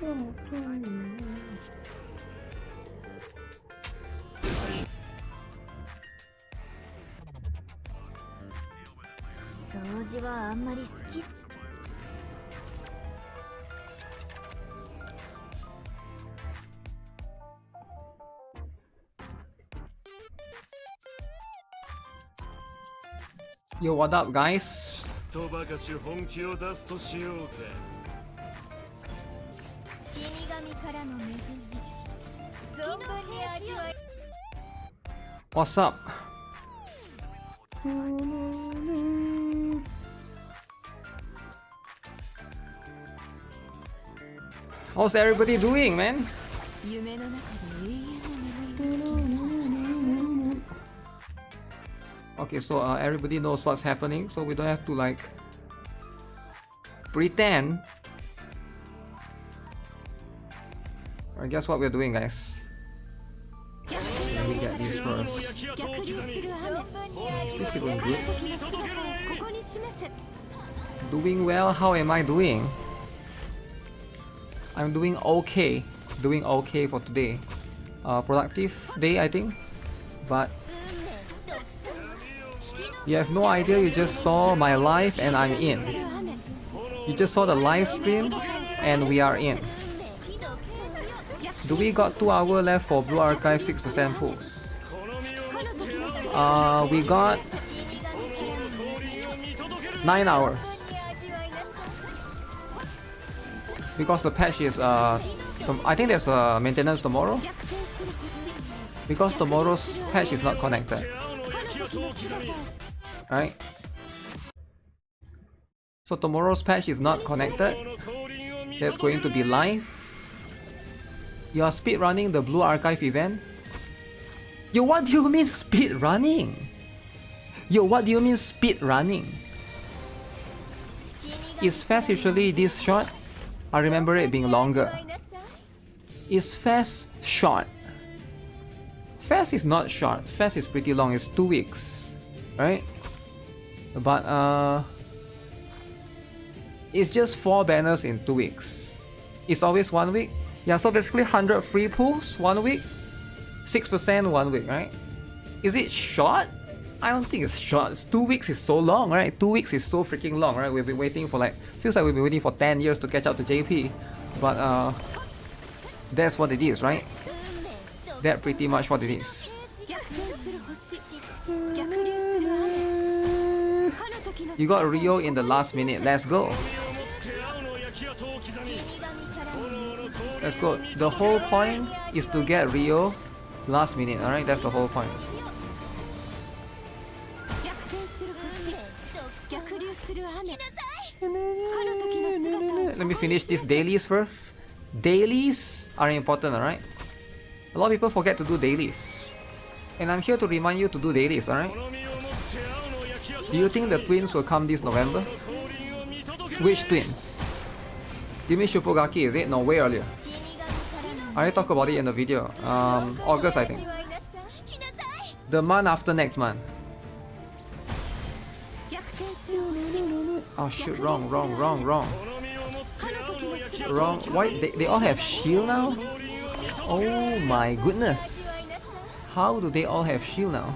Yo, what up, guys? What's up? How's everybody doing, man? Okay, so everybody knows what's happening, so we don't have to like pretend. I guess what we're doing, guys. Let me get these first. Is this going good? Doing well? How am I doing? I'm doing okay. Doing okay for today. Productive day, I think. But you have no idea, you just saw my live and I'm in. You just saw the live stream and we are in. Do we got 2 hours left for Blue Archive 6% pulls? We got 9 hours. Because the patch is I think there's a maintenance tomorrow. Because tomorrow's patch is not connected. Right? So tomorrow's patch is not connected. That's going to be live. You are speed running the Blue Archive event? Yo, what do you mean speed running? Yo, what do you mean speed running? Is fast usually this short? I remember it being longer. Is fast short? Fast is not short. Fast is pretty long. It's 2 weeks, right? But it's just 4 banners in 2 weeks. It's always 1 week. Yeah, so basically 100 free pulls 1 week, 6% 1 week, right? Is it short? I don't think it's short. 2 weeks is so long, right? 2 weeks is so freaking long, right? We've been waiting for like, feels like we've been waiting for 10 years to catch up to JP. But that's what it is, right? That's pretty much what it is. You got Rio in the last minute. Let's go. Let's go. The whole point is to get Rio last minute, alright? That's the whole point. Let me finish these dailies first. Dailies are important, alright? A lot of people forget to do dailies. And I'm here to remind you to do dailies, alright? Do you think the twins will come this November? Which twins? You mean Shupugaki, is it? No, way earlier. I already talked about it in the video. August, I think. The month after next month. Oh shoot, wrong. Wrong. Why? They all have shield now? Oh my goodness. How do they all have shield now?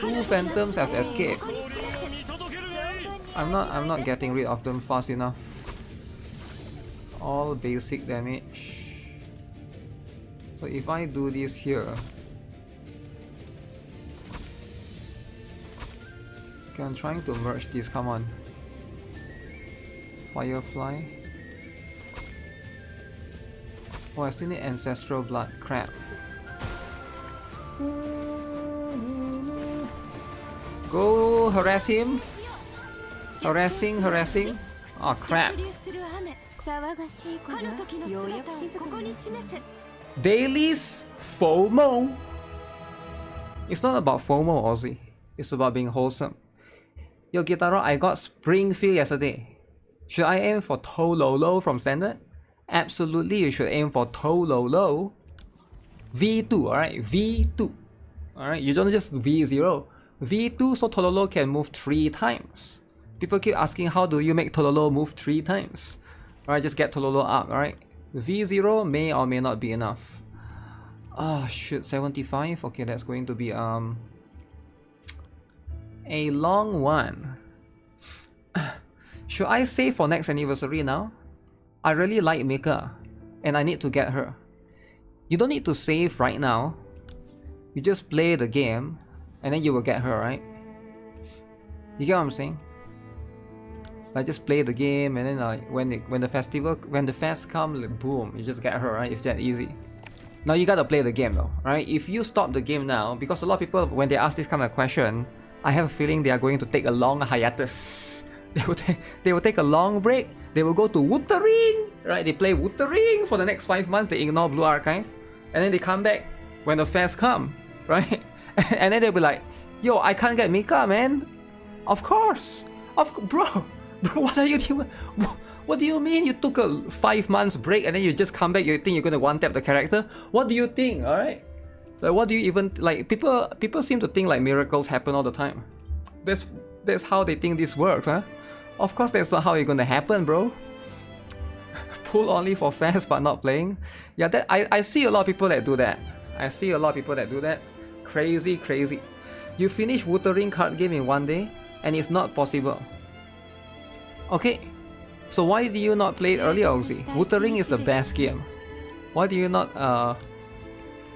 Two phantoms have escaped. I'm not getting rid of them fast enough. All basic damage. So if I do this here, okay, I'm trying to merge this, come on. Firefly. Oh, I still need ancestral blood, crap. Go harass him. Harassing. Oh crap. Dailies FOMO. It's not about FOMO, Aussie. It's about being wholesome. Yo, GuitarRock, I got Springfield yesterday. Should I aim for Tololo from standard? Absolutely, you should aim for Tololo. V2, alright? V2. Alright, you don't just V0. V2 so Tololo can move 3 times. People keep asking how do you make Tololo move 3 times? Alright, just get Tololo up, alright? V0 may or may not be enough. Ah, shit, 75? Okay, that's going to be a long one. Should I save for next anniversary now? I really like Mika, and I need to get her. You don't need to save right now. You just play the game, and then you will get her, right? You get what I'm saying? Like just play the game, and then when the fest comes, like, boom, you just get her, right? It's that easy. Now you gotta play the game though, right? If you stop the game now, because a lot of people, when they ask this kind of question, I have a feeling they are going to take a long hiatus. They will take a long break. They will go to Wuthering, right? They play Wuthering for the next 5 months. They ignore Blue Archive, and then they come back when the fest come, right? And then they'll be like, "Yo, I can't get Mika, man." Of course, bro, what are you doing? What do you mean you took a 5 months break and then you just come back? You think you're gonna one tap the character? What do you think? All right, like what do you even like? People seem to think like miracles happen all the time. That's how they think this works, huh? Of course, that's not how it's gonna happen, bro. Pull only for fans but not playing. Yeah, that I see a lot of people that do that. Crazy, crazy. You finish Wuthering card game in 1 day, and it's not possible. Okay, so why do you not play it earlier, Oxy? Wuthering is the best game. Why do you not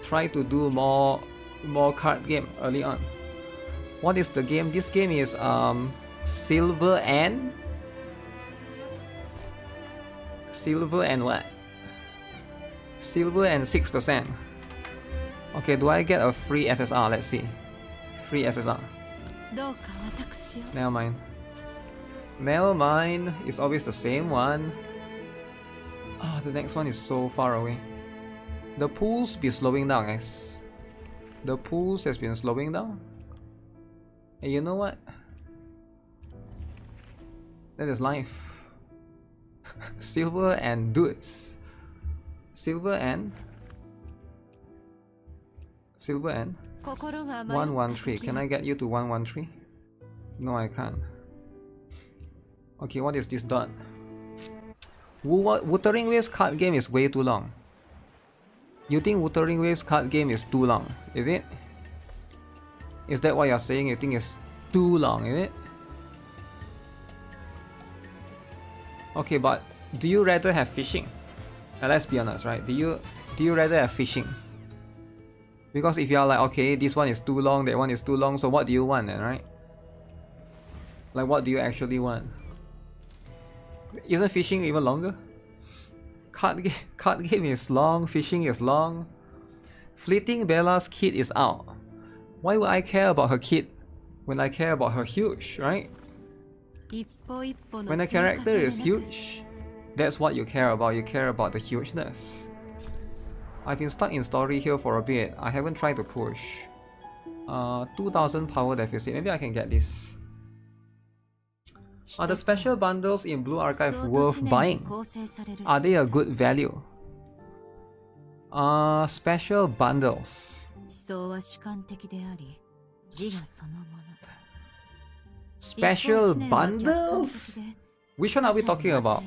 try to do more card game early on? What is the game? This game is silver and what? Silver and 6%. Okay, do I get a free SSR? Let's see. Free SSR. Never mind. Never mind. It's always the same one. Ah, the next one is so far away. The pools be slowing down, guys. The pools has been slowing down. Hey, you know what? That is life. Silver and dudes. Silver and 113. Can I get you to 113? No, I can't. Okay, what is this dot? Wuthering Waves card game is way too long. You think Wuthering Waves card game is too long, is it? Is that what you're saying? You think it's too long, is it? Okay, but do you rather have fishing? Let's be honest, right? Do you rather have fishing? Because if you're like, okay, this one is too long, that one is too long, so what do you want then, right? Like, what do you actually want? Isn't fishing even longer? Card game is long, fishing is long. Fleeting Bella's kit is out. Why would I care about her kit when I care about her huge, right? When a character is huge, that's what you care about. You care about the hugeness. I've been stuck in story here for a bit. I haven't tried to push. 2000 power deficit. Maybe I can get this. Are the special bundles in Blue Archive worth buying? Are they a good value? Special bundles. Special bundles? Which one are we talking about?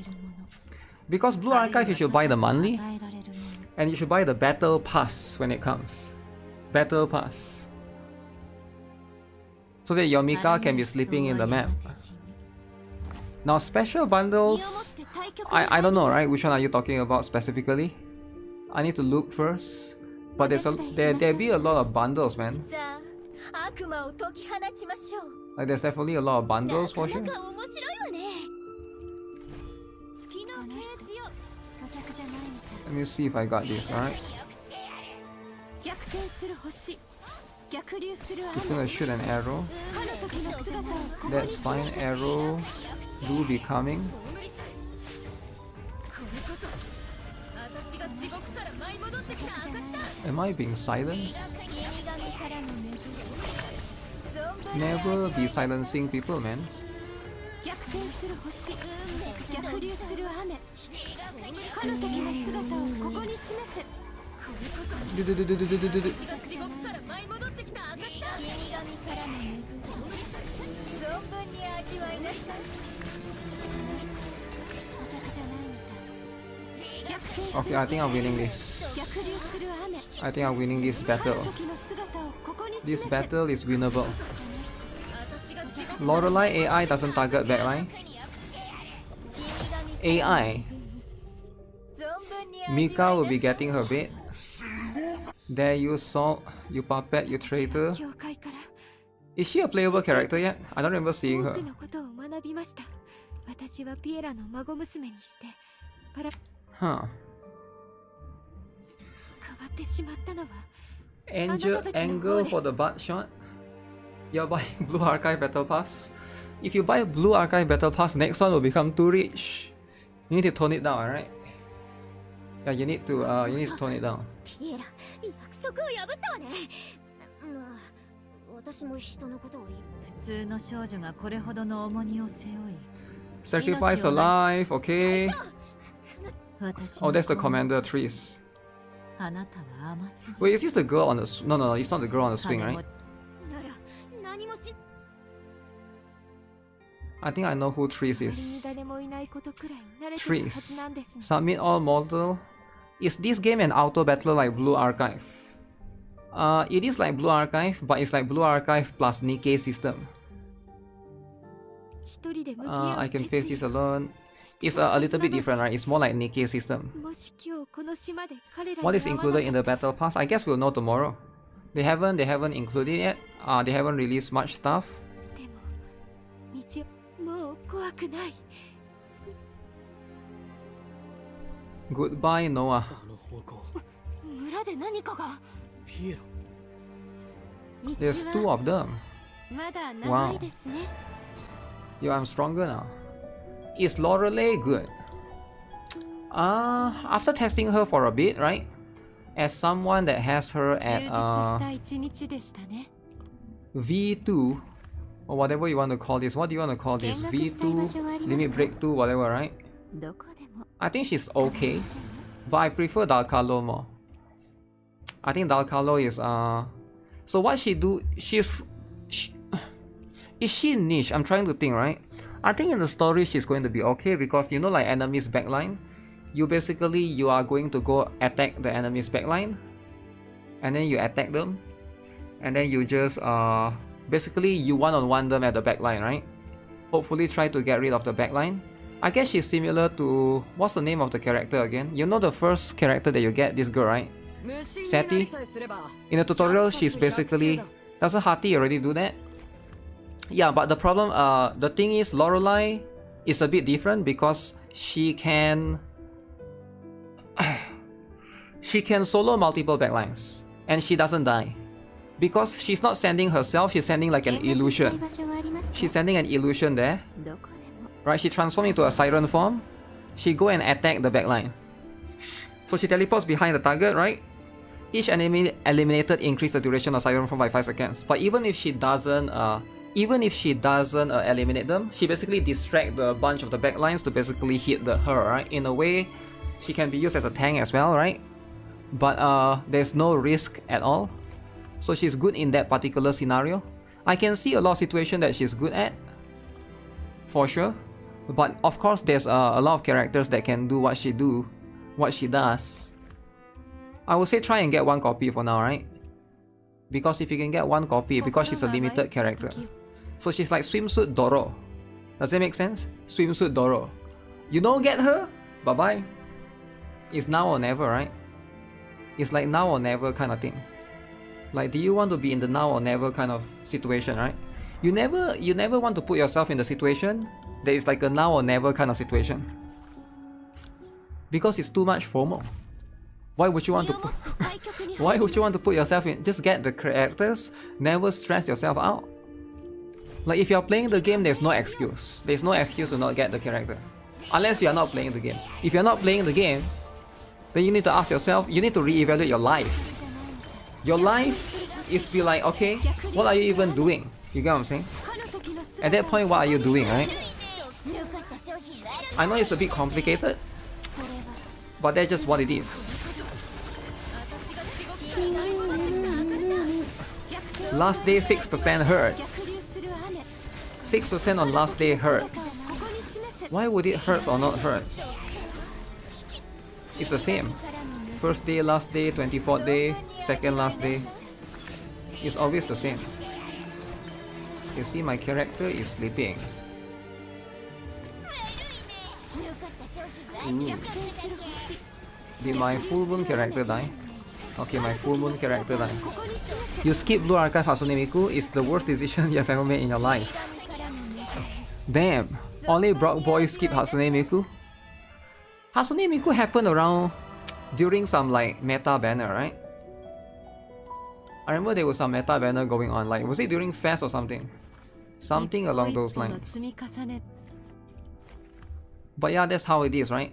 Because Blue Archive, you should buy the monthly, and you should buy the battle pass when it comes. Battle pass. So that your Mika can be sleeping in the map. Now special bundles, I don't know, right? Which one are you talking about specifically? I need to look first. But there be a lot of bundles, man. Like there's definitely a lot of bundles for sure. Let me see if I got this, alright? He's gonna shoot an arrow. That's fine, arrow will be coming. Am I being silenced? Never be silencing people, man. Okay, I think I'm winning this. I think I'm winning this battle. This battle is winnable. Lorelei AI doesn't target backline. AI. Mika will be getting her bait. There you saw, you puppet, you traitor. Is she a playable character yet? I don't remember seeing her. Huh. Angle for the butt shot. You're buying Blue Archive Battle Pass. If you buy Blue Archive Battle Pass, next one will become too rich. You need to tone it down, alright? Yeah, you need to tone it down. Sacrifice a life, okay. Oh, that's the commander trees. Wait, is this the girl on the no, it's not the girl on the swing, right? I think I know who Trees is. Trees. Submit all mortal. Is this game an auto battler like Blue Archive? It is like Blue Archive, but it's like Blue Archive plus NIKKE system. I can face this alone. It's a little bit different, right? It's more like NIKKE system. What is included in the battle pass? I guess we'll know tomorrow. They haven't included it yet. They haven't released much stuff. Goodbye, Noah. There's 2 of them. Wow. Yo, I'm stronger now. Is Lorelei good? After testing her for a bit, right? As someone that has her at V2 or whatever you want to call this. What do you want to call this? V2, limit break 2, whatever, right? I think she's okay, but I prefer Dalcalo more. I think Dalcalo is so what she do? Is she niche? I'm trying to think, right? I think in the story she's going to be okay because you know, like enemies backline, you are going to go attack the enemy's backline, and then you attack them, and then you just basically you one-on-one them at the backline, right? Hopefully try to get rid of the backline. I guess she's similar to, what's the name of the character again? You know the first character that you get, this girl, right? Seti. In the tutorial, she's basically, doesn't Hati already do that? Yeah, but the problem, the thing is, Lorelei is a bit different because she can solo multiple backlines and she doesn't die. Because she's not sending herself, she's sending like an illusion. She's sending an illusion there. Right, she transforms into a siren form. She go and attack the backline. So she teleports behind the target, right? Each enemy eliminated increase the duration of siren form by 5 seconds. But even if she doesn't eliminate them, she basically distract the bunch of the backlines to basically hit her, right? In a way, she can be used as a tank as well, right? But there's no risk at all. So she's good in that particular scenario. I can see a lot of situations that she's good at, for sure. But of course, there's a lot of characters that can do what she does. I would say try and get 1 copy for now, right? Because if you can get 1 copy, because she's a limited character. So she's like Swimsuit Doro. Does that make sense? Swimsuit Doro. You don't get her? Bye-bye. It's now or never, right? It's like now or never kind of thing. Like, do you want to be in the now or never kind of situation, right? You never want to put yourself in the situation that is like a now or never kind of situation. Because it's too much FOMO. Why would you want to put yourself in? Just get the characters, never stress yourself out. Like if you're playing the game, there's no excuse. There's no excuse to not get the character. Unless you are not playing the game. If you're not playing the game, then you need to ask yourself, you need to reevaluate your life. Your life is be like, okay, what are you even doing? You get what I'm saying? At that point, what are you doing, right? I know it's a bit complicated, but that's just what it is. Last day 6% hurts. 6% on last day hurts. Why would it hurt or not hurt? It's the same. First day, last day, 24th day, second last day. It's always the same. You see, my character is sleeping. Ooh. Did my full moon character die? Okay, my full moon character died. You skip Blue Archive Hatsune Miku is the worst decision you have ever made in your life. Damn, only Brock Boy skip Hatsune Miku? Hatsune Miku happened around during some like meta banner, right? I remember there was some meta banner going on, like was it during Fest or something? Something along those lines. But yeah, that's how it is, right?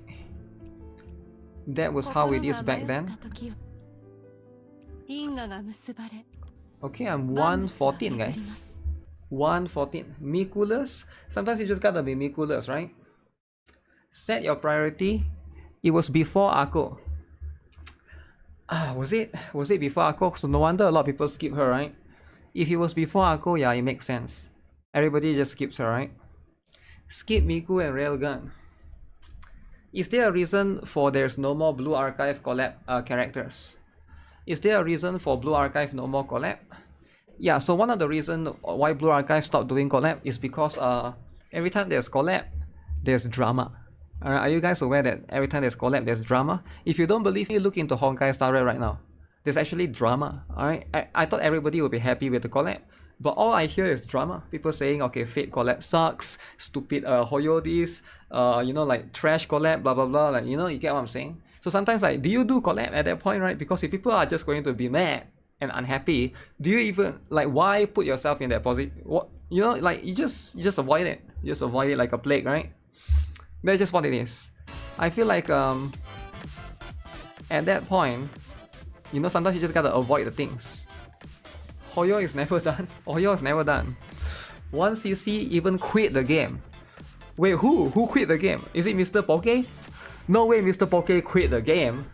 That was how it is back then. Okay, I'm 114, guys. 114. Mikuless? Sometimes you just gotta be Mikuless, right? Set your priority. It was before Akko. Was it before Akko? So no wonder a lot of people skip her, right? If it was before Akko, yeah, it makes sense. Everybody just skips her, right? Skip Miku and Railgun. Is there a reason for there's no more Blue Archive collab characters? Is there a reason for Blue Archive no more collab? Yeah, so one of the reasons why Blue Archive stopped doing collab is because every time there's collab, there's drama. Are you guys aware that every time there's collab, there's drama? If you don't believe me, look into Honkai Star Rail right now. There's actually drama. Alright, I thought everybody would be happy with the collab, but all I hear is drama. People saying, okay, Fate collab sucks, stupid Hoyo this, you know, like trash collab, blah blah blah. Like, you know, you get what I'm saying? So sometimes, like, do you do collab at that point, right? Because if people are just going to be mad and unhappy, do you even, like, why put yourself in that position? What, you know, like, you just avoid it. You just avoid it like a plague, right? That's just what it is. I feel like at that point, you know, sometimes you just gotta avoid the things. Hoyo is never done. Hoyo is never done. 1cc even quit the game. Wait, who? Who quit the game? Is it Mr. Poke? No way Mr. Poke quit the game.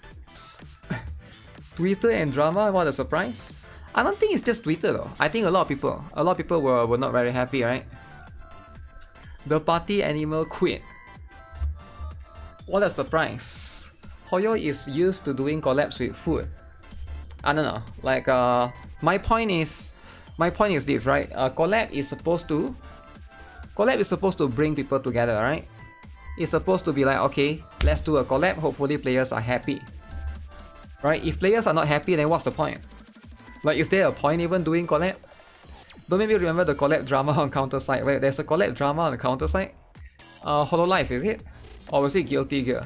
Twitter and drama, what a surprise. I don't think it's just Twitter though. I think a lot of people were not very happy, right? The party animal quit. What a surprise. Hoyo is used to doing collabs with food. I don't know. Like my point is this, right? Collab is supposed to bring people together, right? It's supposed to be like, okay, let's do a collab, hopefully players are happy. Right? If players are not happy, then what's the point? Like, is there a point even doing collab? Don't maybe remember the collab drama on Counter Side. Wait, there's a collab drama on the Counter Side? Hololive, is it? Or was it Guilty Gear?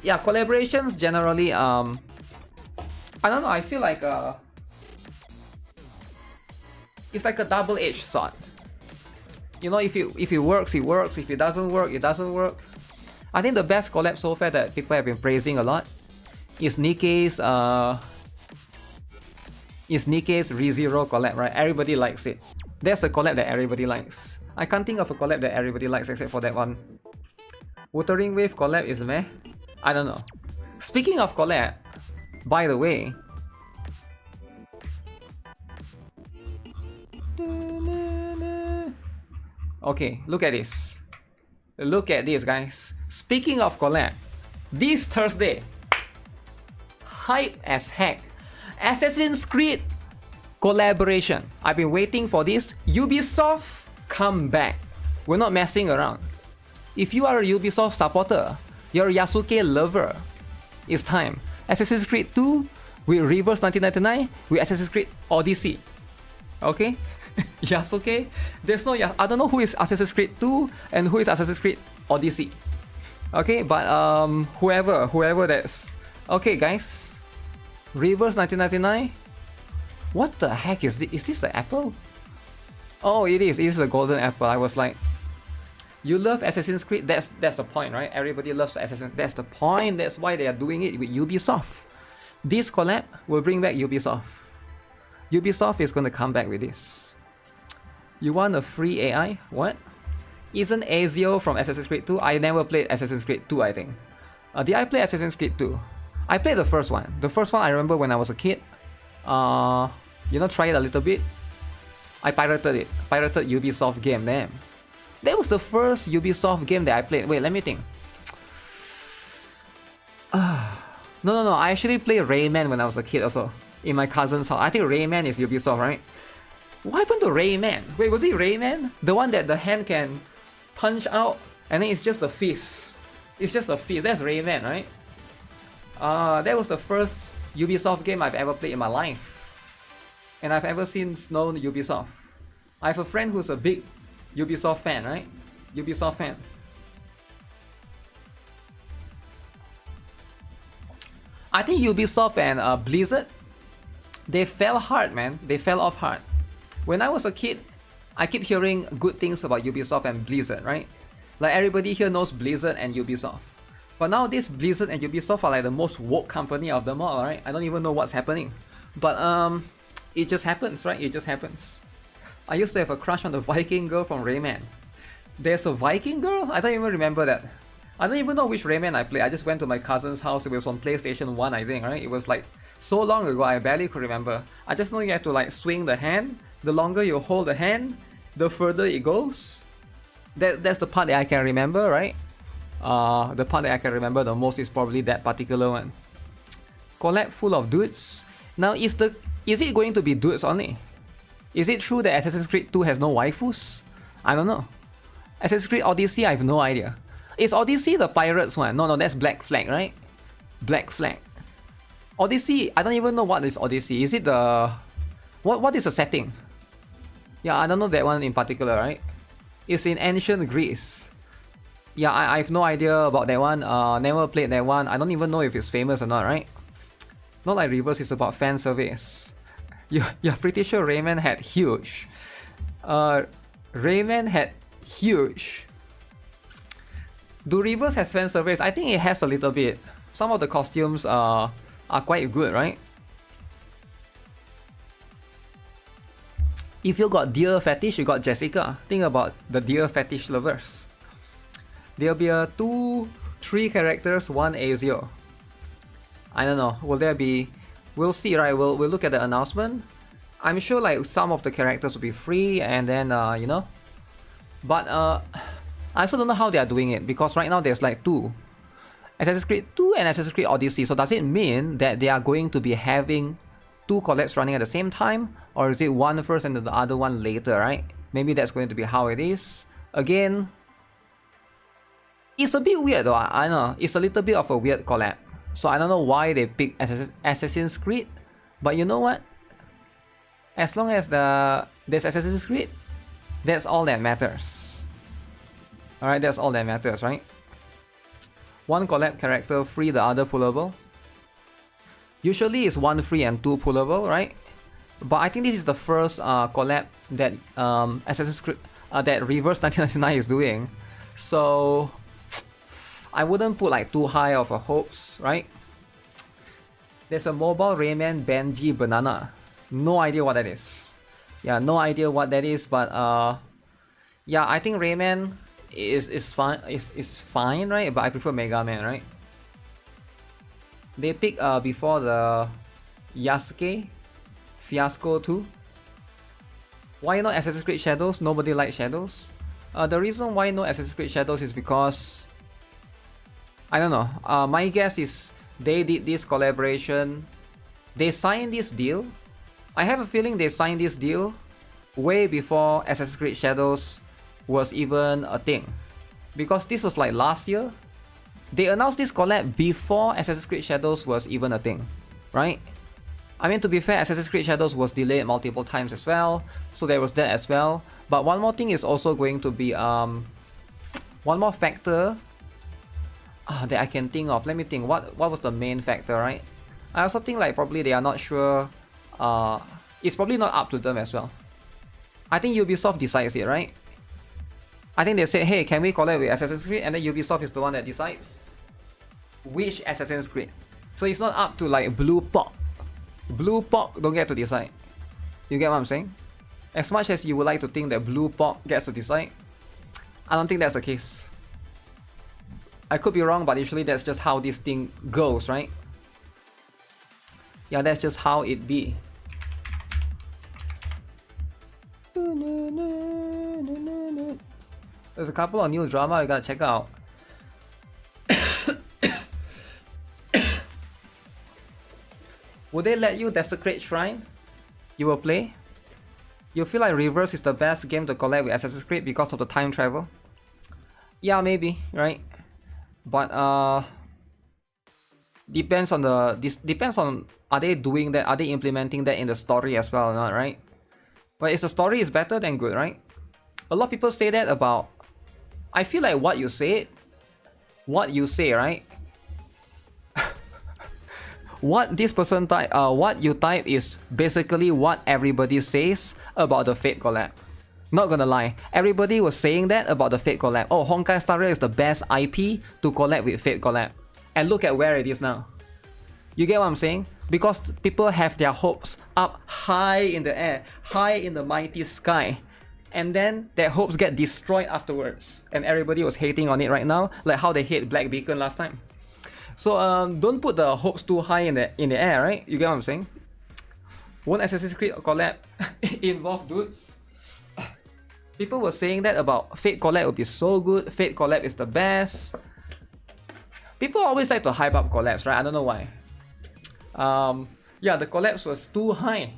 Yeah, collaborations generally, I don't know, I feel like it's like a double-edged sword. You know, if it works, it works. If it doesn't work, it doesn't work. I think the best collab so far that people have been praising a lot is NIKKE's ReZero collab, right? Everybody likes it. That's the collab that everybody likes. I can't think of a collab that everybody likes except for that one. Wuthering Wave collab is meh? I don't know. Speaking of collab, by the way, okay, look at this. Look at this, guys. Speaking of collab, this Thursday, hype as heck, Assassin's Creed collaboration. I've been waiting for this. Ubisoft, come back. We're not messing around. If you are a Ubisoft supporter, you're a Yasuke lover, it's time. Assassin's Creed 2 with Reverse 1999 with Assassin's Creed Odyssey. Okay? Yasuke? There's no I don't know who is Assassin's Creed 2 and who is Assassin's Creed Odyssey. Okay, but whoever that's... Okay, guys. Reverse 1999? What the heck is this? Is this the apple? Oh, it is. It is the golden apple. I was like... You love Assassin's Creed? That's the point, right? Everybody loves Assassin's Creed. That's the point. That's why they are doing it with Ubisoft. This collab will bring back Ubisoft. Ubisoft is going to come back with this. You want a free AI? What? Isn't Ezio from Assassin's Creed 2? I never played Assassin's Creed 2, I think. Did I play Assassin's Creed 2? I played the first one. The first one I remember when I was a kid. You know, try it a little bit. I pirated it. Pirated Ubisoft game, damn. That was the first Ubisoft game that I played. Wait, let me think. No. I actually played Rayman when I was a kid also. In my cousin's house. I think Rayman is Ubisoft, right? What happened to Rayman? Wait, was it Rayman? The one that the hand can punch out and then it's just a fist. It's just a fist. That's Rayman, right? That was the first Ubisoft game I've ever played in my life. And I've ever since known Ubisoft. I have a friend who's a big Ubisoft fan, right? Ubisoft fan. I think Ubisoft and Blizzard, they fell hard, man. They fell off hard. When I was a kid, I keep hearing good things about Ubisoft and Blizzard, right? Like everybody here knows Blizzard and Ubisoft. But nowadays, Blizzard and Ubisoft are like the most woke company of them all, right? I don't even know what's happening. But it just happens, right? It just happens. I used to have a crush on the Viking girl from Rayman. There's a Viking girl? I don't even remember that. I don't even know which Rayman I played. I just went to my cousin's house. It was on PlayStation 1, I think, right? It was like so long ago, I barely could remember. I just know you have to like swing the hand. The longer you hold the hand, the further it goes. That's the part that I can remember, right? The part that I can remember the most is probably that particular one. Collab full of dudes. Now, is it going to be dudes only? Is it true that Assassin's Creed 2 has no waifus? I don't know. Assassin's Creed Odyssey, I have no idea. Is Odyssey the pirates one? No, that's Black Flag, right? Black Flag. Odyssey, I don't even know what is Odyssey. Is it the... What is the setting? Yeah, I don't know that one in particular, right? It's in ancient Greece. Yeah, I have no idea about that one. Never played that one. I don't even know if it's famous or not, right? Not like Reverse is about fan service. You're pretty sure Rayman had huge. Rayman had huge. Do Reverse has fan service? I think it has a little bit. Some of the costumes are quite good, right? If you got deer fetish, you got Jessica. Think about the deer fetish lovers. There'll be a 2-3 characters, 1 Azio. I don't know. Will there be? We'll see, right? We'll look at the announcement. I'm sure like some of the characters will be free, and then you know. But I also don't know how they are doing it, because right now there's like 2. Assassin's Creed 2 and Assassin's Creed Odyssey. So does it mean that they are going to be having 2 collabs running at the same time? Or is it one first and the other one later, right? Maybe that's going to be how it is. Again, it's a bit weird though. I know. It's a little bit of a weird collab. So I don't know why they picked Assassin's Creed. But you know what? As long as there's Assassin's Creed, that's all that matters. Alright, that's all that matters, right? 1 collab character free, the other pullable. Usually it's 1 free and 2 pullable, right? But I think this is the first collab that Assassin's Creed that Reverse 1999 is doing. So I wouldn't put like too high of a hopes, right? There's a mobile Rayman Benji Banana. No idea what that is. Yeah, no idea what that is, but yeah, I think Rayman is fine, is fine, right? But I prefer Mega Man, right? They picked before the Yasuke Fiasco 2. Why not Assassin's Creed Shadows? Nobody likes Shadows. The reason why no Assassin's Creed Shadows is because I don't know. My guess is they did this collaboration. They signed this deal. I have a feeling they signed this deal way before Assassin's Creed Shadows was even a thing. Because this was like last year. They announced this collab before Assassin's Creed Shadows was even a thing, right? I mean, to be fair, Assassin's Creed Shadows was delayed multiple times as well, so there was that as well. But one more thing is also going to be one more factor that I can think of. Let me think. What was the main factor, right? I also think like probably they are not sure. It's probably not up to them as well. I think Ubisoft decides it, right? I think they say, hey, can we collab with Assassin's Creed? And then Ubisoft is the one that decides which Assassin's Creed. So it's not up to like Blue Pop. Blue Pop don't get to decide. You get what I'm saying? As much as you would like to think that Blue Pop gets to decide, I don't think that's the case. I could be wrong, but usually that's just how this thing goes, right? Yeah, that's just how it be. There's a couple of new drama you gotta check out. Would they let you desecrate shrine? You will play? You feel like Reverse is the best game to collab with Assassin's Creed because of the time travel? Yeah, maybe, right? But depends on are they doing that? Are they implementing that in the story as well or not, right? But if the story is better, then good, right? A lot of people say that about. I feel like what you say, right? What this person type, what you type is basically what everybody says about the Fate collab. Not gonna lie, everybody was saying that about the Fate collab. Oh, Honkai Star Rail is the best IP to collab with Fate collab. And look at where it is now. You get what I'm saying? Because people have their hopes up high in the air, high in the mighty sky. And then their hopes get destroyed afterwards. And everybody was hating on it right now, like how they hate Black Beacon last time. So don't put the hopes too high in the air, right? You get what I'm saying? Won't Assassin's Creed collab involve dudes? People were saying that about Fate collab would be so good. Fate collab is the best. People always like to hype up collabs, right? I don't know why. Yeah, the collabs was too high.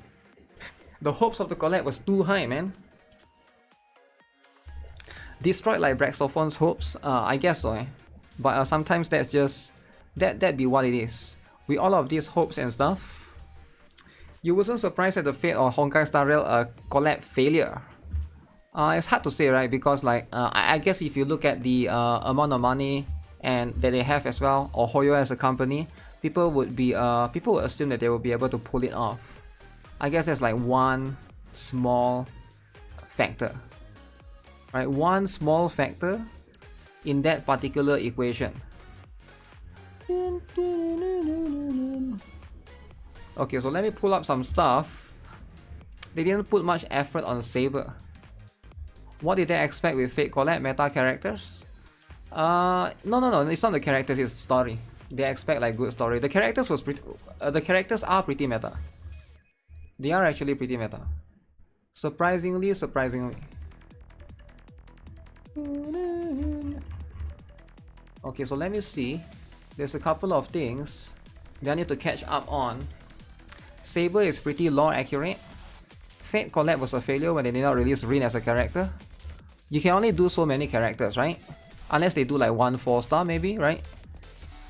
The hopes of the collab was too high, man. Destroyed like Braxophone's hopes? I guess so, eh? But sometimes that's just... That'd be what it is. With all of these hopes and stuff, you wasn't surprised at the Fate or Honkai Star Rail collab failure. It's hard to say, right? Because like I guess if you look at the amount of money and that they have as well, or Hoyo as a company, people would assume that they will be able to pull it off. I guess there's like one small factor, right? One small factor in that particular equation. Okay, so let me pull up some stuff. They didn't put much effort on Saber. What did they expect with Fate collab? Meta characters? No, it's not the characters, it's the story. They expect like good story. The characters are pretty meta. They are actually pretty meta. Surprisingly. Okay, so let me see. There's a couple of things that I need to catch up on. Saber is pretty lore accurate. Fate collab was a failure when they did not release Rin as a character. You can only do so many characters, right? Unless they do like 1 4-star maybe, right?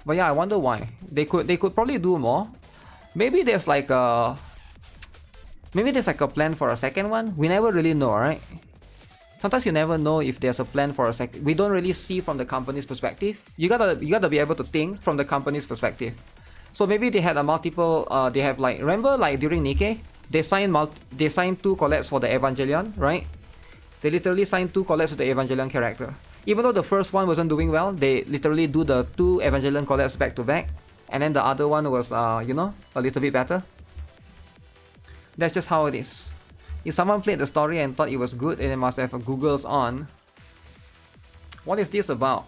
But yeah, I wonder why. They could probably do more. Maybe there's like a plan for a second one. We never really know, right? Sometimes you never know if there's a plan for a second. We don't really see from the company's perspective. You gotta be able to think from the company's perspective. So maybe they had a multiple. They have like, remember like during NIKKE, they signed 2 collabs for the Evangelion, right? They literally signed 2 collabs with the Evangelion character. Even though the first one wasn't doing well, they literally do the 2 Evangelion collabs back to back, and then the other one was you know, a little bit better. That's just how it is. If someone played the story and thought it was good, then they must have Googles on. What is this about?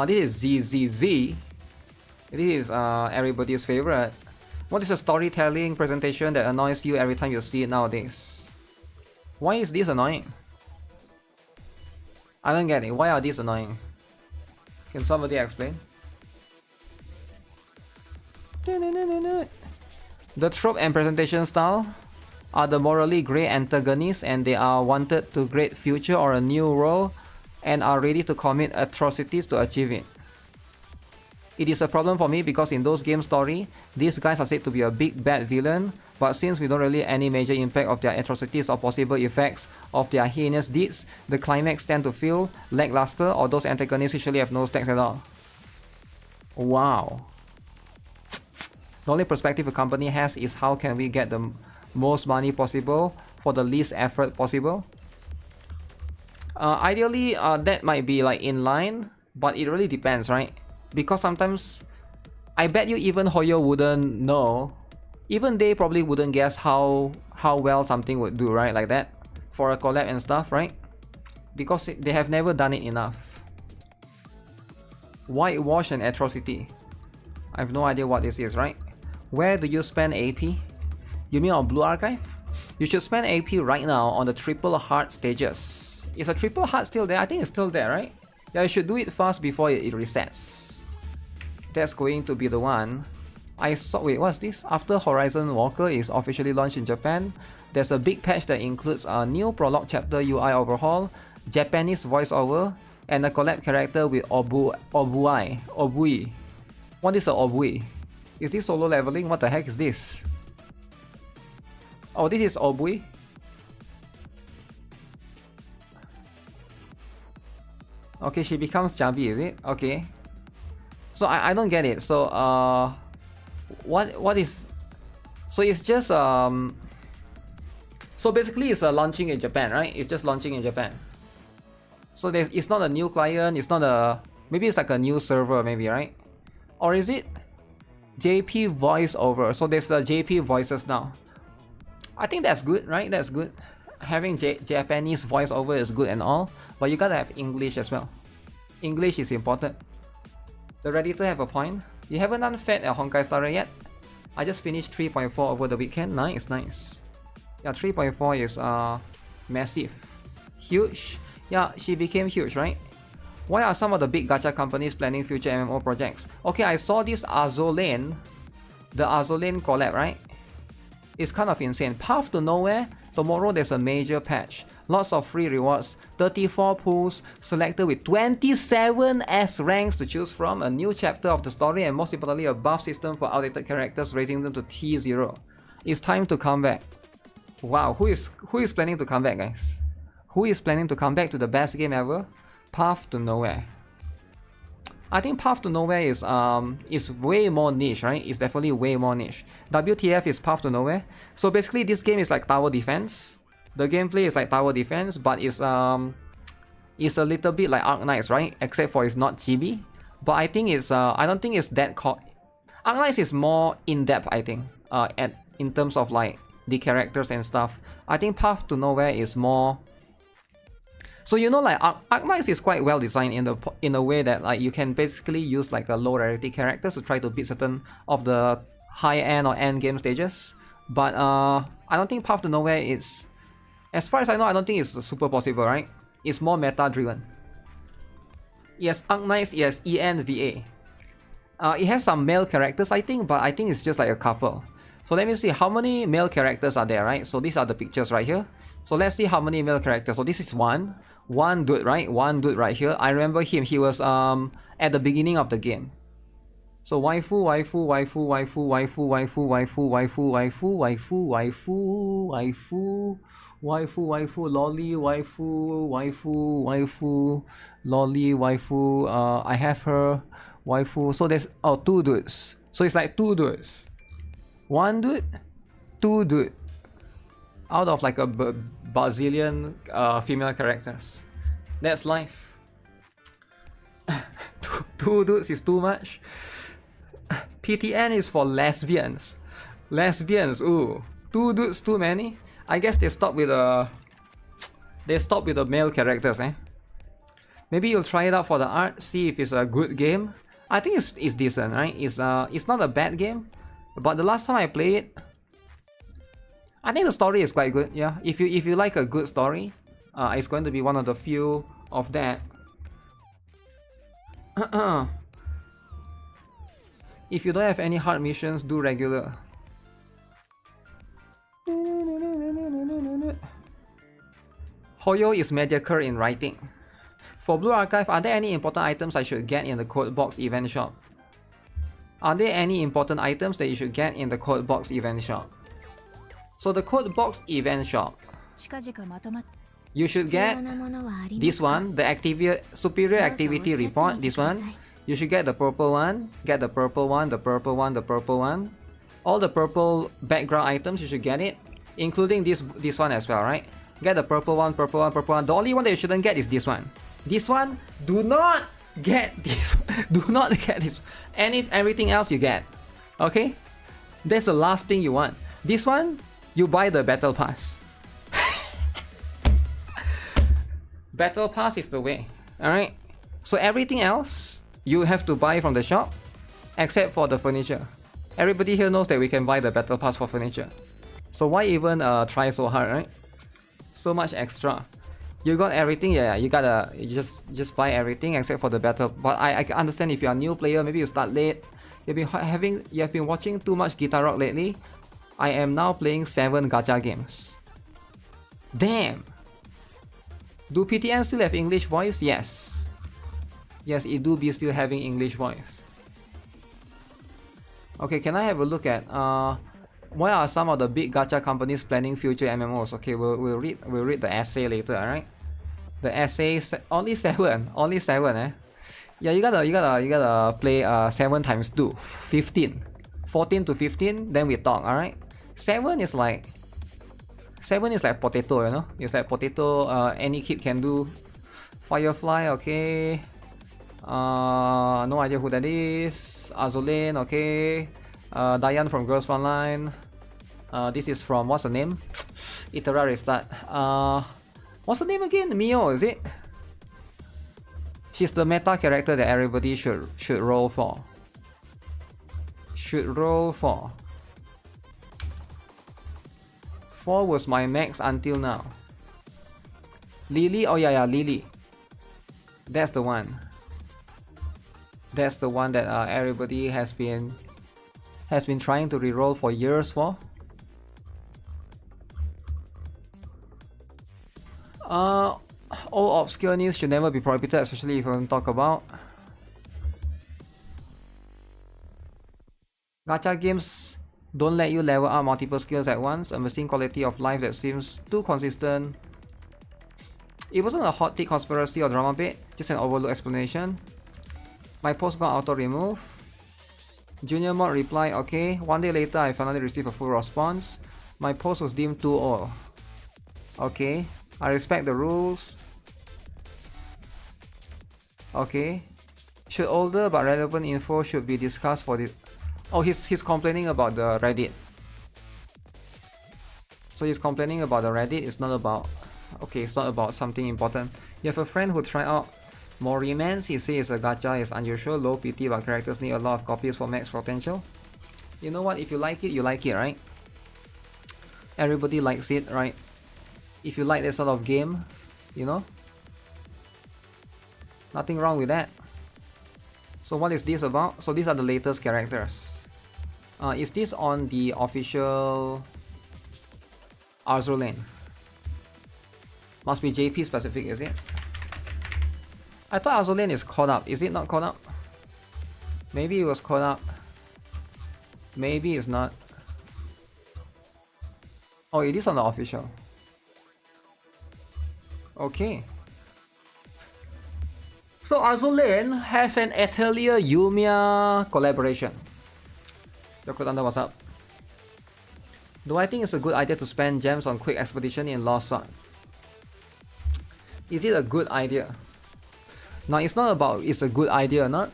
This is ZZZ. This is everybody's favorite. What is a storytelling presentation that annoys you every time you see it nowadays? Why is this annoying? I don't get it. Why are these annoying? Can somebody explain? The trope and presentation style are the morally grey antagonists, and they are wanted to great future or a new role and are ready to commit atrocities to achieve it. It is a problem for me because in those game story, these guys are said to be a big bad villain, but since we don't really any major impact of their atrocities or possible effects of their heinous deeds, the climax tend to feel lackluster, or those antagonists usually have no stakes at all. Wow. The only perspective a company has is how can we get the most money possible for the least effort possible. Ideally, that might be like in line, but it really depends, right? Because sometimes, I bet you even Hoyo wouldn't know. Even they probably wouldn't guess how well something would do, right? Like that, for a collab and stuff, right? Because they have never done it enough. Whitewash and atrocity. I have no idea what this is, right? Where do you spend AP? You mean on Blue Archive? You should spend AP right now on the triple hard stages. this? Is a triple heart still there? I think it's still there, right? Yeah, you should do it fast before it resets. That's going to be the one. I saw, wait, what's this? After Horizon Walker is officially launched in Japan, there's a big patch that includes a new prologue chapter UI overhaul, Japanese voiceover, and a collab character with Obui. What is a Obui? Is this solo leveling? What the heck is this? Oh, this is Obui. Okay, she becomes chubby, is it? Okay. So I don't get it. So what is, so it's just so basically it's launching in Japan, right? It's just launching in Japan. So it's not a new client, it's not a, maybe it's like a new server maybe, right? Or is it JP voiceover? So there's the JP voices now. I think that's good, right? That's good. Having Japanese voiceover is good and all, but you gotta have English as well. English is important. The Redditor have a point. You haven't done Fed at Honkai Star Rail yet? I just finished 3.4 over the weekend. Nice, nice. Yeah, 3.4 is massive. Huge. Yeah, she became huge, right? Why are some of the big gacha companies planning future MMO projects? Okay, I saw this Azulane, the Azulane collab, right? It's kind of insane. Path to Nowhere, tomorrow there's a major patch. Lots of free rewards, 34 pools, selected with 27 S ranks to choose from, a new chapter of the story, and most importantly a buff system for outdated characters, raising them to T0. It's time to come back. Wow, who is planning to come back, guys? Who is planning to come back to the best game ever? Path to Nowhere. I think Path to Nowhere is way more niche, right? It's definitely way more niche. WTF is Path to Nowhere. So basically this game is like tower defense. The gameplay is like tower defense, but it's a little bit like Arknights, right? Except for it's not chibi. But I think it's I don't think it's that Arknights is more in-depth, I think. In terms of like the characters and stuff. I think Path to Nowhere is more. So you know, like Arknights is quite well designed in a way that like you can basically use like a low rarity characters to try to beat certain of the high end or end game stages. But I don't think Path to Nowhere is, as far as I know, I don't think it's super possible, right? It's more meta driven. Yes, Arknights, yes, ENVA. It has some male characters, I think, but I think it's just like a couple. So let me see how many male characters are there, right? So these are the pictures right here. So let's see how many male characters. So this is one dude, right? One dude right here. I remember him. He was at the beginning of the game. So waifu, lolly, waifu, I have her, waifu. So there's two dudes. So it's like two dudes. One dude, two dude. Out of like a bazillion female characters. That's life. Two dudes is too much. PTN is for lesbians. Lesbians, ooh. Two dudes too many. I guess they stopped with the male characters, eh? Maybe you'll try it out for the art, see if it's a good game. I think it's decent, right? It's not a bad game. But the last time I played it, I think the story is quite good. Yeah, if you like a good story, it's going to be one of the few of that. If you don't have any hard missions, do regular. Hoyo is mediocre in writing. For Blue Archive, are there any important items I should get in the code box event shop? Are there any important items that you should get in the code box event shop? So the code box event shop, you should get this one, the superior activity report, this one. You should get the purple one, get the purple one, the purple one, the purple one. All the purple background items, you should get it, including this one as well, right? Get the purple one, purple one, purple one. The only one that you shouldn't get is this one. This one, do not get this. Do not get this. And if everything else you get, okay? That's the last thing you want. This one, you buy the battle pass. Battle pass is the way, alright? So everything else, you have to buy from the shop, except for the furniture. Everybody here knows that we can buy the battle pass for furniture. So why even try so hard, right? So much extra. You got everything, yeah. You gotta just buy everything except for the battle. But I can understand if you're a new player, maybe you start late. You have been watching too much GuitarRock lately. I am now playing 7 gacha games. Damn. Do PTN still have English voice? Yes. Yes, it do be still having English voice. Okay, can I have a look at why are some of the big gacha companies planning future MMOs? Okay, we'll read the essay later, alright? The essay only 7. Only 7, eh? Yeah, you gotta play 7 times 2, 15. 14 to 15, then we talk, alright? 7 is like potato, you know? It's like potato, any kid can do. Firefly, okay. No idea who that is. Azulane, okay. Diane from Girls Frontline. This is from, what's the name? Itera Restart. What's the name again? Mio, is it? She's the meta character that everybody should roll for. Should roll for. 4 was my max until now. Lily, oh yeah, Lily. That's the one. That's the one that everybody has been trying to reroll for years for. All obscure news should never be prohibited, especially if you want to talk about gacha games. Don't let you level up multiple skills at once. A missing quality of life that seems too consistent. It wasn't a hot take conspiracy or drama bait, just an overlooked explanation. My post got auto remove. Junior mod replied, okay. 1 day later, I finally received a full response. My post was deemed too old. Okay, I respect the rules. Okay, should older but relevant info should be discussed for this. Oh, he's complaining about the Reddit. So he's complaining about the Reddit. It's not about, okay, it's not about something important. You have a friend who tried out Morimans. He says a gacha is unusual, low PT, but characters need a lot of copies for max potential. You know what? If you like it, you like it, right? Everybody likes it, right? If you like that sort of game, you know, nothing wrong with that. So what is this about? So these are the latest characters. Is this on the official Arzulane? Must be JP specific, is it? I thought Arzulane is caught up. Is it not caught up? Maybe it was caught up. Maybe it's not. Oh, it is on the official. Okay. So Arzulane has an Atelier Yumiya collaboration. Yokotanda, what's up? Do I think it's a good idea to spend gems on quick expedition in Lost Sword? Is it a good idea? No, it's not about it's a good idea or not,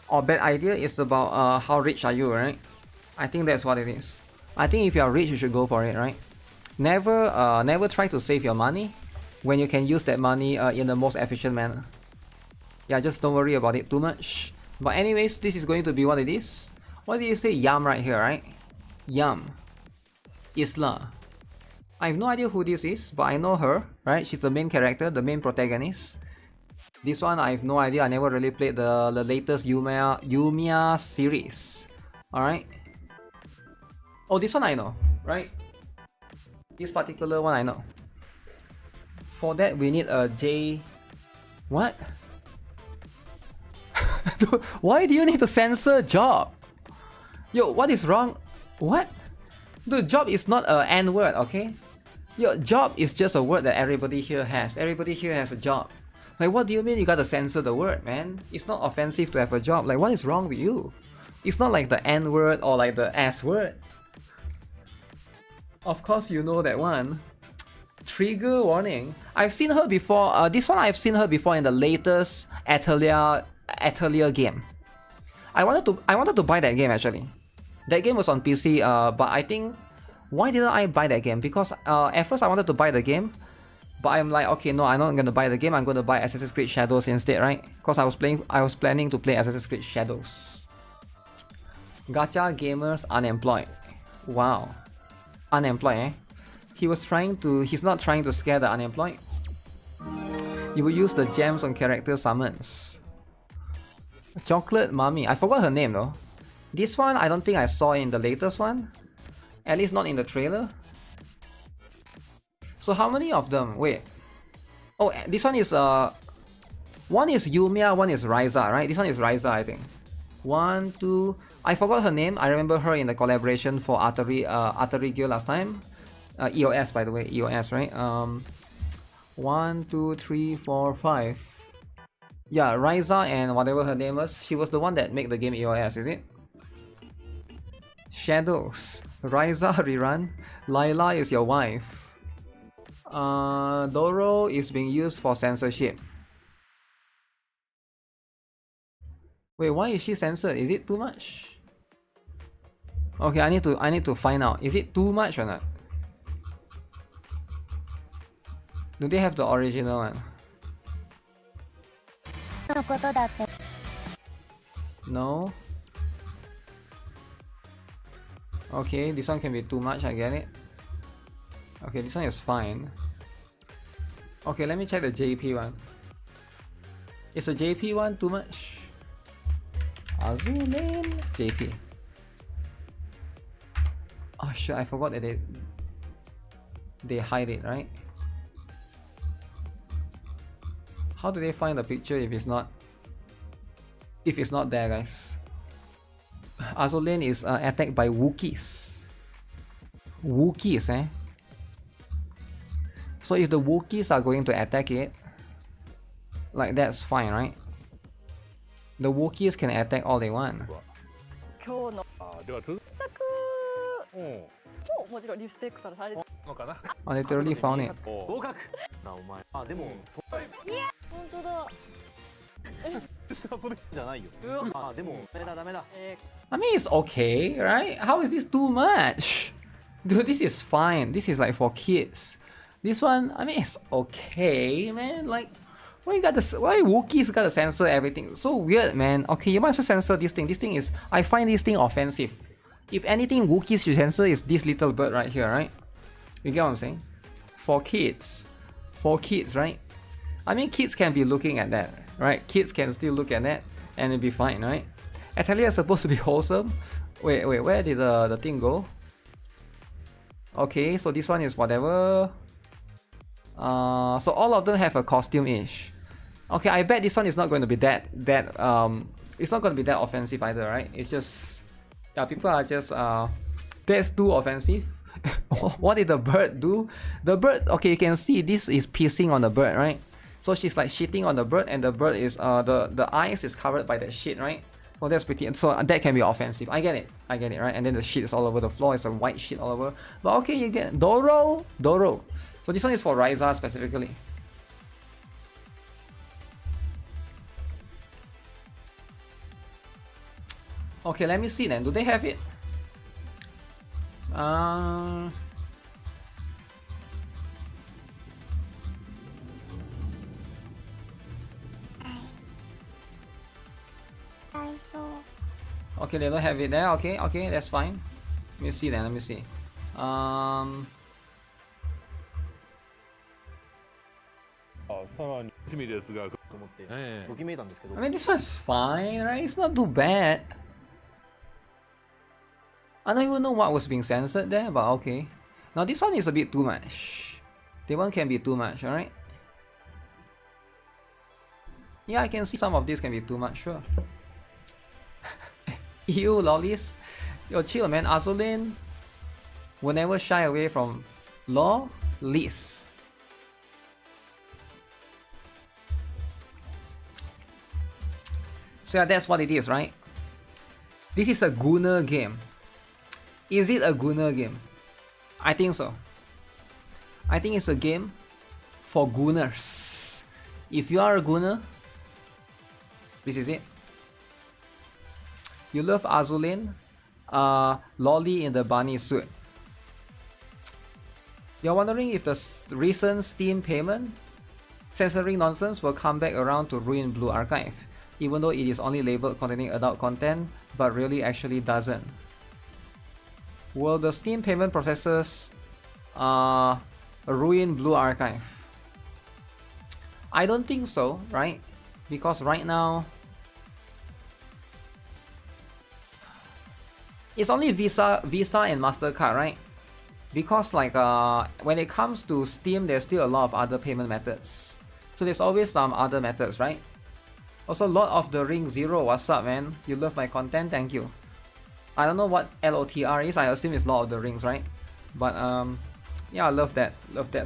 or bad idea. It's about how rich are you, right? I think that's what it is. I think if you are rich, you should go for it, right? Never try to save your money when you can use that money in the most efficient manner. Yeah, just don't worry about it too much. But anyways, this is going to be what it is. What did you say? Yam right here, right? Yam. Isla. I have no idea who this is, but I know her, right? She's the main character, the main protagonist. This one I have no idea. I never really played the latest Yumiya series. Alright. Oh, this one I know, right? This particular one I know. For that we need a J... What? Why do you need to censor job? Yo, what is wrong? What? The job is not a N word, okay? Your job is just a word that everybody here has. Everybody here has a job. Like, what do you mean you gotta censor the word, man? It's not offensive to have a job. Like, what is wrong with you? It's not like the N word or like the S word. Of course you know that one. Trigger warning. I've seen her before. This one I've seen her before in the latest Atelier game. I wanted to buy that game actually. That game was on PC, but I think, why didn't I buy that game? Because at first I wanted to buy the game, but I'm like, okay, no, I'm not gonna buy the game. I'm gonna buy Assassin's Creed Shadows instead, right? Because I was planning to play Assassin's Creed Shadows. Gacha gamers unemployed. Wow, unemployed, eh? He's not trying to scare the unemployed. You would use the gems on character summons. Chocolate Mommy. I forgot her name though. This one I don't think I saw in the latest one. At least not in the trailer. So how many of them? Wait. Oh, this one is one is Yumiya, one is Ryza, right? This one is Ryza, I think. 1, 2. I forgot her name. I remember her in the collaboration for Artery Guild last time. EOS, by the way, EOS, right? 1, 2, 3, 4, 5. Yeah, Ryza and whatever her name was. She was the one that made the game EOS, is it? Shadows. Ryza rerun. Lila is your wife. Doro is being used for censorship. Wait, why is she censored? Is it too much? Okay, I need to find out. Is it too much or not? Do they have the original one? No. Okay, this one can be too much, I get it. Okay, this one is fine. Okay, let me check the JP one. Is the JP one too much? Azulane JP. Oh shit, I forgot that they hide it, right? How do they find the picture if it's not there, guys? Azulane is attacked by Wookiees. Wookiees, eh? So if the Wookiees are going to attack it, like that's fine, right? The Wookiees can attack all they want. I literally found it. I mean, it's okay, right? How is this too much? Dude, this is fine. This is like for kids. This one, I mean, it's okay, man. Like, why Wookiees gotta censor everything? So weird, man. Okay, you might as well censor this thing. This thing is, I find this thing offensive. If anything, Wookiees should censor is this little bird right here, right? You get what I'm saying? For kids, right? I mean, kids can be looking at that, right? Kids can still look at that and it'll be fine, right? Atelier is supposed to be wholesome. Wait, where did the thing go? Okay, so this one is whatever. So all of them have a costume-ish. Okay, I bet this one is not going to be that it's not going to be that offensive either, right? It's just, yeah, people are just that's too offensive. What did the bird do? The bird, okay, you can see this is pissing on the bird, right? So she's like shitting on the bird, and the bird is the eyes is covered by that shit, right? So that's pretty, so that can be offensive. I get it, right? And then the shit is all over the floor. It's a white shit all over. But okay, you get Doro. So this one is for Ryza specifically. Okay, let me see then. Do they have it? Okay, they don't have it there. Okay, that's fine. Let me see then. Let me see. I mean, this one's fine, right? It's not too bad. I don't even know what was being censored there, but okay. Now this one is a bit too much. This one can be too much, alright? Yeah, I can see some of this can be too much, sure. Ew, lollies. Yo, chill, man. Azulane will never shy away from law, lease. So yeah, that's what it is, right? This is a Gunner game. Is it a Gunner game? I think so. I think it's a game for Gunners. If you are a Gunner, this is it. You love Azulane, Lolly in the bunny suit. You're wondering if the recent Steam payment censoring nonsense will come back around to ruin Blue Archive, even though it is only labeled containing adult content, but really actually doesn't. Will the Steam payment processes ruin Blue Archive? I don't think so, right? Because right now it's only Visa and MasterCard, right? Because like when it comes to Steam, there's still a lot of other payment methods. So there's always some other methods, right? Also, Lord of the Ring Zero, what's up, man? You love my content, thank you. I don't know what LOTR is. I assume it's Lord of the Rings, right? But yeah, I love that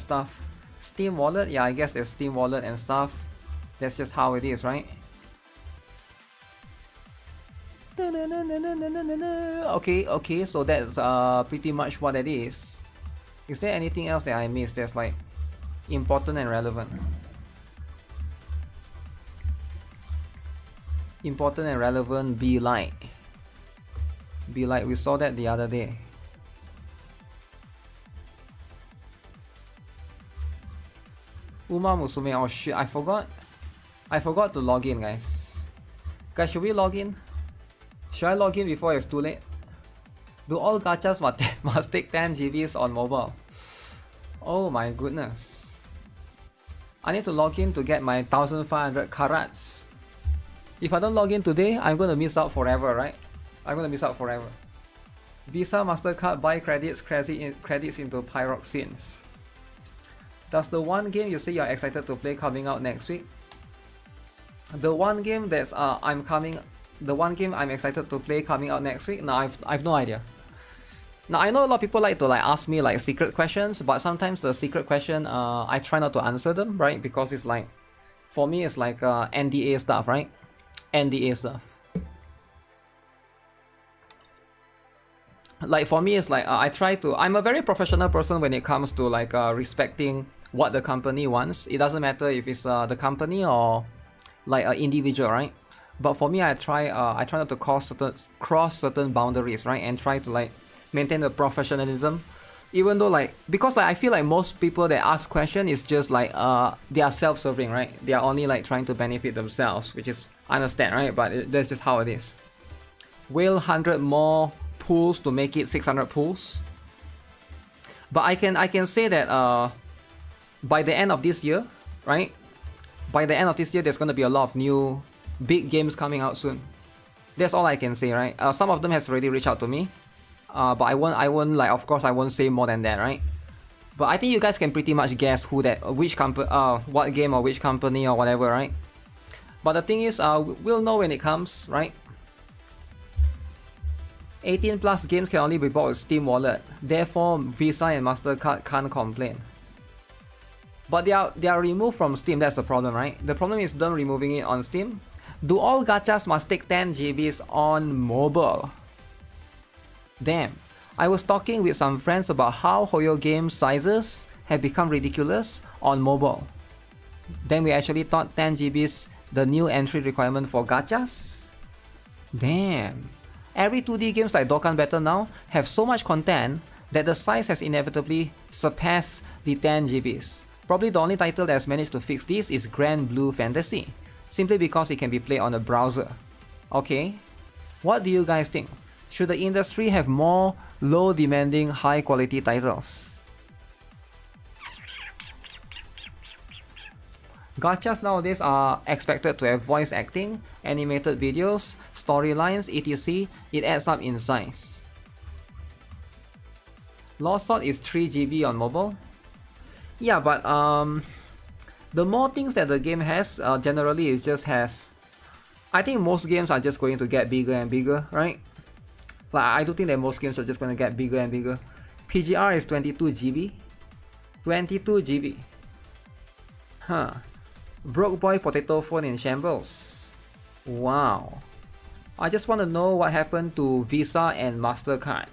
stuff. Steam Wallet, yeah, I guess there's Steam Wallet and stuff. That's just how it is, right? Okay, so that's pretty much what it is. Is there anything else that I missed that's like important and relevant? Important and relevant, be like, we saw that the other day. Uma Musume, oh shit, I forgot to log in, guys. Guys, should we log in? Should I log in before it's too late? Do all gachas must take 10 GBs on mobile? Oh my goodness. I need to log in to get my 1500 karats. If I don't log in today, I'm gonna miss out forever, right? I'm gonna miss out forever. Visa, MasterCard, buy credits into pyroxenes. Does the one game you say you're excited to play coming out next week? The one game that's I'm excited to play coming out next week? No, I've no idea. Now I know a lot of people like to ask me secret questions, but sometimes the secret question I try not to answer them, right? Because it's like, for me it's like NDA stuff, right? NDA stuff. Like for me it's like I'm a very professional person when it comes to respecting what the company wants. It doesn't matter if it's the company or like an individual, right? But for me, I try not to cross certain boundaries, right? And try to maintain the professionalism, even though because I feel like most people that ask questions is just they are self-serving, right? They are only trying to benefit themselves, which is, I understand, right? But that's just how it is. Will 100 more pools to make it 600 pools? But I can say that by the end of this year, right? By the end of this year, there's gonna be a lot of new big games coming out soon. That's all I can say, right? Some of them has already reached out to me, but I won't of course I won't say more than that, right? But I think you guys can pretty much guess which company, what game or which company or whatever, right? But the thing is, we'll know when it comes, right? 18 plus games can only be bought with Steam Wallet. Therefore, Visa and MasterCard can't complain. But they are removed from Steam. That's the problem, right? The problem is them removing it on Steam. Do all gachas must take 10 GBs on mobile? Damn. I was talking with some friends about how Hoyo game sizes have become ridiculous on mobile. Then we actually thought 10 GBs the new entry requirement for gachas? Damn. Every 2D games like Dokkan Battle now have so much content that the size has inevitably surpassed the 10 GBs. Probably the only title that has managed to fix this is Grand Blue Fantasy, simply because it can be played on a browser. Okay, what do you guys think? Should the industry have more low-demanding, high-quality titles? Gachas nowadays are expected to have voice acting, animated videos, storylines, etc. It adds up in size. Lost Sword is 3 GB on mobile. Yeah, but the more things that the game has, generally it just has. I think most games are just going to get bigger and bigger, right? I do think that most games are just going to get bigger and bigger. PGR is 22 GB. 22 GB. Huh. Broke Boy Potato Phone in shambles. Wow. I just want to know what happened to Visa and MasterCard.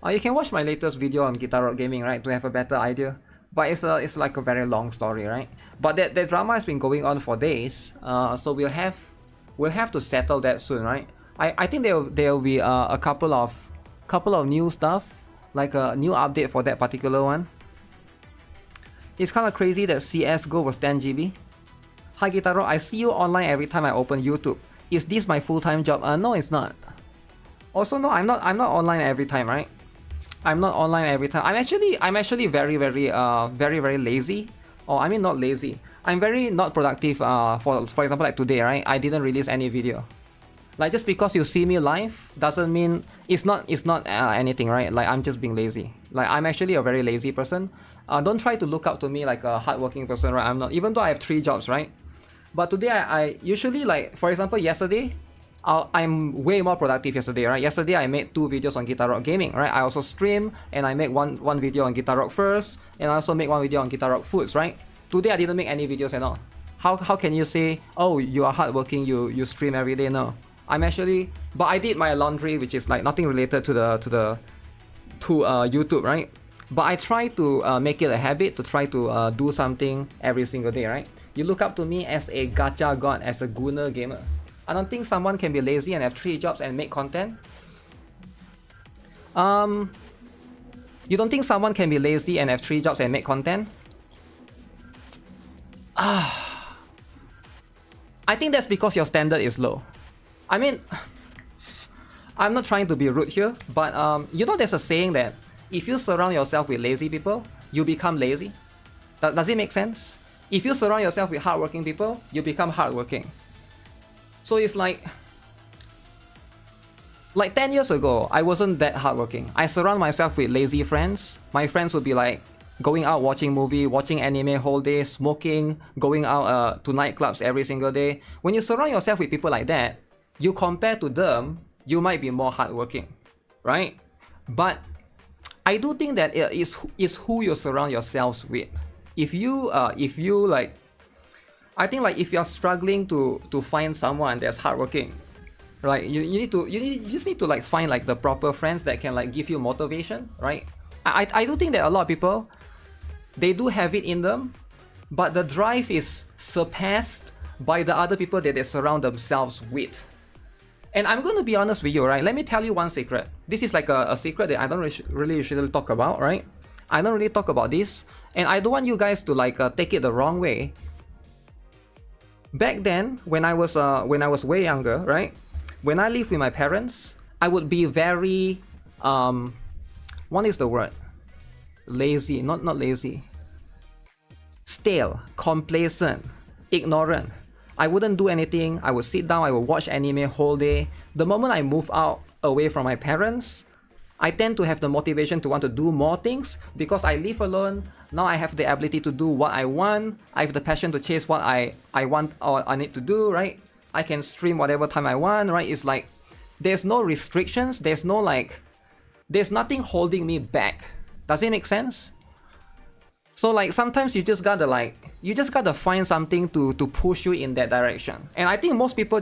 You can watch my latest video on GuitarRock Gaming, right, to have a better idea. But it's like a very long story, right? But that drama has been going on for days. So we'll have to settle that soon, right? I think there'll be a couple of new stuff, like a new update for that particular one. It's kind of crazy that CS:GO was 10 GB. Hi GuitarRock, I see you online every time I open YouTube. Is this my full-time job? No, it's not. Also, no, I'm not online every time, right? I'm not online every time. I'm actually very lazy. Or I mean not lazy. I'm very not productive. For example, like today, right? I didn't release any video. Like just because you see me live doesn't mean it's not anything, right? Like I'm just being lazy. Like I'm actually a very lazy person. Don't try to look up to me like a hardworking person, right? I'm not. Even though I have 3 jobs, right? But today I usually, like for example yesterday, I'm way more productive yesterday, right? Yesterday I made 2 videos on GuitarRock gaming, right? I also stream and I make one video on GuitarRock first, and I also make 1 video on GuitarRock foods, right? Today I didn't make any videos at all. How can you say, oh, you are hardworking, you stream every day? No, I'm actually, but I did my laundry, which is like nothing related to YouTube, right? But I try to make it a habit to try to do something every single day, right? You look up to me as a gacha god, as a gooner gamer. I don't think someone can be lazy and have 3 jobs and make content. You don't think someone can be lazy and have 3 jobs and make content? I think that's because your standard is low. I mean, I'm not trying to be rude here, but you know there's a saying that if you surround yourself with lazy people, you become lazy. Does it make sense? If you surround yourself with hardworking people, you become hardworking. So it's like 10 years ago, I wasn't that hardworking. I surround myself with lazy friends. My friends would be like going out watching movie, watching anime whole day, smoking, going out to nightclubs every single day. When you surround yourself with people like that, you compare to them, you might be more hardworking, right? But I do think that it is who you surround yourselves with. If you like, I think like if you're struggling to find someone that's hardworking, right? You just need to like find like the proper friends that can like give you motivation, right? I do think that a lot of people, they do have it in them, but the drive is surpassed by the other people that they surround themselves with. And I'm going to be honest with you, right? Let me tell you one secret. This is like a secret that I don't really usually talk about, right? I don't really talk about this, and I don't want you guys to like take it the wrong way. Back then, when I was way younger, right? When I lived with my parents, I would be very what is the word? Lazy, not lazy. Stale, complacent, ignorant. I wouldn't do anything. I would sit down, I would watch anime whole day. The moment I move out away from my parents, I tend to have the motivation to want to do more things because I live alone. Now I have the ability to do what I want. I have the passion to chase what I want or I need to do, right? I can stream whatever time I want, right? It's like there's no restrictions. There's nothing holding me back. Does it make sense? So like sometimes you just gotta find something to push you in that direction. And I think most people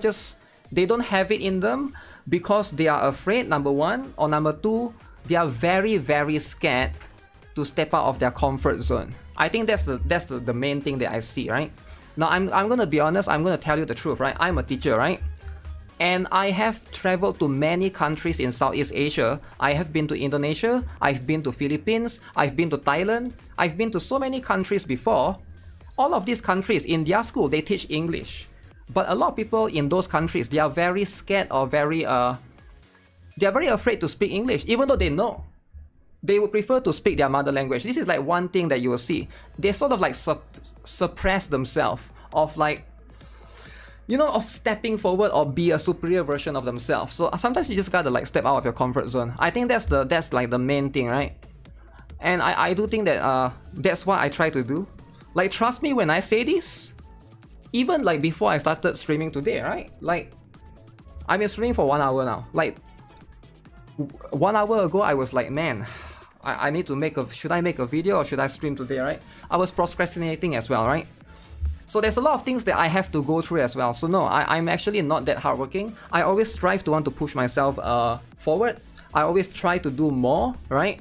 they don't have it in them because they are afraid, number one, or number two, they are very scared to step out of their comfort zone. I think that's the main thing that I see, right? Now I'm gonna be honest, I'm gonna tell you the truth, right? I'm a teacher, right? And I have traveled to many countries in Southeast Asia. I have been to Indonesia, I've been to Philippines, I've been to Thailand, I've been to so many countries before. All of these countries, in their school, they teach English. But a lot of people in those countries, they are very scared or they are very afraid to speak English, even though they know. They would prefer to speak their mother language. This is like one thing that you will see. They sort of like suppress themselves of like, of stepping forward or be a superior version of themselves. So sometimes you just gotta like step out of your comfort zone. I think that's like the main thing, right? And I do think that that's what I try to do. Like trust me when I say this, even like before I started streaming today, right? Like I've been streaming for 1 hour now. Like 1 hour ago I was like, man, I need to should I make a video or should I stream today, right? I was procrastinating as well, right? So there's a lot of things that I have to go through as well. So no, I'm actually not that hardworking. I always strive to want to push myself forward. I always try to do more, right?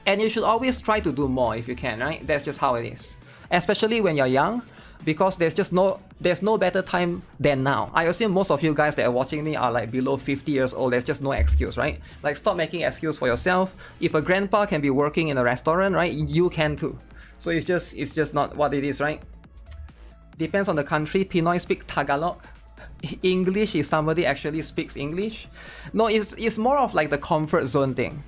And you should always try to do more if you can, right? That's just how it is. Especially when you're young, because there's no better time than now. I assume most of you guys that are watching me are like below 50 years old. There's just no excuse, right? Like stop making excuse for yourself. If a grandpa can be working in a restaurant, right, you can too. So it's just not what it is, right? Depends on the country. Pinoy speaks Tagalog. English if somebody actually speaks English. No, it's more of like the comfort zone thing.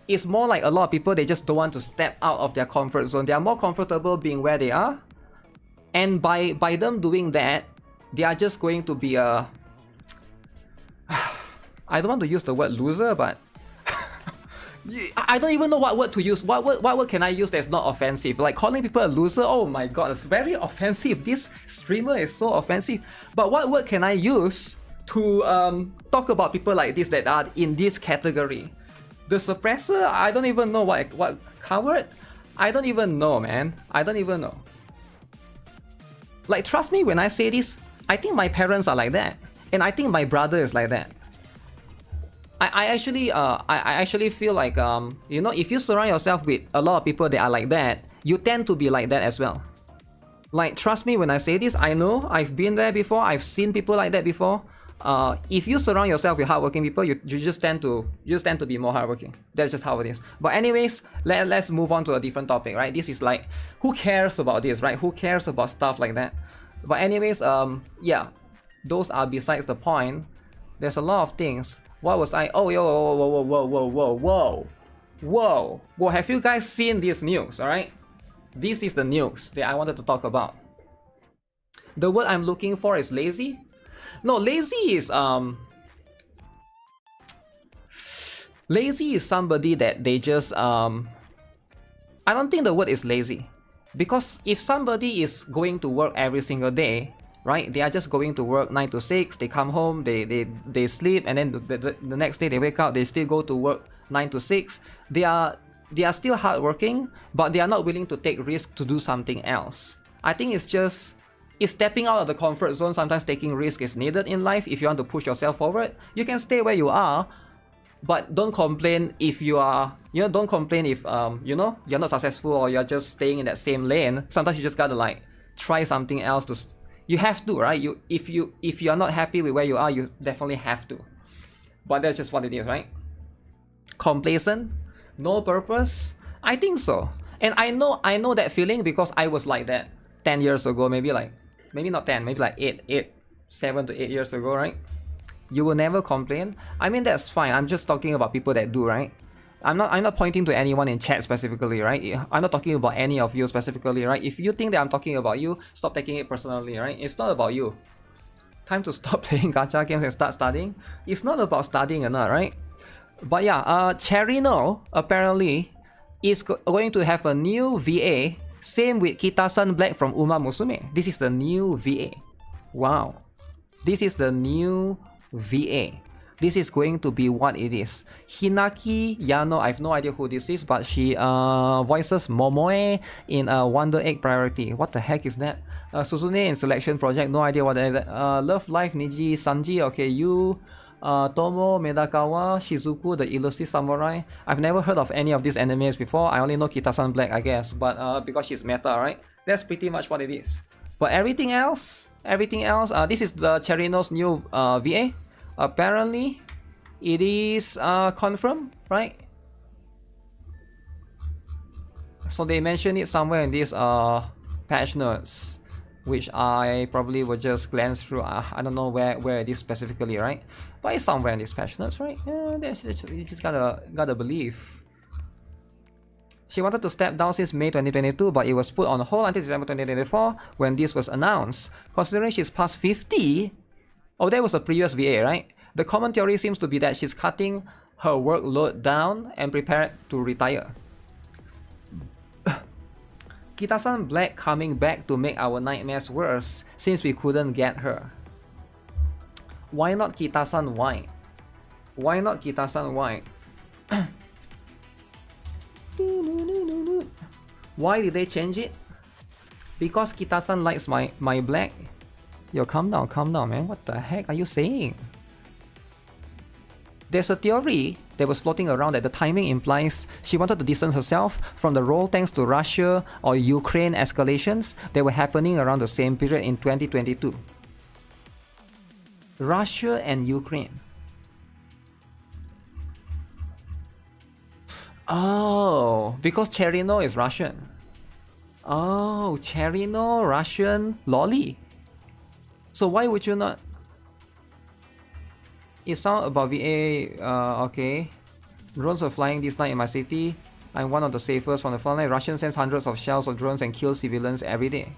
it's more like a lot of people, they just don't want to step out of their comfort zone. They are more comfortable being where they are. And by them doing that, they are just going to be a... I don't want to use the word loser, but... I don't even know what word to use. What word can I use that's not offensive? Like calling people a loser? Oh my god, it's very offensive. This streamer is so offensive. But what word can I use to talk about people like this that are in this category? The suppressor? I don't even know what coward? I don't even know, man. I don't even know. Like, trust me when I say this, I think my parents are like that. And I think my brother is like that. I actually feel like, you know, if you surround yourself with a lot of people that are like that, you tend to be like that as well. Like, trust me when I say this, I know, I've been there before, I've seen people like that before. If you surround yourself with hardworking people, you just tend to be more hardworking. That's just how it is. But anyways, let's move on to a different topic, right? This is like, who cares about this, right? Who cares about stuff like that? But anyways, yeah, those are besides the point. There's a lot of things. What was I? Oh, whoa! Have you guys seen this news? All right, this is the news that I wanted to talk about. The word I'm looking for is lazy. No, lazy is somebody that they just I don't think the word is lazy, because if somebody is going to work every single day, right? They are just going to work 9 to 6, they come home, they sleep, and then the next day they wake up, they still go to work 9 to 6. They are still hardworking, but they are not willing to take risk to do something else. I think it's stepping out of the comfort zone. Sometimes taking risk is needed in life. If you want to push yourself forward, you can stay where you are, but don't complain if you are, you know, don't complain if you know, you're not successful or you're just staying in that same lane. Sometimes you just gotta like try something else to. You have to, right? If you are not happy with where you are, you definitely have to. But that's just what it is, right? Complacent, no purpose. I think so, and I know that feeling because I was like that 10 years ago. Maybe not 10, maybe like 7 to 8 years ago, right? You will never complain. I mean, that's fine. I'm just talking about people that do, right? I'm not pointing to anyone in chat specifically, right? I'm not talking about any of you specifically, right? If you think that I'm talking about you, stop taking it personally, right? It's not about you. Time to stop playing gacha games and start studying. It's not about studying or not, right? But yeah, Cherino apparently is going to have a new VA. Same with Kita-san Black from Uma Musume. This is the new VA. Wow. This is the new VA. This is going to be what it is. Hinaki Yano, I have no idea who this is, but she voices Momoe in Wonder Egg Priority. What the heck is that? Suzune in Selection Project, no idea what that is. Love Life Niji Sanji, okay, you. Tomo Medakawa, Shizuku, the Elusive Samurai. I've never heard of any of these animes before. I only know Kita-san Black, I guess, but because she's meta, right? That's pretty much what it is. But everything else, this is the Cherino's new VA. Apparently, it is confirmed, right? So they mentioned it somewhere in these patch notes, which I probably will just glance through. I don't know where it is specifically, right? But it's somewhere in these patch notes, right? Yeah, you just gotta believe. She wanted to step down since May 2022, but it was put on hold until December 2024 when this was announced. Considering she's past 50, oh, that was a previous VA, right? The common theory seems to be that she's cutting her workload down and prepared to retire. Kita-san Black coming back to make our nightmares worse since we couldn't get her. Why not Kita-san White? Why not Kita-san White? Why did they change it? Because Kita-san likes my black? Yo, calm down, man. What the heck are you saying? There's a theory that was floating around that the timing implies she wanted to distance herself from the role thanks to Russia or Ukraine escalations that were happening around the same period in 2022. Russia and Ukraine. Oh, because Cherino is Russian. Oh, Cherino, Russian, lolly. So why would you not? It sounds about VA, okay. Drones were flying this night in my city. I'm one of the safest from the frontline. Russia sends hundreds of shells of drones and kills civilians every day.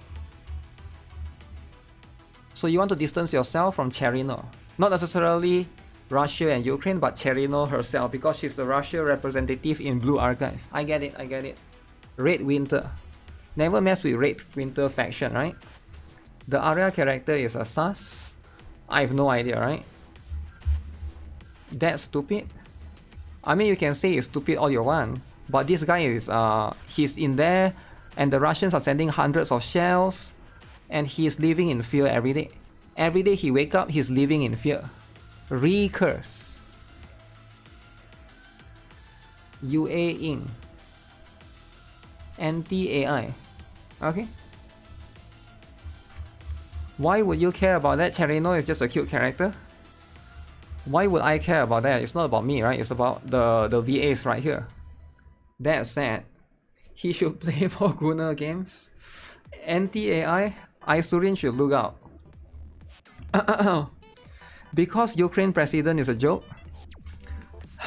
So you want to distance yourself from Cherino. Not necessarily Russia and Ukraine, but Cherino herself, because she's the Russia representative in Blue Archive. I get it, I get it. Red Winter. Never mess with Red Winter faction, right? The Arya character is a sus. I have no idea, right? That's stupid. I mean, you can say it's stupid all you want, but this guy is, he's in there, and the Russians are sending hundreds of shells, and he's living in fear every day. Every day he wake up, he's living in fear. Recurse. UA Ing. Anti-AI. Okay. Why would you care about that? Cherino is just a cute character. Why would I care about that? It's not about me, right? It's about the VAs right here. That said, he should play more Gunnar games. Anti-AI, Isurin should look out. Because Ukraine president is a joke.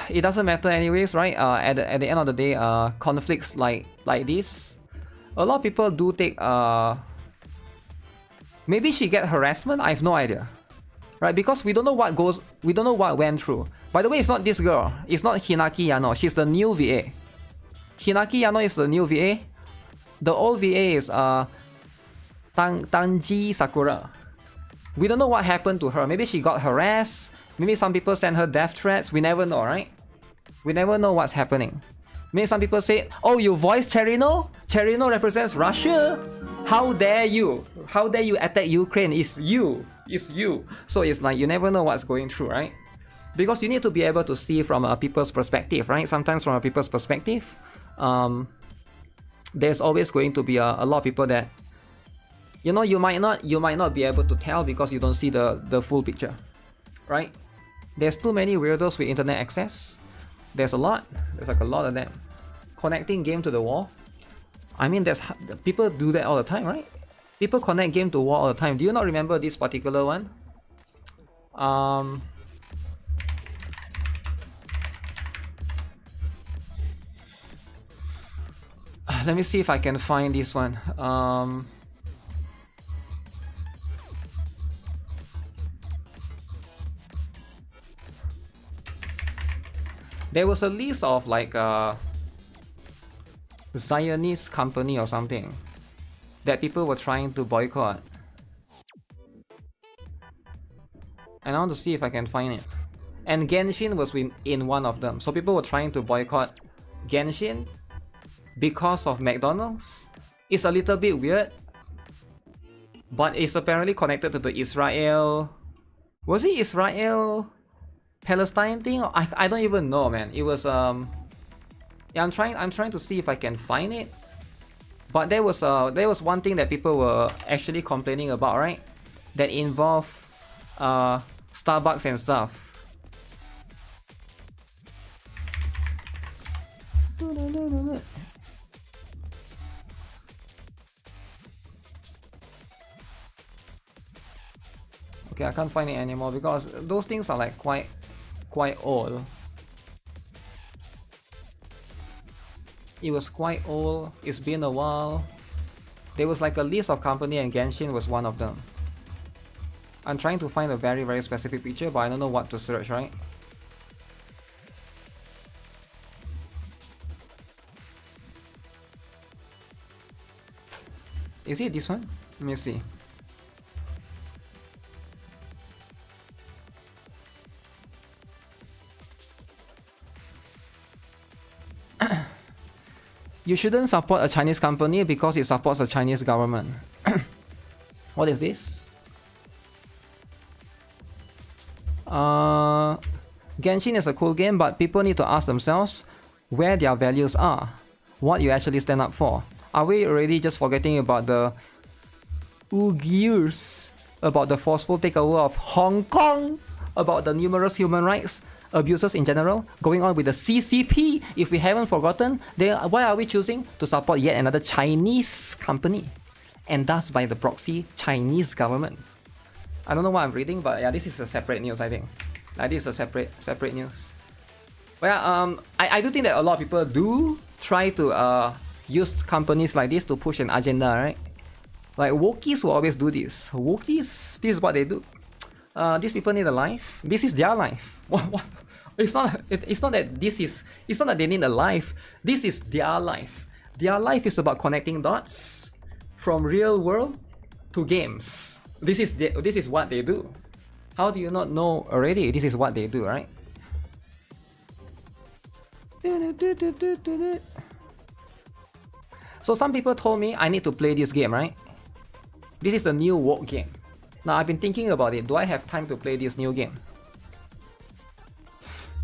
It doesn't matter anyways, right? At the end of the day, conflicts like this, a lot of people do take. Maybe she get harassment. I have no idea, right? Because we don't know what went through. By the way, it's not this girl. It's not Hinaki Yano. She's the new VA. Hinaki Yano is the new VA. The old VA is Tanji Sakura. We don't know what happened to her. Maybe she got harassed. Maybe some people sent her death threats. We never know, right? We never know what's happening. Maybe some people say, oh, you voiced Cherino? Cherino represents Russia? How dare you? How dare you attack Ukraine? It's you. It's you. So it's like you never know what's going through, right? Because you need to be able to see from a people's perspective, right? Sometimes from a people's perspective, there's always going to be a lot of people that, you know, you might not be able to tell because you don't see the full picture, right? There's too many weirdos with internet access. There's a lot. There's like a lot of them. Connecting game to the wall. I mean, there's people do that all the time, right? People connect game to wall all the time. Do you not remember this particular one? Let me see if I can find this one. There was a list of like Zionist company or something that people were trying to boycott. And I want to see if I can find it. And Genshin was in one of them. So people were trying to boycott Genshin because of McDonald's. It's a little bit weird, but it's apparently connected to the Israel. Was it Israel Palestine thing? I don't even know, man. It was yeah, I'm trying to see if I can find it. But there was one thing that people were actually complaining about, right? That involved Starbucks and stuff. Okay, I can't find it anymore because those things are like quite old. It was quite old. It's been a while. There was like a list of company and Genshin was one of them. I'm trying to find a very specific picture, but I don't know what to search, right? Is it this one? Let me see. You shouldn't support a Chinese company because it supports the Chinese government. What is this? Genshin is a cool game, but people need to ask themselves where their values are. What you actually stand up for. Are we already just forgetting about the Uyghurs, about the forceful takeover of Hong Kong, about the numerous human rights abuses in general going on with the CCP? If we haven't forgotten, then why are we choosing to support yet another Chinese company, and thus by the proxy Chinese government? I don't know what I'm reading, but yeah, this is a separate news, I think. Like, this is a separate news. But yeah, I do think that a lot of people do try to use companies like this to push an agenda, right? Like Wokies will always do this. Wokies, this is what they do. These people need a life. This is their life. What? It's not. It's not that this is. It's not that they need a life. This is their life. Their life is about connecting dots from real world to games. This is what they do. How do you not know already? This is what they do, right? So some people told me I need to play this game, right? This is the new woke game. Now I've been thinking about it. Do I have time to play this new game?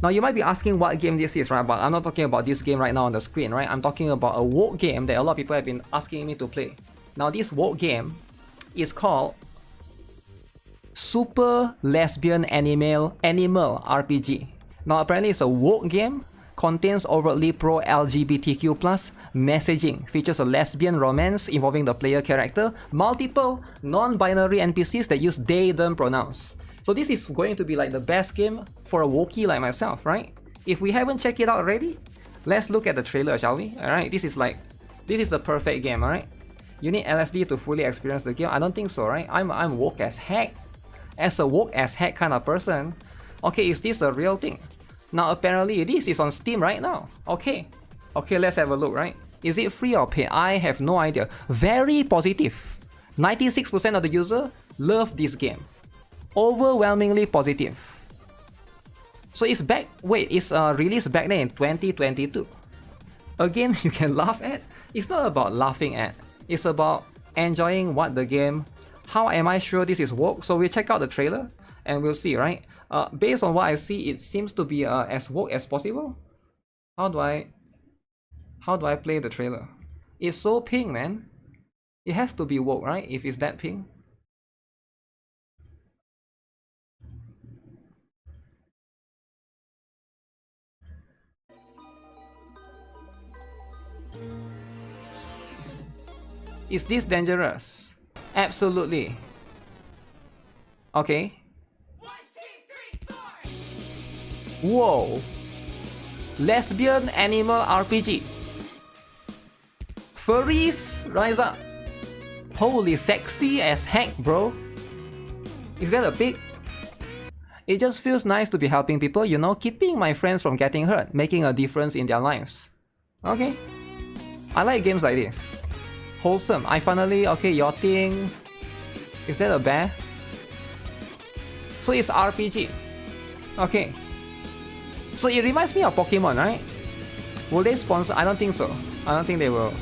Now you might be asking what game this is, right? But I'm not talking about this game right now on the screen, right? I'm talking about a woke game that a lot of people have been asking me to play. Now this woke game is called Super Lesbian Animal RPG. Now apparently it's a woke game, contains overtly pro-LGBTQ+ messaging, features a lesbian romance involving the player character, multiple non-binary NPCs that use they/them pronouns. So this is going to be like the best game for a Wookiee like myself, right? If we haven't checked it out already, let's look at the trailer, shall we? Alright, this is the perfect game, alright? You need LSD to fully experience the game? I don't think so, right? I'm woke as heck. As a woke as heck kind of person, okay, is this a real thing? Now apparently this is on Steam right now. Okay, let's have a look, right? Is it free or paid? I have no idea. Very positive. 96% of the user love this game. Overwhelmingly positive. So it's back. Wait, it's released back then in 2022. A game you can laugh at? It's not about laughing at. It's about enjoying what the game. How am I sure this is woke? So we'll check out the trailer and we'll see, right? Based on what I see, it seems to be as woke as possible. How do I play the trailer? It's so pink, man. It has to be woke, right? If it's that pink. Is this dangerous? Absolutely. Okay. 1, 2, 3, 4. Whoa. Lesbian animal RPG. Furries, rise up. Holy sexy as heck, bro. Is that a pig? It just feels nice to be helping people, you know, keeping my friends from getting hurt, making a difference in their lives. Okay. I like games like this. Wholesome. I finally, okay, yachting. Is that a bear? So it's RPG. Okay. So it reminds me of Pokemon, right? Will they sponsor? I don't think so. I don't think they will.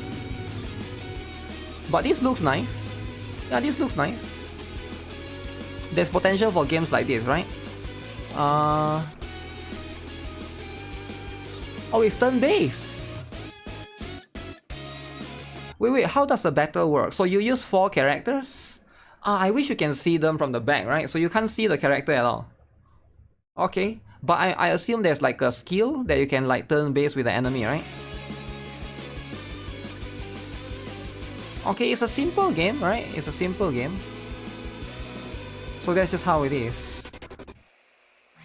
But this looks nice. Yeah, this looks nice. There's potential for games like this, right? Oh, it's turn-based. Wait, how does the battle work? So you use 4 characters? I wish you can see them from the back, right? So you can't see the character at all. Okay, but I assume there's like a skill that you can like turn base with the enemy, right? Okay, it's a simple game, right? It's a simple game. So that's just how it is.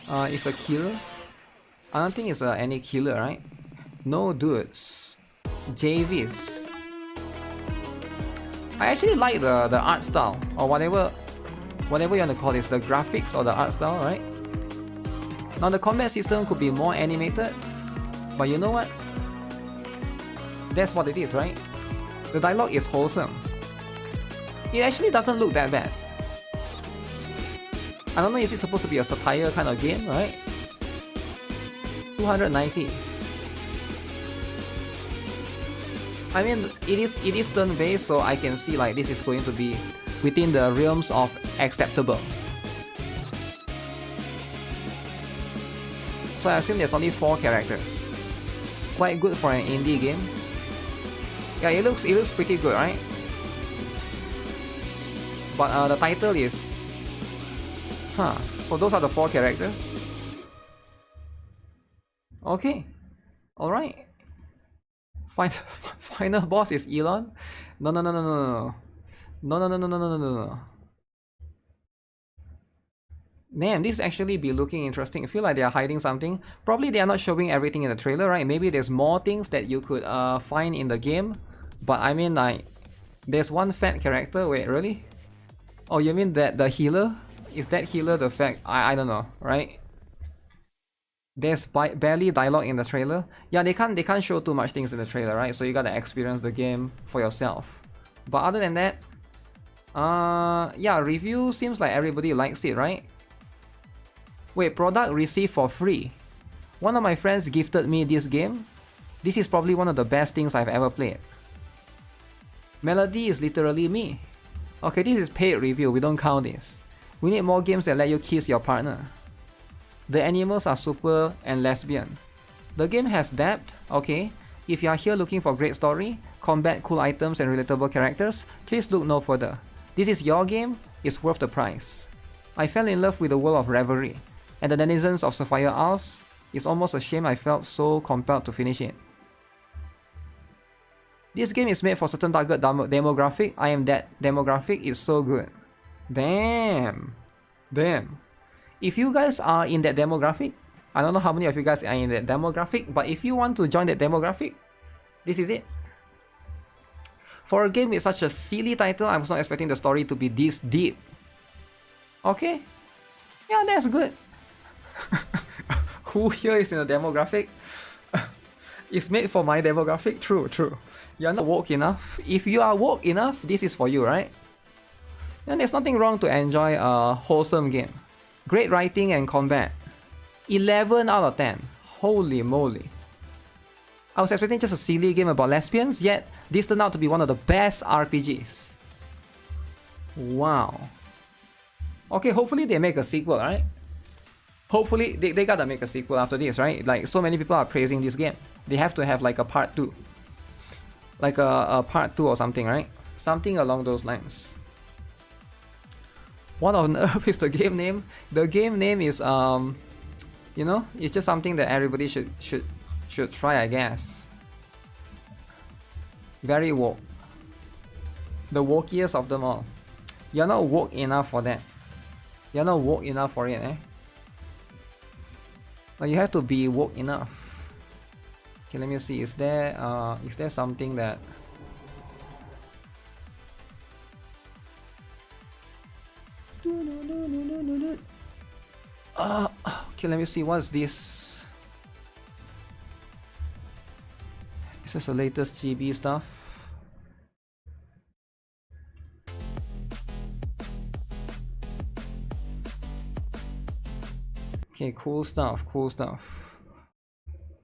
It's a killer. I don't think it's any killer, right? No dudes. JVs. I actually like the art style, or whatever you want to call this, the graphics or the art style, right? Now the combat system could be more animated, but you know what? That's what it is, right? The dialogue is wholesome. It actually doesn't look that bad. I don't know if it's supposed to be a satire kind of game, right? 290. I mean, it is turn-based, so I can see like this is going to be within the realms of acceptable. So I assume there's only 4 characters. Quite good for an indie game. Yeah, it looks pretty good, right? But the title is... so those are the 4 characters. Okay. Alright. Final boss is Elon? No. Damn, this actually be looking interesting. I feel like they are hiding something. Probably they are not showing everything in the trailer, right? Maybe there's more things that you could find in the game. But I mean, like, there's one fat character. Wait, really? Oh, you mean that the healer? Is that healer the fact? I don't know, right? There's barely dialogue in the trailer. Yeah, they can't show too much things in the trailer, right? So you gotta experience the game for yourself. But other than that, yeah, review seems like everybody likes it, right? Wait, product received for free. One of my friends gifted me this game. This is probably one of the best things I've ever played. Melody is literally me. Okay, this is paid review, we don't count this. We need more games that let you kiss your partner. The animals are super and lesbian. The game has depth, okay. If you are here looking for great story, combat, cool items and relatable characters, please look no further. This is your game, it's worth the price. I fell in love with the world of Reverie, and the denizens of Sapphire Isles. It's almost a shame I felt so compelled to finish it. This game is made for certain target demographic. I am that demographic, it's so good. Damn. Damn. If you guys are in that demographic, I don't know how many of you guys are in that demographic, but if you want to join that demographic, this is it. For a game with such a silly title, I was not expecting the story to be this deep. Okay? Yeah, that's good. Who here is in the demographic? It's made for my demographic? True, true. You're not woke enough. If you are woke enough, this is for you, right? Then there's nothing wrong to enjoy a wholesome game. Great writing and combat. 11 out of 10. Holy moly. I was expecting just a silly game about lesbians, yet this turned out to be one of the best RPGs. Wow. Okay, hopefully they make a sequel, right? Hopefully they gotta make a sequel after this, right? Like, so many people are praising this game. They have to have like a part 2. Like a part 2 or something, right? Something along those lines. What on earth is the game name? The game name is you know, it's just something that everybody should try, I guess. Very woke. The wokiest of them all. You're not woke enough for that. You're not woke enough for it, eh? But you have to be woke enough. Okay, let me see. Is there something that okay, let me see. What's this? Is this the latest GB stuff? Okay, cool stuff, cool stuff.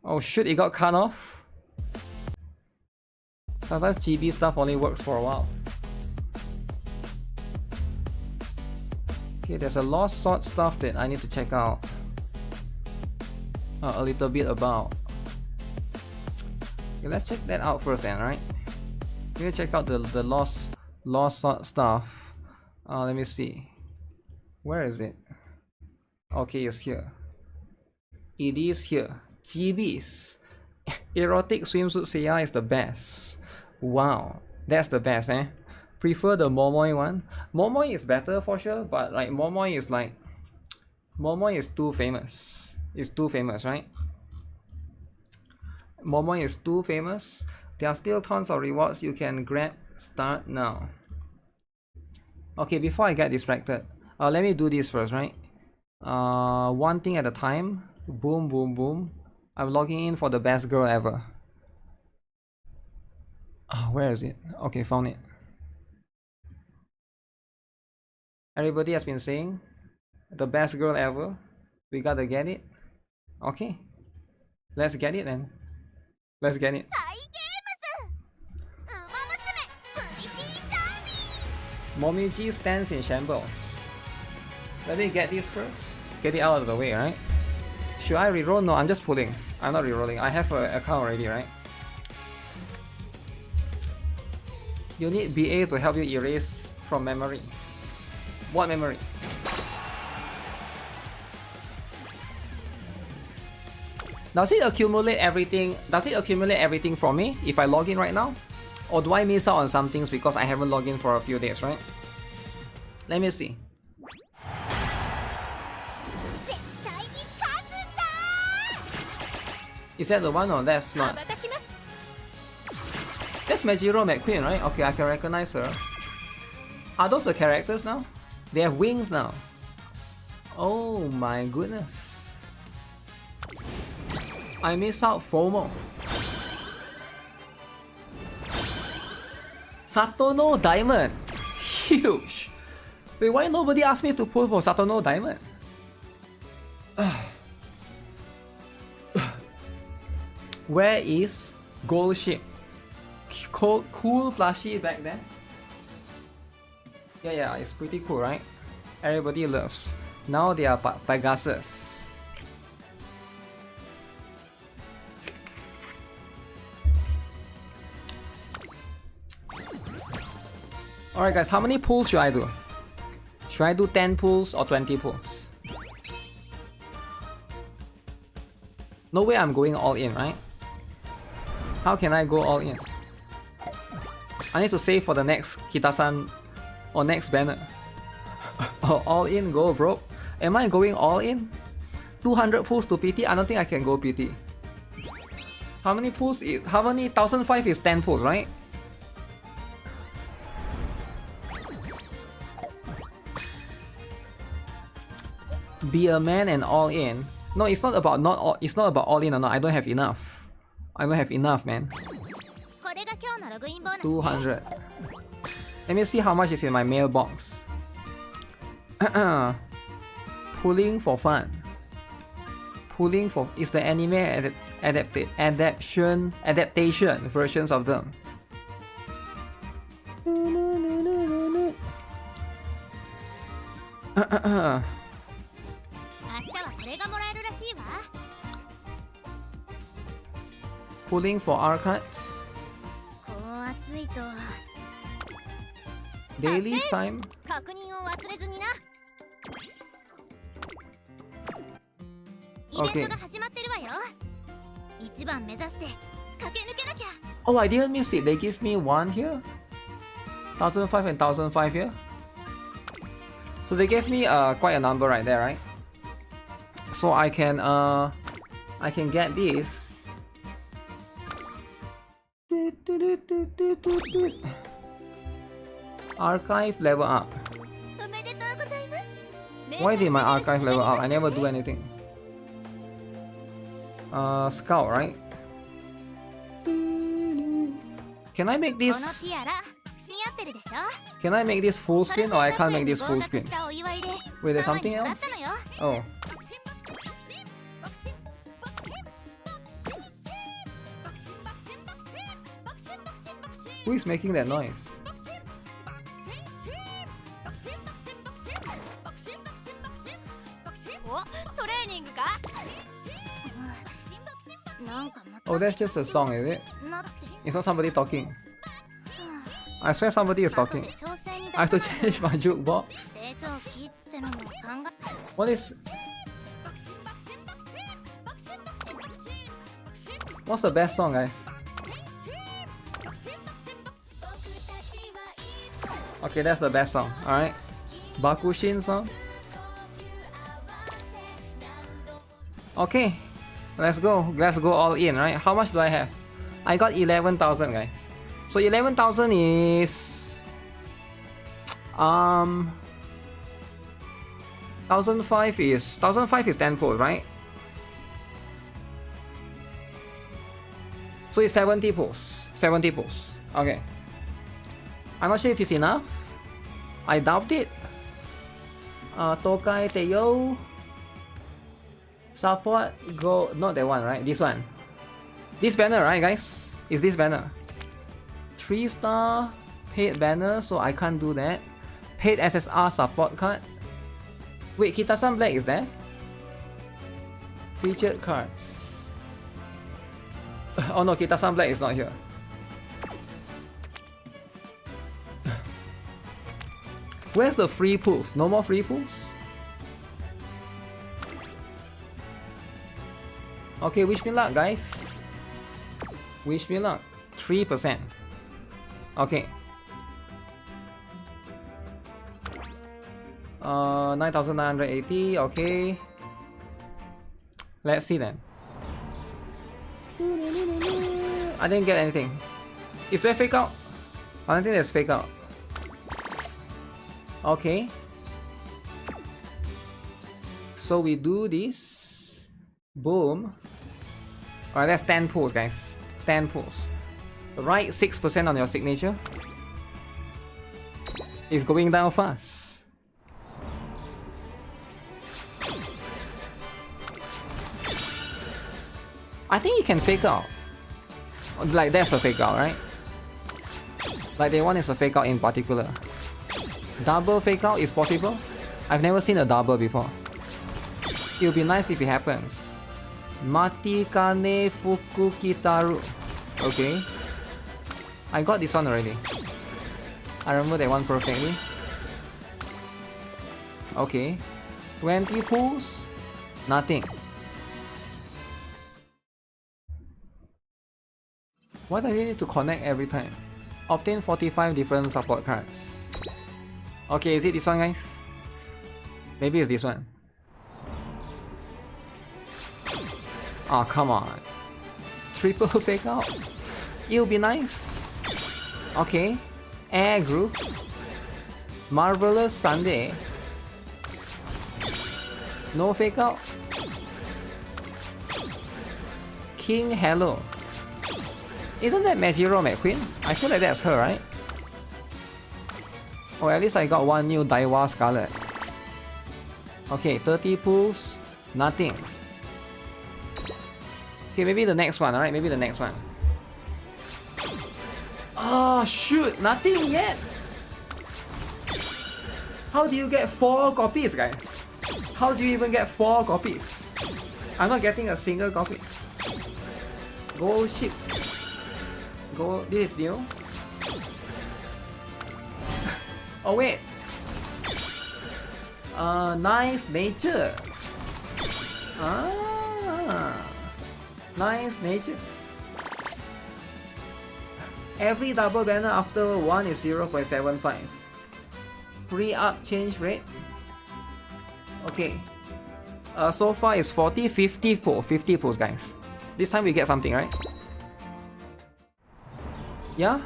Oh shit, it got cut off. Sometimes GB stuff only works for a while. Okay, there's a lost sword stuff that I need to check out a little bit about. Okay, let's check that out first then, right? Let me check out the lost sword stuff. Let me see. Where is it? Okay, it's here. It is here. GBs. Erotic swimsuit Seiya is the best. Wow, that's the best, eh? Prefer the Momoi one. Momoi is better for sure, but like Momoi is too famous. It's too famous, right? Momoi is too famous. There are still tons of rewards you can grab. Start now. Okay, before I get distracted, let me do this first, right? One thing at a time. Boom, boom, boom. I'm logging in for the best girl ever. Where is it? Okay, found it. Everybody has been saying the best girl ever. We gotta get it. Okay, let's get it then. Let's get it. Momiji stands in shambles. Let me get this first. Get it out of the way, right? Should I reroll? No, I'm just pulling. I'm not rerolling. I have an account already, right? You need BA to help you erase from memory. What memory? Does it accumulate everything? Does it accumulate everything for me if I log in right now? Or do I miss out on some things because I haven't logged in for a few days, right? Let me see. Is that the one? No, that's not. That's Majiro McQueen, right? Okay, I can recognize her. Are those the characters now? They have wings now. Oh my goodness. I miss out FOMO. Satono Diamond. Huge. Wait, why nobody asked me to pull for Satono Diamond? Where is Gold Ship? Cool plushie back then. Yeah, it's pretty cool, right? Everybody loves. Now they are Pegasus. Alright guys, how many pulls should I do? Should I do 10 pulls or 20 pulls? No way I'm going all in, right? How can I go all in? I need to save for the next Kita-san or next banner. Oh, all in, go bro. Am I going all in? 200 pulls to PT? I don't think I can go PT. How many pulls is... How many... 1005 is 10 pulls, right? Be a man and all in. No, it's not about it's not about all in or not. I don't have enough. I don't have enough, man. 200. Let me see how much is in my mailbox. Pulling for fun. Pulling for is the anime adaptation versions of them. Pulling for archives. Dailies time. Okay. Oh, I didn't miss it. They give me one here. 1005 and 1005 here. So they gave me quite a number right there, right? So I can get this. Archive level up. Why did my archive level up? I never do anything. Scout, right? Can I make this? Can I make this full screen or I can't make this full screen? Wait, there's something else? Oh. Who is making that noise? Oh, that's just a song, is it? It's not somebody talking. I swear somebody is talking. I have to change my jukebox. What is... What's the best song, guys? Okay, that's the best song, alright. Bakushin song. Okay, let's go all in, right? How much do I have? I got 11,000, guys. So 11,000 is 1005 is 10 pulls, right? So it's 70 pulls. 70 pulls. Okay. I'm not sure if it's enough. I doubt it. Tokai Teyo. Support go, not that one, right? This one. This banner, right, guys? Is this banner? 3-star paid banner, so I can't do that. Paid SSR support card. Wait, Kita-san Black is there? Featured cards. Oh no, Kita-san Black is not here. Where's the free pulls? No more free pulls? Okay, wish me luck, guys. Wish me luck. 3%. Okay. 9,980. Okay. Let's see then. I didn't get anything. Is there fake out? I don't think there's fake out. Okay. So we do this. Boom. Alright, that's 10 pulls, guys. 10 pulls. Write 6% on your signature. It's going down fast. I think you can fake out. Like that's a fake out, right? Like the one is a fake out in particular. Double fake out is possible. I've never seen a double before. It would be nice if it happens. Matikane Fuku Kitaru. Okay. I got this one already. I remember that one perfectly. Okay. 20 pulls. Nothing. Why do I need to connect every time? Obtain 45 different support cards. Okay, is it this one, guys? Maybe it's this one. Oh, come on. Triple fake out. It'll be nice. Okay. Air group. Marvelous Sunday. No fake out. King Hello. Isn't that Meziro McQueen? I feel like that's her, right? Or at least I got one new Daiwa Scarlet. Okay, 30 pulls. Nothing. Okay, maybe the next one, alright? Maybe the next one. Oh, shoot! Nothing yet! How do you get 4 copies, guys? How do you even get 4 copies? I'm not getting a single copy. Gold ship. Go, this is new. Oh wait. Nice nature. Ah, nice nature. Every double banner after 1 is 0.75. Pre-up change rate. Okay. So far is 40, 50 pull, 50 pulls, guys. This time we get something, right? Yeah?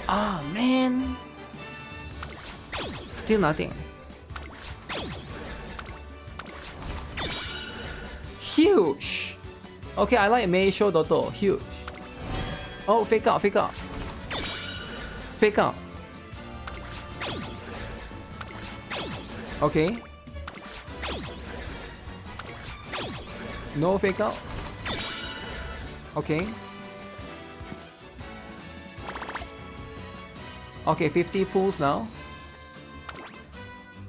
Ah, man. Still nothing. Huge. Okay, I like Meisho Doto. Huge. Oh, fake out, fake out. Fake out. Okay. No fake out. Okay. Okay, 50 pulls now.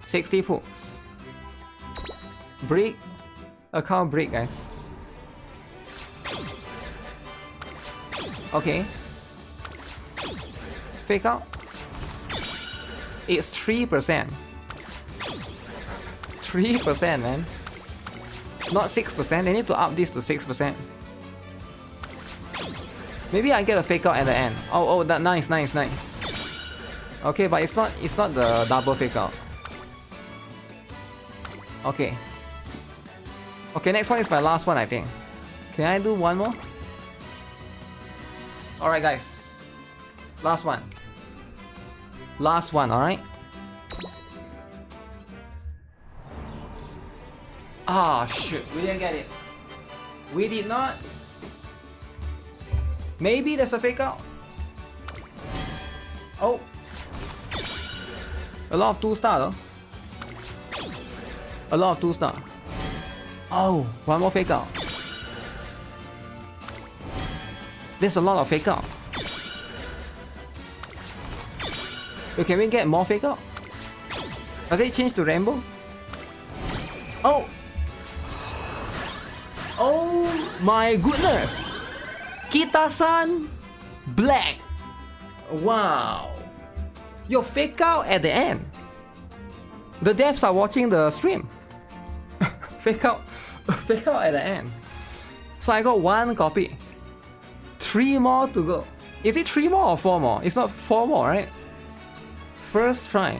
60 pulls. Break. Account break, guys. Okay. Fake out. It's 3%. 3%, man. Not 6%. They need to up this to 6%. Maybe I get a fake out at the end. Oh, that nice, nice, nice. Okay, but it's not the double fake out. Okay. Okay, next one is my last one, I think. Can I do one more? Alright, guys. Last one. Last one, alright? Ah, shit. We didn't get it. We did not. Maybe there's a fake out. Oh. A lot of 2-star though. A lot of 2-star. Oh, one more fake out. There's a lot of fake out. Wait, can we get more fake out? Does it change to rainbow? Oh! Oh my goodness! Kita-san Black! Wow! Yo, fake out at the end. The devs are watching the stream. Fake out at the end. So I got 1 copy. 3 more to go. Is it 3 more or 4 more? It's not 4 more, right? First try.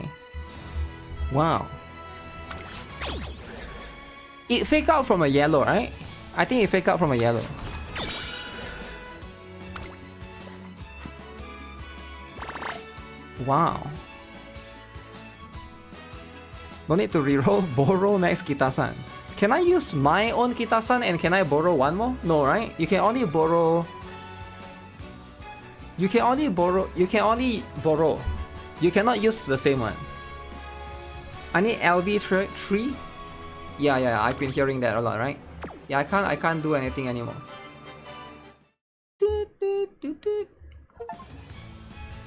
Wow. It fake out from a yellow, right? I think it fake out from a yellow. Wow. No need to reroll. Borrow next Kita-san. Can I use my own Kita-san and can I borrow one more? No, right? You can only borrow. You can only borrow. You cannot use the same one. I need LB3. Yeah. I've been hearing that a lot, right? Yeah, I can't do anything anymore.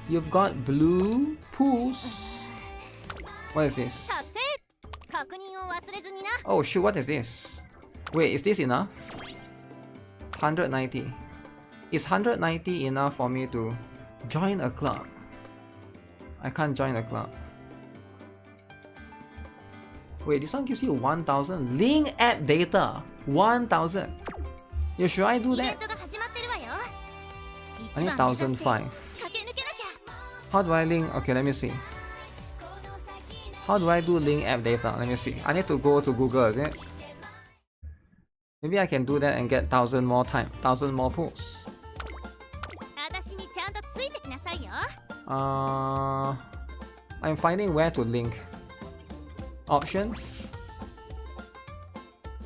You've got blue pools. What is this? Oh shoot, what is this? Wait, is this enough? 190. Is 190 enough for me to join a club? I can't join a club. Wait, this one gives you 1000 link app data. 1000. Yeah, should I do that? I need 1005. How do I link? Okay, let me see. How do I do link app data? Let me see. I need to go to Google, is it? Maybe I can do that and get 1000 more time, 1000 more pulls. I'm finding where to link. Options?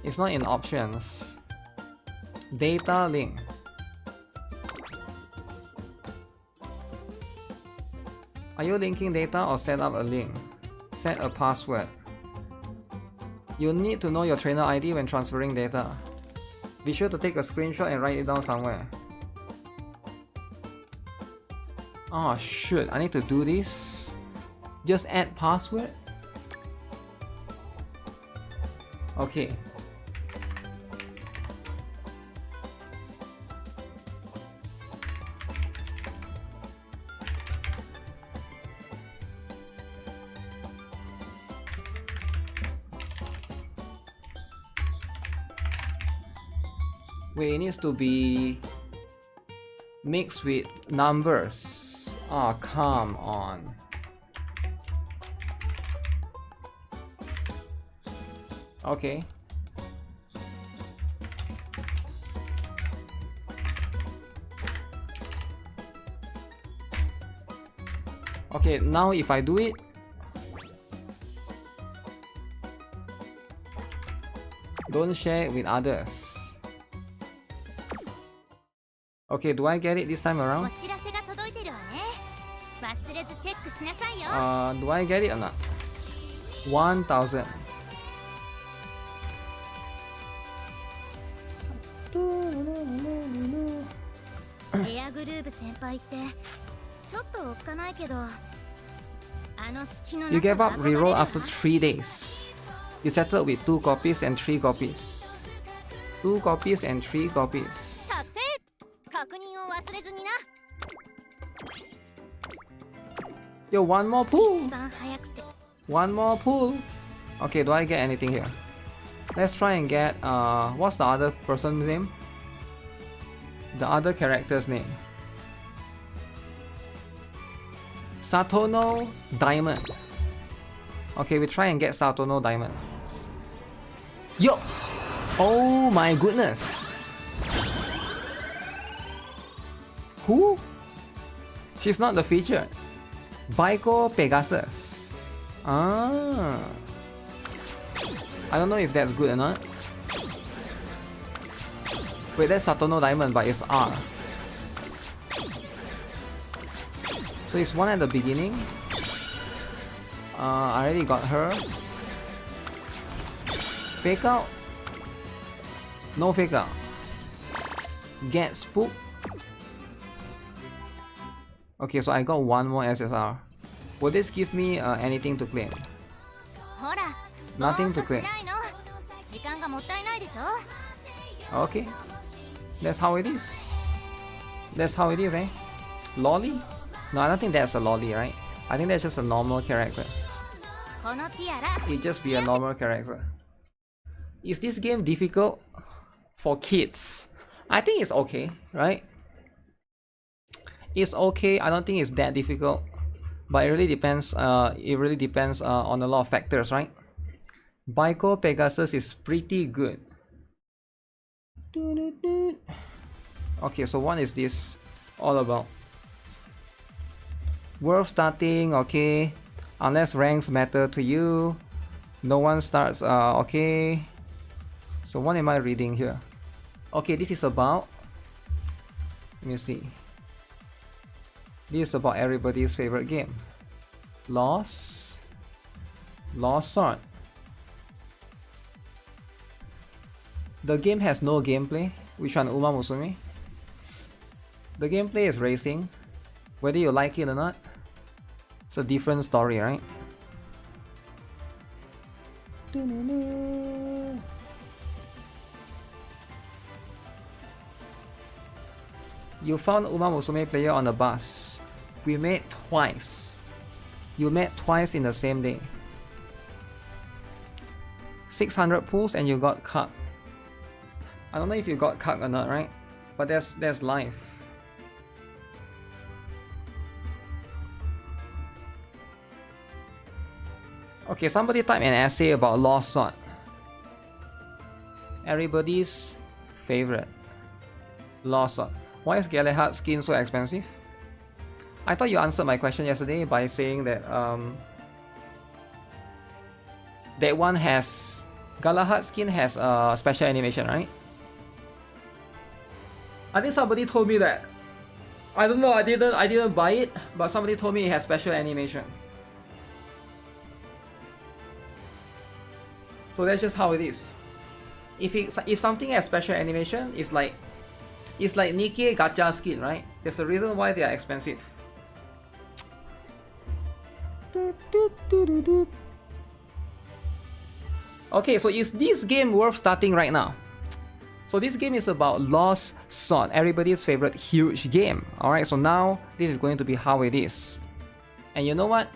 It's not in options. Data link. Are you linking data or set up a link? Set a password. You need to know your trainer ID when transferring data. Be sure to take a screenshot and write it down somewhere. Oh shoot, I need to do this. Just add password. Okay. Wait, it needs to be mixed with numbers. Oh, come on. Okay. Okay, now if I do it, don't share it with others. Okay, do I get it this time around? Do I get it or not? 1000. You gave up reroll after 3 days. You settled with 2 copies and 3 copies. 2 copies and 3 copies. Yo, one more pool. One more pool. Okay, do I get anything here? Let's try and get what's the other person's name? The other character's name. Satono Diamond. Okay, we try and get Satono Diamond. Yo! Oh my goodness. Who? She's not the featured. Baiko Pegasus. Ah. I don't know if that's good or not. Wait, that's Satono Diamond, but it's R. So it's one at the beginning. I already got her. Fake out. No fake out. Get spooked. Okay, so I got one more SSR. Will this give me anything to claim? Nothing to claim. Okay. That's how it is. That's how it is, eh? Lolly? No, I don't think that's a lolly, right? I think that's just a normal character. It just be a normal character. Is this game difficult for kids? I think it's okay, right? It's okay. I don't think it's that difficult, but it really depends. It really depends on a lot of factors, right? Baiko Pegasus is pretty good. Okay, so what is this all about? Worth starting, okay. Unless ranks matter to you. No one starts, okay. So what am I reading here? Okay, this is about... Let me see. This is about everybody's favorite game. Lost Sword. The game has no gameplay. Which one, Uma Musumi? The gameplay is racing. Whether you like it or not, it's a different story, right? You found Uma Musume player on the bus. We met twice. You met twice in the same day. 600 pulls and you got cut. I don't know if you got cut or not, right? But that's life. Okay, somebody type an essay about Lost Sword. Everybody's favorite. Lost Sword. Why is Galahad skin so expensive? I thought you answered my question yesterday by saying that that one has... Galahad skin has a special animation, right? I think somebody told me that. I don't know, I didn't buy it, but somebody told me it has special animation. So that's just how it is. If something has special animation, it's like NIKKE Gacha skin, right? There's a reason why they are expensive. Okay, so is this game worth starting right now? So this game is about Lost Sword, everybody's favorite huge game. Alright, so now this is going to be how it is. And you know what?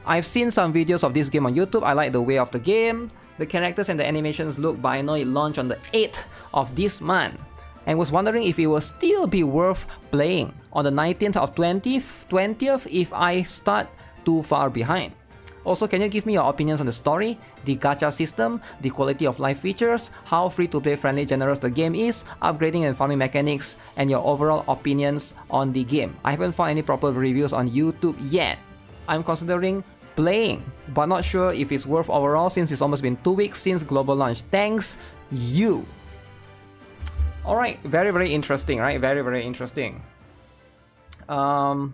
I've seen some videos of this game on YouTube. I like the way of the game. The characters and the animations look, but I know it launched on the 8th of this month. And was wondering if it will still be worth playing on the 19th of 20th if I start too far behind. Also, can you give me your opinions on the story, the gacha system, the quality of life features, how free-to-play friendly generous the game is, upgrading and farming mechanics, and your overall opinions on the game. I haven't found any proper reviews on YouTube yet. I'm considering playing, but not sure if it's worth overall since it's almost been 2 weeks since global launch. Thanks, you. Alright, very interesting, right? Very interesting. You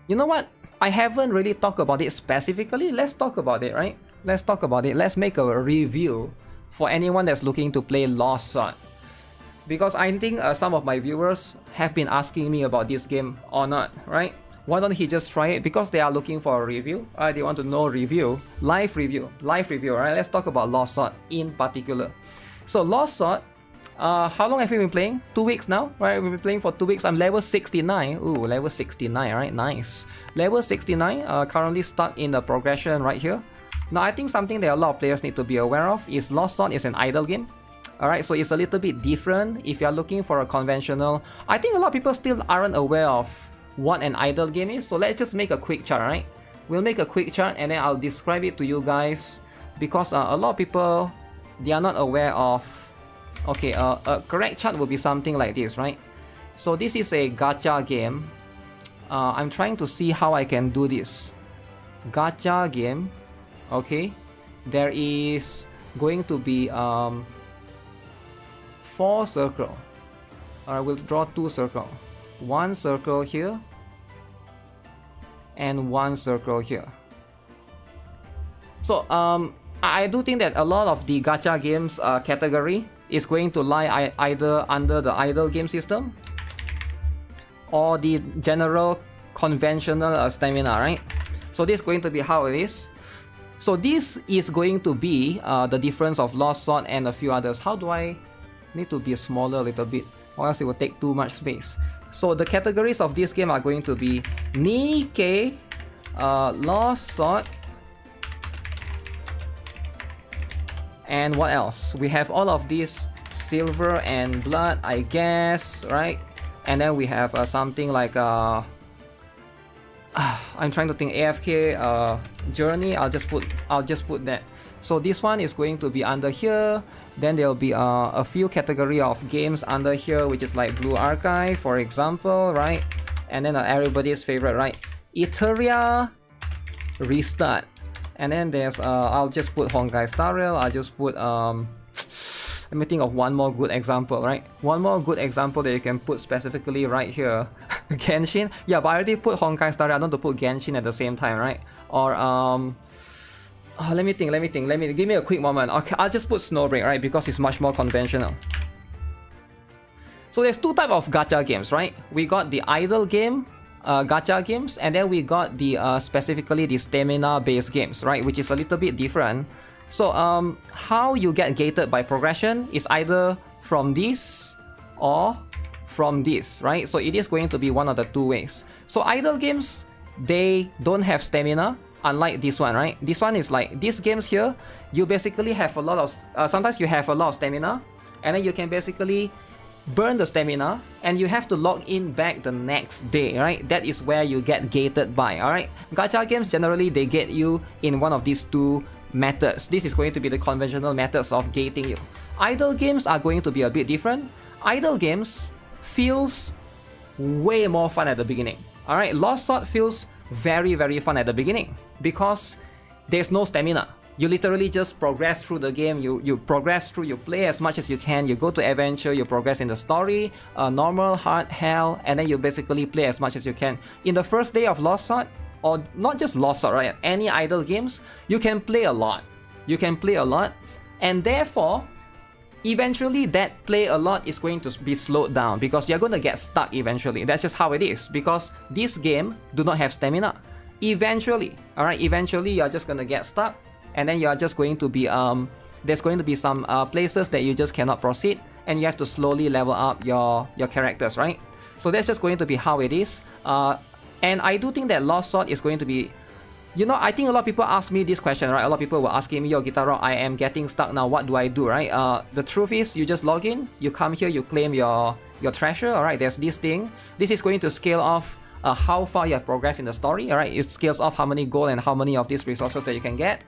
know what? I haven't really talked about it specifically. Let's talk about it, right? Let's talk about it. Let's make a review for anyone that's looking to play Lost Sword. Because I think some of my viewers have been asking me about this game or not, right? Why don't he just try it? Because they are looking for a review. They want to know review. Live review, right? Let's talk about Lost Sword in particular. So Lost Sword, how long have you been playing? 2 weeks now, right? We've been playing for 2 weeks. I'm level 69. Ooh, level 69, right? Nice. Level 69, currently stuck in the progression right here. Now, I think something that a lot of players need to be aware of is Lost Sword is an idle game. Alright, so it's a little bit different if you're looking for a conventional... I think a lot of people still aren't aware of what an idle game is. So let's just make a quick chart, right? We'll make a quick chart and then I'll describe it to you guys. Because a lot of people, they are not aware of... Okay, a correct chart will be something like this, right? So this is a gacha game. I'm trying to see how I can do this. Gacha game. Okay. There is going to be 4 circles. Alright, we'll draw 2 circles. 1 circle here. And 1 circle here. So, I do think that a lot of the gacha games category is going to lie either under the idle game system or the general conventional stamina, right? So this is going to be how it is. So this is going to be the difference of Lost Sword and a few others. How do I need to be smaller a little bit, or else it will take too much space? So the categories of this game are going to be NIKKE, Lost Sword, and what else? We have all of these silver and blood, I guess, right? And then we have something like I'm trying to think, AFK journey. I'll just put that. So this one is going to be under here. Then there'll be a few category of games under here, which is like Blue Archive, for example, right? And then everybody's favorite, right? Eteria restart. And then there's I'll just put Honkai Star Rail. I'll just put let me think of one more good example, right? One more good example that you can put specifically right here. Genshin. Yeah, but I already put Honkai Star Rail. I don't want to put Genshin at the same time, right? Or let me think. Give me a quick moment. Okay, I'll just put Snowbreak, right? Because it's much more conventional. So there's two types of gacha games, right? We got the idle game gacha games, and then we got the specifically the stamina based games, right? Which is a little bit different. So how you get gated by progression is either from this or from this, right? So it is going to be one of the two ways. So idle games, they don't have stamina, unlike this one, right? This one is like these games here, you basically have a lot of sometimes you have a lot of stamina, and then you can basically burn the stamina and you have to log in back the next day, right? That is where you get gated by, alright? Gacha games, generally they get you in one of these two methods. This is going to be the conventional methods of gating you. Idle games are going to be a bit different. Idle games feels way more fun at the beginning, alright? Lost Sword feels very fun at the beginning because there's no stamina. You literally just progress through the game, you progress through, you play as much as you can, you go to adventure, you progress in the story, normal, hard, hell, and then you basically play as much as you can. In the first day of Lost Sword, or not just Lost Sword, right? Any idle games, you can play a lot. You can play a lot, and therefore, eventually that play a lot is going to be slowed down because you're going to get stuck eventually. That's just how it is because this game do not have stamina. Eventually, alright, eventually you're just going to get stuck. And then you are just going to be there's going to be some places that you just cannot proceed, and you have to slowly level up your characters, right? So that's just going to be how it is. And I do think that Lost Sword is going to be, you know, I think a lot of people ask me this question, right? A lot of people were asking me, yo, GuitarRock, I am getting stuck now, what do I do, right? The truth is, you just log in, you come here, you claim your treasure, alright? There's this thing. This is going to scale off how far you have progressed in the story, alright? It scales off how many gold and how many of these resources that you can get.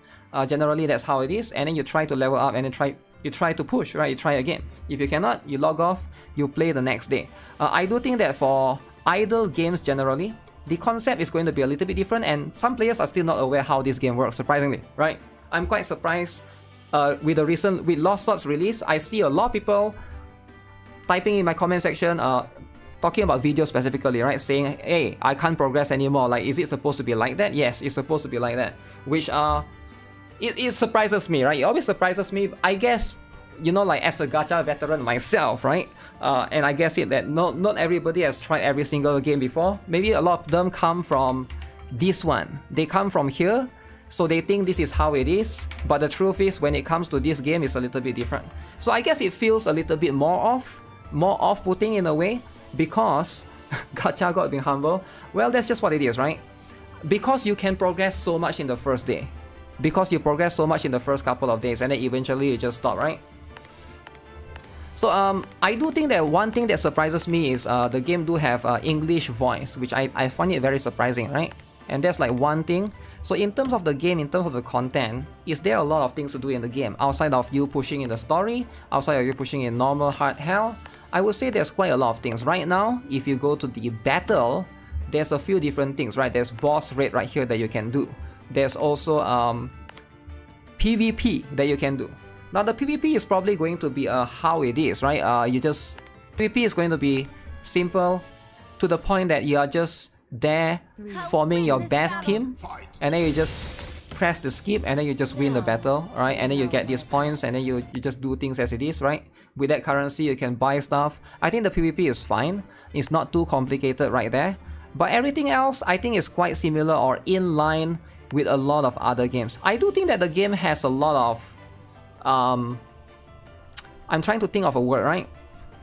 Generally, that's how it is, and then you try to level up, and then you try to push, right? You try again. If you cannot, you log off, you play the next day. I do think that for idle games generally, the concept is going to be a little bit different, and some players are still not aware how this game works, surprisingly, right? I'm quite surprised with Lost Sword's release. I see a lot of people typing in my comment section, talking about videos specifically, right? Saying, hey, I can't progress anymore. Like, is it supposed to be like that? Yes, it's supposed to be like that. Which it surprises me, right? It always surprises me. I guess, you know, like as a gacha veteran myself, right? And I guess that not everybody has tried every single game before. Maybe a lot of them come from this one. They come from here, so they think this is how it is. But the truth is, when it comes to this game, it's a little bit different. So I guess it feels a little bit more off-putting in a way because gacha God being humble. Well, that's just what it is, right? Because you can progress so much in the first day. Because you progress so much in the first couple of days, and then eventually you just stop, right? So I do think that one thing that surprises me is the game do have English voice, which I find it very surprising, right? And that's like one thing. So in terms of the game, in terms of the content, is there a lot of things to do in the game outside of you pushing in the story, outside of you pushing in normal, hard, hell? I would say there's quite a lot of things. Right now, if you go to the battle, there's a few different things, right? There's boss raid right here that you can do. There's also PvP that you can do. Now the PvP is probably going to be how it is, right? PvP is going to be simple to the point that you are just there forming your best team, and then you just press the skip, and then you just win the battle, right? And then you get these points, and then you just do things as it is, right? With that currency you can buy stuff. I think the PvP is fine. It's not too complicated right there. But everything else I think is quite similar or in line with a lot of other games. I do think that the game has a lot of I'm trying to think of a word, right?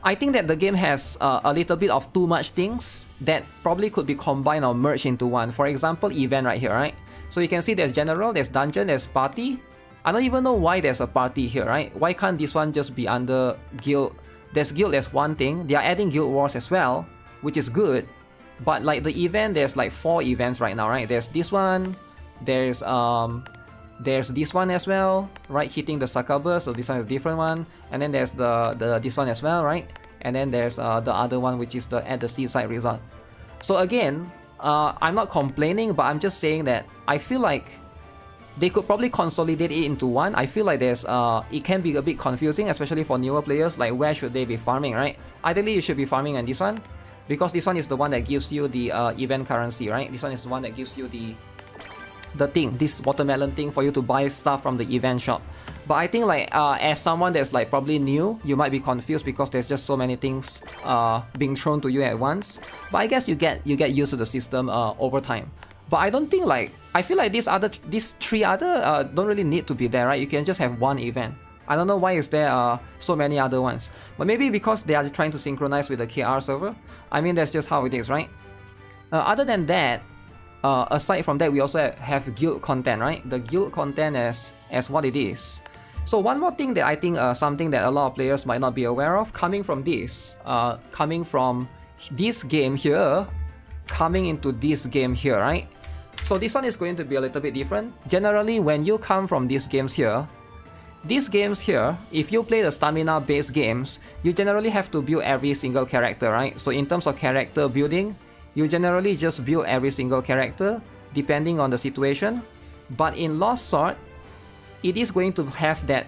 I think that the game has a little bit of too much things that probably could be combined or merged into one. For example, event right here, right? So you can see there's general, there's dungeon, there's party. I don't even know why there's a party here, right? Why can't this one just be under guild? There's guild, there's one thing. They are adding guild wars as well, which is good. But like the event, there's like 4 events right now, right? There's this one, there's this one as well, right? Hitting the succubus, so this one is a different one. And then there's this one as well, right? And then there's the other one, which is at the seaside resort. So again, I'm not complaining, but I'm just saying that I feel like they could probably consolidate it into one. I feel like there's it can be a bit confusing, especially for newer players, like where should they be farming, right? Ideally you should be farming on this one, because this one is the one that gives you the event currency, right? This one is the one that gives you the thing, this watermelon thing for you to buy stuff from the event shop. But I think like as someone that's like probably new, you might be confused because there's just so many things being thrown to you at once. But I guess you get used to the system over time. But I don't think like, I feel like these three other don't really need to be there, right? You can just have one event. I don't know why is there so many other ones. But maybe because they are trying to synchronize with the KR server. I mean, that's just how it is, right? Other than that, aside from that, we also have guild content, right? The guild content as what it is. So one more thing that I think something that a lot of players might not be aware of, coming from this game here, coming into this game here, right? So this one is going to be a little bit different. Generally, when you come from these games here, if you play the stamina based games, you generally have to build every single character, right? So in terms of character building, you generally just build every single character depending on the situation. But in Lost Sword, it is going to have that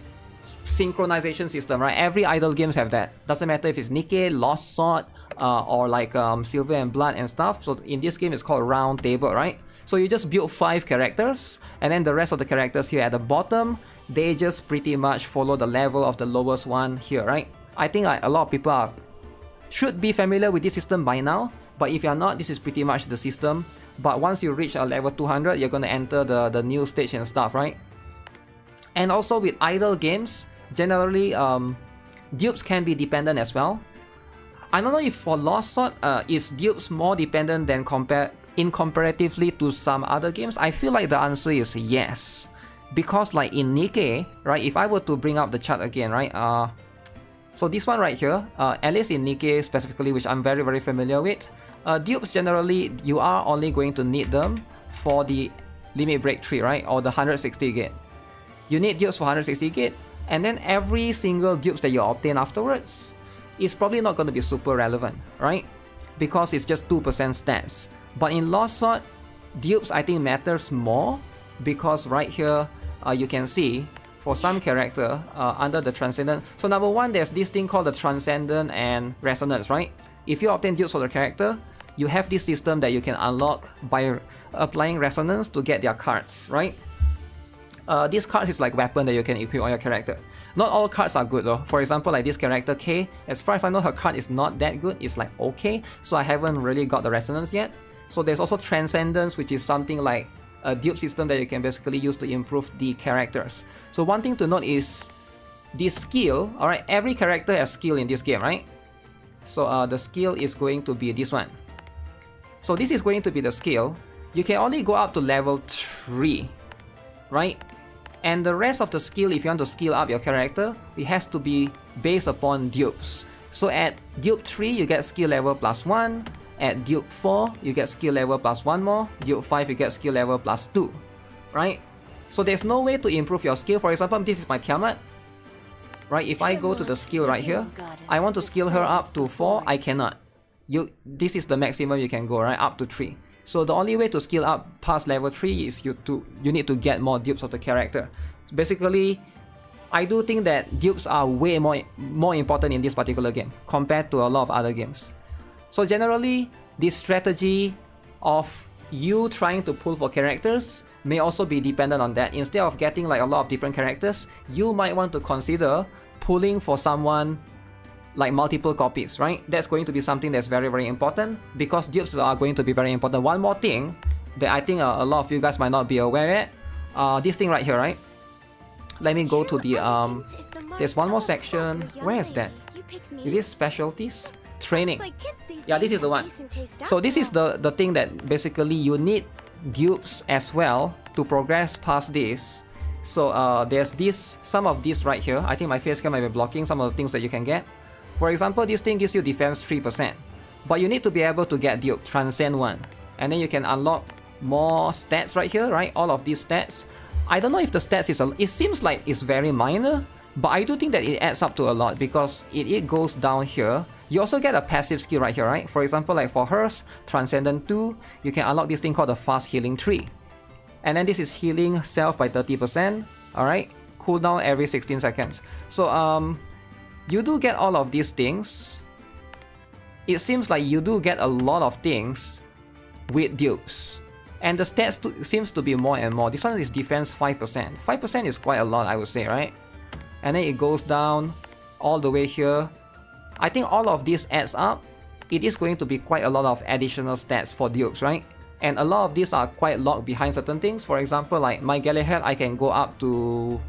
synchronization system, right? Every idle games have that. Doesn't matter if it's NIKKE, Lost Sword, or like Silver and Blood and stuff. So in this game, it's called Round Table, right? So you just build 5 characters, and then the rest of the characters here at the bottom, they just pretty much follow the level of the lowest one here, right? I think a lot of people should be familiar with this system by now, but if you're not, this is pretty much the system. But once you reach a level 200, you're gonna enter the new stage and stuff, right? And also with idle games, generally dupes can be dependent as well. I don't know if for Lost Sword, is dupes more dependent than comparatively to some other games. I feel like the answer is yes. Because like in NIKKE, right, if I were to bring up the chart again, right, so this one right here, at least in NIKKE specifically, which I'm very, very familiar with, dupes generally, you are only going to need them for the limit break tree, right, or the 160 gate. You need dupes for 160 gate, and then every single dupes that you obtain afterwards is probably not going to be super relevant, right, because it's just 2% stats. But in Lost Sword, dupes I think matters more, because right here you can see for some character under the Transcendent. So number one, there's this thing called the Transcendent and Resonance, right? If you obtain dupes for the character, you have this system that you can unlock by applying Resonance to get their cards, right? These cards is like weapon that you can equip on your character. Not all cards are good though. For example, like this character K, as far as I know, her card is not that good. It's like okay, so I haven't really got the Resonance yet. So there's also Transcendence, which is something like a dupe system that you can basically use to improve the characters. So one thing to note is this skill. Alright, every character has skill in this game, right? So the skill is going to be this one. So this is going to be the skill. You can only go up to level 3, right? And the rest of the skill, if you want to skill up your character, it has to be based upon dupes. So at dupe 3, you get skill level +1. At dupe 4, you get skill level +1 more. Dupe 5, you get skill level +2, right? So there's no way to improve your skill. For example, this is my Tiamat, right? If I go to the skill right here, I want to skill her up to 4, I cannot. This is the maximum you can go, right? Up to 3. So the only way to skill up past level 3 is you need to get more dupes of the character. Basically, I do think that dupes are way more important in this particular game compared to a lot of other games. So generally, this strategy of you trying to pull for characters may also be dependent on that. Instead of getting like a lot of different characters, you might want to consider pulling for someone like multiple copies, right? That's going to be something that's very, very important, because dupes are going to be very important. One more thing that I think a lot of you guys might not be aware of, this thing right here, right? Let me go to the, there's one more section. Where is that? Is it specialties? Training. Yeah, this is the one. So this is the thing that basically you need dupes as well to progress past this. So there's some of this right here. I think my face cam might be blocking some of the things that you can get. For example, this thing gives you defense 3%, but you need to be able to get dupe, transcend 1, and then you can unlock more stats right here, right? All of these stats. I don't know if the stats it seems like it's very minor, but I do think that it adds up to a lot, because it goes down here You also get a passive skill right here, right? For example, like for hers, Transcendent 2, you can unlock this thing called the Fast Healing Tree. And then this is healing self by 30%, alright? Cooldown every 16 seconds. So, you do get all of these things. It seems like you do get a lot of things with dupes. And the stats seems to be more and more. This one is defense 5%. 5% is quite a lot, I would say, right? And then it goes down all the way here. I think all of this adds up. It is going to be quite a lot of additional stats for dupes, right? And a lot of these are quite locked behind certain things. For example, like my Galahad, I can go up to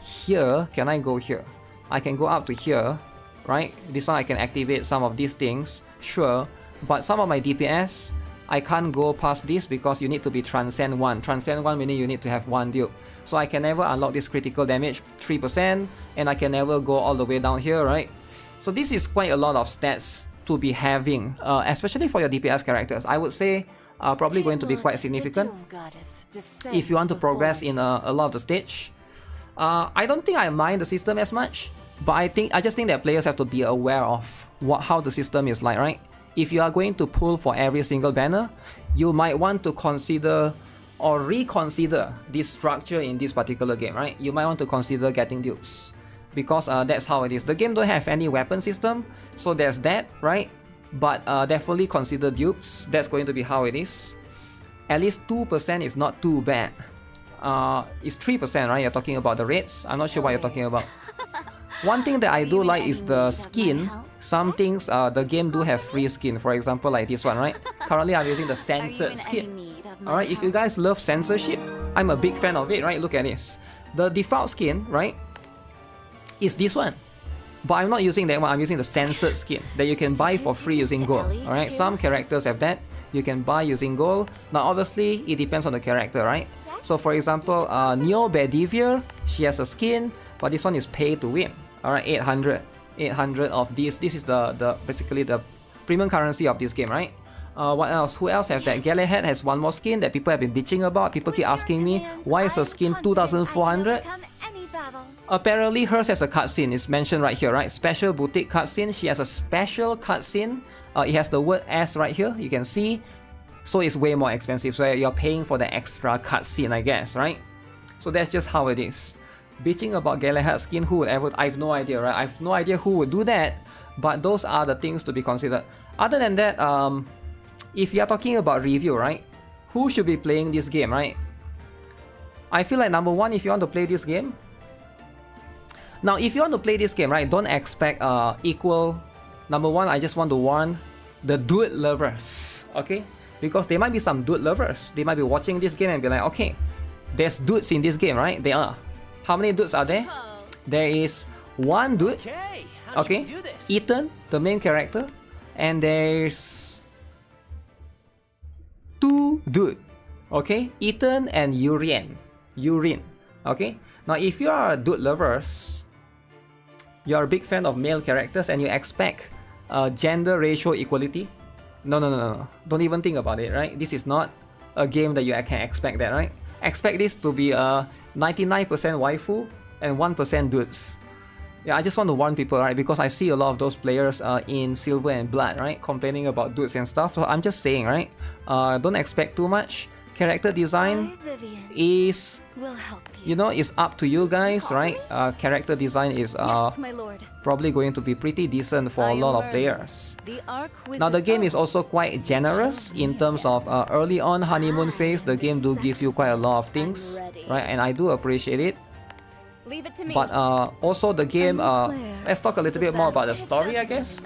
here. Can I go here? I can go up to here, right? This one I can activate some of these things, sure. But some of my DPS, I can't go past this because you need to be Transcend 1. Transcend 1 meaning you need to have 1 dupe. So I can never unlock this critical damage 3%, and I can never go all the way down here, right? So this is quite a lot of stats to be having, especially for your DPS characters. I would say probably going to be quite significant if you want to progress in a lot of the stage. I don't think I mind the system as much, but I just think that players have to be aware of how the system is like, right? If you are going to pull for every single banner, you might want to consider or reconsider this structure in this particular game, right? You might want to consider getting dupes, because that's how it is. The game don't have any weapon system, so there's that, right? But definitely consider dupes. That's going to be how it is. At least 2% is not too bad. It's 3%, right? You're talking about the rates. I'm not sure what you're talking about. One thing that I do like is the skin. Some things, the game do have free skin. For example, like this one, right? Currently, I'm using the censored skin. Alright, if you guys love censorship, I'm a big fan of it, right? Look at this. The default skin, right, is this one. But I'm not using that one, I'm using the censored skin that you can buy for free using gold. Alright, some characters have that. You can buy using gold. Now, obviously, it depends on the character, right? So, for example, Neo Bedivere, she has a skin, but this one is pay to win. Alright, 800 of these. This is the basically the premium currency of this game, right? What else? Who else have that? Galahad has one more skin that people have been bitching about. People keep asking me, why is her skin 2,400? Apparently hers has a cutscene. It's mentioned right here, right? Special boutique cutscene. She has a special cutscene. It has the word S right here. You can see. So it's way more expensive. So you're paying for the extra cutscene, I guess, right? So that's just how it is. Bitching about Galahad skin, who would ever? I have no idea, right? I have no idea who would do that. But those are the things to be considered. Other than that, if you are talking about review, right? Who should be playing this game, right? I feel like number one, if you want to play this game. Now, if you want to play this game, right? Don't expect equal. Number one, I just want to warn the dude lovers, okay? Because there might be some dude lovers. They might be watching this game and be like, okay, there's dudes in this game, right? There are. How many dudes are there? There is one dude, okay? Ethan, the main character, and there's two dude, okay? Ethan and Urien, okay? Now, if you are dude lovers, you're a big fan of male characters and you expect gender ratio equality, no. Don't even think about it, right? This is not a game that you can expect that, right? Expect this to be a 99% waifu and 1% dudes. Yeah, I just want to warn people, right? Because I see a lot of those players in Silver and Blood, right? Complaining about dudes and stuff. So I'm just saying, right? Don't expect too much. Character design is, you know, is up to you guys, right? Character design is probably going to be pretty decent for a lot of players. Now, the game is also quite generous in terms of early on honeymoon phase. The game do give you quite a lot of things, right? And I do appreciate it. But also the game, let's talk a little bit more about the story, I guess.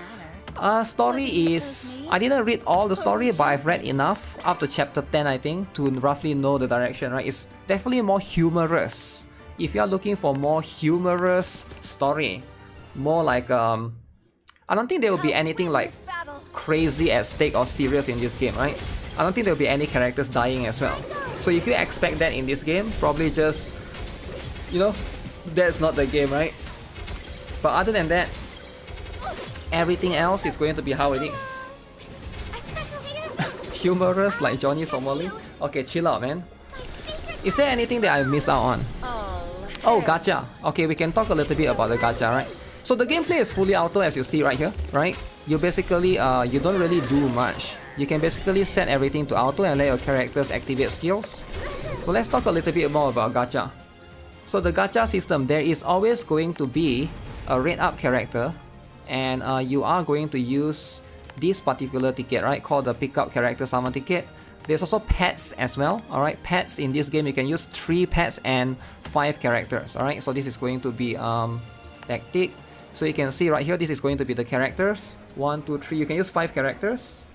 Story is, I didn't read all the story, but I've read enough up to chapter 10, I think, to roughly know the direction, right? It's definitely more humorous. If you are looking for more humorous story, more like I don't think there will be anything like crazy at stake or serious in this game, right? I don't think there will be any characters dying as well. So if you expect that in this game, probably just, you know, that's not the game, right? But other than that, everything else is going to be how it is. Humorous like Johnny Somali? Okay, chill out, man. Is there anything that I missed out on? Oh, gacha. Okay, we can talk a little bit about the gacha, right? So the gameplay is fully auto as you see right here, right? You basically, you don't really do much. You can basically set everything to auto and let your characters activate skills. So let's talk a little bit more about gacha. So the gacha system, there is always going to be a rate up character, and you are going to use this particular ticket, right, called the pickup character summon ticket. There's also pets as well, alright. Pets in this game, you can use 3 pets and 5 characters, alright. So this is going to be tactic. So you can see right here, this is going to be the characters. 1, 2, 3. You can use 5 characters,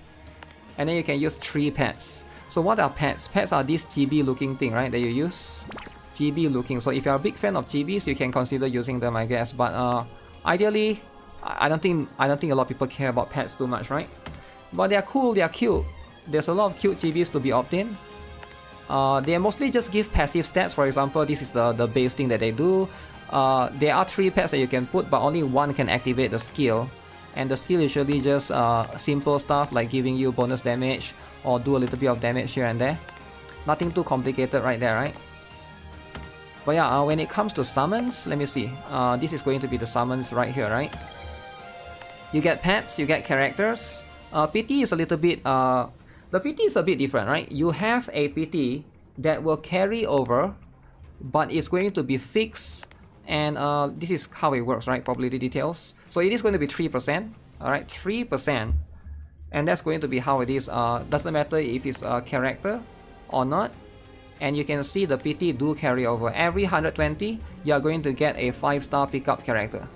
and then you can use 3 pets. So what are pets? Pets are this chibi looking thing, right, that you use. Chibi looking. So if you're a big fan of chibis, you can consider using them, I guess. But ideally, I don't think a lot of people care about pets too much, right? But they are cool, they are cute. There's a lot of cute chibis to be obtained. They mostly just give passive stats. For example, this is the base thing that they do. There are 3 pets that you can put, but only 1 can activate the skill. And the skill usually just simple stuff like giving you bonus damage or do a little bit of damage here and there. Nothing too complicated right there, right? But yeah, when it comes to summons, let me see. This is going to be the summons right here, right? You get pets, you get characters. PT is a little bit... the PT is a bit different, right? You have a PT that will carry over, but it's going to be fixed. And this is how it works, right? Probably the details. So it is going to be 3%, alright? 3%. And that's going to be how it is. Doesn't matter if it's a character or not. And you can see the PT do carry over. Every 120, you are going to get a 5-star pickup character.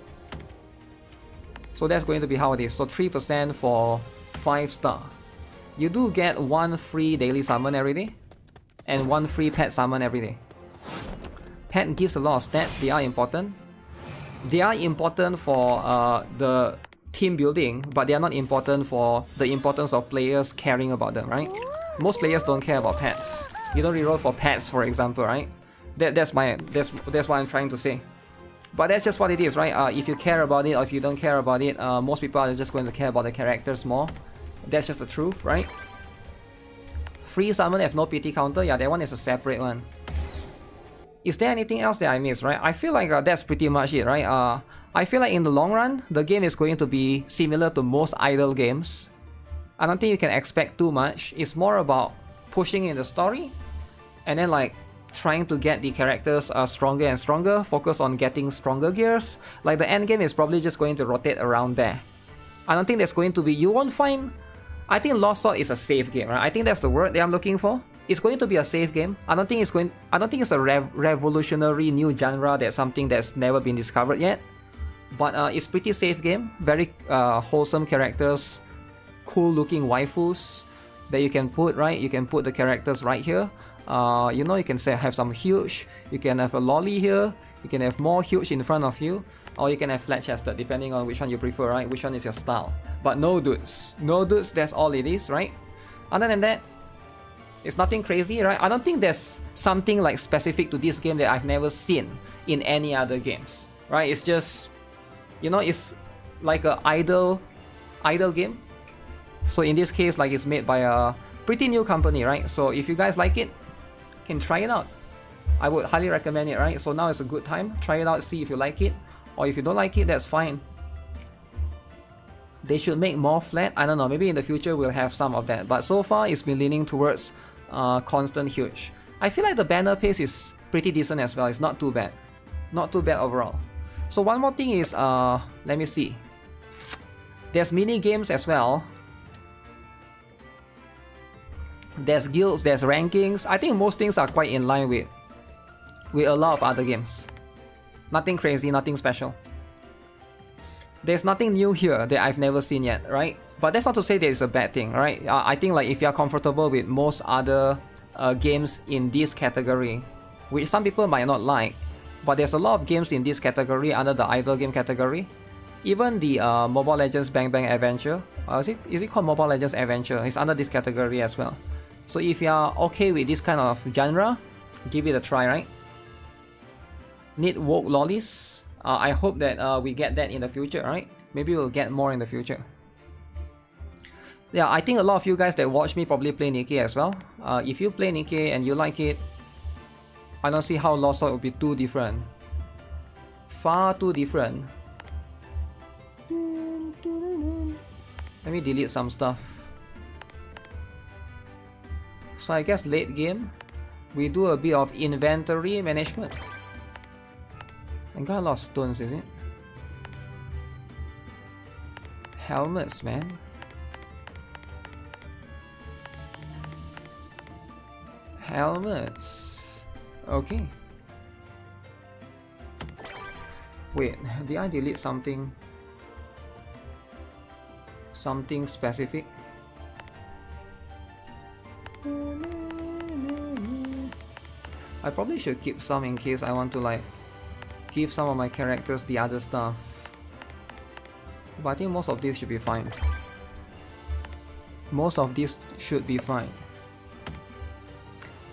So that's going to be how it is. So 3% for 5-star. You do get 1 free daily summon every day, and 1 free pet summon every day. Pet gives a lot of stats. They are important. They are important for the team building, but they are not important for the importance of players caring about them, right? Most players don't care about pets. You don't reroll for pets, for example, right? That's what I'm trying to say. But that's just what it is, right? If you care about it or if you don't care about it, most people are just going to care about the characters more. That's just the truth, right? Free summon have no PT counter. Yeah, that one is a separate one. Is there anything else that I missed, right? I feel like that's pretty much it, right? I feel like in the long run, the game is going to be similar to most idle games. I don't think you can expect too much. It's more about pushing in the story, and then like trying to get the characters stronger and stronger, focus on getting stronger gears. Like the end game is probably just going to rotate around there. I don't think there's going to be, you won't find, I think Lost Sword is a safe game, right? I think that's the word that I'm looking for. It's going to be a safe game. I don't think it's a revolutionary new genre that's something that's never been discovered yet. But it's pretty safe game, very wholesome characters, cool looking waifus that you can put, right? You can put the characters right here. You know, you can say have some huge, you can have a lolly here, you can have more huge in front of you, or you can have flat-chested, depending on which one you prefer, right? Which one is your style. But no dudes. No dudes, that's all it is, right? Other than that, it's nothing crazy, right? I don't think there's something like specific to this game that I've never seen in any other games, right? It's just, you know, it's like a idle game. So in this case, like it's made by a pretty new company, right? So if you guys like it, you can try it out. I would highly recommend it, right? So now is a good time. Try it out, see if you like it. Or if you don't like it, that's fine. They should make more flat. I don't know, maybe in the future we'll have some of that. But so far, it's been leaning towards constant huge. I feel like the banner pace is pretty decent as well. It's not too bad. Not too bad overall. So one more thing is, let me see. There's mini games as well. There's guilds, there's rankings. I think most things are quite in line with a lot of other games. Nothing crazy, nothing special. There's nothing new here that I've never seen yet, right? But that's not to say that it's a bad thing, right? I think like if you're comfortable with most other games in this category, which some people might not like, but there's a lot of games in this category under the idle game category. Even the Mobile Legends Bang Bang Adventure, is it called Mobile Legends Adventure? It's under this category as well. So if you're okay with this kind of genre, give it a try, right? Need woke lollies. I hope that we get that in the future, right? Maybe we'll get more in the future. Yeah, I think a lot of you guys that watch me probably play NIKKE as well. If you play NIKKE and you like it, I don't see how Lost Sword would be too different. Far too different Let me delete some stuff. So I guess late game, we do a bit of inventory management. I got a lot of stones, is it? Helmets, man. Helmets. Okay. Wait, did I delete something? Something specific? I probably should keep some in case I want to like give some of my characters the other stuff. But I think most of these should be fine. Most of these should be fine.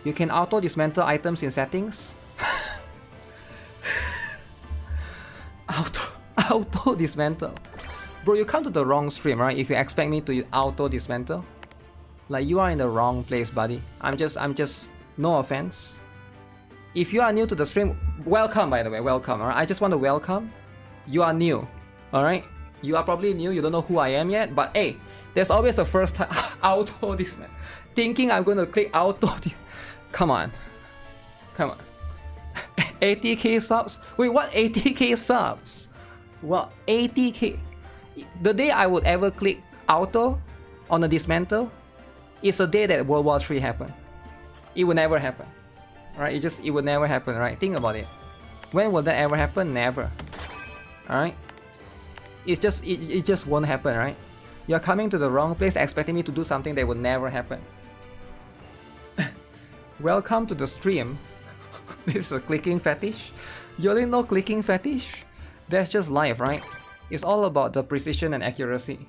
You can auto dismantle items in settings. Auto dismantle. Bro, you come to the wrong stream, right? If you expect me to auto dismantle, like you are in the wrong place, buddy. I'm just no offense. If you are new to the stream, welcome, by the way, welcome. Alright, I just want to welcome. You are new, alright. You are probably new. You don't know who I am yet, but hey, there's always a first time. Auto dismantle. Thinking I'm gonna click auto. Come on, come on. 80k subs. Wait, what? 80k subs? Well, 80k. The day I would ever click auto on a dismantle is a day that World War III happened. It would never happen, right? It would never happen, right? Think about it. When will that ever happen? Never. All right. It just won't happen, right? You're coming to the wrong place, expecting me to do something that would never happen. Welcome to the stream. This is a clicking fetish. You only know clicking fetish? That's just life, right? It's all about the precision and accuracy.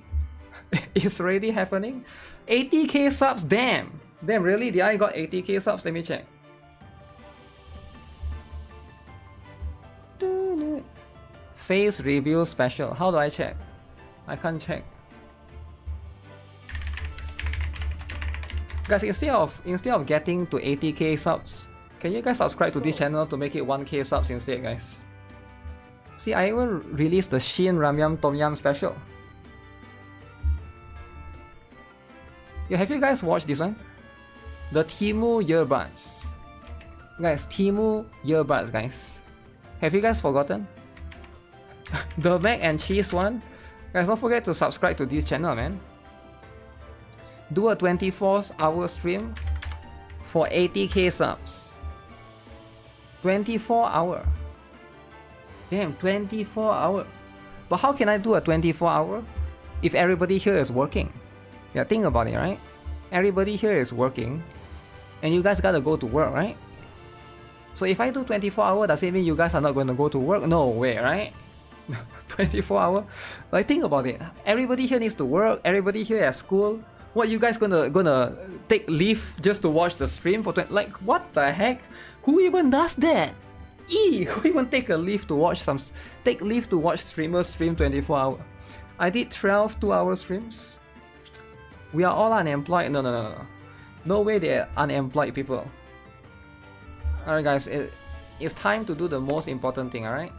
It's already happening. 80k subs, damn! Damn, really? Did I got 80k subs? Let me check. Face review special. How do I check? I can't check. Guys, instead of getting to 80k subs, can you guys subscribe to this channel to make it 1k subs instead, guys? See, I even released the Shin Ramyam Tom Yam special. Yeah, have you guys watched this one? The Timu earbuds. Guys, Timu earbuds, guys. Have you guys forgotten? The mac and cheese one? Guys, don't forget to subscribe to this channel, man. Do a 24-hour stream for 80k subs. 24 hour. Damn, 24 hour. But how can I do a 24 hour if everybody here is working? Yeah, think about it, right? Everybody here is working and you guys gotta go to work, right? So if I do 24 hour, does it mean you guys are not going to go to work? No way, right? 24 hour? Like, think about it. Everybody here needs to work. Everybody here at school. What, you guys gonna take leave just to watch the stream for like, what the heck? Who even does that? Who even take leave to watch streamers stream 24 hour? I did 12 2-hour streams. We are all unemployed. No. No way they're unemployed people. Alright guys, it's time to do the most important thing, alright?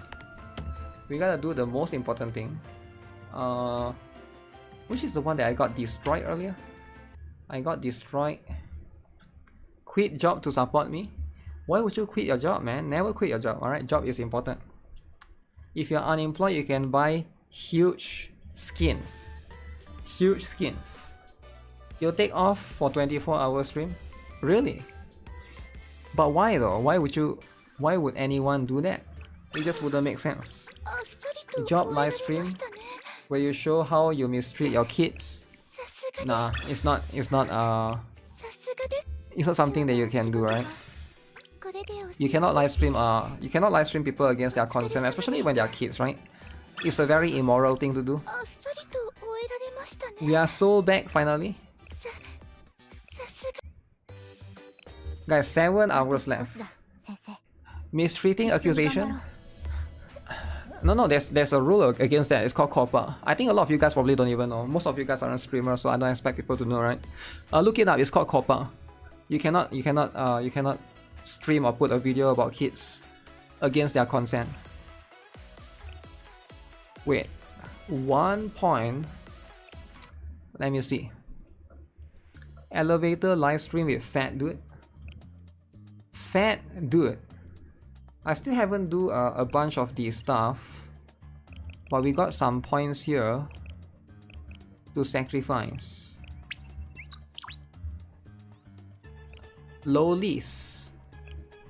We gotta do the most important thing. Which is the one that I got destroyed earlier? I got destroyed. Quit job to support me. Why would you quit your job, man? Never quit your job, alright? Job is important. If you're unemployed, you can buy huge skins. Huge skins. You'll take off for 24-hour stream? Really? But why though? Why would anyone do that? It just wouldn't make sense. Job live stream where you show how you mistreat your kids. Nah, it's not something that you can do, right? You cannot live stream people against their consent, especially when they are kids, right? It's a very immoral thing to do. We are so back finally. Guys, 7 hours left. Mistreating accusation? No, there's a rule against that. It's called COPPA. I think a lot of you guys probably don't even know. Most of you guys aren't streamers, so I don't expect people to know, right? Look it up. It's called COPPA. You cannot stream or put a video about kids against their consent. Wait, 1 point. Let me see. Elevator live stream with Fat Dude. Fat Dude. I still haven't do a bunch of these stuff, but we got some points here to sacrifice. Lowlies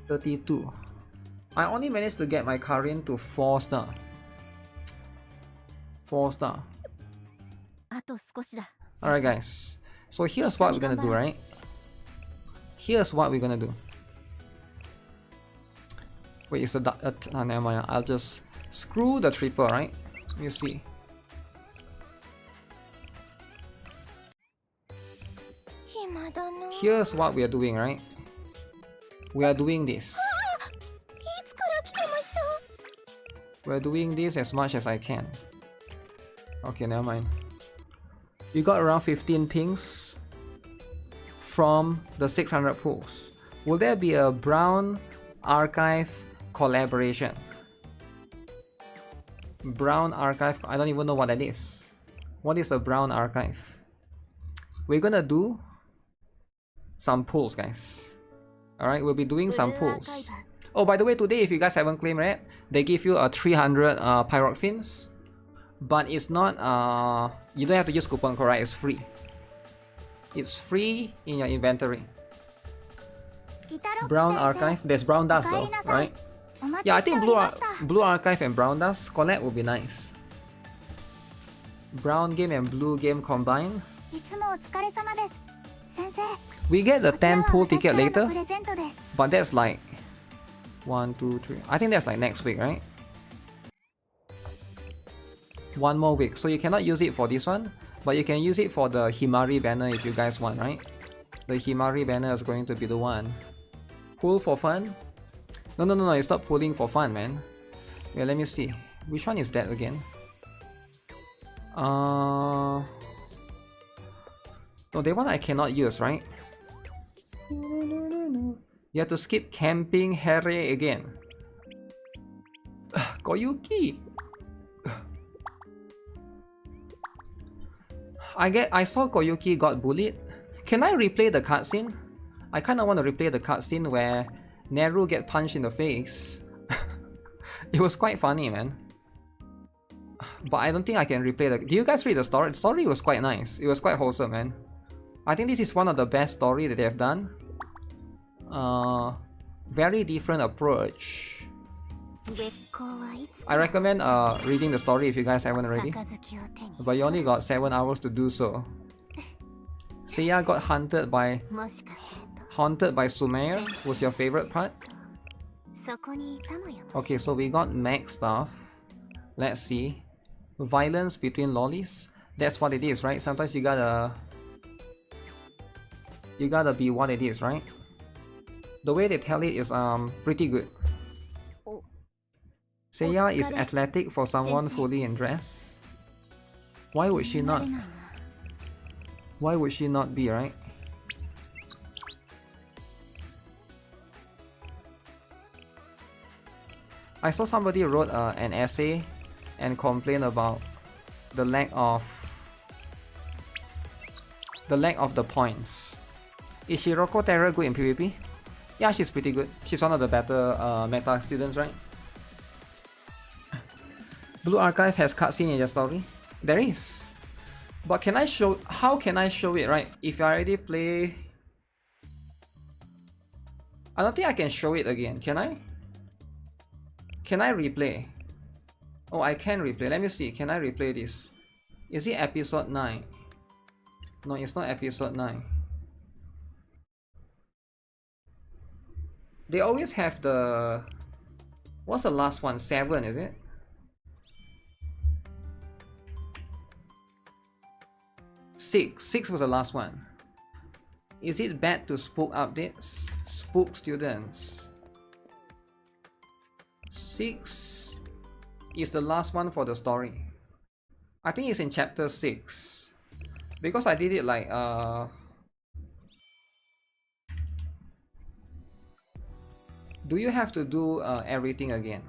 32. I only managed to get my Karin to 4 star. 4 star. Alright guys, so here's what we're gonna do, right? Here's what we're gonna do. Wait, it's the never mind. I'll just screw the triple, right? You see. Here's what we are doing, right? We are doing this. We're doing this as much as I can. Okay, never mind. We got around 15 pings from the 600 pulls. Will there be a brown archive collaboration? Brown archive, I don't even know what that is. What is a brown archive? We're gonna do some pulls, guys. Alright, we'll be doing some pulls. Oh, by the way, today, if you guys haven't claimed it, they give you a 300 pyroxenes. But it's not, you don't have to use coupon code, right? It's free. It's free in your inventory. Brown archive, there's brown dust though, right? Yeah, I think blue archive and brown dust collab would be nice. Brown game and blue game combined. We get the 10 pool ticket later, but that's like 1, 2, 3. I think that's like next week, right? 1 more week, so you cannot use it for this one, but you can use it for the Himari banner if you guys want, right? The Himari banner is going to be the one. Pull for fun? No, it's not pulling for fun, man. Wait, let me see. Which one is that again? No, that one I cannot use, right? You have to skip camping Harry again. Koyuki! I saw Koyuki got bullied. Can I replay the cutscene? I kinda want to replay the cutscene where Neru get punched in the face. It was quite funny, man. But I don't think I can replay the... Do you guys read the story? The story was quite nice. It was quite wholesome, man. I think this is one of the best stories that they have done. Very different approach. I recommend reading the story if you guys haven't already. But you only got 7 hours to do so. Seiya got haunted by Sumer was your favorite part? Okay, so we got max stuff. Let's see. Violence between lollies. That's what it is, right? Sometimes you gotta be what it is, right? The way they tell it is pretty good. Seiya is athletic for someone fully in dress. Why would she not? Why would she not be, right? I saw somebody wrote an essay and complained about the lack of the points. Is Shiroko Terra good in PvP? Yeah, she's pretty good. She's one of the better meta students, right? Blue Archive has cutscene in your story? There is. But can I show... How can I show it, right? If I already play... I don't think I can show it again, can I? Can I replay? Oh, I can replay. Let me see. Can I replay this? Is it episode 9? No, it's not episode 9. They always have the... What's the last one? 7, is it? Six was the last one. Is it bad to spook updates? Spook students. 6 is the last one for the story. I think it's in chapter 6. Because I did it like do you have to do everything again?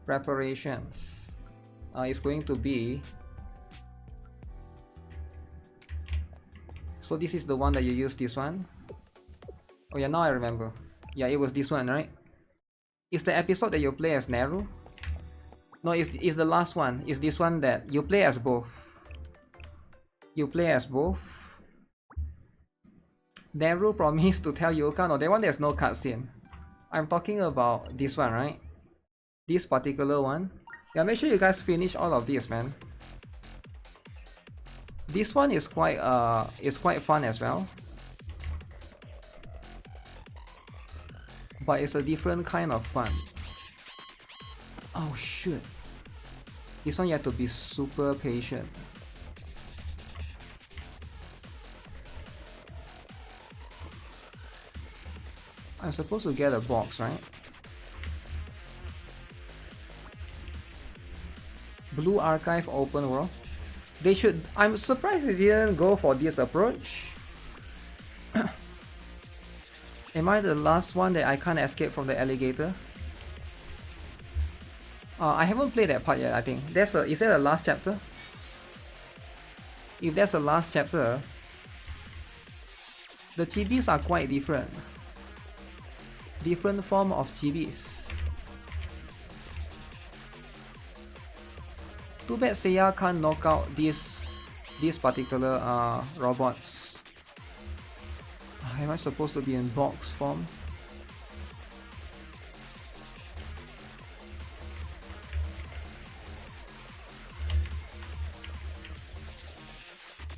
Preparations. is going to be... So this is the one that you use, this one. Oh yeah, now I remember. Yeah, it was this one, right? It's the episode that you play as Neru. No, it's the last one. It's this one that you play as both. You play as both. Neru promised to tell Yuka. No, that one there's no cutscene. I'm talking about this one, right? This particular one. Yeah, make sure you guys finish all of this, man. This one is quite fun as well. But it's a different kind of fun. Oh shit. This one you have to be super patient. I'm supposed to get a box, right? Blue Archive open world. They should... I'm surprised they didn't go for this approach. Am I the last one that I can't escape from the alligator? I haven't played that part yet, I think. Is that the last chapter? If that's the last chapter, the chibis are quite different. Different form of chibis. Too bad Seiya can't knock out these particular robots. Am I supposed to be in box form?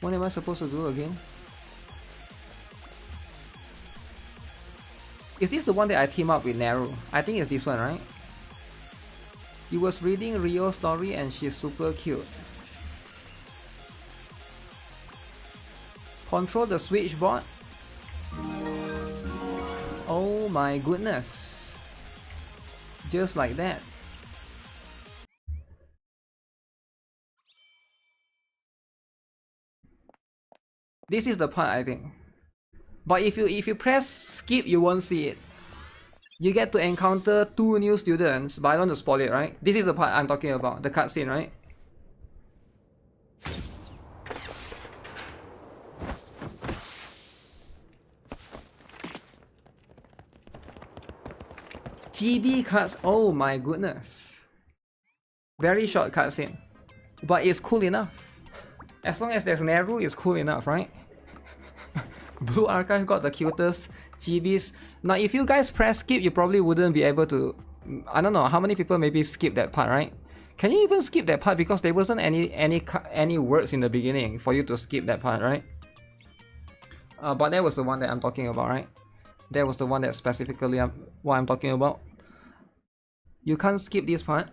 What am I supposed to do again? Is this the one that I team up with Naru? I think it's this one, right? He was reading Rio's story and she's super cute. Control the switchboard. Oh my goodness. Just like that. This is the part, I think. But if you press skip, you won't see it. You get to encounter 2 new students, but I don't want to spoil it, right? This is the part I'm talking about, the cutscene, right? GB cuts, oh my goodness. Very short cutscene. But it's cool enough. As long as there's Neru, it's cool enough, right? Blue Archive got the cutest chibis. Now if you guys press skip, you probably wouldn't be able to... I don't know how many people maybe skip that part, right? Can you even skip that part because there wasn't any words in the beginning for you to skip that part, right? But that was the one that I'm talking about, right? That was the one that specifically what I'm talking about. You can't skip this part.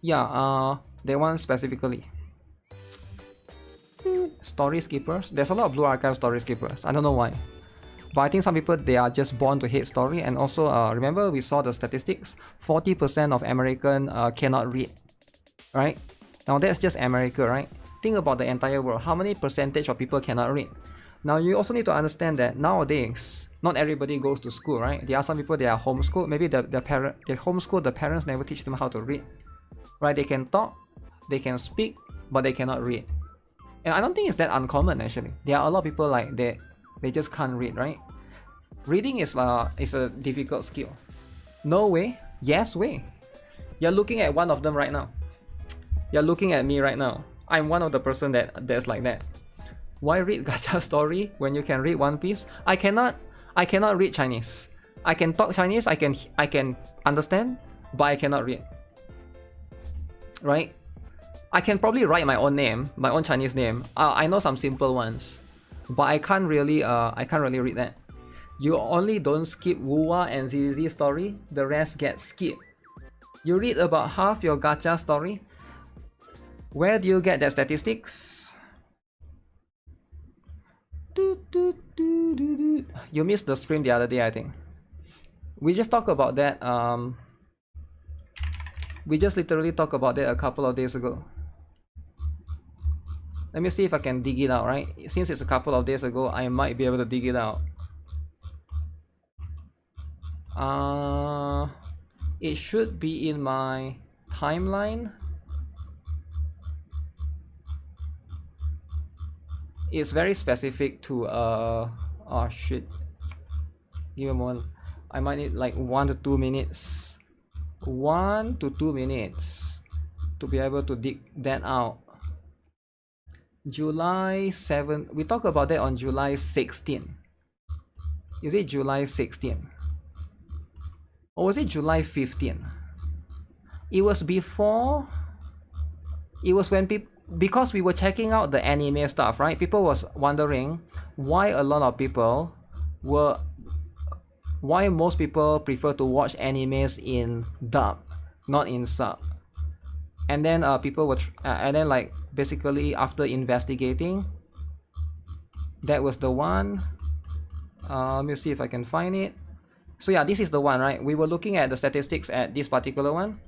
Yeah, that one specifically. Story skippers. There's a lot of Blue Archive story skippers. I don't know why. But I think some people, they are just born to hate story. And also, remember we saw the statistics? 40% of American cannot read. Right? Now that's just America, right? Think about the entire world. How many percentage of people cannot read? Now you also need to understand that nowadays, not everybody goes to school, right? There are some people, they are homeschooled. Maybe they homeschool, the parents never teach them how to read. Right? They can talk, they can speak, but they cannot read. And I don't think it's that uncommon actually. There are a lot of people like that, they just can't read, right? Reading is a difficult skill. No way, yes way. You're looking at one of them right now. You're looking at me right now. I'm one of the person that's like that. Why read Gacha story when you can read One Piece? I cannot read Chinese. I can talk Chinese, I can understand, but I cannot read. Right? I can probably write my own name, my own Chinese name. I know some simple ones, but I can't really read that. You only don't skip Wuwa and ZZZ story, the rest get skipped. You read about half your Gacha story. Where do you get that statistics? You missed the stream the other day, I think. We just talked about that. We just literally talked about that a couple of days ago. Let me see if I can dig it out, right? Since it's a couple of days ago, I might be able to dig it out. It should be in my timeline. it's very specific to oh shit. Give me a moment. I might need like 1 to 2 minutes. 1 to 2 minutes to be able to dig that out. July 7, we talked about that on July 16. Is it July 16? Or was it July 15? It was before. It was when people, because we were checking out the anime stuff, right? People was wondering why a lot of people were, why most people prefer to watch animes in dub, not in sub. And then people were, and then like basically after investigating, that was the one. Let me see if I can find it. So yeah, this is the one, right? We were looking at the statistics at this particular one.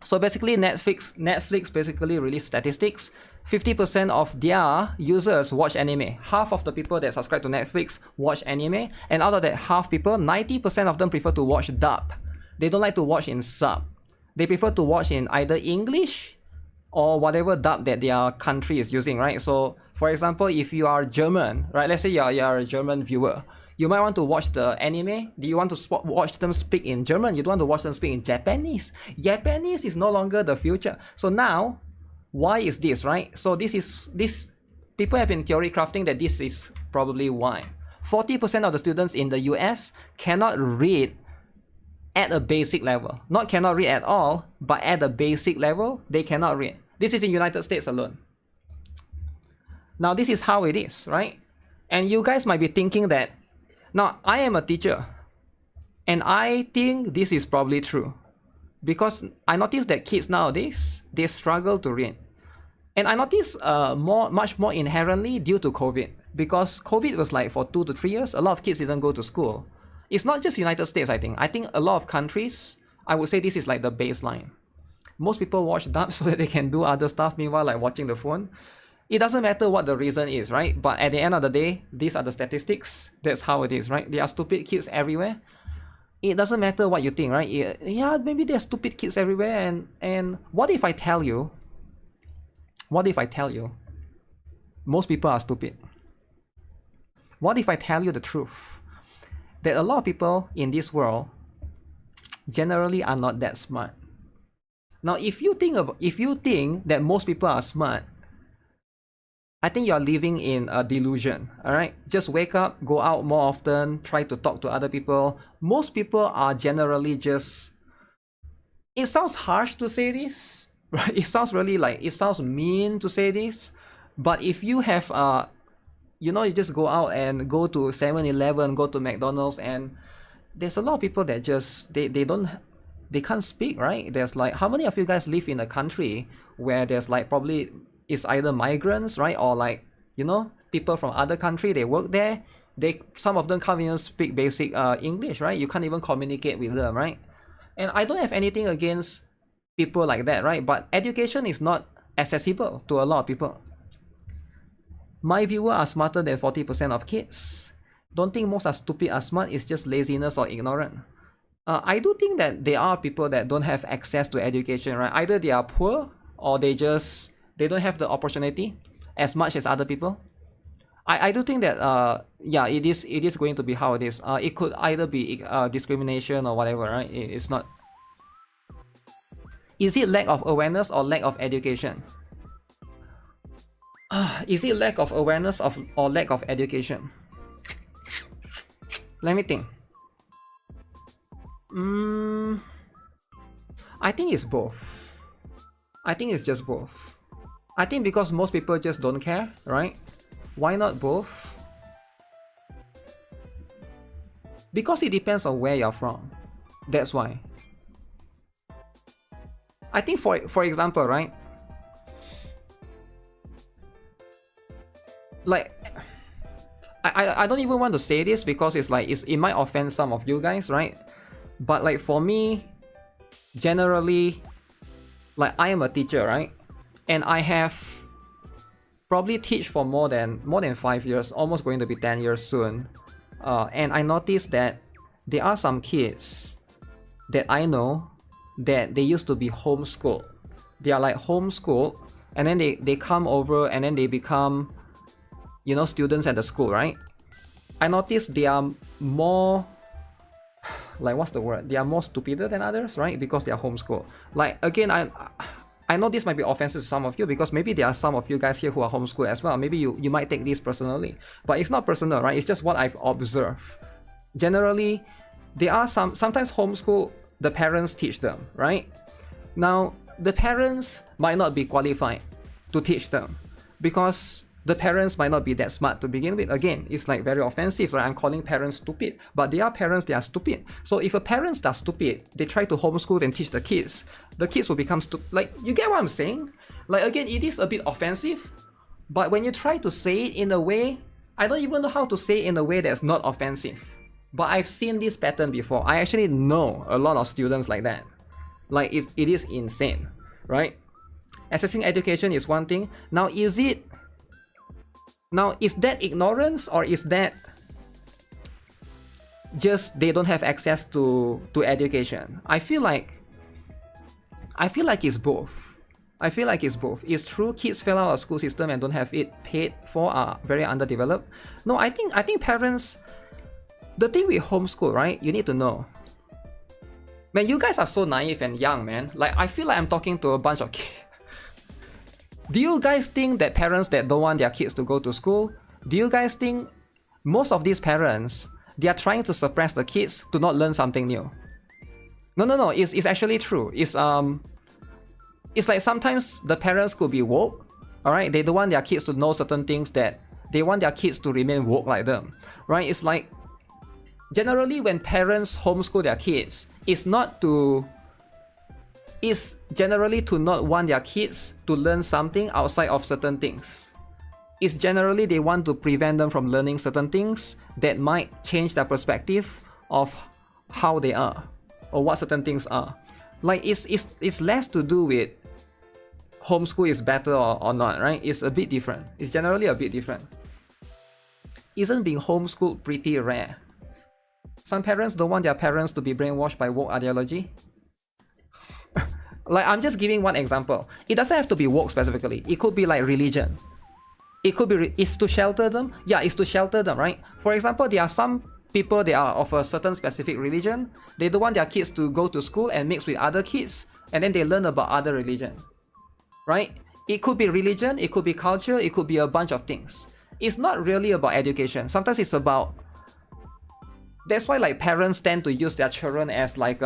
So basically Netflix basically released statistics. 50% of their users watch anime. Half of the people that subscribe to Netflix watch anime. And out of that half people, 90% of them prefer to watch dub. They don't like to watch in sub. They prefer to watch in either English or whatever dub that their country is using, right? So for example, if you are German, right? Let's say you're a German viewer. You might want to watch the anime. Do you want to watch them speak in German? You don't want to watch them speak in Japanese. Japanese is no longer the future. So now, why is this, right? So this people have been theory crafting that this is probably why. 40% of the students in the US cannot read at a basic level. Not cannot read at all, but at a basic level, they cannot read. This is in United States alone. Now this is how it is, right? And you guys might be thinking that, now, I am a teacher, and I think this is probably true, because I noticed that kids nowadays, they struggle to read. And I noticed much more inherently due to COVID, because COVID was like for 2 to 3 years, a lot of kids didn't go to school. It's not just United States, I think. I think a lot of countries, I would say this is like the baseline. Most people watch dub so that they can do other stuff, meanwhile like watching the phone. It doesn't matter what the reason is, right? But at the end of the day, these are the statistics. That's how it is, right? There are stupid kids everywhere. It doesn't matter what you think, right? Yeah, maybe there are stupid kids everywhere. And what if I tell you? What if I tell you? Most people are stupid. What if I tell you the truth? That a lot of people in this world generally are not that smart. Now, if you think that most people are smart, I think you're living in a delusion, alright? Just wake up, go out more often, try to talk to other people. Most people are generally just... It sounds harsh to say this, right? It sounds really like, it sounds mean to say this. But if you have, you know, you just go out and go to 7-Eleven, go to McDonald's, and there's a lot of people that just, they can't speak, right? There's like, how many of you guys live in a country where there's like probably... It's either migrants, right, or like, you know, people from other country, they work there. Some of them can't even speak basic English, right? You can't even communicate with them, right? And I don't have anything against people like that, right? But education is not accessible to a lot of people. My viewers are smarter than 40% of kids. Don't think most are stupid or smart, it's just laziness or ignorant. I do think that there are people that don't have access to education, right? Either they are poor or they don't have the opportunity as much as other people. I do think that yeah, it is going to be how it is. It could either be discrimination or whatever, right? It's not. Is it lack of awareness or lack of education? Is it lack of awareness or lack of education? Let me think. I think it's both. I think it's just both. I think because most people just don't care, right? Why not both? Because it depends on where you're from. That's why. I think for example, right? Like, I don't even want to say this because it's like, it might offend some of you guys, right? But like for me, generally, like I am a teacher, right? And I have probably teach for more than 5 years, almost going to be 10 years soon. And I noticed that there are some kids that I know that they used to be homeschooled. They are like homeschooled, and then they come over and then they become, you know, students at the school, right? I noticed they are more, like, what's the word? They are more stupider than others, right? Because they are homeschooled. Like, again, I know this might be offensive to some of you because maybe there are some of you guys here who are homeschooled as well. Maybe you might take this personally, but it's not personal, right? It's just what I've observed. Generally, there are sometimes homeschool, the parents teach them, right? Now, the parents might not be qualified to teach them because the parents might not be that smart to begin with. Again, it's like very offensive, right? I'm calling parents stupid, but they are parents, they are stupid. So if a parents are stupid, they try to homeschool and teach the kids will become stupid. Like, you get what I'm saying? Like, again, it is a bit offensive, but when you try to say it in a way, I don't even know how to say it in a way that's not offensive. But I've seen this pattern before. I actually know a lot of students like that. Like, it is insane, right? Assessing education is one thing. Now, is that ignorance, or is that just they don't have access to education? I feel like it's both. It's true kids fail out of school system and don't have it paid for, are very underdeveloped. No, I think parents, the thing with homeschool, right? You need to know. Man, you guys are so naive and young, man. Like, I feel like I'm talking to a bunch of kids. Do you guys think that parents that don't want their kids to go to school, do you guys think most of these parents, they are trying to suppress the kids to not learn something new? No. It's actually true. It's like sometimes the parents could be woke, alright? They don't want their kids to know certain things, that they want their kids to remain woke like them, right? It's like, generally when parents homeschool their kids, it's generally to not want their kids to learn something outside of certain things. It's generally they want to prevent them from learning certain things that might change their perspective of how they are or what certain things are. Like, it's less to do with homeschool is better or not, right? It's a bit different. It's generally a bit different. Isn't being homeschooled pretty rare? Some parents don't want their parents to be brainwashed by woke ideology. Like, I'm just giving one example. It doesn't have to be woke specifically. It could be like religion. It could be, it's to shelter them. Yeah, it's to shelter them, right? For example, there are some people, they are of a certain specific religion. They don't want their kids to go to school and mix with other kids, and then they learn about other religion, right? It could be religion, it could be culture, it could be a bunch of things. It's not really about education. Sometimes it's about, that's why like parents tend to use their children as like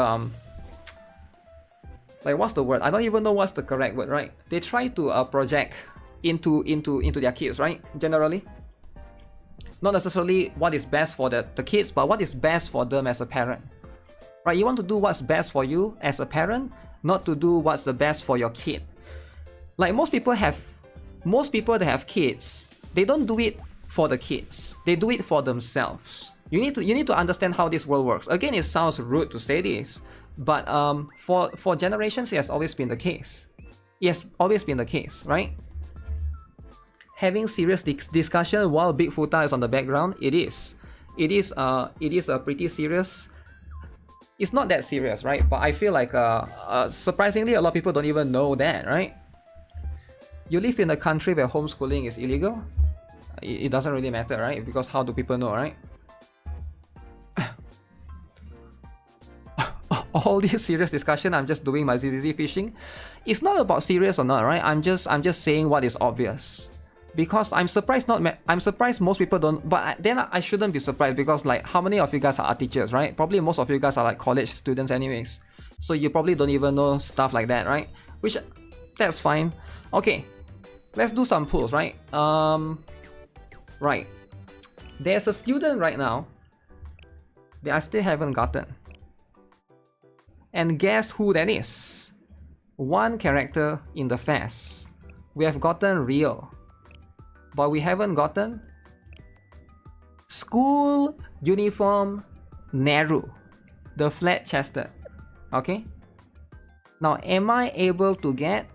what's the word? I don't even know what's the correct word, right? They try to project into their kids, right? Generally, not necessarily what is best for the kids, but what is best for them as a parent, right? You want to do what's best for you as a parent, not to do what's the best for your kid. Like, most people that have kids, they don't do it for the kids. They do it for themselves. You need to understand how this world works. Again, it sounds rude to say this, but for generations, it has always been the case. It has always been the case, right? Having serious discussion while Big Futa is on the background, it is a pretty serious. It's not that serious, right? But I feel like surprisingly, a lot of people don't even know that, right? You live in a country where homeschooling is illegal. It doesn't really matter, right? Because how do people know, right? All this serious discussion, I'm just doing my ZZZ fishing. It's not about serious or not, right? I'm just saying what is obvious. Because I'm surprised most people don't, but then I shouldn't be surprised, because like, how many of you guys are teachers, right? Probably most of you guys are like college students anyways. So you probably don't even know stuff like that, right? Which, that's fine. Okay, let's do some pulls, right? Right. There's a student right now that I still haven't gotten. And guess who that is? One character in the fest. We have gotten Rio, but we haven't gotten school uniform Neru, the flat-chested. Okay? Now, am I able to get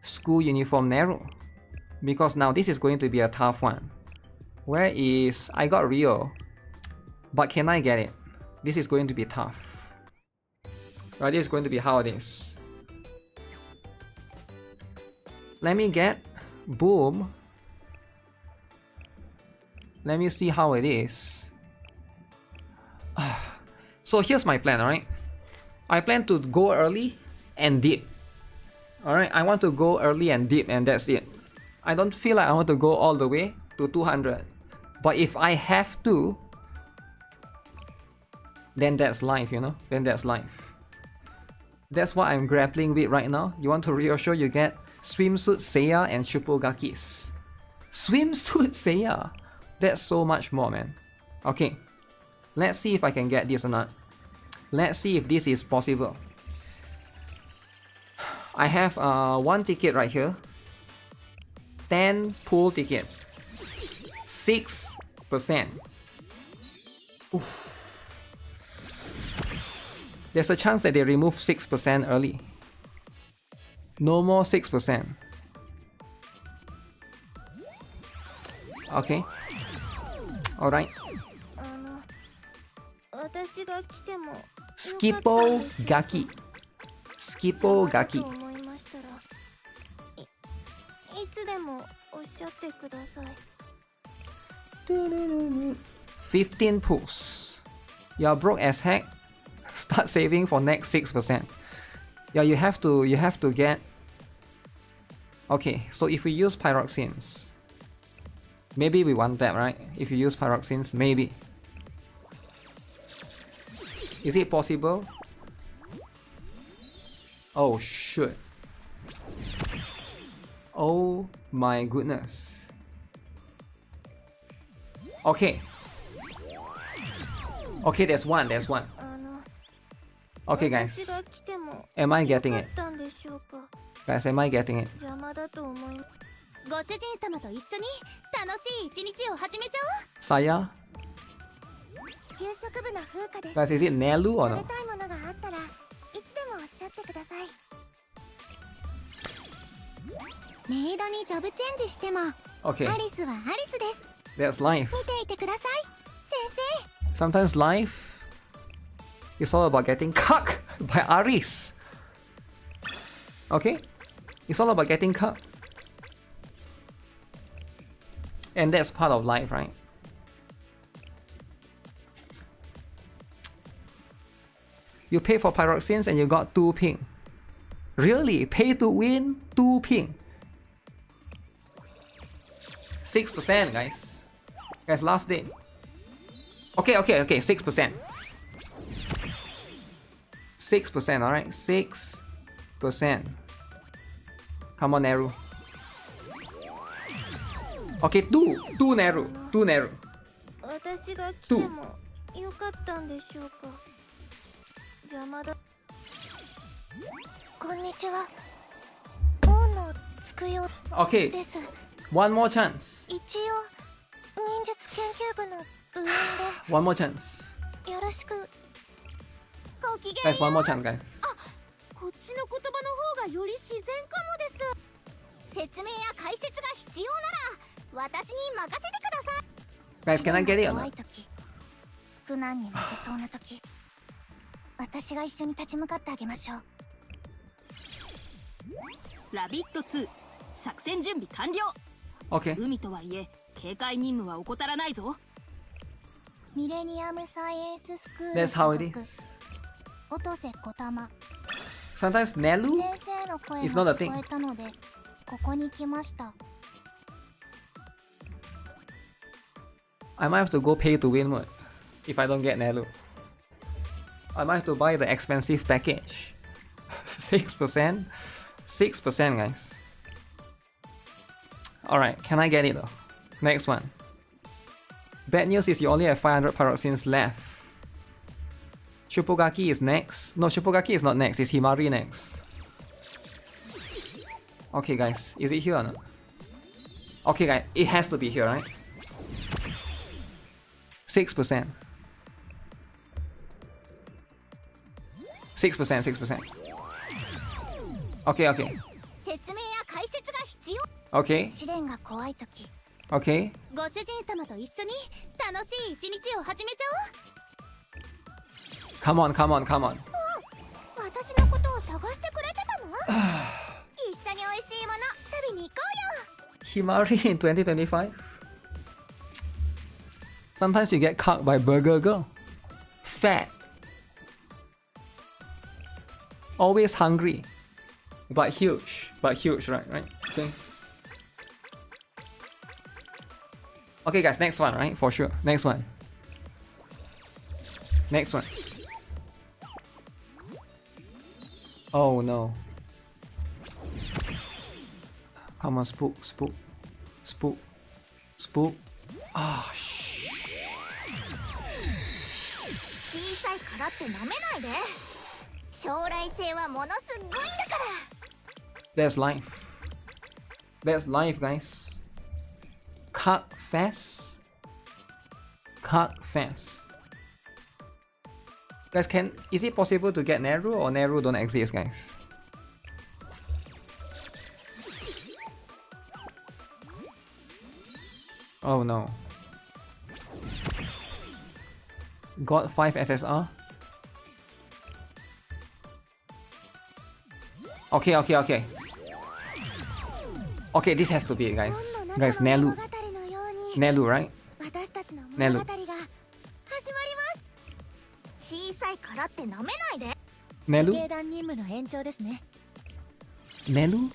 school uniform Neru? Because now this is going to be a tough one. Where is... I got Rio, but can I get it? This is going to be tough. Right, this is going to be how it is. Let me get Boom Let me see how it is. So here's my plan, alright? I plan to go early and dip. Alright, I want to go early and dip, and that's it. I don't feel like I want to go all the way to 200. But if I have to, then that's life, you know? Then that's life. That's what I'm grappling with right now. You want to reassure you get Swimsuit Seiya and Shupogakis. Swimsuit Seiya! That's so much more, man. Okay. Let's see if I can get this or not. Let's see if this is possible. I have one ticket right here. 10 pool ticket. 6%. Oof. There's a chance that they remove 6% early. No more 6%. Okay. Alright. Skipogaki. Skipogaki. 15 pools. You're broke as heck. Start saving for next 6%. Yeah, you have to get. Okay, so if we use pyroxenes, maybe we want that, right? If you use pyroxenes, maybe. Is it possible? Oh shit. Oh my goodness. Okay. Okay, there's one. Okay, guys. Am I getting it? Guys, am I getting it? ご主人様と一緒に楽しい一日を始めちゃおう。 Saya? 給食部の風花です。 Guys, is it Nelu or 食べ no? たいものがあったらいつでもおっしゃってください。メイドにジョブチェンジしても、 Okay, アリスはアリスです。 that's life. 見ていてください、先生。 Sometimes life is all about getting cucked by Aris. Okay? It's all about getting cucked. And that's part of life, right? You pay for pyroxenes and you got 2 ping. Really? Pay to win 2 ping. 6%, guys. Guys, last day. Okay, 6%. 6%, alright? 6%. Come on, Neru. Okay, 2 Neru. 2 Neru. 私が来てもよかったんでしょうか。邪魔だ。こんにちは。王のつくよ Okay, です。 one more chance. 一応忍術研究部の部員 One more chance. でよろしく。ごきげん Guys, one more chance, guys. こっちの言葉の方がより自然かもです。説明や解説が必要なら私に任せてください。 Guys, can I get it or 怖い not? 時、苦難に負けそうな時、私が一緒に立ち向かってあげましょう。ラビット2作戦準備完了。 Okay. 海とはいえ警戒任務は怠らないぞ。ミレニアムサイエンススクール That's how it 所属音瀬小玉 Sometimes Nelu 先生の声 is が not a 聞 thing. こえたのでここに来ました。 I might have to go pay to win mode if I don't get Nelu. I might have to buy the expensive package. 6%? 6%, guys. Alright, can I get it though? Next one. Bad news is you only have 500 pyroxenes left. Shupogaki is next. No, Shupogaki is not next, it's Himari next. Okay, guys, is it here or not? Okay, guys, it has to be here, right? 6%. 6%. Okay. 説明や解説が必要。 Okay. 試練が怖い時、 Okay. ご主人様と一緒に楽しい一日を始めちゃおう。 Come on. 私のことを探してくれてたの？一緒に美味しいもの食べに行こうよ。 Himari in 2025? Sometimes you get cucked by burger girl. Fat. Always hungry. But huge. But huge, right? Okay. Okay guys, next one, right? For sure. Next one. Next one. Oh no. Come on, spook. Ah, shh. 小さいからって舐めないで。将来性はものすっごいんだから。 That's life. That's life, guys. Cuck fast. Guys, is it possible to get Neru or Neru don't exist, guys? Oh no. Got 5 SSR. Okay. Okay, this has to be it, guys. Guys, Nelu, right? Nelu. 小さいからって舐めないで。 Nelu? 警団任務の延長ですね。 Nelu?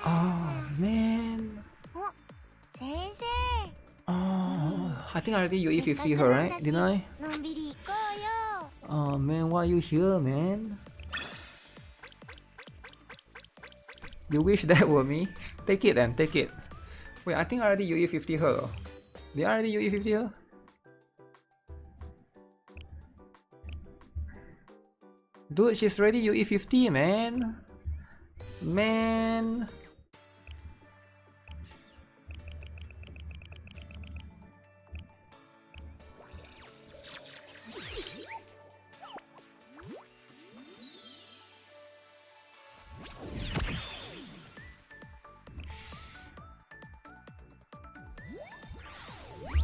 Oh, man. 先生。 Oh, I think I already UE50 her, right? Didn't I? のんびり行こうよ。 Oh, man, why are you here, man? You wish that were me? Take it then, take it. Wait, I think I already UE50 her. Did I already UE50 her? Dude, she's already UE50, man. Man.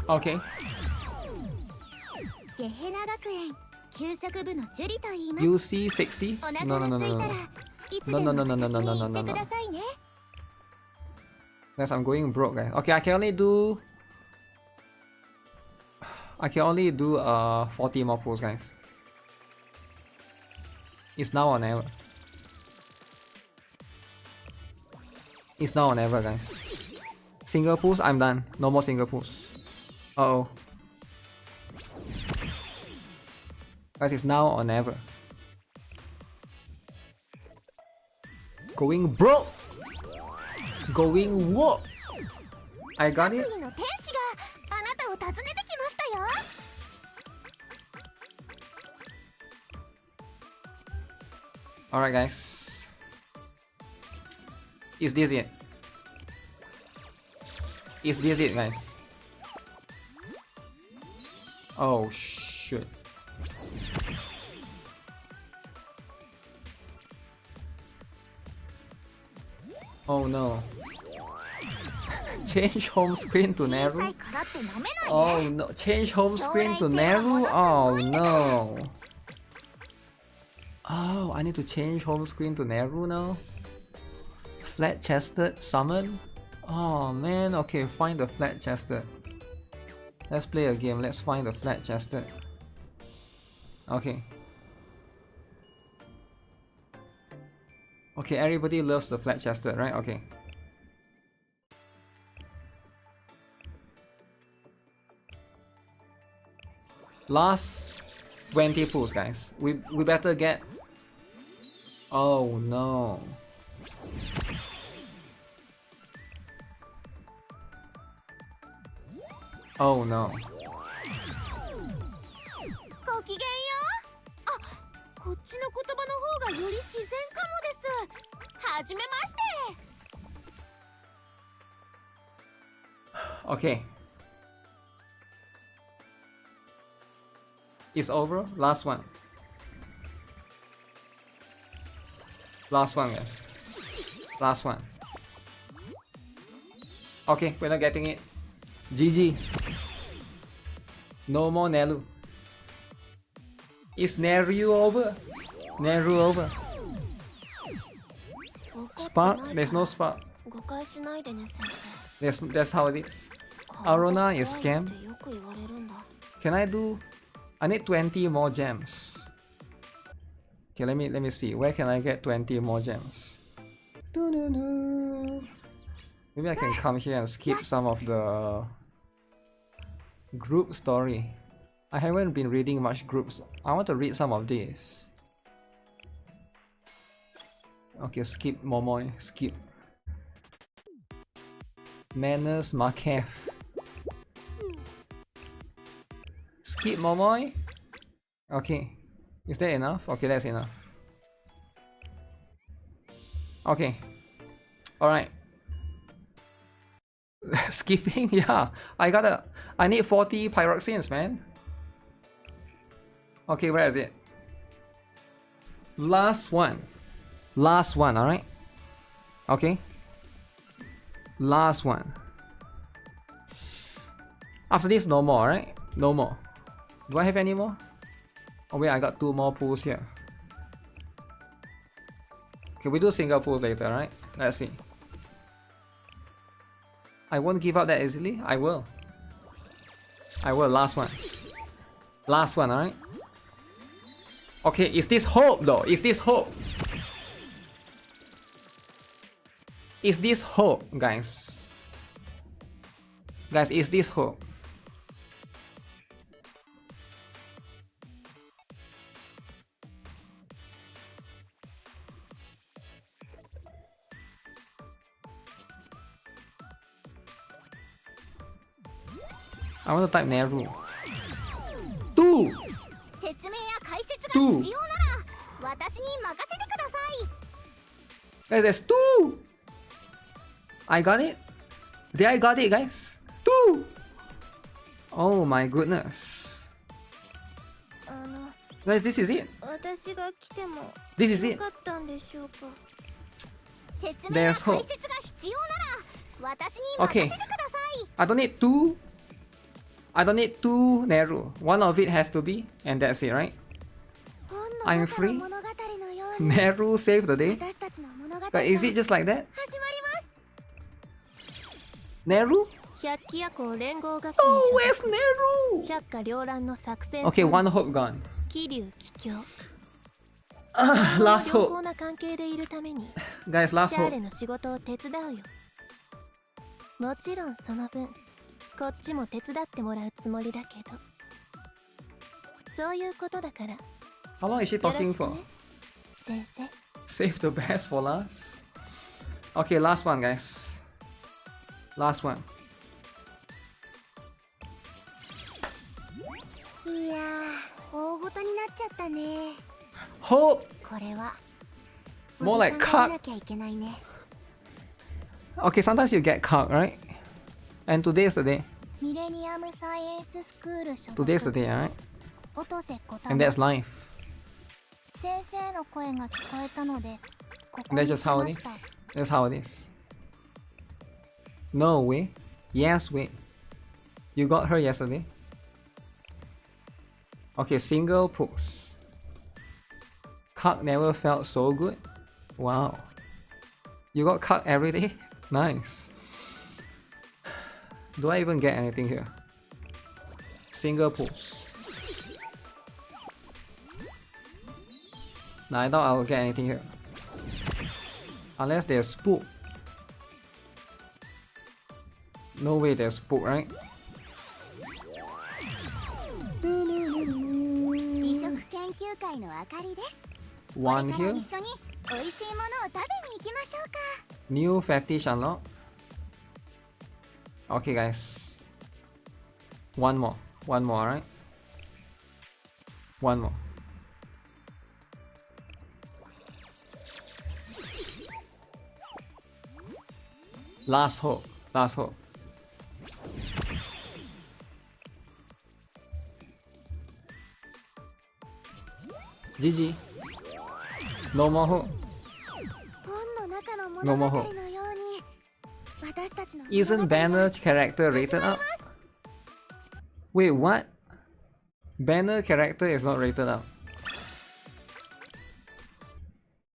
Okay. ゲヘナ学園給食部のジュリと言います。 UC60? お腹 No, が no, 空 no, い no, た no. らいつでも私に言ってくださいね。 Guys, I'm going broke, guys. Okay, I can only do 40 more pulls, guys. It's now or never. It's now or never, guys. Single pulls, I'm done. No more single pulls. Uh-oh. Guys, it's now or never. Going broke. Going what? I got it. 悪意の天使があなたを訪ねてきましたよ。 Alright, guys. Is this it? Is this it, guys? Oh, shit. Oh no. Change home screen to 小さ Neru? いからって舐めないで。 Oh no. Change home screen to Neru? Oh no. Oh, I need to change home screen to Neru now? Flat chested summon? Oh man, okay, find the flat chested. Let's play a game, let's find the flat chested. Okay. Okay, everybody loves the flat chested, right? Okay. Last 20 pulls, guys. We better get. Oh no. Oh no. ごきげんよう。あ、こっちの言葉の方がより自然かもです。はじめまして。 Okay. It's over. Last one. Last one, guys. Last one. Okay, we're not getting it. GG. No more Nelu. Is Neru over? Neru over. Spark? There's no spark. 誤解しないでね、先生。 That's how it is. こ Arona is scam. Can I do? I need 20 more gems. Okay, let me see. Where can I get 20 more gems? Maybe I can come here and skip some of the group story. I haven't been reading much groups. I want to read some of these. Okay, skip Momoy. Skip. Manners Markev. Skip Momoy. Okay. Is that enough? Okay, that's enough. Okay. Alright. Skipping? Yeah. I need 40 pyroxenes, man. Okay, where is it? Last one. Last one, alright? Okay. Last one. After this, no more, right? No more. Do I have any more? Oh wait, I got 2 more pools here. Okay, we do single pools later, right? Let's see. I won't give up that easily. I will. I will. Last one. Last one, alright? Okay, is this hope though? Is this hope? Is this hope, guys? Guys, is this hope? I want to type Neru. 2! 説明や解説が必要なら私に任せてください。 Guys, there's 2! I got it? Did I got it, guys? 2! Oh my goodness. Guys, this is it. 私が来ても This is よ it. かったんでしょうか。説明や There's 解 hope. 説が必要なら私に任せてください。 I don't need 2. I don't need 2 Neru. One of it has to be, and that's it, right? 本の I'm 中の free. 物語のように Neru saved the day. 私たちの物語が But is it just like that? 始まります。 Neru? 百鬼夜行連合学園 Oh, 所 where's 属 Neru? 百花繚乱の作戦 Okay, one hope gone. 桐生桔梗 Last 良 hope. 好な関係でいるために Guys, シ last ャー hope. レの仕事を手伝うよ。もちろんその分こっちも手伝ってもらうつもりだけど、そういうことだから How long is she よろ talking しく for? ね先生。 Save the best for last. Okay, last one, guys. Last one. いやー、大ごとになっちゃったね。 Hope! これは More お like じさんが cut. 見なきゃいけないね。 Okay, sometimes you get caught, right? And today is the day. ミレニアムサイエンススクール所属 Today is the day, alright? 音瀬小太 And 郎 that's life. 先生の声が聞こえたのでここ And に that's 来 just how ま it し is. た。 That's how it is. No way. Yes, wait. You got her yesterday? Okay, single pulse. Cuck never felt so good. Wow. You got cuck every day? Nice. Do I even get anything here? Single pulse. Nah, I doubt I'll get anything here. Unless there's spook. No way there's spook, right? 美食研究会のあかりです。こ One れから here. 一緒に美味しいものを食べに行きましょうか。 New fetish unlock. Okay, guys. One more. One more, alright? One more. Last hope. Last hope. GG. No more hope. 本の中の No 物 more 語 hope. のように私たちの Isn't 物語が Banner character rated up? Wait, what? Banner character is not rated up.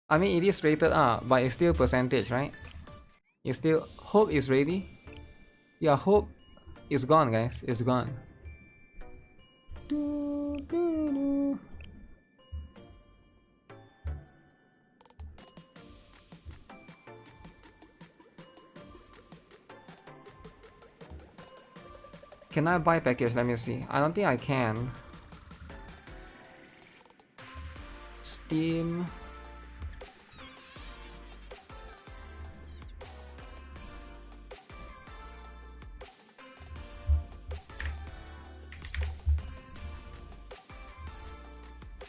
I mean, it is rated up, but it's still percentage, right? It's still... Hope is ready? Yeah, Hope... It's gone, guys. It's gone. Can I buy package? Let me see. I don't think I can. Steam.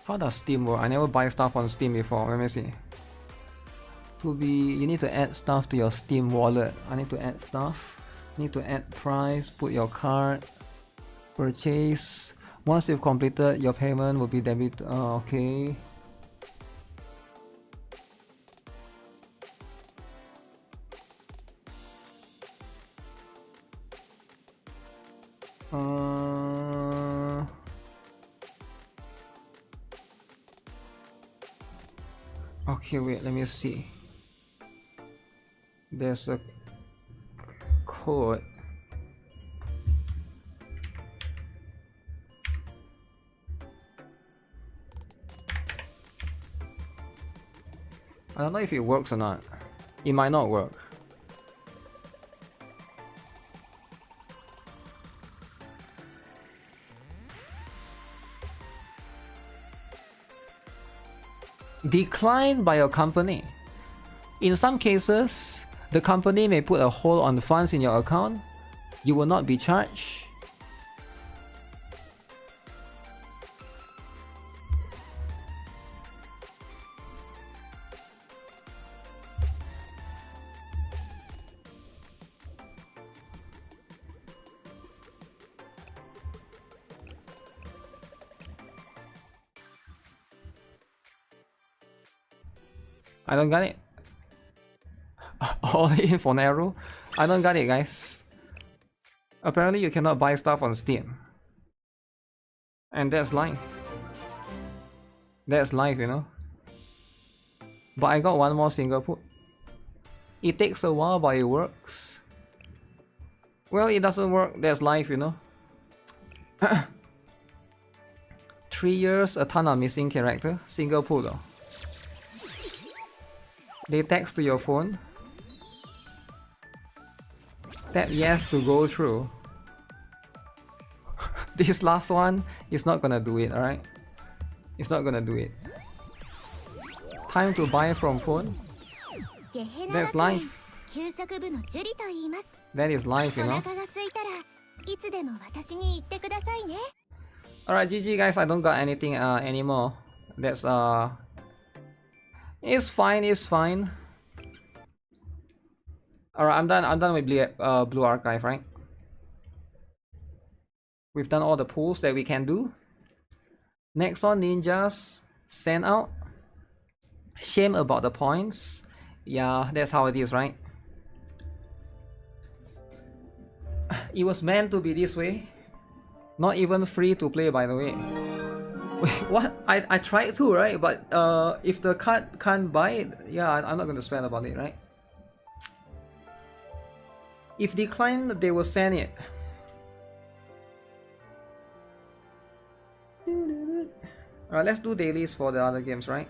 How does Steam work? I never buy stuff on Steam before. Let me see. You need to add stuff to your Steam wallet. I need to add stuff. Need to add price, put your card, purchase. Once you've completed, your payment will be debit. Okay. Okay, wait, let me see. There's a code. I don't know if it works or not. It might not work. Declined by your company. In some cases, the company may put a hold on funds in your account. You will not be charged. I don't got it. All in for Nero? I don't got it, guys. Apparently you cannot buy stuff on Steam. And that's life. That's life, you know. But I got one more single put. It takes a while, but it works. Well, it doesn't work, that's life, you know. 3 years, a ton of missing character. Single put though. They text to your phone. Tap yes to go through. This last one is not gonna do it, alright? It's not gonna do it. Time to buy from phone. That's life. That is life, you know. Alright, GG guys, I don't got anything anymore. That's it's fine, it's fine. Alright, I'm done with Blue Archive, right? We've done all the pulls that we can do. Next on ninjas, send out. Shame about the points. Yeah, that's how it is, right? It was meant to be this way. Not even free to play, by the way. Wait, what? I tried to, right? But if the card can't buy it, yeah, I'm not gonna spend about it, right? If declined, they will send it. Alright, let's do dailies for the other games, right?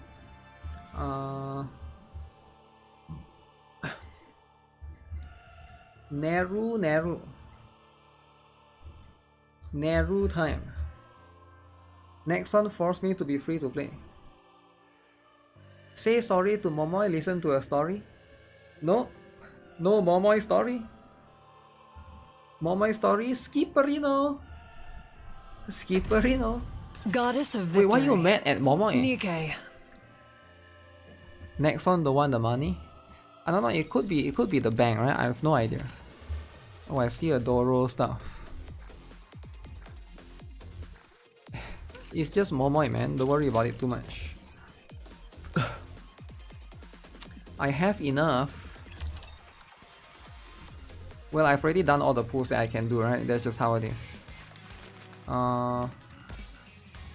Neru time. Next one forced me to be free to play. Say sorry to Momoy, listen to a story. No Momoy story. Momoy story, Skipperino. Goddess of victory. Wait, why you mad at Momoy? NIKKE. Next one, the one, the money. I don't know, it could be the bank, right? I have no idea. Oh, I see a Doro stuff. It's just Momoy, man. Don't worry about it too much. I have enough. Well, I've already done all the pulls that I can do, right? That's just how it is.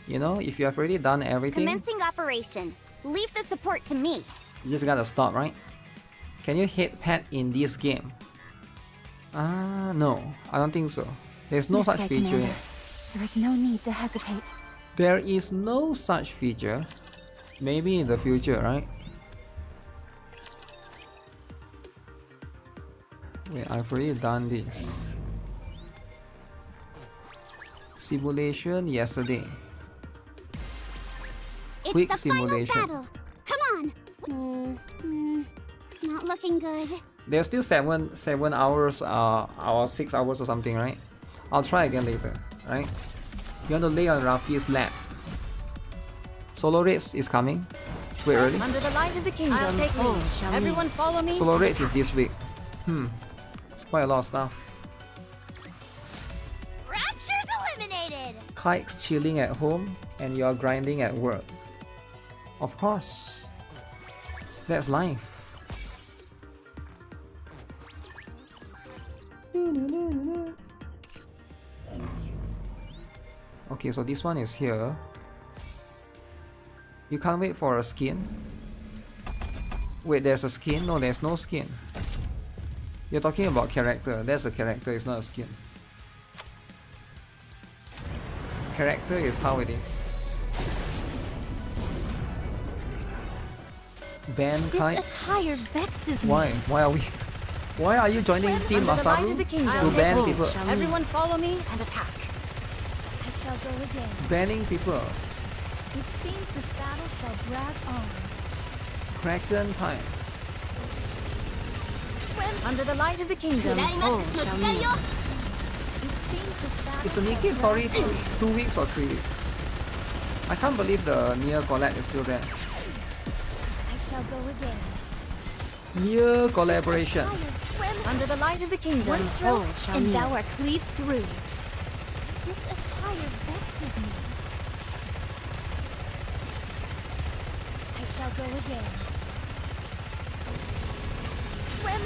You know, if you have already done everything, Commencing operation. Leave the support to me. you just gotta stop, right? Can you hit pad in this game? No, I don't think so. There's no such feature yet. There is no need to hesitate. There is no such feature. Maybe in the future, right? Wait, I've already done this. Simulation yesterday. It's Quick the simulation. final battle. Come on. Not looking good. There's still 7 hours, or 6 hours or something, right? I'll try again later, right? You want to lay on Rapi's lap. Solo race is coming. Wait, early. Under the light of the kingdom. I'll take lead. Everyone follow me. Solo race is this week. It's quite a lot of stuff. Rapture's eliminated. Kike's chilling at home and you're grinding at work. Of course. That's life. Okay, so this one is here. You can't wait for a skin. Wait, there's a skin? No, there's no skin. You're talking about character. That's a character, it's not a skin. Character is how it is. Ban Kite? This attire vexes me. Why? Why are you joining Team Under the light Masaru of the kingdom. to ban people? Everyone follow me and attack. I shall go again. Banning people. It seems this battle shall drag on. Kraken time. Under the light of the kingdom. クライマックスの時間よ。 It seems this battle Is the NIKKE story 2 weeks or 3 weeks? I can't believe the Nier collab is still there. I shall go again. Nier collaboration. Under the light of the kingdom. One stroke, shall and kneel. thou art cleaved through. This attire vexes me. I shall go again.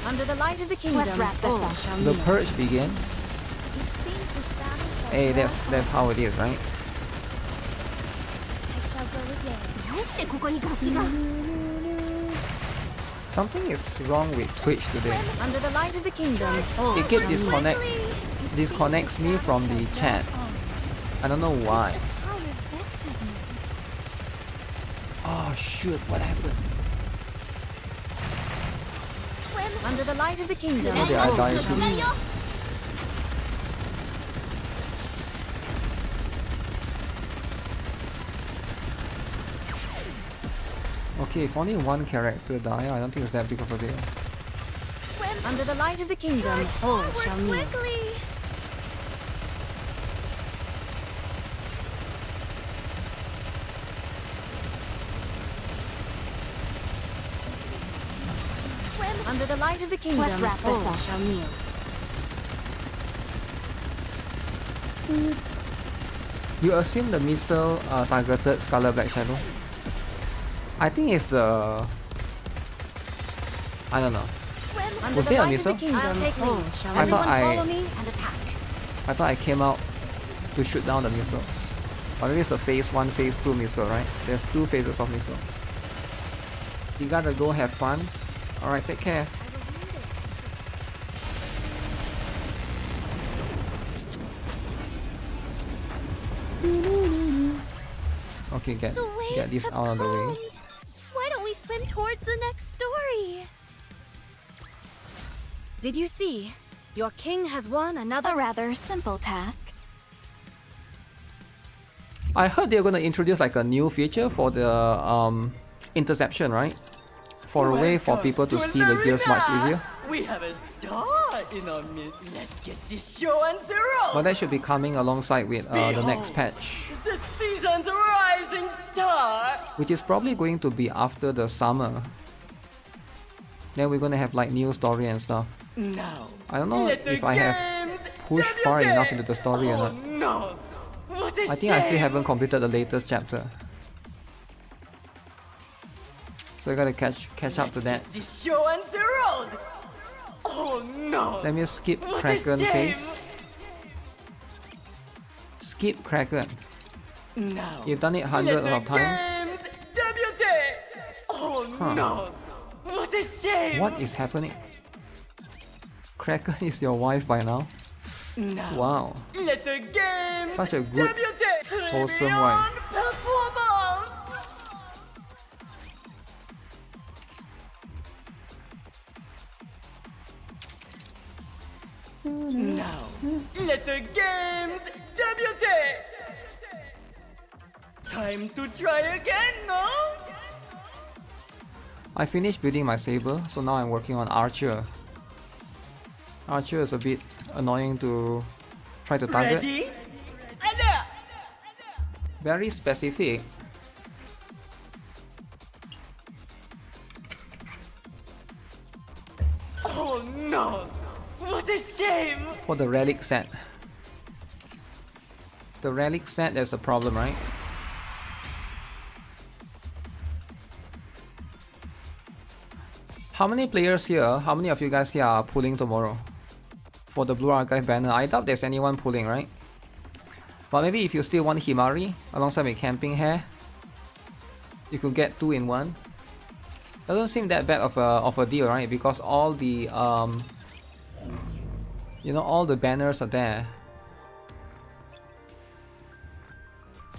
Under the light of the kingdom. Let's wrap this all up. shall The kneel. purge begins. It seems this battle shall Hey, drag that's how it is, right? I shall go again. どうしてここに楽器が。 Something is wrong with Twitch today. Under the light of the kingdom. all It keeps shall kneel. disconnects me from the chat. I don't know why. Attire vexes me. Oh shoot, what happened? Under the light of the kingdom. Maybe I all died shall too. kneel. Okay, if only one character die, I don't think it's that big of a deal. Under the light of the kingdom. All shall kneel. Under the light of the kingdom. Let's wrap this all up. shall kneel. You assume the missile targeted Scarlet Black Shadow? I think it's the... I don't know. Under Was the there a light missile? of the kingdom. all shall I thought Everyone I- follow me and attack. I thought I came out to shoot down the missiles. Or maybe it's the phase 1, phase 2 missile, right? There's 2 phases of missiles. You gotta go have fun. Alright, take care. Okay, get this out of the way. Why don't we swim towards the next story? Did you see? Your king has won another. A rather simple task. I heard they're gonna introduce like a new feature for the interception, right? For a way for people to see the gears much easier. We have a star in our midst. Let's get this show on the road. But that should be coming alongside with the next patch, The season's rising star. which is probably going to be after the summer. Then we're gonna have like new story and stuff. Now, I don't know let the if I have games pushed far debut. enough into the story or Oh not. no! What a I think I still shame. haven't completed the latest chapter. So I gotta catch up to that. This show on the road. Oh no! Let me skip What a Kraken shame. phase. Skip Kraken. Now, You've done it let hundreds the of times. games debut. Oh Huh. no! What a shame! What is happening? Kraken is your wife by now? Now, Wow. let the games Such a good, debut. wholesome Premium wife. performance. Now, let the games debut. Time to try again, no? I finished building my saber, so now I'm working on archer. Archer is a bit annoying to try to target. Ready? Alert! Very specific. Oh no! What a shame! For the relic set. It's the relic set that's a problem, right? How many players here, how many of you guys here are pulling tomorrow? For the Blue Archive banner, I doubt there's anyone pulling, right? But maybe if you still want Himari alongside with Camping Hair, you could get 2 in 1. Doesn't seem that bad of a deal, right? Because all the you know, all the banners are there.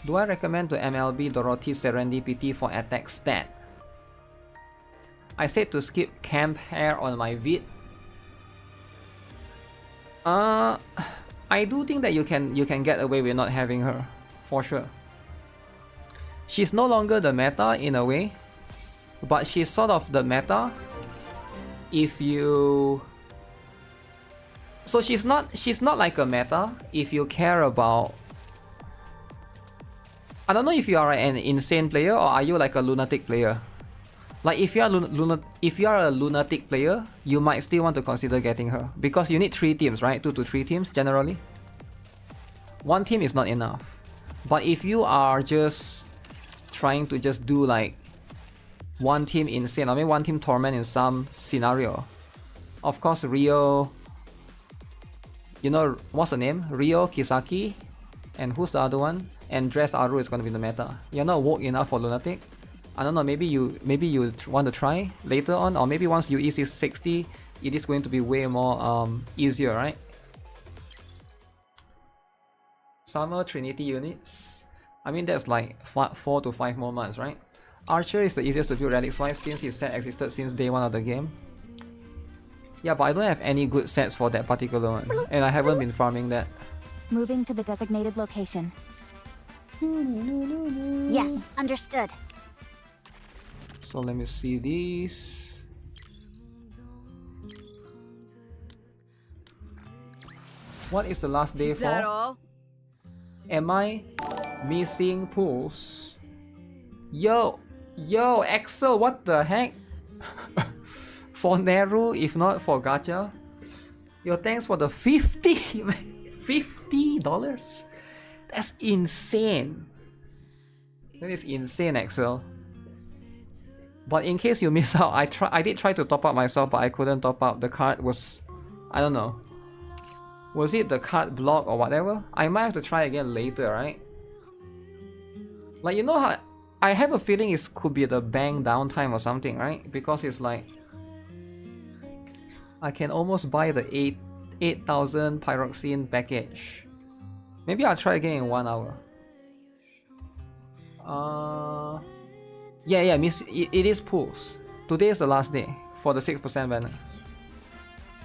Do I recommend to MLB Dorothy Serendipity for attack stat? I said to skip Camp Hair on my vid. I do think that you can get away with not having her, for sure. She's no longer the meta in a way, but she's sort of the meta if you... So she's not like a meta if you care about... I don't know if you are an insane player or are you like a lunatic player. Like if you are a lunatic player, you might still want to consider getting her because you need 3 teams, right? 2 to 3 teams generally. 1 team is not enough. But if you are just trying to just do like 1 team insane, I mean 1 team torment in some scenario, of course Rio, you know what's the name? Rio, Kisaki, and who's the other one? And Dress Aru is gonna be the meta. You're not woke enough for lunatic. I don't know, maybe you want to try later on, or maybe once you EC 60, it is going to be way more easier, right? Summer Trinity units. I mean that's like 4 to 5 more months, right? Archer is the easiest to build relics wise since his set existed since day 1 of the game. Yeah, but I don't have any good sets for that particular one, and I haven't been farming that. Moving to the designated location. Yes, understood. So let me see these. What is the last day Is that for? all? Am I missing pools? Yo, Axel, what the heck? For Neru, if not for Gacha. Yo, thanks for the $50. That's insane. That is insane, Axel. But in case you miss out, I did try to top up myself, but I couldn't top up. The card was, I don't know. Was it the card block or whatever? I might have to try again later, right? Like, you know how I have a feeling it could be the bank downtime or something, right? Because it's like I can almost buy the 8,000 pyroxene package. Maybe I'll try again in 1 hour. Yeah, miss. It is pools. Today is the last day for the 6% banner.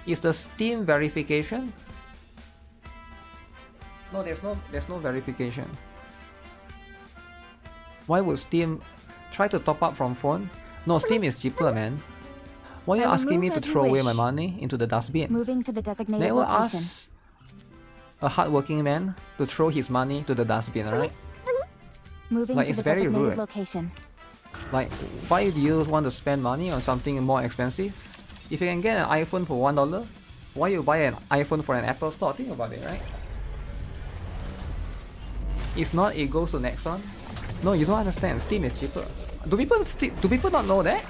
Is the Steam verification? No, there's no verification. Why would Steam try to top up from phone? No, Steam is cheaper, man. Why are you asking me to throw away my money into the dustbin? Moving to the designated Never location. ask a hardworking man to throw his money to the dustbin, right? Moving Like, to it's the very designated rude. location. Like, why do you want to spend money on something more expensive? If you can get an iPhone for $1, why you buy an iPhone for an Apple store? Think about it, right? If not, it goes to Nexon. No, you don't understand. Steam is cheaper. Do people not know that?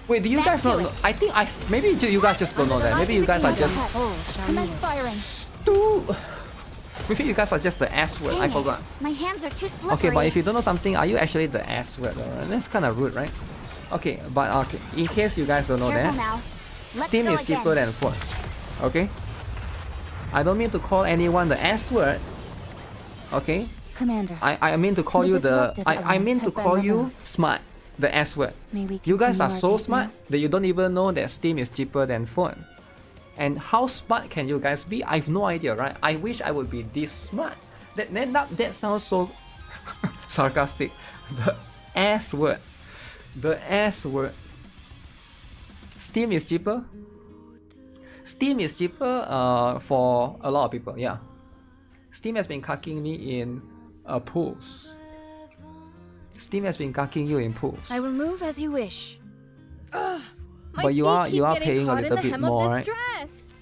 Wait, do you guys not know? I think maybe you guys just don't know that. Maybe you guys are just Commence firing. Maybe you guys are just the S word. I Dang it. forgot. My hands are too slippery. Okay, but if you don't know something, are you actually the S word? That's kind of rude, right? Okay, but okay, in case you guys don't know Careful that, now. Let's Steam go is cheaper again. than phone. Okay? I don't mean to call anyone the S word. Okay? Commander. I mean to call The you the disruptive I mean elements to have been call you removed. smart. The S word. May we You guys continue are our so date smart now? that you don't even know that Steam is cheaper than phone. And how smart can you guys be? I have no idea, right? I wish I would be this smart. That sounds so sarcastic. The S word. The S word. Steam is cheaper. Steam is cheaper for a lot of people, yeah. Steam has been cucking me in pools. Steam has been cucking you in pools. I will move as you wish. My But you feet are keep getting paying a caught in little the bit hem more, of right? this dress.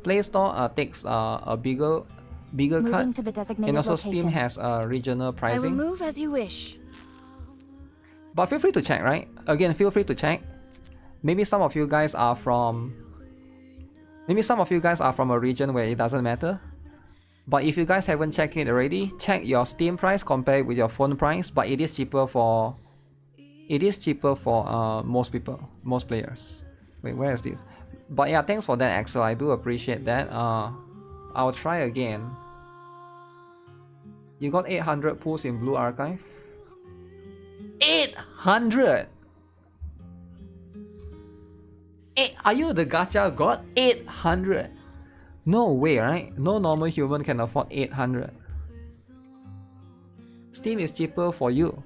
Play Store takes a bigger Moving cut, to the designated and also location. Steam has regional I will pricing. move as you wish. But feel free to check, right? Again, feel free to check. Maybe some of you guys are from a region where it doesn't matter. But if you guys haven't checked it already, check your Steam price compared with your phone price. But it is cheaper for most people, most players. Wait, where is this? But yeah, thanks for that, Axel. I do appreciate that. I'll try again. You got 800 pulls in Blue Archive. 800. Are you the gacha god? 800. No way, right? No normal human can afford 800. Steam is cheaper for you.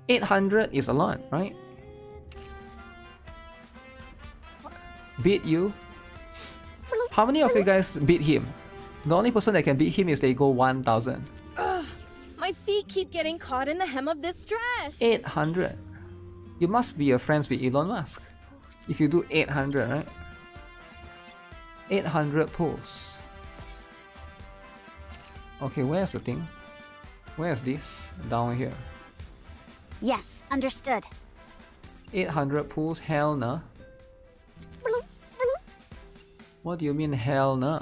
800 is a lot, right? Beat you? How many of you guys beat him? The only person that can beat him is they go 1000. My feet keep getting caught in the hem of this dress. 800. You must be a friends with Elon Musk. If you do 800, right? 800 pulls. Okay, where's the thing? Where's this? Down here. Yes, understood. 800 pulls? Hell nah. What do you mean hell nah?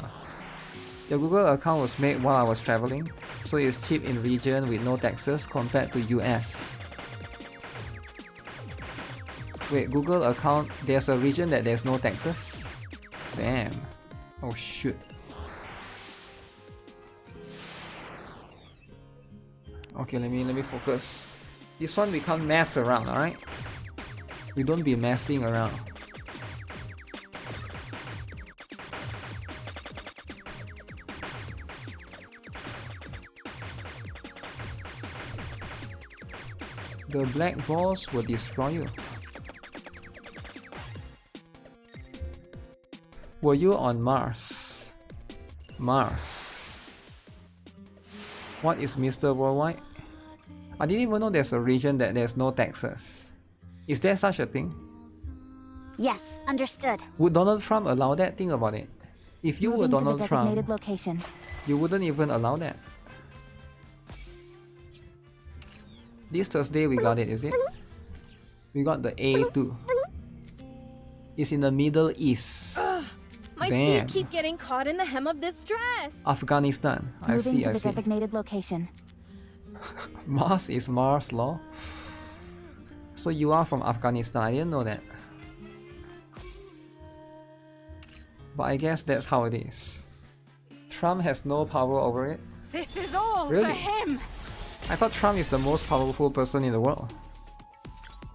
Your Google account was made while I was traveling, so it's cheap in region with no taxes compared to US. Wait, Google account, there's a region that there's no taxes? Damn. Oh shoot. Okay, let me focus. This one we can't mess around, alright? We don't be messing around. The black balls will destroy you. Were you on Mars? Mars. What is Mr. Worldwide? I didn't even know there's a region that there's no taxes. Is there such a thing? Yes, understood. Would Donald Trump allow that? Think about it. If you were Moving to the Donald designated Trump, location. you wouldn't even allow that. This Thursday we got it, is it? We got the A2. It's in the Middle East. My Damn. feet keep getting caught in the hem of this dress. Afghanistan. I Moving see, to I the see. designated location. Mars is Mars law. So you are from Afghanistan, I didn't know that. But I guess that's how it is. Trump has no power over it. This is all Really? for him. I thought Trump is the most powerful person in the world.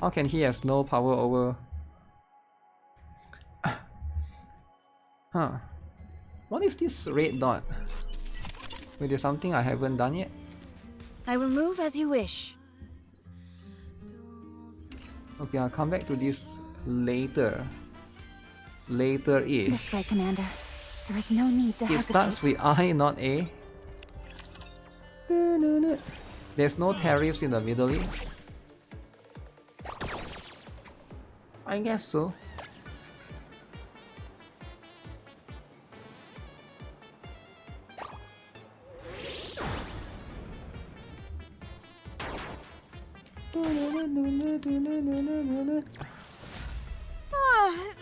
How can he has no power over... Huh. What is this red dot? Wait, there's something I haven't done yet? I will move as you wish. Okay, I'll come back to this later. Later-ish. This way, Commander. There is no need to It hesitate. starts with I, not A. There's no tariffs in the Middle East. I guess so.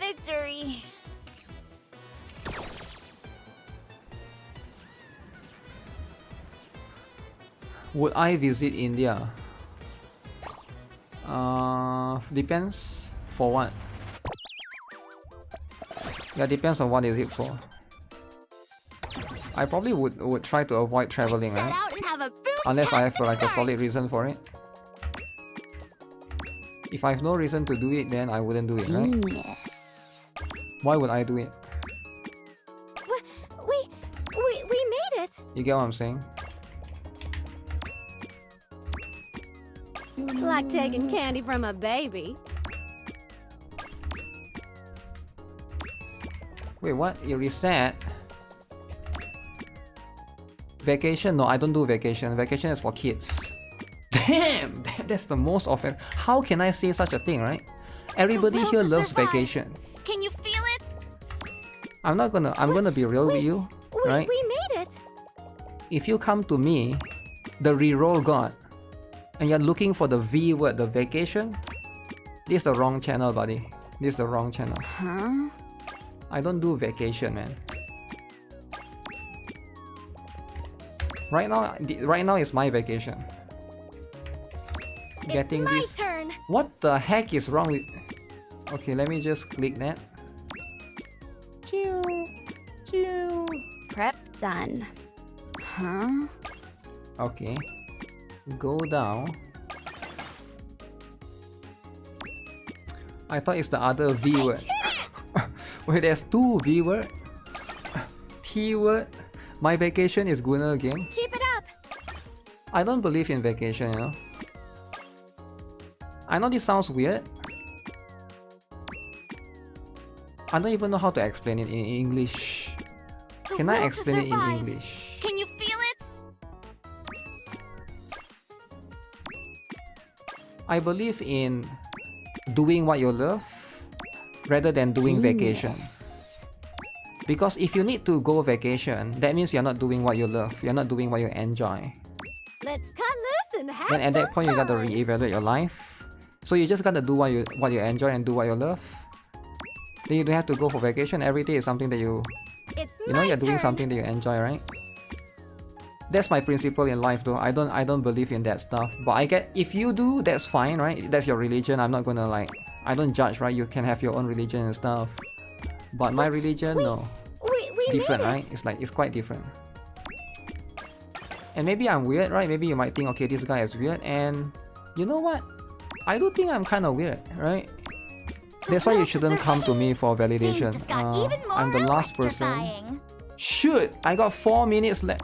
Victory. Would I visit India? Depends. For what? Yeah, depends on what is it for. I probably would try to avoid traveling, Set right? out and have a Unless I have boom-tastic like a start. solid reason for it. If I have no reason to do it, then I wouldn't do it, right? Genius. Why would I do it? We made it. You get what I'm saying? Like taking candy from a baby. Wait, what? It reset? Vacation? No, I don't do vacation. Vacation is for kids. Damn! That's the most often. How can I say such a thing, right? Everybody will here to loves survive. vacation. Can you feel it? I'm gonna be real with you, right? We made it. If you come to me, the reroll god, and you're looking for the V word, the vacation, this is the wrong channel, buddy. This is the wrong channel. Huh? I don't do vacation, man. Right now is my vacation. Getting it's my this. turn. What the heck is wrong with? Okay, let me just click that. Prep done. Huh? Okay. Go down. I thought it's the other V word. Wait, there's two V word. T word. My vacation is Gunner game. Keep it up. I don't believe in vacation, you know. I know this sounds weird. I don't even know how to explain it in English. The Can I will to explain it in survive. English? Can you feel it? I believe in doing what you love rather than doing vacation. Because if you need to go vacation, that means you're not doing what you love. You're not doing what you enjoy. Let's cut loose and have Then at some that point, you gotta fun. reevaluate your life. So you just gotta do what you enjoy and do what you love. Then you don't have to go for vacation. Every day is something that you know My you're doing turn. something that you enjoy, right? That's my principle in life, though. I don't believe in that stuff. But I get if you do, that's fine, right? That's your religion. I'm not gonna like. I don't judge, right? You can have your own religion and stuff. But my religion, no. We It's different, made it. right? It's quite different. And maybe I'm weird, right? Maybe you might think, okay, this guy is weird, and you know what? I do think I'm kind of weird, right? That's why you shouldn't come to me for validation. Things just got even more I'm the last person. electrifying. Shoot! I got 4 minutes left.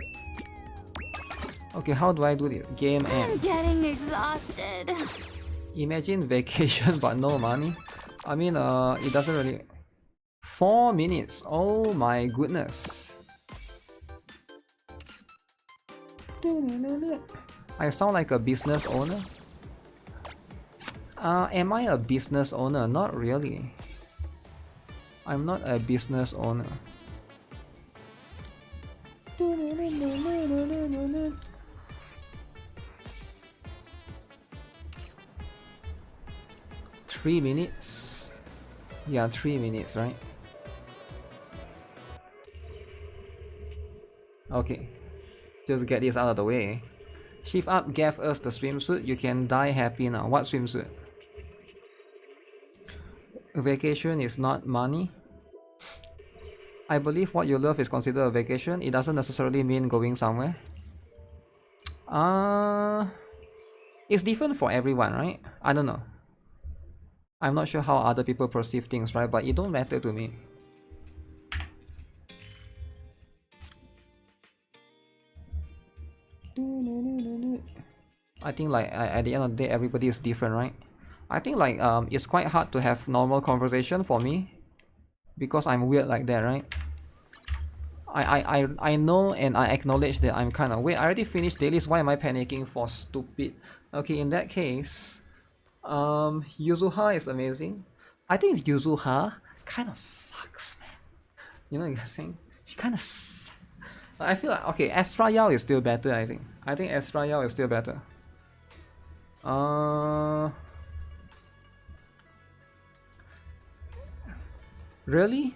Okay, how do I do this? Game I'm end. getting exhausted. Imagine vacation but no money. I mean, it doesn't really. 4 minutes. Oh my goodness. I sound like a business owner. Am I a business owner? Not really. I'm not a business owner. Three minutes? Yeah, 3 minutes, right? Okay. Just get this out of the way. Shift up gave us the swimsuit. You can die happy now. What swimsuit? Vacation is not money. I believe what you love is considered a vacation. It doesn't necessarily mean going somewhere. It's different for everyone, right? I don't know. I'm not sure how other people perceive things, right? But it don't matter to me. I think like at the end of the day, everybody is different, right? I think like it's quite hard to have normal conversation for me because I'm weird like that, right? I know and I acknowledge that I'm kind of weird. I already finished dailies. Why am I panicking for stupid? Okay, in that case, Yuzuha is amazing. I think Yuzuha kind of sucks, man. You know what I'm saying? She kind of sucks. I feel like, okay, Astra Yao is still better, I think. I think Astra Yao is still better. Really?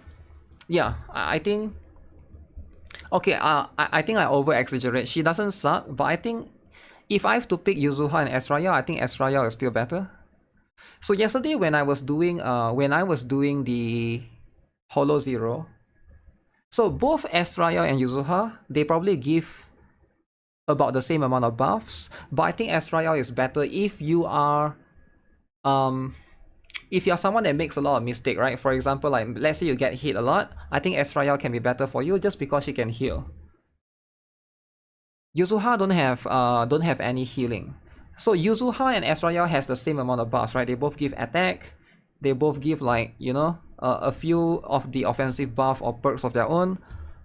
Yeah, I think... Okay, I think I over-exaggerate. She doesn't suck, but I think if I have to pick Yuzuha and Astra Yao, I think Astra Yao is still better. So yesterday when I was doing the Holo 0. So both Ezreal and Yuzuha, they probably give about the same amount of buffs, but I think Ezreal is better if you are someone that makes a lot of mistake, right? For example, like let's say you get hit a lot, I think Ezreal can be better for you just because she can heal. Yuzuha don't have any healing. So Yuzuha and Ezreal has the same amount of buffs, right? They both give attack, they both give like, you know, a few of the offensive buff or perks of their own.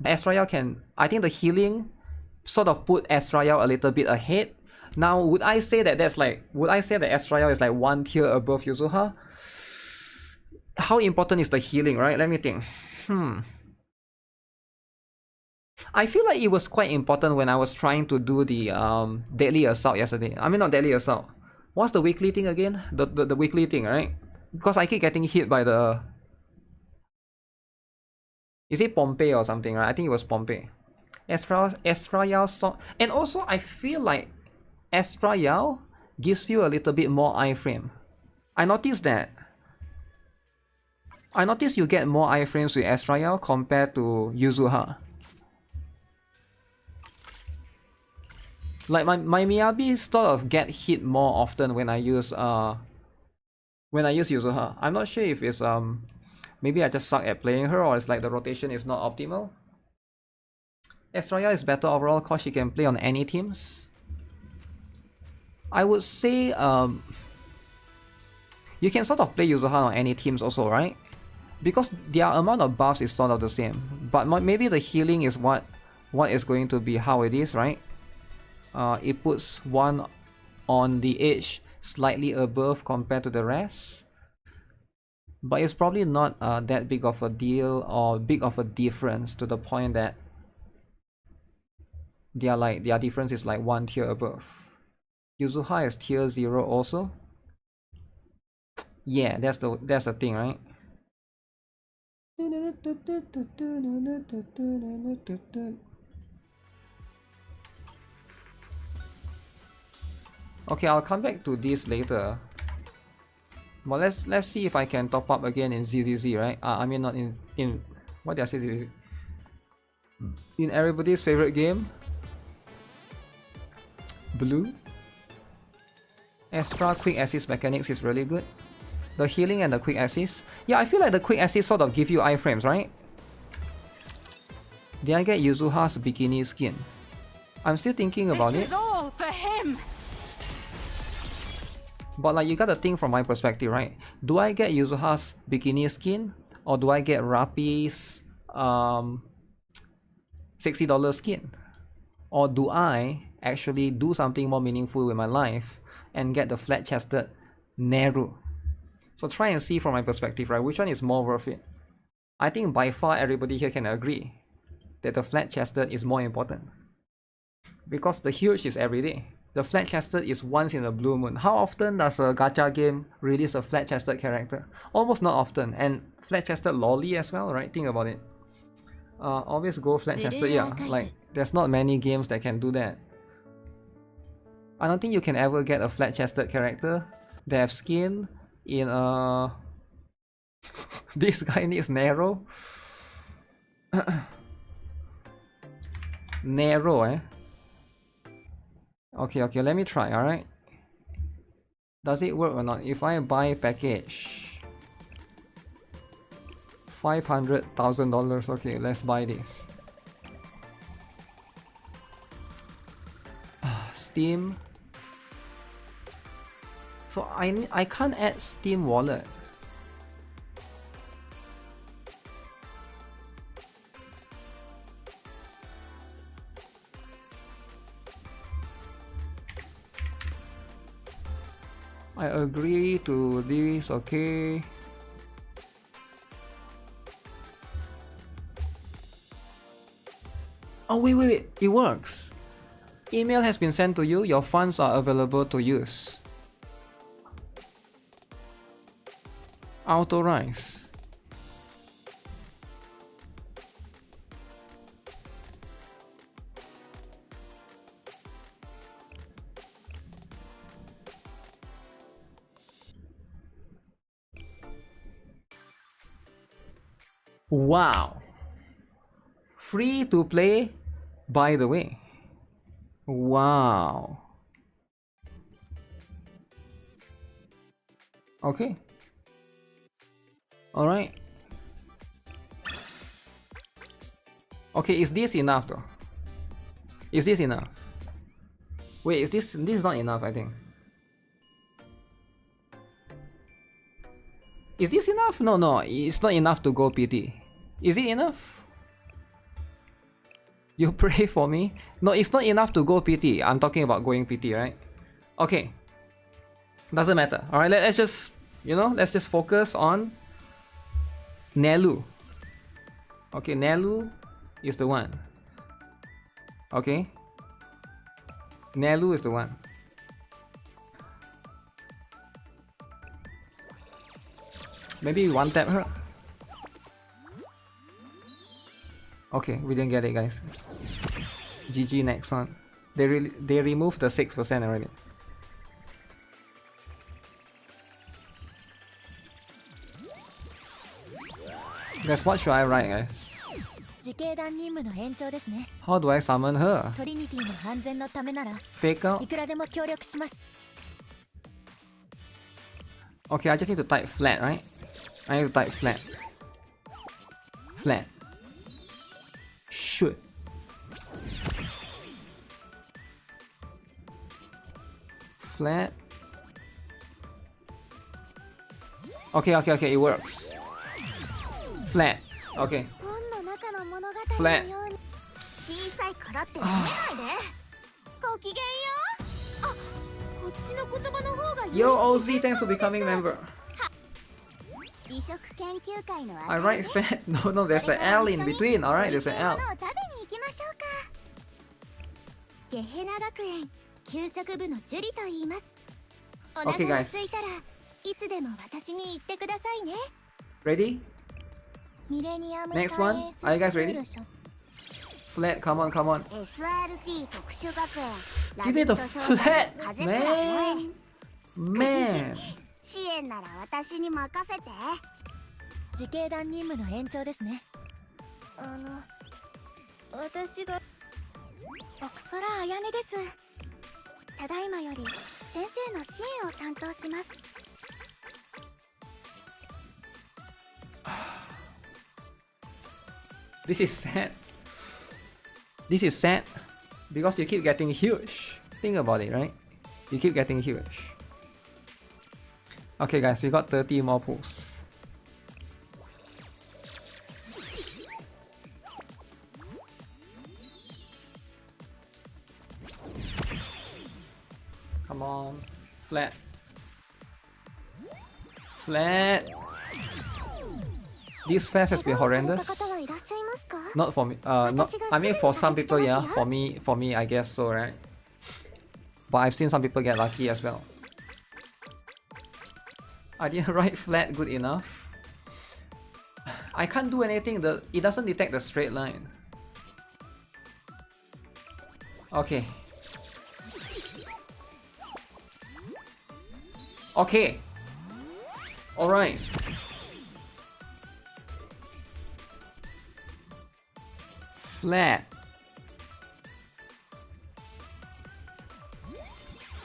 Ezreal can, I think the healing sort of put Ezreal a little bit ahead. Now, would I say that Ezreal is like one tier above Yuzuha? How important is the healing, right? Let me think. I feel like it was quite important when I was trying to do the Deadly Assault yesterday. I mean, not Deadly Assault. What's the weekly thing again? The weekly thing, right? Because I keep getting hit by the... Is it Pompey or something, right? I think it was Pompey. Ezreal... And also, I feel like Ezreal gives you a little bit more iframe. I noticed that. I noticed you get more iframes with Ezreal compared to Yuzuha. Like my Miyabi sort of get hit more often when I use Yuzuha. I'm not sure if it's maybe I just suck at playing her, or it's like the rotation is not optimal. Ezreal is better overall because she can play on any teams. I would say you can sort of play Yuzuha on any teams also, right? Because their amount of buffs is sort of the same, but maybe the healing is what is going to be how it is, right? It puts one on the edge slightly above compared to the rest, but it's probably not that big of a deal or big of a difference to the point that their difference is like one tier above. Yuzuha is tier 0 also. Yeah, that's the thing, right? Okay, I'll come back to this later. But let's see if I can top up again in ZZZ, right? I mean not in what did I say? ZZZ? In everybody's favorite game, Blue. Extra quick assist mechanics is really good. The healing and the quick assist. Yeah, I feel like the quick assist sort of give you iframes, right? Did I get Yuzuha's bikini skin? I'm still thinking about it. This is all for him. But like you gotta think from my perspective, right? Do I get Yuzuha's bikini skin, or do I get Rapi's $60 skin? Or do I actually do something more meaningful with my life and get the flat-chested Neru? So try and see from my perspective, right? Which one is more worth it? I think by far everybody here can agree that the flat-chested is more important. Because the huge is every day. The flat-chested is once in a blue moon. How often does a gacha game release a flat-chested character? Almost not often. And flat-chested lolly as well, right? Think about it. Always go flat-chested, yeah. Like, there's not many games that can do that. I don't think you can ever get a flat-chested character that have skin in a... This guy needs narrow. Narrow, eh? Okay, let me try, alright? Does it work or not? If I buy package $500,000, okay, let's buy this. Steam. So I can't add Steam wallet. I agree to this, okay. Oh wait, it works. Email has been sent to you, your funds are available to use. Authorize. Wow. Free to play, by the way. Wow. Okay. Alright. Okay, is this enough though? Is this enough? Wait, is this is not enough, I think. Is this enough? No, it's not enough to go PT. Is it enough? You pray for me? No, it's not enough to go PT. I'm talking about going PT, right? Okay. Doesn't matter. Alright, let's just, let's just focus on Nelu. Okay, Nelu is the one. Okay. Nelu is the one. Maybe one tap her. Okay, we didn't get it, guys. GG next one. They removed the 6% already. Guys, what should I write, guys? 自警団任務の延長ですね。 How do I summon her? トリニティの安全のためなら Fake out? いくらでも協力します。 Okay, I just need to type flat, right? I need to type flat. Flat. Should. Flat. Okay, it works. Flat. Okay. 本の中の物語 Flat. のように小さいからって舐めないでごきげんようあ、こっちの言葉の方が Yo, OZ, thanks for becoming member. 美食研究会の I write fat. No, there's an L in between. Alright, there's an L. 食べに行きましょうかゲヘナ学園給食部のジュリと言いますお腹 Okay, が guys. 空いたらいつでも私に言ってくださいね Ready? ミレニアム Next サイ one. エンス Are you guys スクー ready? ル所 Flat, come on, come on. SRT 特殊学園 Give me the ラビット少女 flat, 風倉萌え man. 支援なら私に任せて自警団任務の延長ですね。私が奥空彩音ですただいまより先生の支援を担当します This is sad. This is sad because you keep getting huge. Think about it, right? You keep getting huge. Okay, guys, we got 30 more pulls. Come on, flat. Flat. This fast has been 怪我をされた horrendous. 方はいらっしゃいますか Not for me. Not. I mean, for some people, yeah. For me, I guess so, right? But I've seen some people get lucky as well. I didn't write flat good enough. I can't do anything. It doesn't detect the straight line. Okay. Okay. All right. Flat.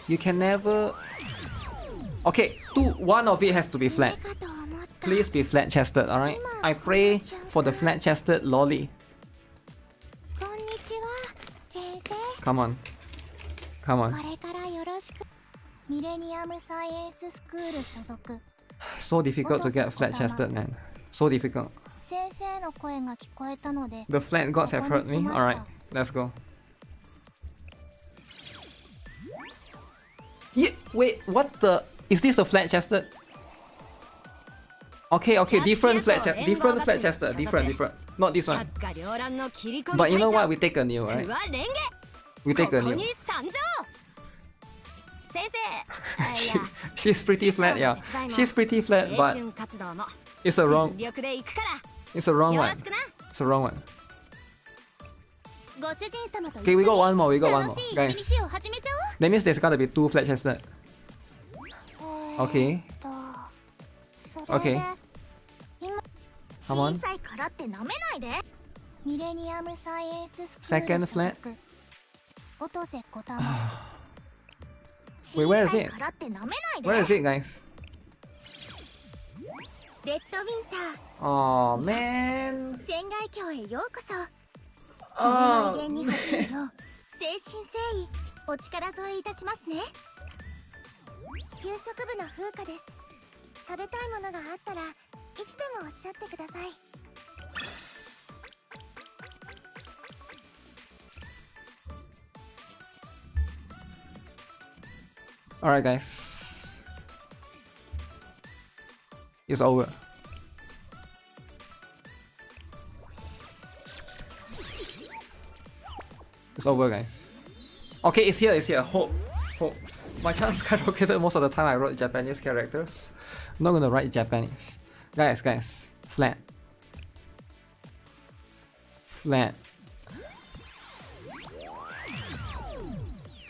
You can never. Okay, one of it has to be flat. かと思った Please be flat chested, alright? I pray for the flat chested lolly. こんにちは先生 Come on. Come on. これからよろしくミレニアムサイエンススクール所属 So difficult to get flat chested, man. So difficult. 先生の声が聞こえたので The flat gods have hurt me. Alright, let's go. Yeah, wait, what the? Is this a flat chested? Okay, different flat chested. Different. Not this one. 百花繚乱の切り込み But you know what? 隊 We take a new, 長 right? 不破蓮華 We take a ここ new. に参上先生いや She's pretty flat, yeah. She's pretty flat, 青 but 春活動も it's a wrong. 全力で行くから It's a wrong よろ one. しくな It's a wrong one. ご主人様と Okay, we got one more. 楽しい一 Guys, 日を始めちゃおう that means there's gotta be 2 flat chested. Okay. それで Okay. 今 Come on. 小さいからって舐めないで。ミレニアムサイエンススクー Second ル所 flat. 属音瀬小玉 Wait, where is 小さい it? からって舐めないで。 Where is it, guys? レッドウィンター Oh man. 船外橋へようこそ。 Oh. 無限に走るよう誠心誠意お力添えいたしますね。給食部の風花です。食べたいものがあったらいつでもおっしゃってください。 Alright, guys. It's over. It's over, guys. Okay, it's here, it's here. Hope. Hope. My chance skyrocketed most of the time I wrote Japanese characters. I'm not gonna write Japanese. Guys. Flat. Flat.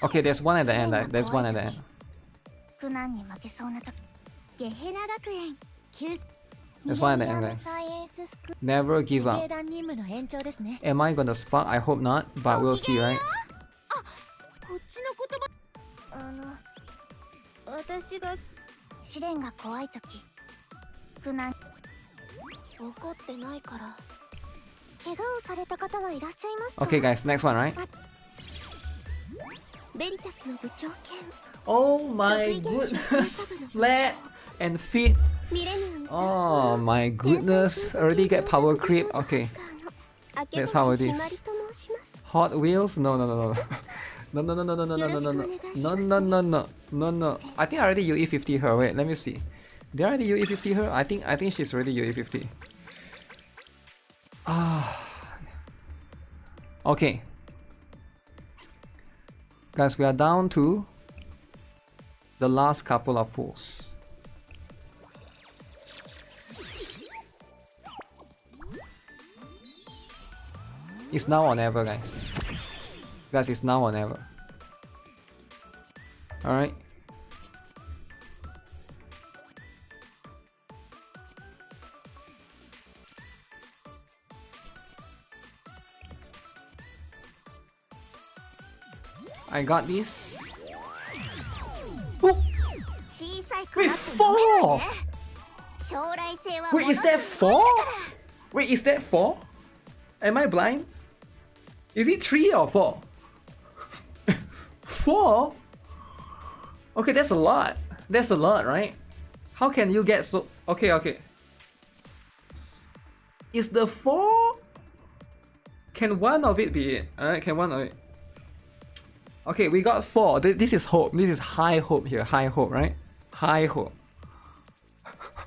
Okay, there's one at the end. There's one at the end. 苦難に負けそうなとゲヘナ学園旧 There's one at the end, guys. サイエンススク Never give 自衛 up. 団任務の延長ですね。 Am I gonna spark? I hope not, but we'll see, right? こっちの言葉私が試練が怖いとき苦難怒ってないから怪我をされた方はいらっしゃいますか？ Okay, guys, next one, right? ベリタスの部長兼 Oh my goodness. Flat and fit. ミレニアム Oh my goodness. Already get power creep. Okay. That's how it is. ひまりと申します。 Hot Wheels? No. No. I think I already UE50 her. Wait, let me see. Did I already UE50 her? I think she's already UE50. Okay. Guys, we are down to the last couple of pools. It's now or never, guys. Guys, it's now or never. Alright. I got this. Oh! 小さいから Wait, って飲めない 4! で。将来性は Wait, is that 4? Wait, is that 4? Am I blind? Is it 3 or 4? 4? Okay, that's a lot. That's a lot, right? How can you get so... Okay. Is the 4? Can one of it be it? Alright, can one of it? Okay, we got 4. This is hope. This is high hope here. High hope, right? High hope.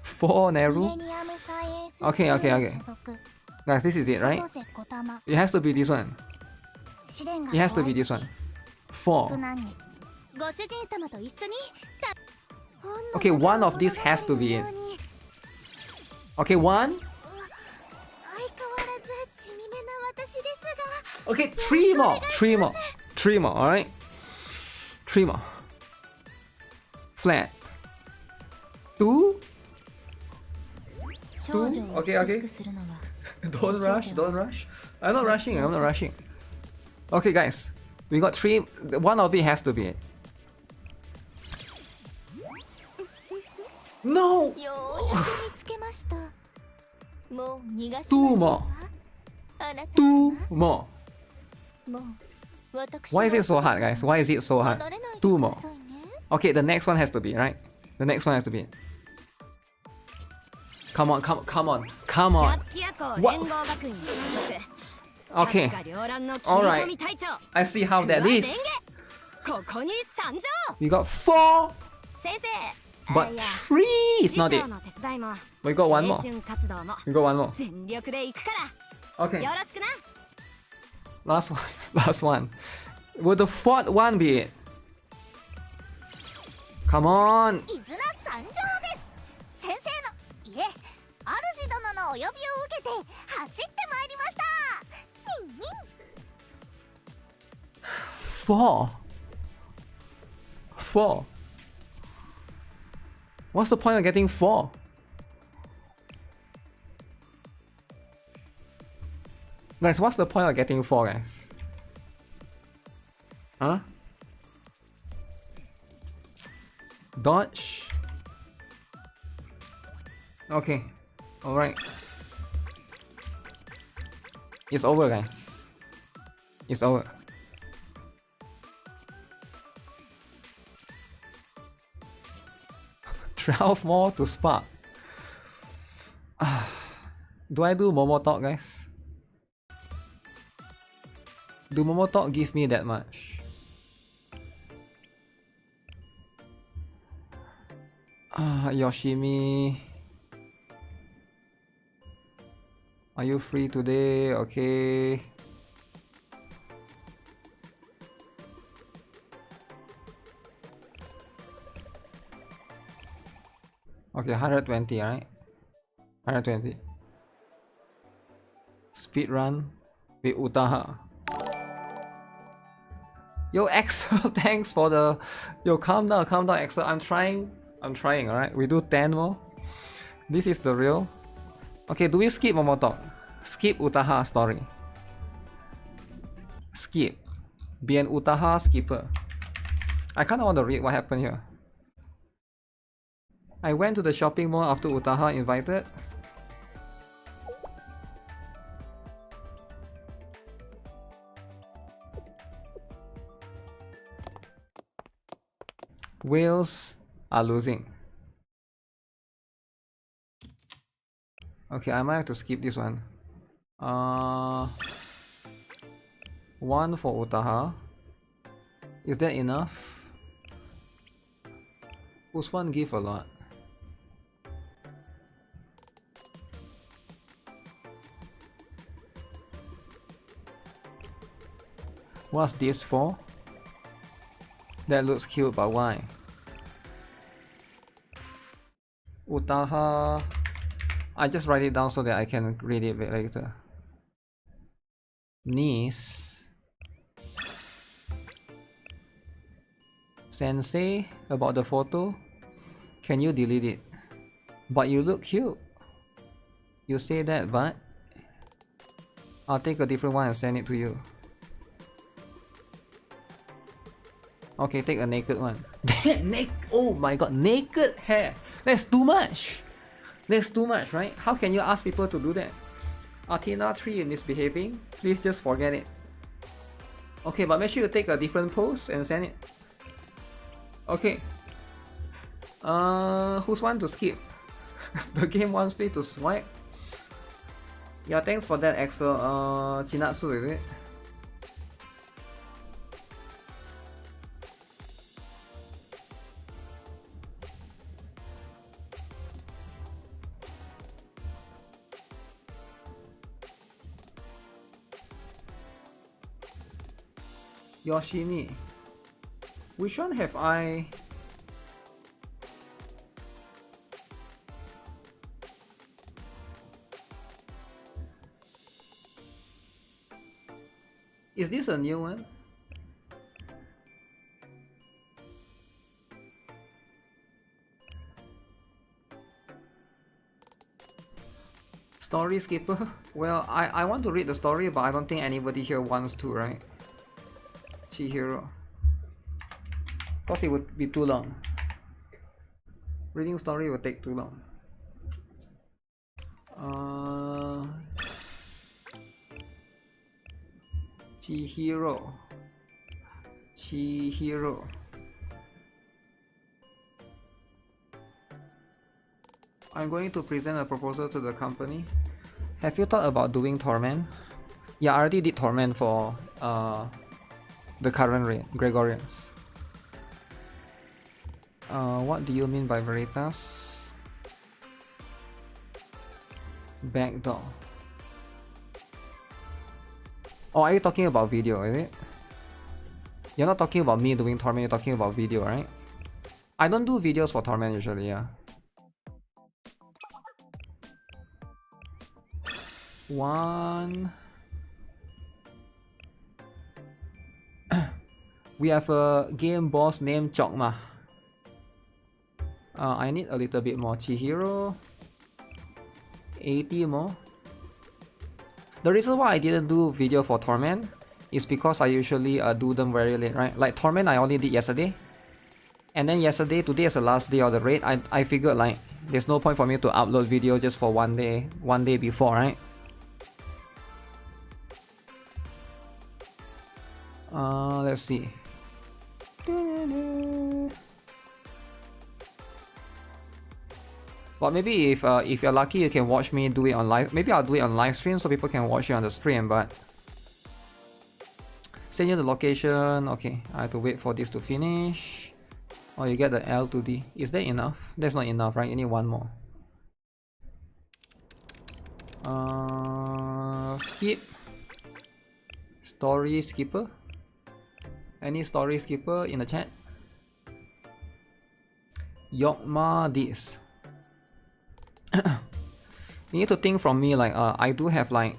4 Neru. Okay. Guys, this is it, right? It has to be this one. It has to be this one. 4. ご主人様と一緒に Okay, one of these has to be it. Okay, 1. 相変わらず地味めな私ですが Okay, 3 more. 3 more, alright? 3 more. Flat. 2. 少女を Okay. 美しくするのは Don't rush. I'm not rushing. Okay, guys. We got 3. One of it has to be it. No! ようやく見つけましたもう逃がし 2 more. あなた 2 more. もう私 Why is it so hard, guys? Why is it so hard? 離れないで 2 くだ more. さいね Okay, the next one has to be, right? The next one has to be. Come on. ピアコ What? 連合学院に所属 Okay. 百花繚乱の切り Alright. 込み隊長 I see how that is. ここに参上 We got 4, 先生 but 3 is 師 not 匠 it. の手伝いも We got one 青 more. 春活動も We got one more. 全力で行くから Okay. よろしくな Last one. Will the fourth one be it? Come on. 伊豆名参上です先生のいえ主殿のお呼びを受けて走ってまいりましたニンニン 4. What's the point of getting 4? Guys, what's the point of getting 4, guys? Huh? Dodge. Okay. Alright. It's over, guys. It's over. $12 more to spark. Do I do Momo Talk, guys? Do Momo Talk give me that much? Yoshimi. Are you free today? Okay. Okay, 120, right? 120. Speed run with Utaha. Yo, Axel, thanks for the... Yo, calm down, Axel. I'm trying, alright? We do 10 more. This is the real. Okay, do we skip Momoto? Skip Utaha story. Skip. Bien Utaha skipper. I kinda want to read what happened here. I went to the shopping mall after Utaha invited. Whales are losing. Okay, I might have to skip this one. One for Utaha. Is that enough? Who's one give a lot? What's this for? That looks cute, but why? Utaha. I just write it down so that I can read it later. Niece. Sensei, about the photo. Can you delete it? But you look cute. You say that, but I'll take a different one and send it to you. Okay, take a naked one. Oh my god, naked hair. That's too much. That's too much, right? How can you ask people to do that? Athena 3 is misbehaving. Please just forget it. Okay, but make sure you take a different pose and send it. Okay. Who's one to skip? The game wants me to swipe. Yeah, thanks for that, Axel. Chinatsu, is it? Yoshimi. Which one have I? Is this a new one? Story skipper? Well, I want to read the story, but I don't think anybody here wants to, right? Chihiro. Because it would be too long. Reading story will take too long. Chihiro. I'm going to present a proposal to the company. Have you thought about doing Torment? Yeah, I already did Torment for the current reign, Gregorians. What do you mean by Veritas? Backdoor. Oh, are you talking about video, is it? You're not talking about me doing Torment, you're talking about video, right? I don't do videos for Torment usually, yeah. One. We have a game boss named Chokma. I need a little bit more. Chihiro. 80 more. The reason why I didn't do video for Torment is because I usually do them very late, right? Like Torment I only did yesterday. And then today is the last day of the raid. I figured like there's no point for me to upload video just for one day before, right? Let's see. But maybe if you're lucky, you can watch me do it on live. Maybe I'll do it on live stream so people can watch it on the stream. But send you the location. Okay, I have to wait for this to finish. Oh, you get the L to D. Is that enough? That's not enough, right? You need one more. Skip. Story skipper. Any story skipper in the chat? Yokma this. You need to think from me like I do have like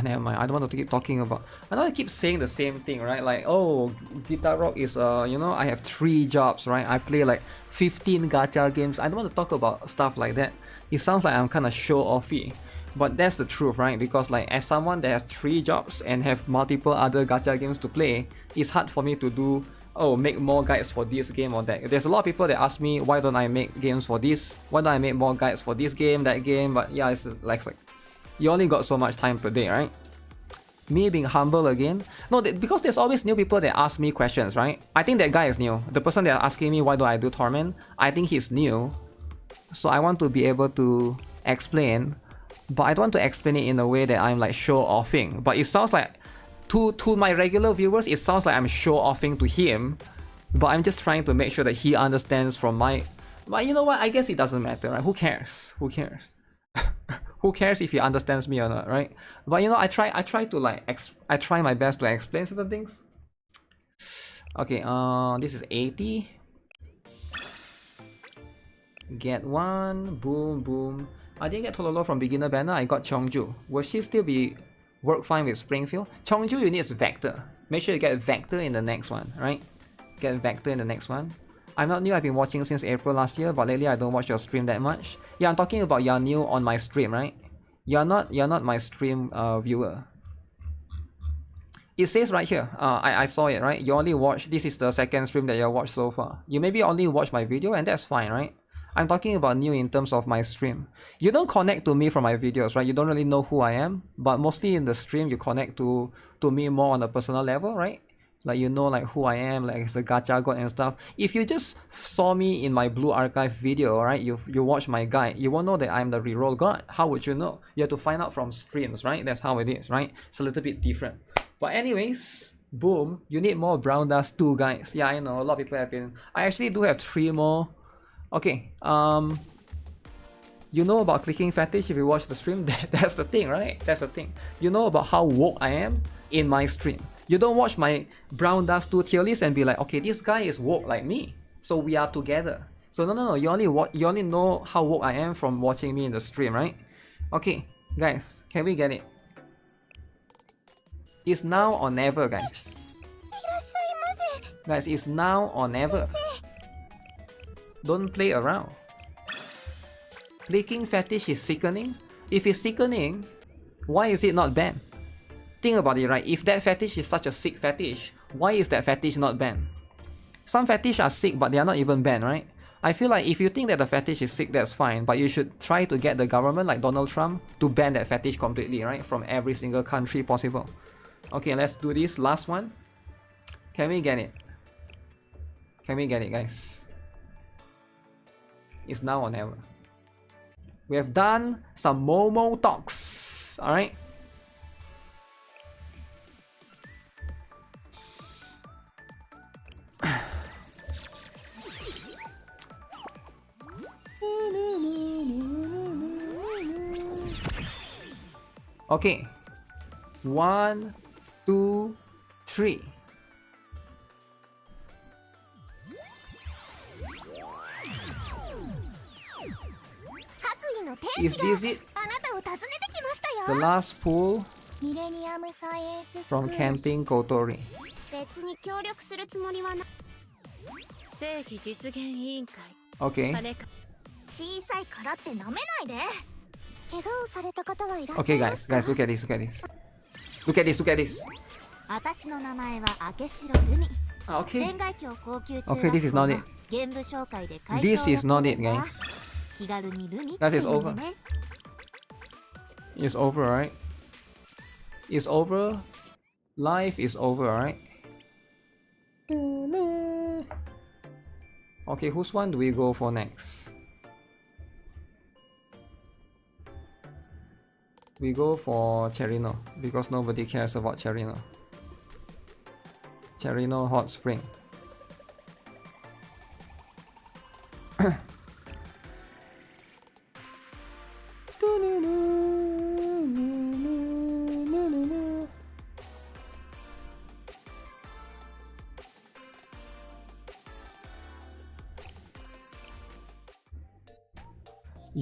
never mind, I don't want to keep talking about. I know I keep saying the same thing, right? Like, oh, GuitarRock is you know, I have 3 jobs, right? I play like 15 gacha games. I don't want to talk about stuff like that. It sounds like I'm kind of show-offy, but that's the truth, right? Because like as someone that has 3 jobs and have multiple other gacha games to play, it's hard for me to do, oh, make more guides for this game or that. There's a lot of people that ask me, why don't I make games for this? Why don't I make more guides for this game, that game? But yeah, it's like you only got so much time per day, right? Me being humble again. No, because there's always new people that ask me questions, right? I think that guy is new. The person that asking me why do I do Torment, I think he's new. So I want to be able to explain, but I don't want to explain it in a way that I'm like show-offing. But it sounds like to my regular viewers, it sounds like I'm show-offing to him, but I'm just trying to make sure that he understands from my... But you know what? I guess it doesn't matter, right? Who cares? Who cares? Who cares if he understands me or not, right? But you know, I try to like I try my best to explain certain things. Okay, this is 80. Get 1, boom, boom. I didn't get Tololo from beginner banner. I got Cheongju. Will she still be work fine with Springfield? Cheongju, you need Vector. Make sure you get Vector in the next one, right? Get Vector in the next one. I'm not new, I've been watching since April last year, but lately I don't watch your stream that much. Yeah, I'm talking about you're new on my stream, right? You're not my stream viewer. It says right here, I saw it, right? You only watch, this is the second stream that you watched so far. You maybe only watch my video and that's fine, right? I'm talking about new in terms of my stream. You don't connect to me from my videos, right? You don't really know who I am, but mostly in the stream you connect to me more on a personal level, right? Like you know like who I am, like as a gacha god and stuff. If you just saw me in my Blue Archive video, right? You watch my guide, you won't know that I'm the reroll god. How would you know? You have to find out from streams, right? That's how it is, right? It's a little bit different. But anyways, boom, you need more Brown Dust 2 guys. Yeah, I know a lot of people have been. I actually do have 3 more. Okay, you know about clicking fetish if you watch the stream. That's the thing, right? That's the thing. You know about how woke I am in my stream. You don't watch my Brown Dust 2 tier list and be like, okay, this guy is woke like me, so we are together. So no, you only know how woke I am from watching me in the stream, right? Okay, guys, can we get it? It's now or never, guys. Guys, it's now or never. Don't play around. Clicking fetish is sickening. If it's sickening, why is it not banned? Think about it, right? If that fetish is such a sick fetish, why is that fetish not banned? Some fetish are sick, but they are not even banned, right? I feel like if you think that the fetish is sick, that's fine, but you should try to get the government, like Donald Trump, to ban that fetish completely, right? From every single country possible. Okay, let's do this last one. Can we get it? Can we get it, guys? It's now or never. We have done some Momo talks, alright? Okay, 1, 2, 3. Is this it? The last pull from Camping Kotori. 別に協力するつもりはな。正規実現委員会 Okay. 金か小さいからって舐めないで。怪我をされた方はいらっしゃ Okay, いま guys, すか？ guys, look at this, look at this. Look at this, look at this. 私の名前は明城ルミ。 Okay. 天外峡高級中 Okay, this is 学校 not の it. 現部紹介で会長 This を is not やっ it, てるんだ guys. 気軽にルミって Guys, 言 it's うん over. でね。 It's over, right? It's over. Life is over, right? Okay, whose one do we go for next? We go for Cherino because nobody cares about Cherino. Cherino Hot Spring.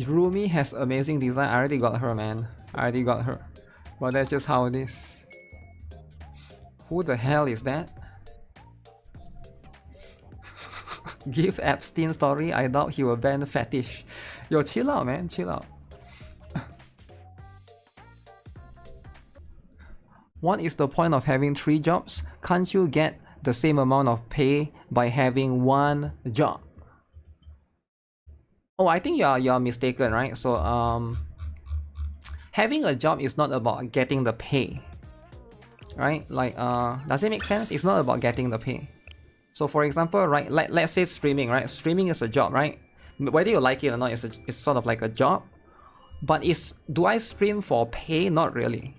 Rumi has amazing design. I already got her, man. I already got her. But that's just how it is. Who the hell is that? Give Epstein story. I doubt he will ban fetish. Yo, chill out, man. Chill out. What is the point of having 3 jobs? Can't you get the same amount of pay by having 1 job? Oh, I think you're mistaken, right? So having a job is not about getting the pay, right? Like does it make sense? It's not about getting the pay. So for example, right, let's say streaming, right? Streaming is a job, right? Whether you like it or not, it's sort of like a job. But do I stream for pay? Not really.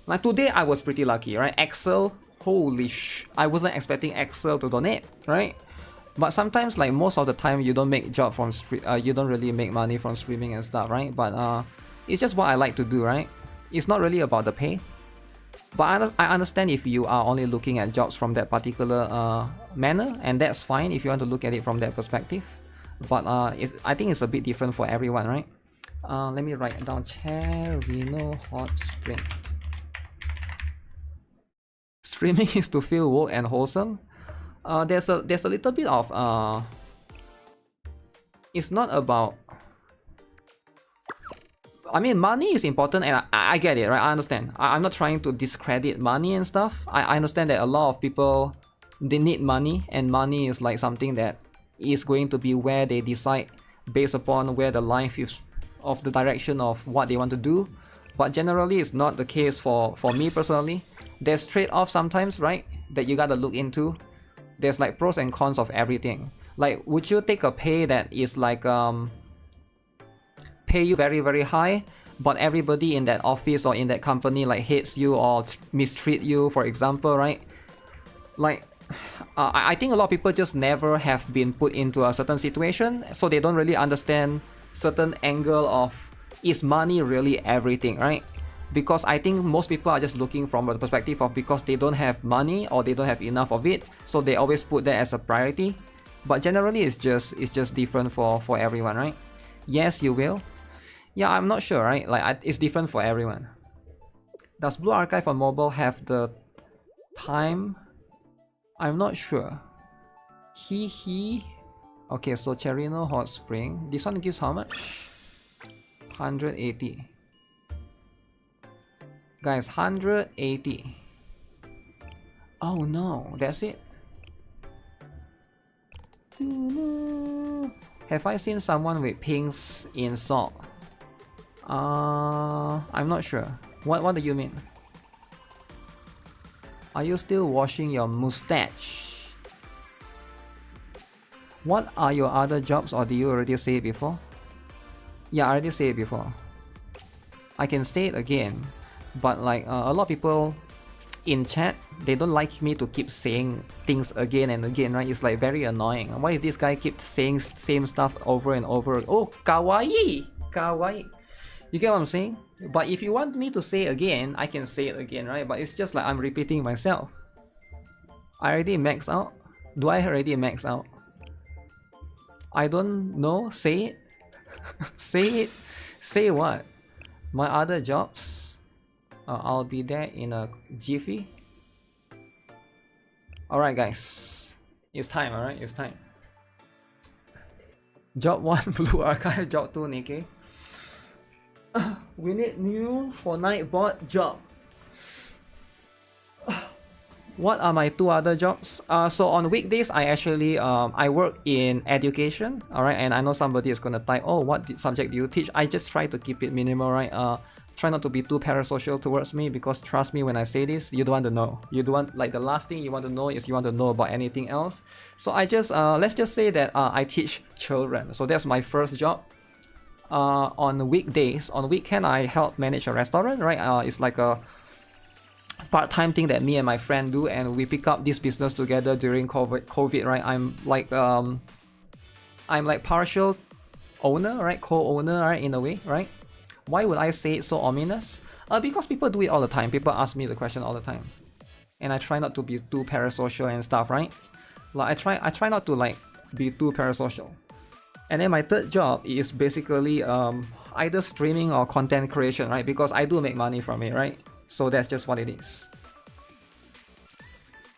Like today I was pretty lucky, right? Excel, holy I wasn't expecting Excel to donate, right? But sometimes, like most of the time, you don't make job from you don't really make money from streaming and stuff, right? But it's just what I like to do, right? It's not really about the pay. But I understand if you are only looking at jobs from that particular manner, and that's fine if you want to look at it from that perspective. But I think it's a bit different for everyone, right? Let me write down Cherino Hot Spring. Streaming is to feel woke and wholesome. There's a little bit of it's not about. I mean, money is important, and I get it, right? I understand. I'm not trying to discredit money and stuff. I understand that a lot of people, they need money, and money is like something that is going to be where they decide based upon where the life is of the direction of what they want to do. But generally, it's not the case for me personally. There's trade-off sometimes, right? That you gotta look into. There's like pros and cons of everything. Like, would you take a pay that is like pay you very, very high, but everybody in that office or in that company like hates you or mistreat you, for example, right? Like, I think a lot of people just never have been put into a certain situation, so they don't really understand certain angle of, is money really everything, right? Because I think most people are just looking from the perspective of because they don't have money or they don't have enough of it, so they always put that as a priority. But generally it's just different for everyone, right? Yes, you will. Yeah, I'm not sure, right? Like it's different for everyone. Does Blue Archive on mobile have the time? I'm not sure. Okay, so Cherino Hot Spring. This one gives how much? 180. Guys, 180. Oh no, that's it. Have I seen someone with pinks in salt? I'm not sure. What do you mean? Are you still washing your mustache? What are your other jobs, or did you already say it before? Yeah, I already said it before. I can say it again, but like a lot of people in chat, they don't like me to keep saying things again and again, right? It's like very annoying. Why is this guy keep saying same stuff over and over? Oh, kawaii! Kawaii! You get what I'm saying? But if you want me to say again, I can say it again, right? But it's just like I'm repeating myself. I already maxed out? Do I already max out? I don't know. Say it. Say it. Say what? My other jobs? I'll be there in a jiffy. Alright guys. It's time, alright? It's time. Job 1, Blue Archive. Job 2, NIKKE. We need new for Nightbot job. What are my two other jobs? So on weekdays, I actually I work in education, all right. And I know somebody is gonna type, oh, what subject do you teach? I just try to keep it minimal, right? Try not to be too parasocial towards me, because trust me when I say this, you don't want to know. You don't want, like, the last thing you want to know is you want to know about anything else. So I just let's just say that I teach children. So that's my first job. On weekdays, on weekend, I help manage a restaurant, right? It's like a part-time thing that me and my friend do, and we pick up this business together during COVID, right? I'm like partial owner, right? Co-owner, right? In a way, right? Why would I say it so ominous? Because people do it all the time. People ask me the question all the time, and I try not to be too parasocial and stuff, right? Like I try not to like be too parasocial. And then my third job is basically either streaming or content creation, right? Because I do make money from it, right? So that's just what it is.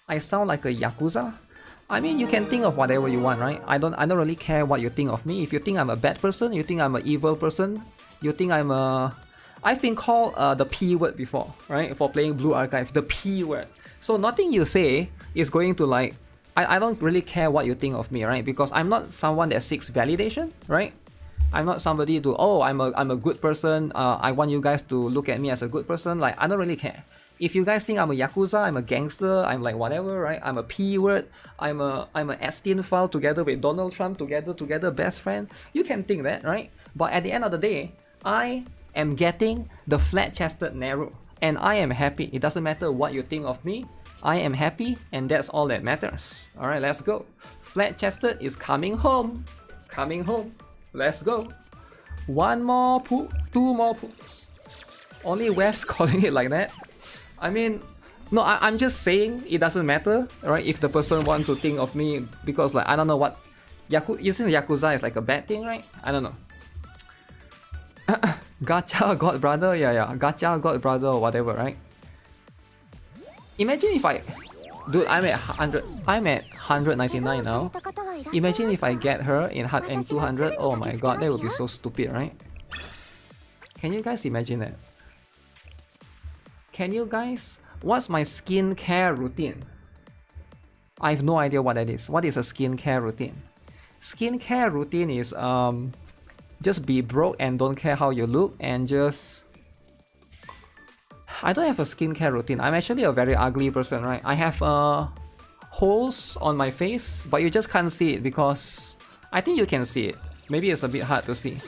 I sound like a Yakuza? I mean, you can think of whatever you want, right? I don't really care what you think of me. If you think I'm a bad person, you think I'm an evil person, you think I'm a... I've been called the P word before, right? For playing Blue Archive, the P word. So nothing you say is going to like... I don't really care what you think of me, right? Because I'm not someone that seeks validation, right? I'm not somebody to, oh, I'm a good person, I want you guys to look at me as a good person. Like, I don't really care. If you guys think I'm a Yakuza, I'm a gangster, I'm like whatever, right? I'm a P word, I'm a Epstein file together with Donald Trump, together best friend. You can think that, right? But at the end of the day, I am getting the flat-chested Nehru, and I am happy. It doesn't matter what you think of me. I am happy, and that's all that matters. Alright, let's go. Flat-chested is coming home. Coming home. Let's go. One more poop, two more poops. Only West calling it like that. I mean, no, I'm just saying it doesn't matter, right? If the person wants to think of me, because like, I don't know what... Using Yakuza is like a bad thing, right? I don't know. Gacha God Brother, yeah. Gacha God Brother or whatever, right? Imagine if I... Dude, I'm at 199 now. Imagine if I get her in 200. Oh my god, that would be so stupid, right? Can you guys imagine that? Can you guys... What's my skincare routine? I have no idea what that is. What is a skincare routine? Skincare routine is just be broke and don't care how you look, and just... I don't have a skincare routine. I'm actually a very ugly person, right? I have holes on my face, but you just can't see it because I think you can see it. Maybe it's a bit hard to see.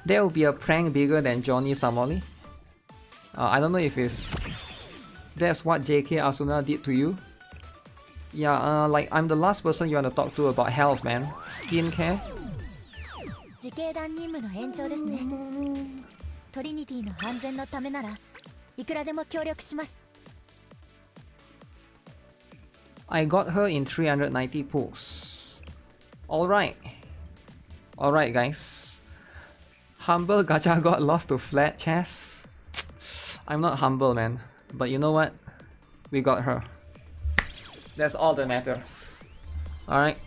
There will be a prank bigger than Johnny Samoli. I don't know if it's... That's what JK Asuna did to you. Yeah, like I'm the last person you want to talk to about health, man. Skincare. 自警団任務の延長ですね。トリニティの安全のためならいくらでも協力します。 I got her in 390 pulls. Alright. Alright, guys. Humble Gacha got lost to flat chest. I'm not humble, man. But you know what? We got her. That's all that matters. Alright.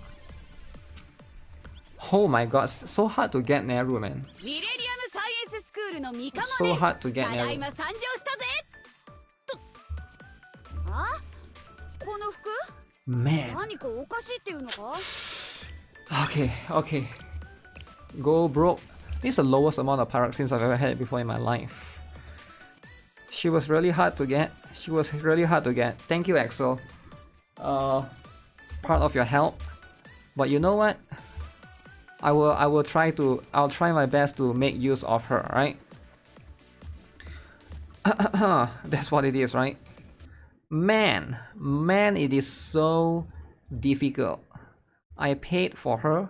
Oh my god, so hard to get Nehru, man. So hard to get Nehru. Man. Okay. Go broke. This is the lowest amount of pyroxenes I've ever had before in my life. She was really hard to get. Thank you, Axel. Part of your help. But you know what? I'll try my best to make use of her, right? That's what it is, right? Man, it is so difficult. I paid for her.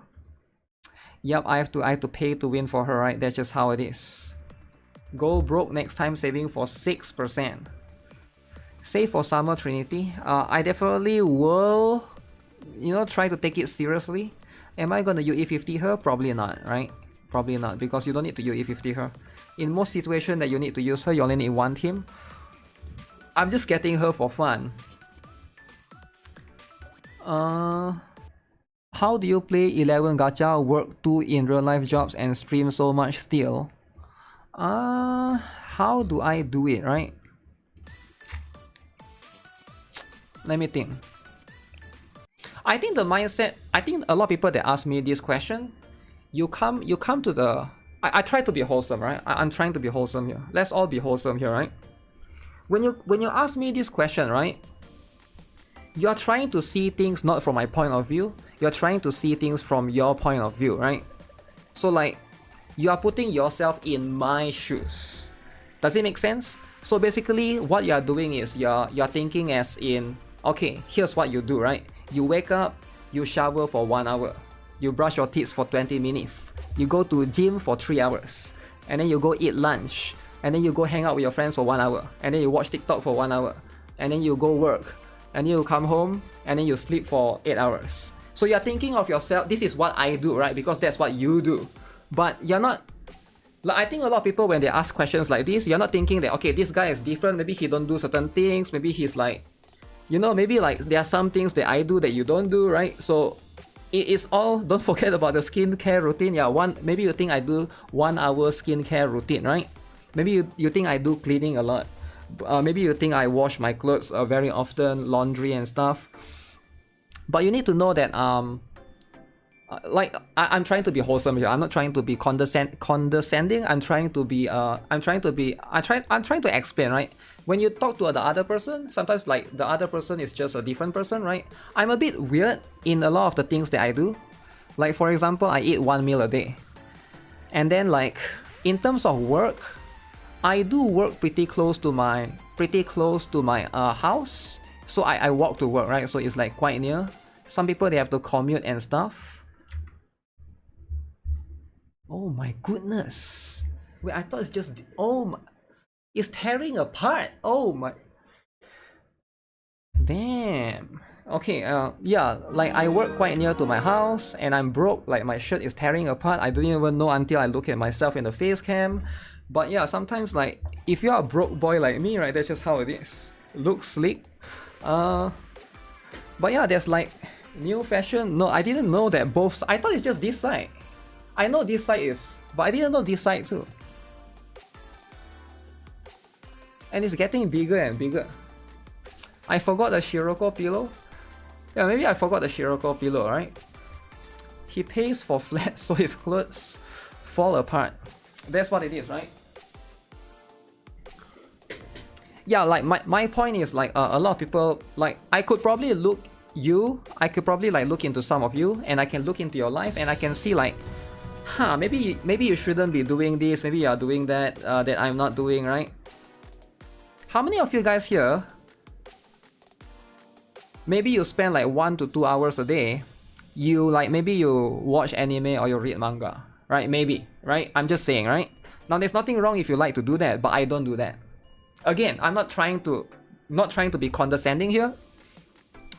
Yep, I have to pay to win for her, right? That's just how it is. Go broke next time, saving for 6%. Save for Summer Trinity. I definitely will, try to take it seriously. Am I gonna UE50 her? Probably not, right? Probably not, because you don't need to UE50 her. In most situations that you need to use her, you only need one team. I'm just getting her for fun. How do you play 11 gacha, work 2 in real life jobs, and stream so much still? How do I do it, right? Let me think. I think the mindset, I think a lot of people that ask me this question, you come to the, I try to be wholesome, right? I'm trying to be wholesome here. Let's all be wholesome here, right? When you ask me this question, right? You are trying to see things not from my point of view. You're trying to see things from your point of view, right? So like, you are putting yourself in my shoes. Does it make sense? So basically, what you are doing is you're thinking as in, okay, here's what you do, right? You wake up, you shower for 1 hour, you brush your teeth for 20 minutes, you go to gym for 3 hours, and then you go eat lunch, and then you go hang out with your friends for 1 hour, and then you watch TikTok for 1 hour, and then you go work, and then you come home, and then you sleep for 8 hours. So you're thinking of yourself, this is what I do, right? Because that's what you do. But you're not, like, I think a lot of people when they ask questions like this, you're not thinking that, okay, this guy is different, maybe he don't do certain things, maybe he's like, you know, maybe like there are some things that I do that you don't do, right? So it is all, don't forget about the skincare routine. Yeah, maybe you think I do 1 hour skincare routine, right? Maybe you think I do cleaning a lot. Maybe you think I wash my clothes very often, laundry and stuff. But you need to know that like I'm trying to be wholesome here. I'm not trying to be condescending. I'm trying to be I'm trying to explain, right? When you talk to the other person, sometimes like the other person is just a different person, right? I'm a bit weird in a lot of the things that I do. Like for example, I eat 1 meal a day. And then like in terms of work, I do work pretty close to my house. So I walk to work, right? So it's like quite near. Some people, they have to commute and stuff. Oh my goodness. Wait, I thought it's just, oh my, it's tearing apart. Oh my. Damn. Okay, yeah, like I work quite near to my house and I'm broke, like my shirt is tearing apart. I didn't even know until I look at myself in the face cam. But yeah, sometimes like, if you're a broke boy like me, right, that's just how it is. Look slick. But yeah, there's like new fashion. No, I didn't know that both, I thought it's just this side. I know this side is, but I didn't know this side too. And it's getting bigger and bigger. I forgot the Shiroko pillow. Yeah, maybe I forgot the Shiroko pillow, right? He pays for flat so his clothes fall apart. That's what it is, right? Yeah, like my point is like a lot of people, like I could probably look like look into some of you, and I can look into your life and I can see like, huh, maybe you shouldn't be doing this, maybe you are doing that, that I'm not doing, right? How many of you guys here, maybe you spend like 1 to 2 hours a day, you like, maybe you watch anime or you read manga, right? Maybe, right? I'm just saying, right? Now there's nothing wrong if you like to do that, but I don't do that. Again, I'm not trying to be condescending here.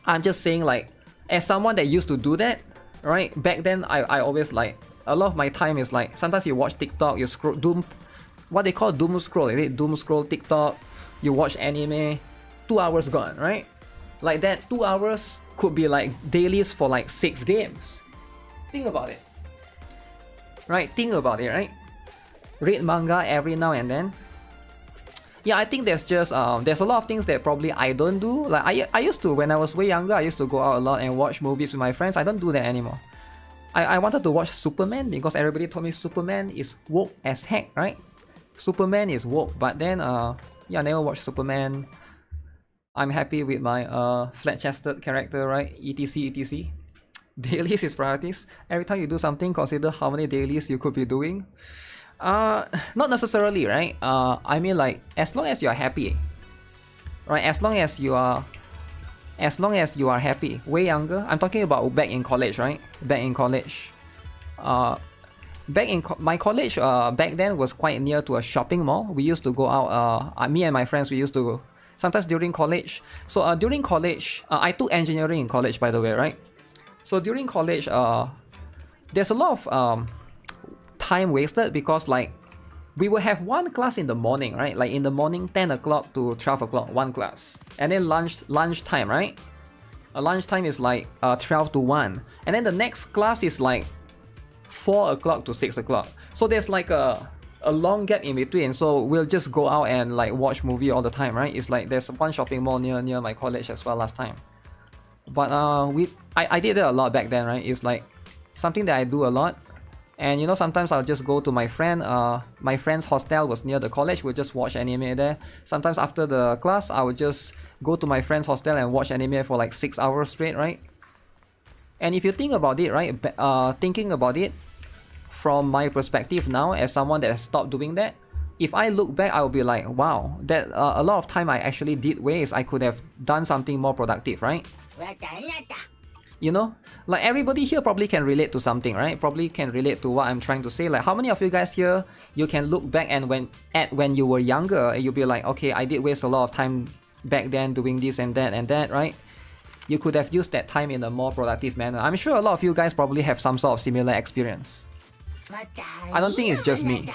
I'm just saying like, as someone that used to do that, right? Back then, I always like, a lot of my time is like, sometimes you watch TikTok, you scroll, what they call doom scroll, is it? Doom scroll TikTok, you watch anime, 2 hours gone, right? Like that 2 hours could be like dailies for like 6 games. Think about it. Right? Think about it, right? Read manga every now and then. Yeah, I think there's just there's a lot of things that probably I don't do. Like I used to, when I was way younger, I used to go out a lot and watch movies with my friends. I don't do that anymore. I wanted to watch Superman because everybody told me Superman is woke as heck, right? Superman is woke, but then yeah, I never watched Superman. I'm happy with my flat-chested character, right? etc etc. Dailies is priorities. Every time you do something, consider how many dailies you could be doing. Not necessarily, right? I mean like, as long as you are happy, right? As long as you are happy. Way younger, I'm talking about back in college, right? Back in college, my college back then was quite near to a shopping mall. We used to go out, me and my friends, we used to sometimes during college. So during college, I took engineering in college, by the way, right? So during college, there's a lot of time wasted because like we will have one class in the morning, right? Like in the morning, 10 o'clock to 12 o'clock, one class. And then lunch time, right? Lunchtime is like 12 to 1. And then the next class is like 4 o'clock to 6 o'clock. So there's like a a long gap in between, so we'll just go out and like watch movie all the time, right? It's like there's one shopping mall near my college as well last time. But I did that a lot back then, right? It's like something that I do a lot. And you know, sometimes I'll just go to my friend. My friend's hostel was near the college. We'll just watch anime there. Sometimes after the class, I would just go to my friend's hostel and watch anime for like 6 hours straight, right? And if you think about it, right? Thinking about it from my perspective now, as someone that has stopped doing that, if I look back, I'll be like, wow, that a lot of time I actually did waste. I could have done something more productive, right? You know, like everybody here probably can relate to something, right? Probably can relate to what I'm trying to say. Like, how many of you guys here, you can look back and when you were younger, you'll be like, okay, I did waste a lot of time back then doing this and that, right? You could have used that time in a more productive manner. I'm sure a lot of you guys probably have some sort of similar experience. I don't think it's just me,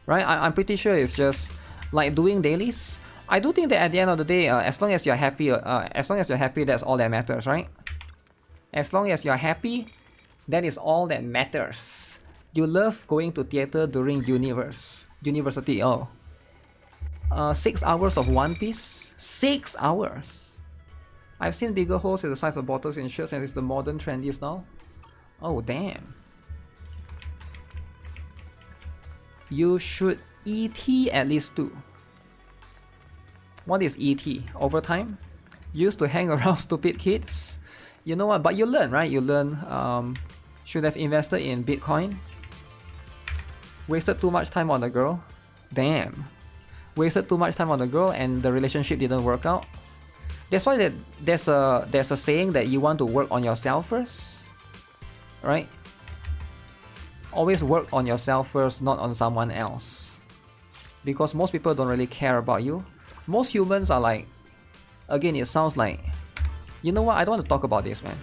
right? I'm pretty sure it's just like doing dailies. I do think that at the end of the day, as long as you're happy, that's all that matters, right? As long as you're happy, that is all that matters. You love going to theater during university. Oh, 6 hours of One Piece. 6 hours. I've seen bigger holes in the size of bottles in shirts, and it's the modern trendy style. Oh damn. You should ET at least 2. What is ET? Overtime? Used to hang around stupid kids? You know what? But you learn, right? You learn. Should have invested in Bitcoin. Wasted too much time on the girl. Damn. Wasted too much time on the girl and the relationship didn't work out. That's why there's a saying that you want to work on yourself first, right? Always work on yourself first, not on someone else. Because most people don't really care about you. Most humans are like, again, it sounds like, you know what, I don't want to talk about this, man.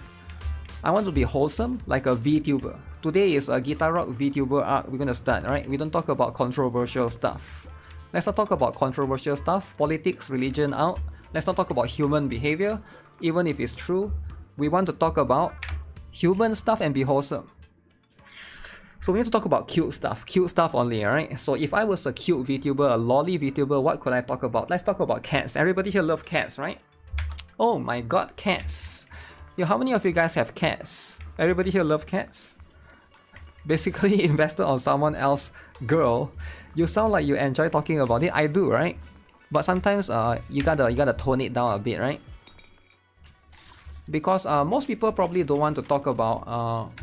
I want to be wholesome, like a VTuber. Today is a GuitarRock VTuber arc we're gonna start, right? We don't talk about controversial stuff. Let's not talk about controversial stuff, politics, religion out. Let's not talk about human behavior, even if it's true. We want to talk about human stuff and be wholesome. So we need to talk about cute stuff only, alright? So if I was a cute VTuber, a lolly VTuber, what could I talk about? Let's talk about cats. Everybody here love cats, right? Oh my god, cats. Yo, how many of you guys have cats? Everybody here love cats? Basically invested on someone else's girl. You sound like you enjoy talking about it. I do, right? But sometimes you gotta tone it down a bit, right? Because most people probably don't want to talk about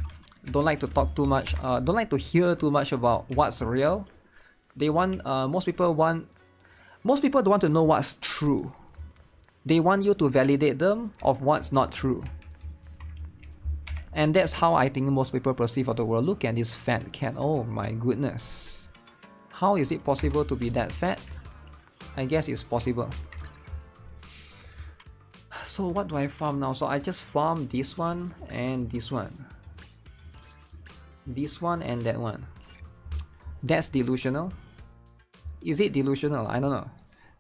don't like to talk too much, don't like to hear too much about what's real. They want most people don't want to know what's true. They want you to validate them of what's not true. And that's how I think most people perceive of the world. Look at this fat cat. Oh my goodness. How is it possible to be that fat? I guess it's possible. So what do I farm now? So I just farm this one and this one. This one and that one. That's delusional. Is it delusional? I don't know.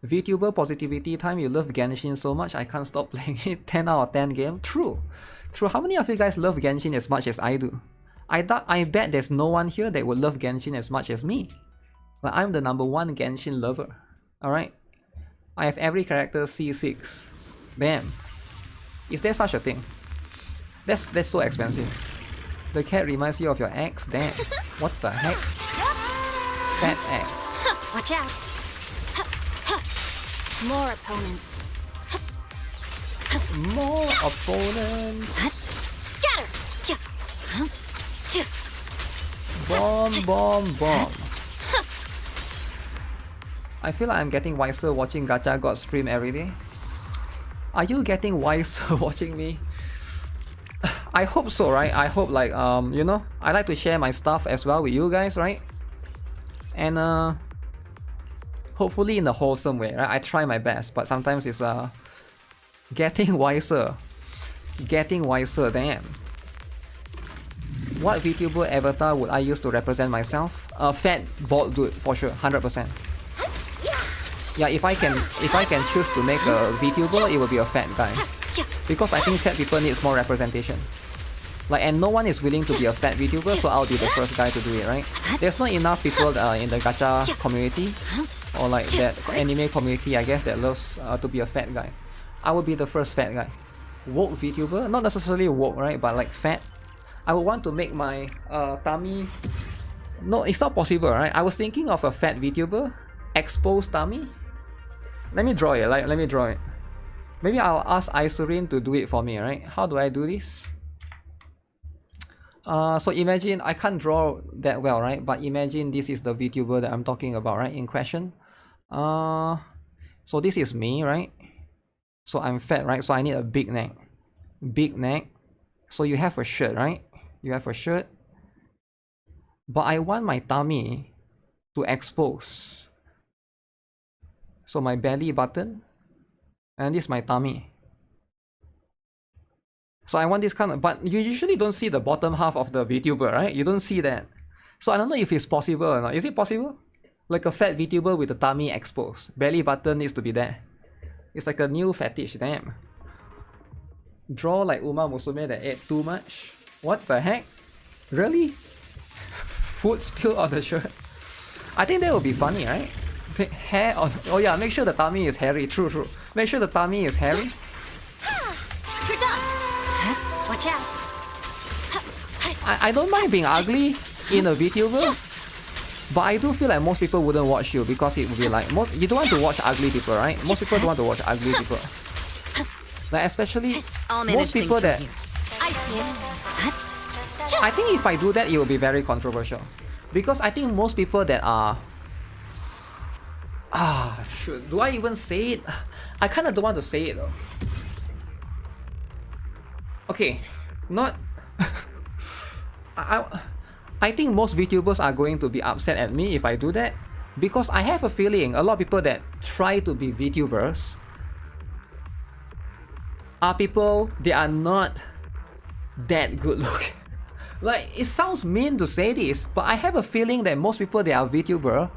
VTuber positivity time. You love Genshin so much I can't stop playing it. 10 out of 10 game. True. How many of you guys love Genshin as much as I do? I bet there's no one here that would love Genshin as much as me. But I'm the #1 Genshin lover. Alright? I have every character C6. Damn. Is there such a thing? That's so expensive. The cat reminds you of your ex? Damn. What the heck? Fat ex. Watch out. More opponents. More opponents. Scatter. Bomb. I feel like I'm getting wiser watching Gacha God stream every day. Are you getting wiser watching me? I hope so, right? I hope like you know, I like to share my stuff as well with you guys, right? And hopefully in a wholesome way, right? I try my best, but sometimes it's getting wiser. Damn. What VTuber avatar would I use to represent myself? A fat bald dude for sure, 100%. Yeah, if I can choose to make a VTuber, it will be a fat guy. Because I think fat people needs more representation. Like, and no one is willing to be a fat VTuber, so I'll be the first guy to do it, right? There's not enough people in the gacha community, or like that anime community, I guess, that loves to be a fat guy. I would be the first fat guy. Woke VTuber, not necessarily woke, right? But like fat. I would want to make my tummy. No, it's not possible, right? I was thinking of a fat VTuber, exposed tummy. Let me draw it. Let me draw it. Maybe I'll ask Isurine to do it for me, right? How do I do this? So imagine, I can't draw that well, right? But imagine this is the VTuber that I'm talking about, right? In question. So this is me, right? So I'm fat, right? So I need a big neck. Big neck. So you have a shirt, right? You have a shirt. But I want my tummy to expose. So my belly button. And this is my tummy. So I want this kind of, but you usually don't see the bottom half of the VTuber, right? You don't see that. So I don't know if it's possible or not. Is it possible? Like a fat VTuber with the tummy exposed. Belly button needs to be there. It's like a new fetish, damn. Draw like Uma Musume that ate too much. What the heck? Really? Food spill on the shirt. I think that would be funny, right? Hair on. Oh yeah, make sure the tummy is hairy. True, true. Make sure the tummy is hairy. You're done. Watch out. I don't mind being ugly in a VTuber, but I do feel like most people wouldn't watch you because it would be like you don't want to watch ugly people, right? Most people don't want to watch ugly people. Like especially most people that. I see it. I think if I do that, it will be very controversial, because I think most people that are. Do I even say it? I kind of don't want to say it though. Okay, not. I think most VTubers are going to be upset at me if I do that, because I have a feeling a lot of people that try to be VTubers are people they are not that good looking. Like, it sounds mean to say this, but I have a feeling that most people that are VTuber,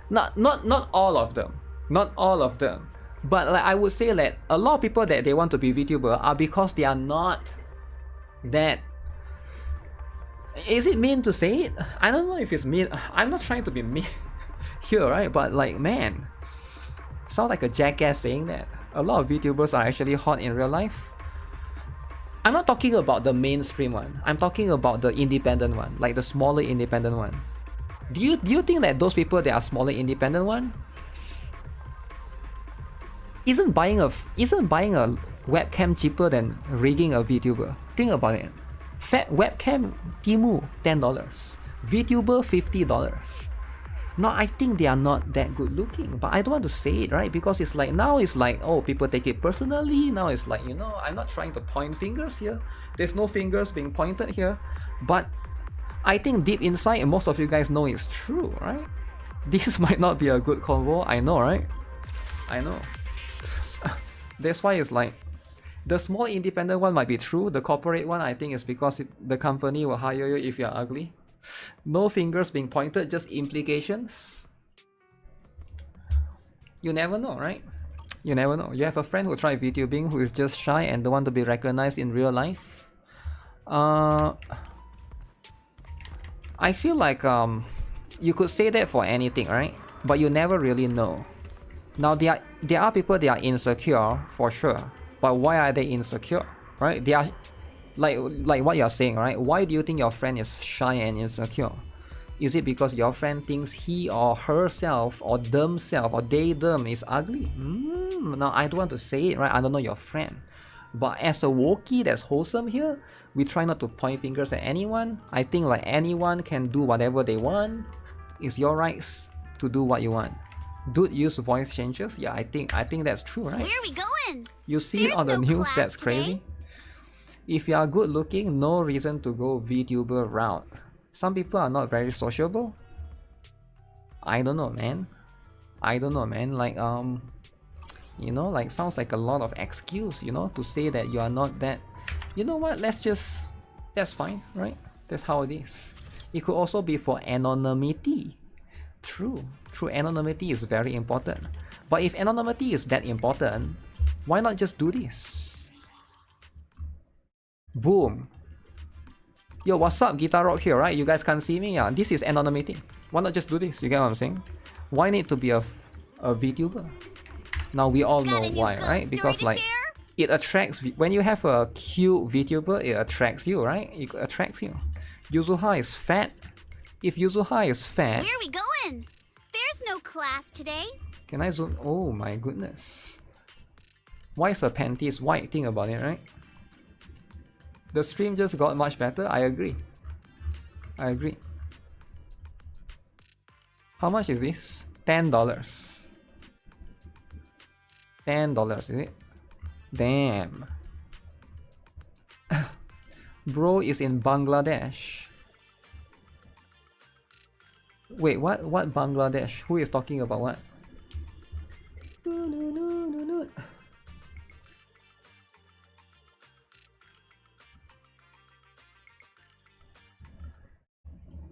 not all of them, but like I would say that a lot of people that they want to be VTuber are because they are not that. Is it mean to say it? I don't know if it's mean. I'm not trying to be mean here, right? But like, man, sounds like a jackass saying that. A lot of VTubers are actually hot in real life. I'm not talking about the mainstream one. I'm talking about the independent one, like the smaller independent one. Do you think that those people that are smaller independent one isn't buying a webcam cheaper than rigging a VTuber? Think about it. Fat webcam Timu $10, VTuber $50. Now I think they are not that good looking, but I don't want to say it, right? Because it's like now it's like, oh, people take it personally. Now it's like, you know, I'm not trying to point fingers here. There's no fingers being pointed here, but I think deep inside, most of you guys know it's true, right? This might not be a good convo, I know, right? I know. That's why it's like, the small independent one might be true. The corporate one, I think, is because the company will hire you if you're ugly. No fingers being pointed, just implications. You never know, right? You never know. You have a friend who tried VTubing who is just shy and don't want to be recognized in real life. I feel like you could say that for anything, right? But you never really know. Now there are people that are insecure for sure. But why are they insecure, right? They are like what you're saying, right? Why do you think your friend is shy and insecure? Is it because your friend thinks he or herself or themself or them is ugly? Now I don't want to say it, right? I don't know your friend. But as a Wookiee that's wholesome here, we try not to point fingers at anyone. I think like anyone can do whatever they want. It's your rights to do what you want. Dude use voice changes? Yeah, I think that's true, right? Where are we going? You see it on the news, that's crazy. If you are good looking, no reason to go VTuber route. Some people are not very sociable. I don't know, man. Like, you know, like sounds like a lot of excuse, you know, to say that you are not that. You know what? That's fine, right? That's how it is. It could also be for anonymity. True, anonymity is very important. But if anonymity is that important, why not just do this? Boom. Yo, what's up, GuitarRock here, right? You guys can't see me? Yeah, this is anonymity. Why not just do this? You get what I'm saying? Why need to be a VTuber? Now we all know why, right? Because like, it attracts, when you have a cute VTuber, it attracts you, right? It attracts you. Yuzuha is fat. If Yuzuha is fat... Where are we going? There's no class today. Can I zoom? Oh my goodness. Why is her panties white? Think about it, right? The stream just got much better. I agree. I agree. How much is this? $10. $10, is it? Damn. Bro is in Bangladesh. Wait, what Bangladesh? Who is talking about what?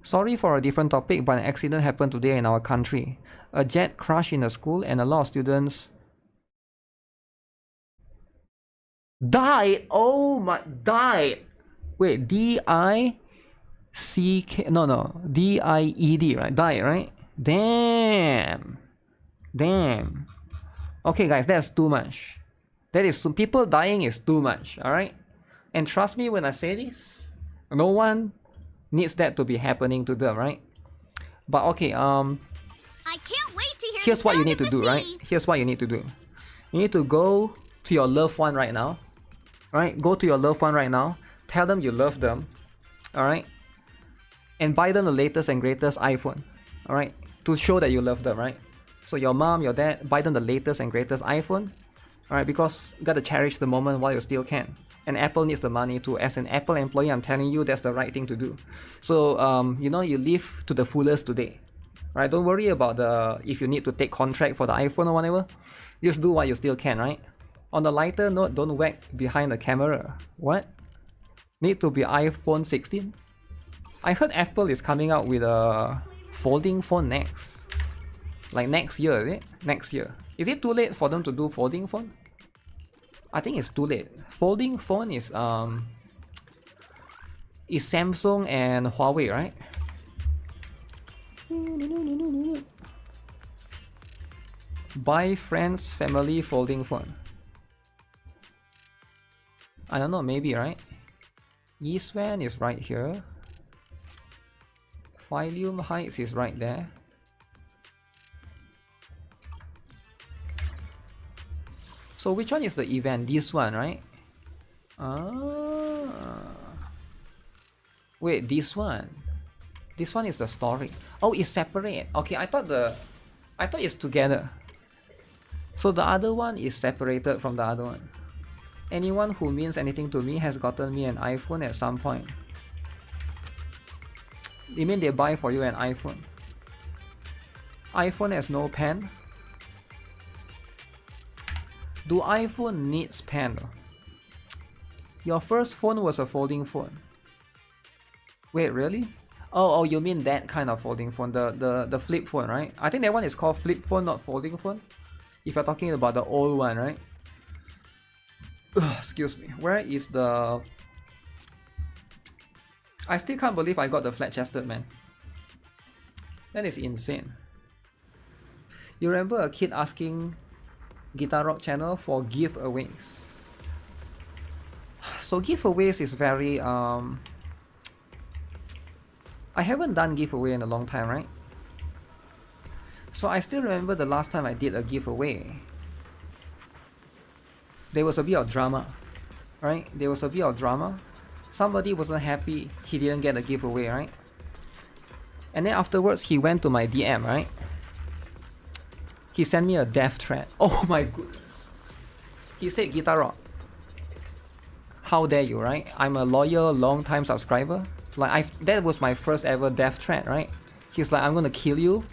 Sorry for a different topic, but an accident happened today in our country. A jet crashed in a school and a lot of students died. Oh my, died. Wait, D-I-C-K, no, D-I-E-D, right? Died, right? Damn. Damn. Okay guys, that's too much. That is, people dying is too much, alright? And trust me when I say this, no one needs that to be happening to them, right? But okay, I can't wait to hear here's what you need to do, right? Here's what you need to do. You need to go to your loved one right now. Alright, go to your loved one right now. Tell them you love them. Alright? And buy them the latest and greatest iPhone. Alright? To show that you love them, right? So your mom, your dad, buy them the latest and greatest iPhone. Alright, because you gotta cherish the moment while you still can. And Apple needs the money too. As an Apple employee, I'm telling you that's the right thing to do. So, you know, you live to the fullest today. Right? Don't worry about if you need to take contract for the iPhone or whatever. Just do what you still can, right? On the lighter note, don't whack behind the camera. What? Need to be iPhone 16? I heard Apple is coming out with a folding phone next. Like next year, is it? Next year. Is it too late for them to do folding phone? I think it's too late. Folding phone is Samsung and Huawei, right? Buy friends, family folding phone. I don't know, maybe, right? Eastwan is right here. Phylum Heights is right there. So which one is the event? This one, right? Wait, this one. This one is the story. Oh, it's separate. Okay, I thought it's together. So the other one is separated from the other one. Anyone who means anything to me has gotten me an iPhone at some point. You mean they buy for you an iPhone? iPhone has no pen? Do iPhone needs pen? Your first phone was a folding phone. Wait, really? Oh, you mean that kind of folding phone, the flip phone, right? I think that one is called flip phone, not folding phone. If you're talking about the old one, right? Ugh, excuse me. Where is the... I still can't believe I got the flat-chested, man. That is insane. You remember a kid asking GuitarRock channel for giveaways? So giveaways is very... I haven't done giveaway in a long time, right? So I still remember the last time I did a giveaway. There was a bit of drama, right? There was a bit of drama. Somebody wasn't happy he didn't get a giveaway, right? And then afterwards he went to my DM, right? He sent me a death threat. Oh my goodness. He said, GuitarRock, how dare you, right? I'm a loyal, long-time subscriber. Like, that was my first ever death threat, right? He's like, I'm gonna kill you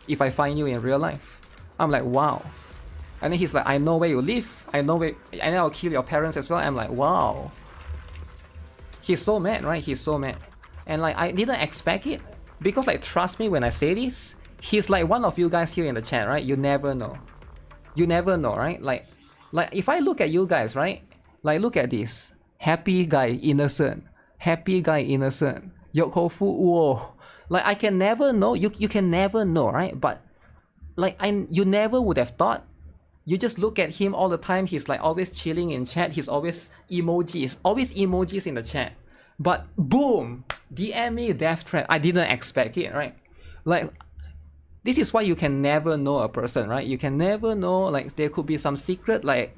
if I find you in real life. I'm like, wow. And then he's like, I know where you live. I know where, and I'll kill your parents as well. I'm like, wow. He's so mad, right? He's so mad. And like, I didn't expect it. Because like, trust me when I say this, he's like one of you guys here in the chat, right? You never know. You never know, right? Like if I look at you guys, right? Like, look at this. Happy guy, innocent. Happy guy, innocent. Yokofu, whoa. Like, I can never know. You can never know, right? But like, you never would have thought. You just look at him all the time. He's like always chilling in chat. He's always emojis in the chat. But boom, DM me death threat. I didn't expect it, right? Like, this is why you can never know a person, right? You can never know, like, there could be some secret, like,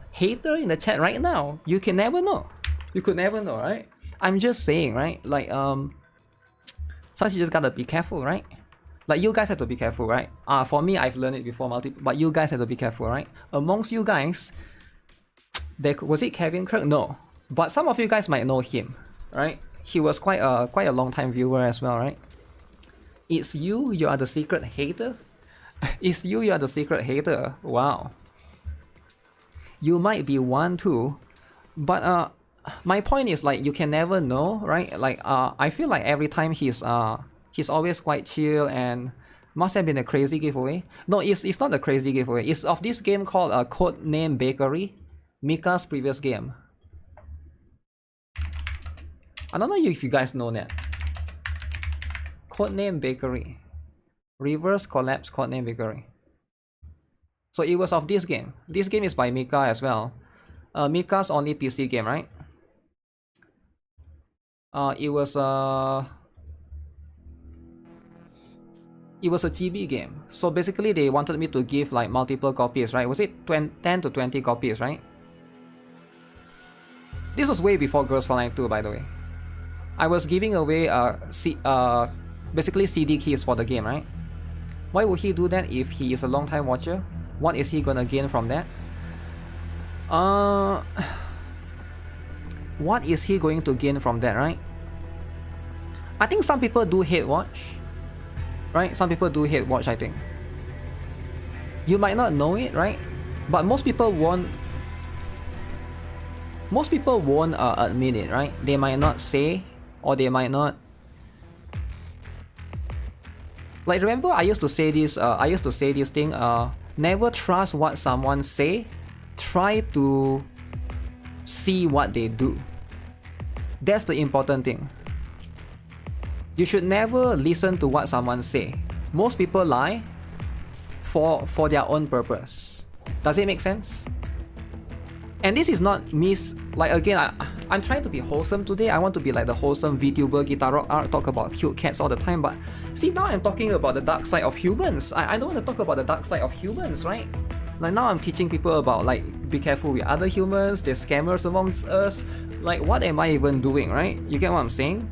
hater in the chat right now. You can never know. You could never know, right? I'm just saying, right? Like, sometimes you just gotta be careful, right? Like, you guys have to be careful, right? For me, I've learned it before, but you guys have to be careful, right? Amongst you guys, was it Kevin Kirk? No. But some of you guys might know him, right? He was quite a long time viewer as well, right? It's you are the secret hater? It's you are the secret hater? Wow. You might be one too, but my point is, like, you can never know, right? Like, I feel like every time he's always quite chill, and must have been a crazy giveaway. No, it's not a crazy giveaway. It's of this game called Codename Bakery, Mika's previous game. I don't know if you guys know that. Codename Bakery. Reverse Collapse Codename Bakery. So it was of this game. This game is by Mika as well. Mika's only PC game, right? It was a GB game. So basically they wanted me to give like multiple copies, right? Was it 10 to 20 copies, right? This was way before Girls Frontline 2, by the way. I was giving away basically CD keys for the game, right? Why would he do that if he is a long time watcher? What is he gonna gain from that? What is he going to gain from that, right? I think some people do hate watch, right? Some people do hate watch, I think. You might not know it, right? But most people won't admit it, right? They might not say, or they might not. Like, remember I used to say this thing, never trust what someone say, try to see what they do. That's the important thing. You should never listen to what someone say. Most people lie for their own purpose. Does it make sense? And this is not me, like, again, I'm trying to be wholesome today. I want to be like the wholesome VTuber GuitarRock art, talk about cute cats all the time, but see, now I'm talking about the dark side of humans. I don't want to talk about the dark side of humans, right? Like, now I'm teaching people about, like, be careful with other humans, there's scammers amongst us. Like, what am I even doing, right? You get what I'm saying?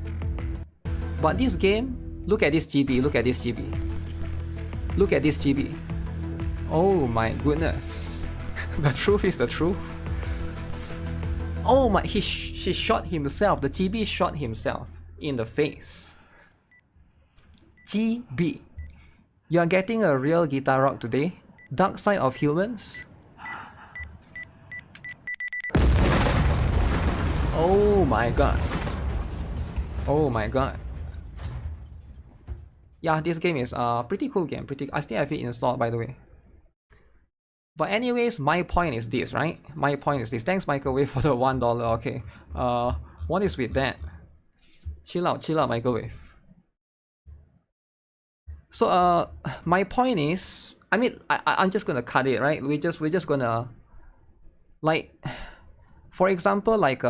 But this game, look at this GB, look at this GB. Look at this GB. Oh my goodness. The truth is the truth. Oh my, she shot himself. The GB shot himself in the face. GB. You are getting a real GuitarRock today. Dark side of humans. Oh my god. Oh my god. Yeah, this game is a pretty cool game. I still have it installed, by the way. But anyways, my point is this, right? My point is this. Thanks, Microwave, for the $1. Okay. What is with that? Chill out, Microwave. So, my point is, I mean, I'm just gonna cut it, right? We're just gonna, like, for example, like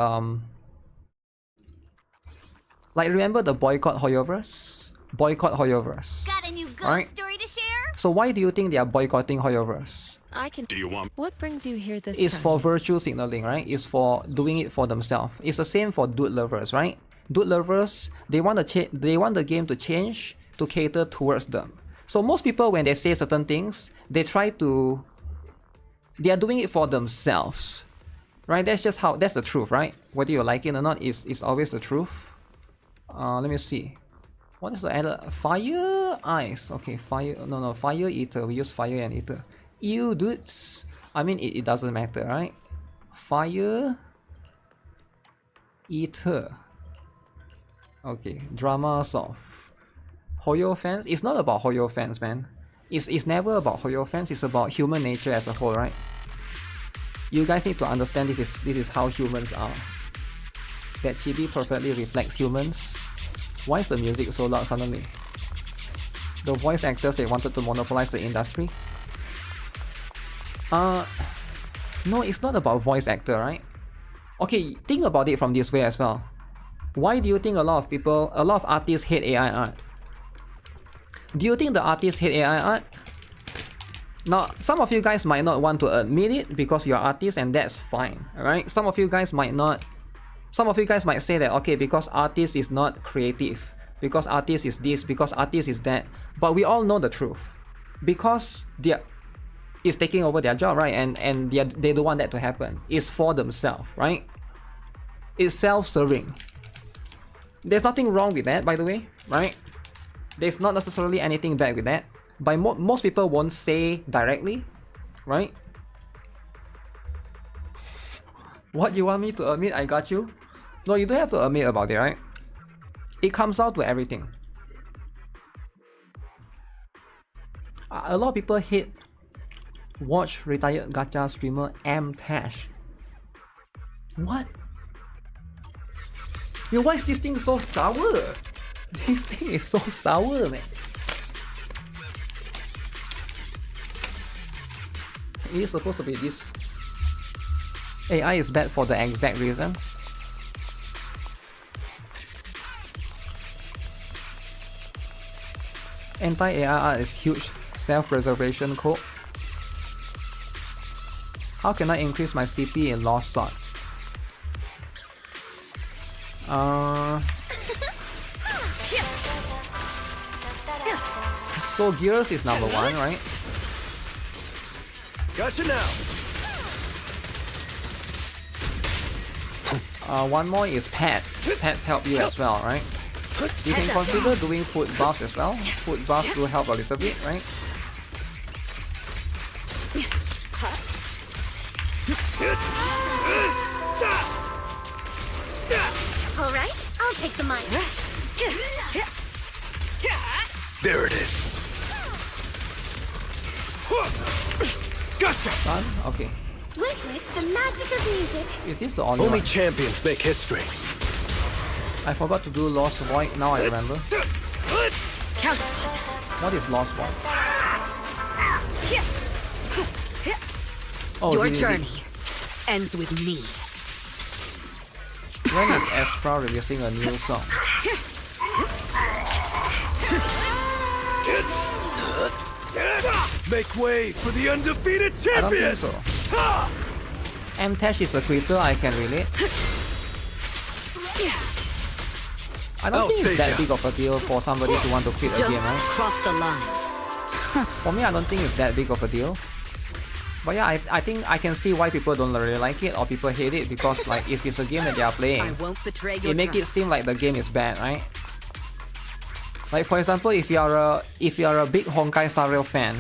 remember the boycott Hoyoverse? Boycott Hoyoverse. Got a new ghost Alright. story to share? So why do you think they are boycotting Hoyoverse? Do you want? What brings you here this It's time? for virtue signaling, right? It's for doing it for themselves. It's the same for dude lovers, right? Dude lovers, they want the game to change to cater towards them. So most people, when they say certain things, they are doing it for themselves, right? That's the truth, right? Whether you like it or not, is always the truth. Let me see. What is the other? Fire, ice. Okay, fire. No, fire eater. We use fire and eater. Ew, dudes. I mean, it doesn't matter, right? Fire eater. Okay, drama solve. Hoyo fans. It's not about Hoyo fans, man. It's never about Hoyo fans. It's about human nature as a whole, right? You guys need to understand this is how humans are. That chibi perfectly reflects humans. Why is the music so loud suddenly? The voice actors, they wanted to monopolize the industry? No, it's not about voice actor, right? Okay, think about it from this way as well. Why do you think a lot of artists hate AI art? Do you think the artists hate AI art? Now, some of you guys might not want to admit it because you're artists, and that's fine, alright? Some of you guys might say that, okay, because artist is not creative, because artist is this, because artist is that, but we all know the truth. Because it's taking over their job, right? And they don't want that to happen. It's for themselves, right? It's self-serving. There's nothing wrong with that, by the way, right? There's not necessarily anything bad with that. But most people won't say directly, right? What you want me to admit? I got you. No, you don't have to admit about it, right? It comes out to everything. A lot of people watch retired gacha streamer Tash. What? Yo, why is this thing so sour? This thing is so sour, man. It is supposed to be this. AI is bad for the exact reason. Anti-AI art is huge self-preservation code. How can I increase my CP in Lost Sword? So Gears is number 1, right? Gotcha now. One more is pets. Pets help you as well, right? You can consider doing food buffs as well. Food buffs do help a little bit, right? Alright, I'll take the mic. There it is. Gotcha. Done? Okay. Witness the magic of music. Is this the only Only one? champions make history. I forgot to do Lost Void, now I remember. What is Lost Void? Oh, Your ZZZ. journey ends with me. When is Astra releasing a new song? Make way for the undefeated I don't champion. think so. Tash is a quitter, I can relate. I don't think it's that big of a deal for somebody to want to quit a Don't game, right? cross the line. For me, I don't think it's that big of a deal. But yeah, I think I can see why people don't really like it or people hate it, because like if it's a game that they are I playing, won't betray your it make it trust. seem like the game is bad, right? Like for example, if you are a big Honkai Star Rail fan,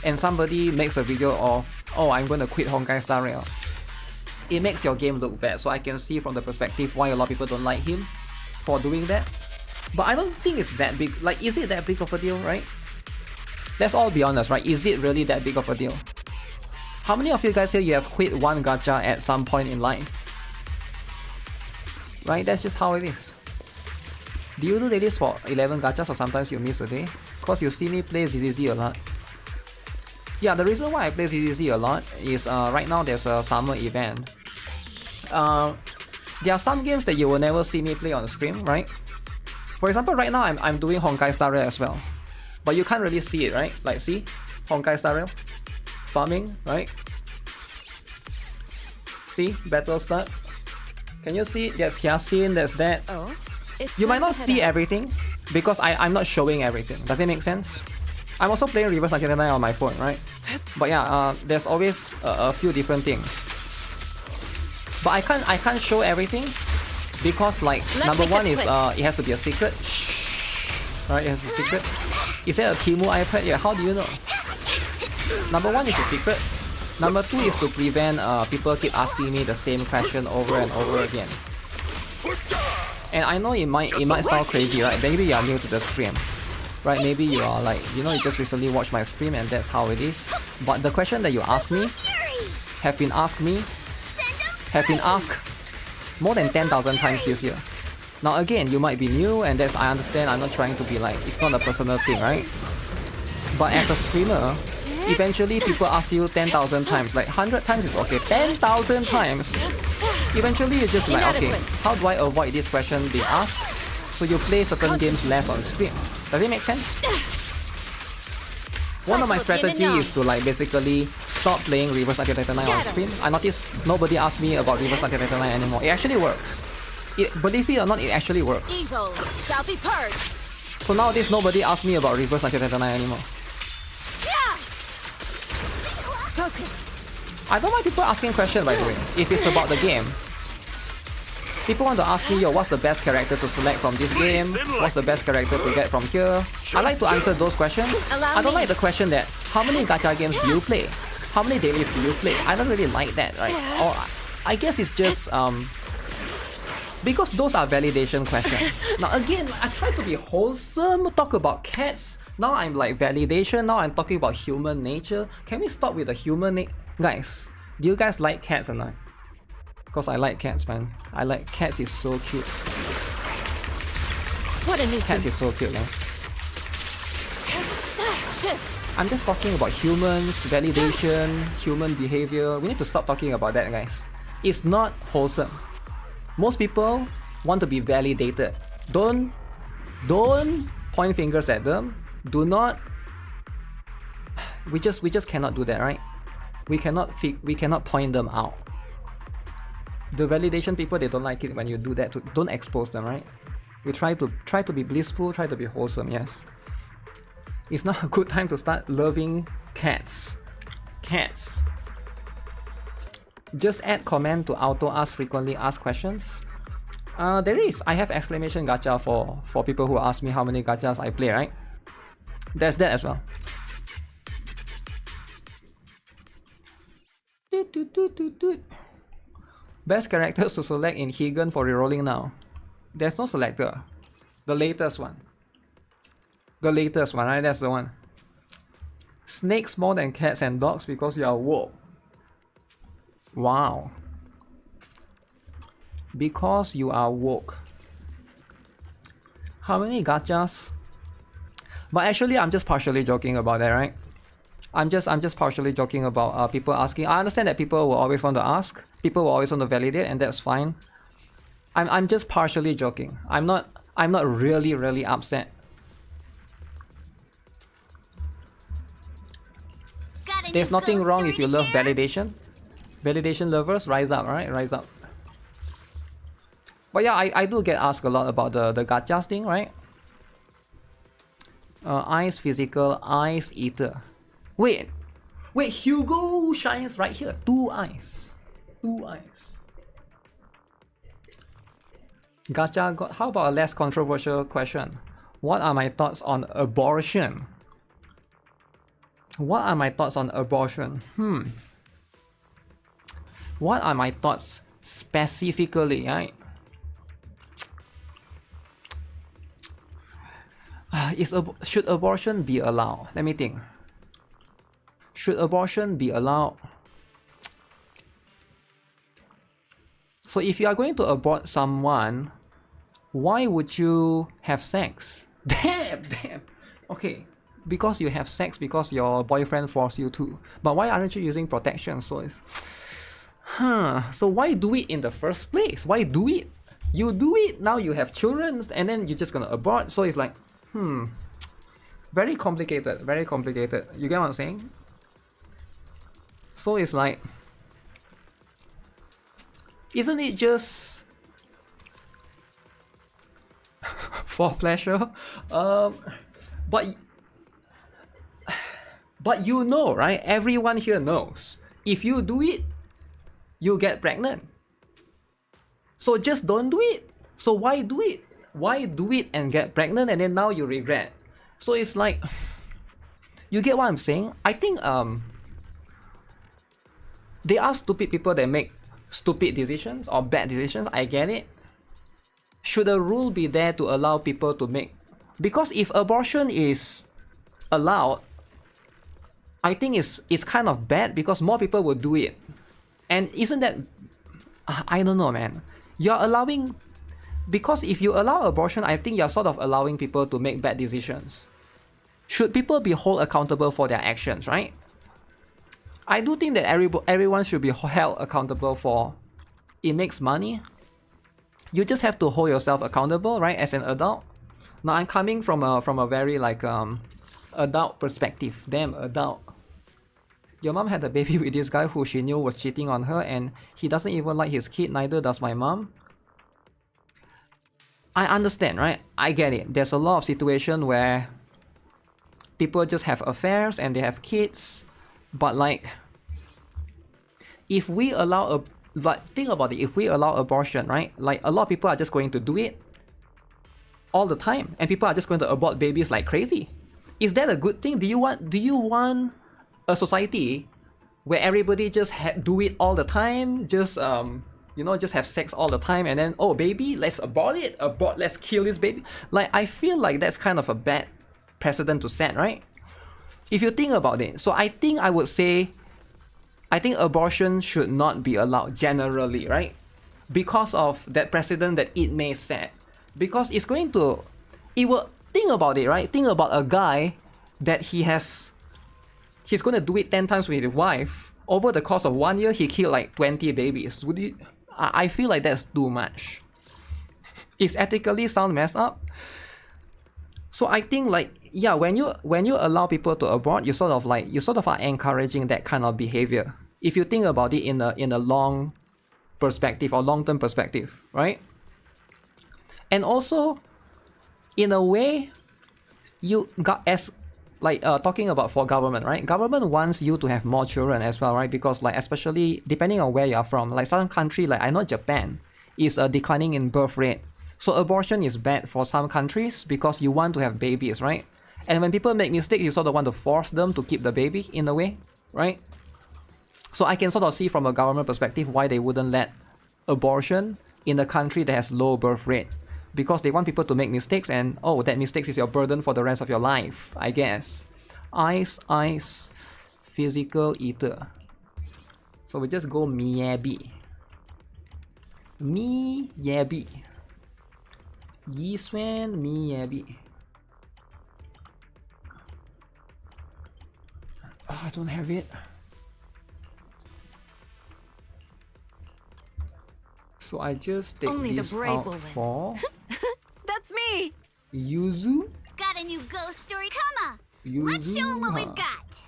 and somebody makes a video of, oh, I'm going to quit Honkai Star Rail, it makes your game look bad. So I can see from the perspective why a lot of people don't like him for doing that. But I don't think it's that big. Like, is it that big of a deal, right? Let's all be honest, right? Is it really that big of a deal? How many of you guys here you have quit one gacha at some point in life? Right? That's just how it is. Do you do dailies for 11 gachas or sometimes you miss a day? Cause you see me play ZZZ a lot. Yeah, the reason why I play ZZZ a lot is right now there's a summer event. There are some games that you will never see me play on stream, right? For example, right now I'm doing Honkai Star Rail as well. But you can't really see it, right? Like, see? Honkai Star Rail. Farming, right? See? Battle start. Can you see? There's Hyacinth, there's that. Oh, it's You might time not to head see out. everything because I'm not showing everything. Does it make sense? I'm also playing Reverse 99 on my phone, right? But yeah, there's always a few different things. But I can't show everything because like Let's number make one this is quick. it has to be a secret. Right, it has a secret. Is that a Timu iPad? Yeah, how do you know? Number one is a secret. Number two is to prevent people keep asking me the same question over and over again. And I know it might sound crazy, right? Maybe you are new to the stream, right? Maybe you are like, you know, you just recently watched my stream and that's how it is. But the question that you ask me have been asked More than 10,000 times this year. Now again, you might be new, and that's, I understand, I'm not trying to be like, it's not a personal thing, right? But as a streamer, eventually people ask you 10,000 times, like 100 times is okay, 10,000 times. Eventually you're just like, okay, how do I avoid this question being asked? So you play certain games less on stream. Does it make sense? One of my strategies is to like basically stop playing Reverse 1999 on stream. I noticed nobody asks me about Reverse 1999 anymore. It actually works. Believe it or not, it actually works. Evil shall be purged. So nowadays nobody asks me about Reverse 1999 anymore. I don't mind people asking questions, by the way, if it's about the game. People want to ask me, yo, what's the best character to select from this game? What's the best character to get from here? I like to answer those questions. I don't like the question that, how many gacha games do you play? How many dailies do you play? I don't really like that, right? Or I guess it's just, because those are validation questions. Now again, I try to be wholesome, talk about cats. Now I'm like validation, now I'm talking about human nature. Can we stop with the human Guys, do you guys like cats or not? Because I like cats, man. I like cats, is so cute. What a nuisance. Cats is so cute, man. I'm just talking about humans, validation, human behavior. We need to stop talking about that, guys. It's not wholesome. Most people want to be validated. Don't point fingers at them. Do not. We just cannot do that, right? We cannot point them out. The validation people, they don't like it when you do that. Don't expose them, right? We try to be blissful, try to be wholesome. Yes. It's not a good time to start loving cats. Cats. Just add comment to auto ask frequently asked questions. There is. I have exclamation gacha for people who ask me how many gachas I play, right? There's that as well. Best characters to select in Higan for rerolling now. There's no selector. The latest one. The latest one, right? That's the one. Snakes more than cats and dogs because you are woke. Wow. Because you are woke. How many gachas? But actually, I'm just partially joking about that, right? I'm just partially joking about people asking. I understand that people will always want to ask. People will always want to validate, and that's fine. I'm just partially joking. I'm not really upset. There's nothing wrong if you love validation. Validation lovers, rise up, right? Rise up. But yeah, I do get asked a lot about the gachas thing, right? Ice physical, ice eater. Wait, Hugo shines right here. 2 eyes. 2 eyes. Gacha got. How about a less controversial question? What are my thoughts on abortion? What are my thoughts on abortion? What are my thoughts specifically, right? Should abortion be allowed? Let me think. Should abortion be allowed? So if you are going to abort someone, why would you have sex? Damn. Okay, because you have sex because your boyfriend forced you to. But why aren't you using protection? So it's... So why do it in the first place? Why do it? You do it, now you have children, and then you're just gonna abort. So it's like, very complicated, very complicated. You get what I'm saying? So it's like, isn't it just for pleasure? But you know, right? Everyone here knows. If you do it, you get pregnant. So just don't do it. So why do it? Why do it and get pregnant and then now you regret? So it's like, you get what I'm saying? I think they are stupid people that make stupid decisions or bad decisions. I get it. Should a rule be there to allow people to make? Because if abortion is allowed, I think it's kind of bad because more people will do it. And isn't that... I don't know, man. You're allowing... Because if you allow abortion, I think you're sort of allowing people to make bad decisions. Should people be held accountable for their actions, right? I do think that everyone should be held accountable for... It makes money. You just have to hold yourself accountable, right, as an adult. Now I'm coming from a very like adult perspective. Damn, adult. Your mom had a baby with this guy who she knew was cheating on her, and he doesn't even like his kid, neither does my mom. I understand, right? I get it. There's a lot of situations where people just have affairs and they have kids, but like, if we allow but think about it, if we allow abortion, right? Like, a lot of people are just going to do it all the time, and people are just going to abort babies like crazy. Is that a good thing? Do you want a society where everybody just do it all the time? Just you know, just have sex all the time, and then, oh, baby, let's abort it. Let's kill this baby. Like, I feel like that's kind of a bad precedent to set, right? If you think about it. So I think I would say, I think abortion should not be allowed generally, right? Because of that precedent that it may set. Because it's going to... It will... Think about it, right? Think about a guy that he's going to do it 10 times with his wife. Over the course of 1 year, he killed like 20 babies. Would you... I feel like that's too much. It's ethically sound messed up. So I think like, yeah, when you allow people to abort, you sort of are encouraging that kind of behavior. If you think about it in a long perspective or long-term perspective, right? And also, in a way, you got as like talking about for government, right? Government wants you to have more children as well, right? Because like, especially depending on where you're from, like some country, like I know Japan is declining in birth rate. So abortion is bad for some countries because you want to have babies, right? And when people make mistakes, you sort of want to force them to keep the baby in a way, right? So I can sort of see from a government perspective why they wouldn't let abortion in a country that has low birth rate. Because they want people to make mistakes, and oh, that mistakes is your burden for the rest of your life, I guess. Ice, physical eater. So we just go miyabi. Miyabi. Yiswan miyabi. Oh, I don't have it. So I just take Only the this brave out will win. for That's me! Yuzu. Got a new ghost story. Come on, Yuzu. let's show 'em what we've got.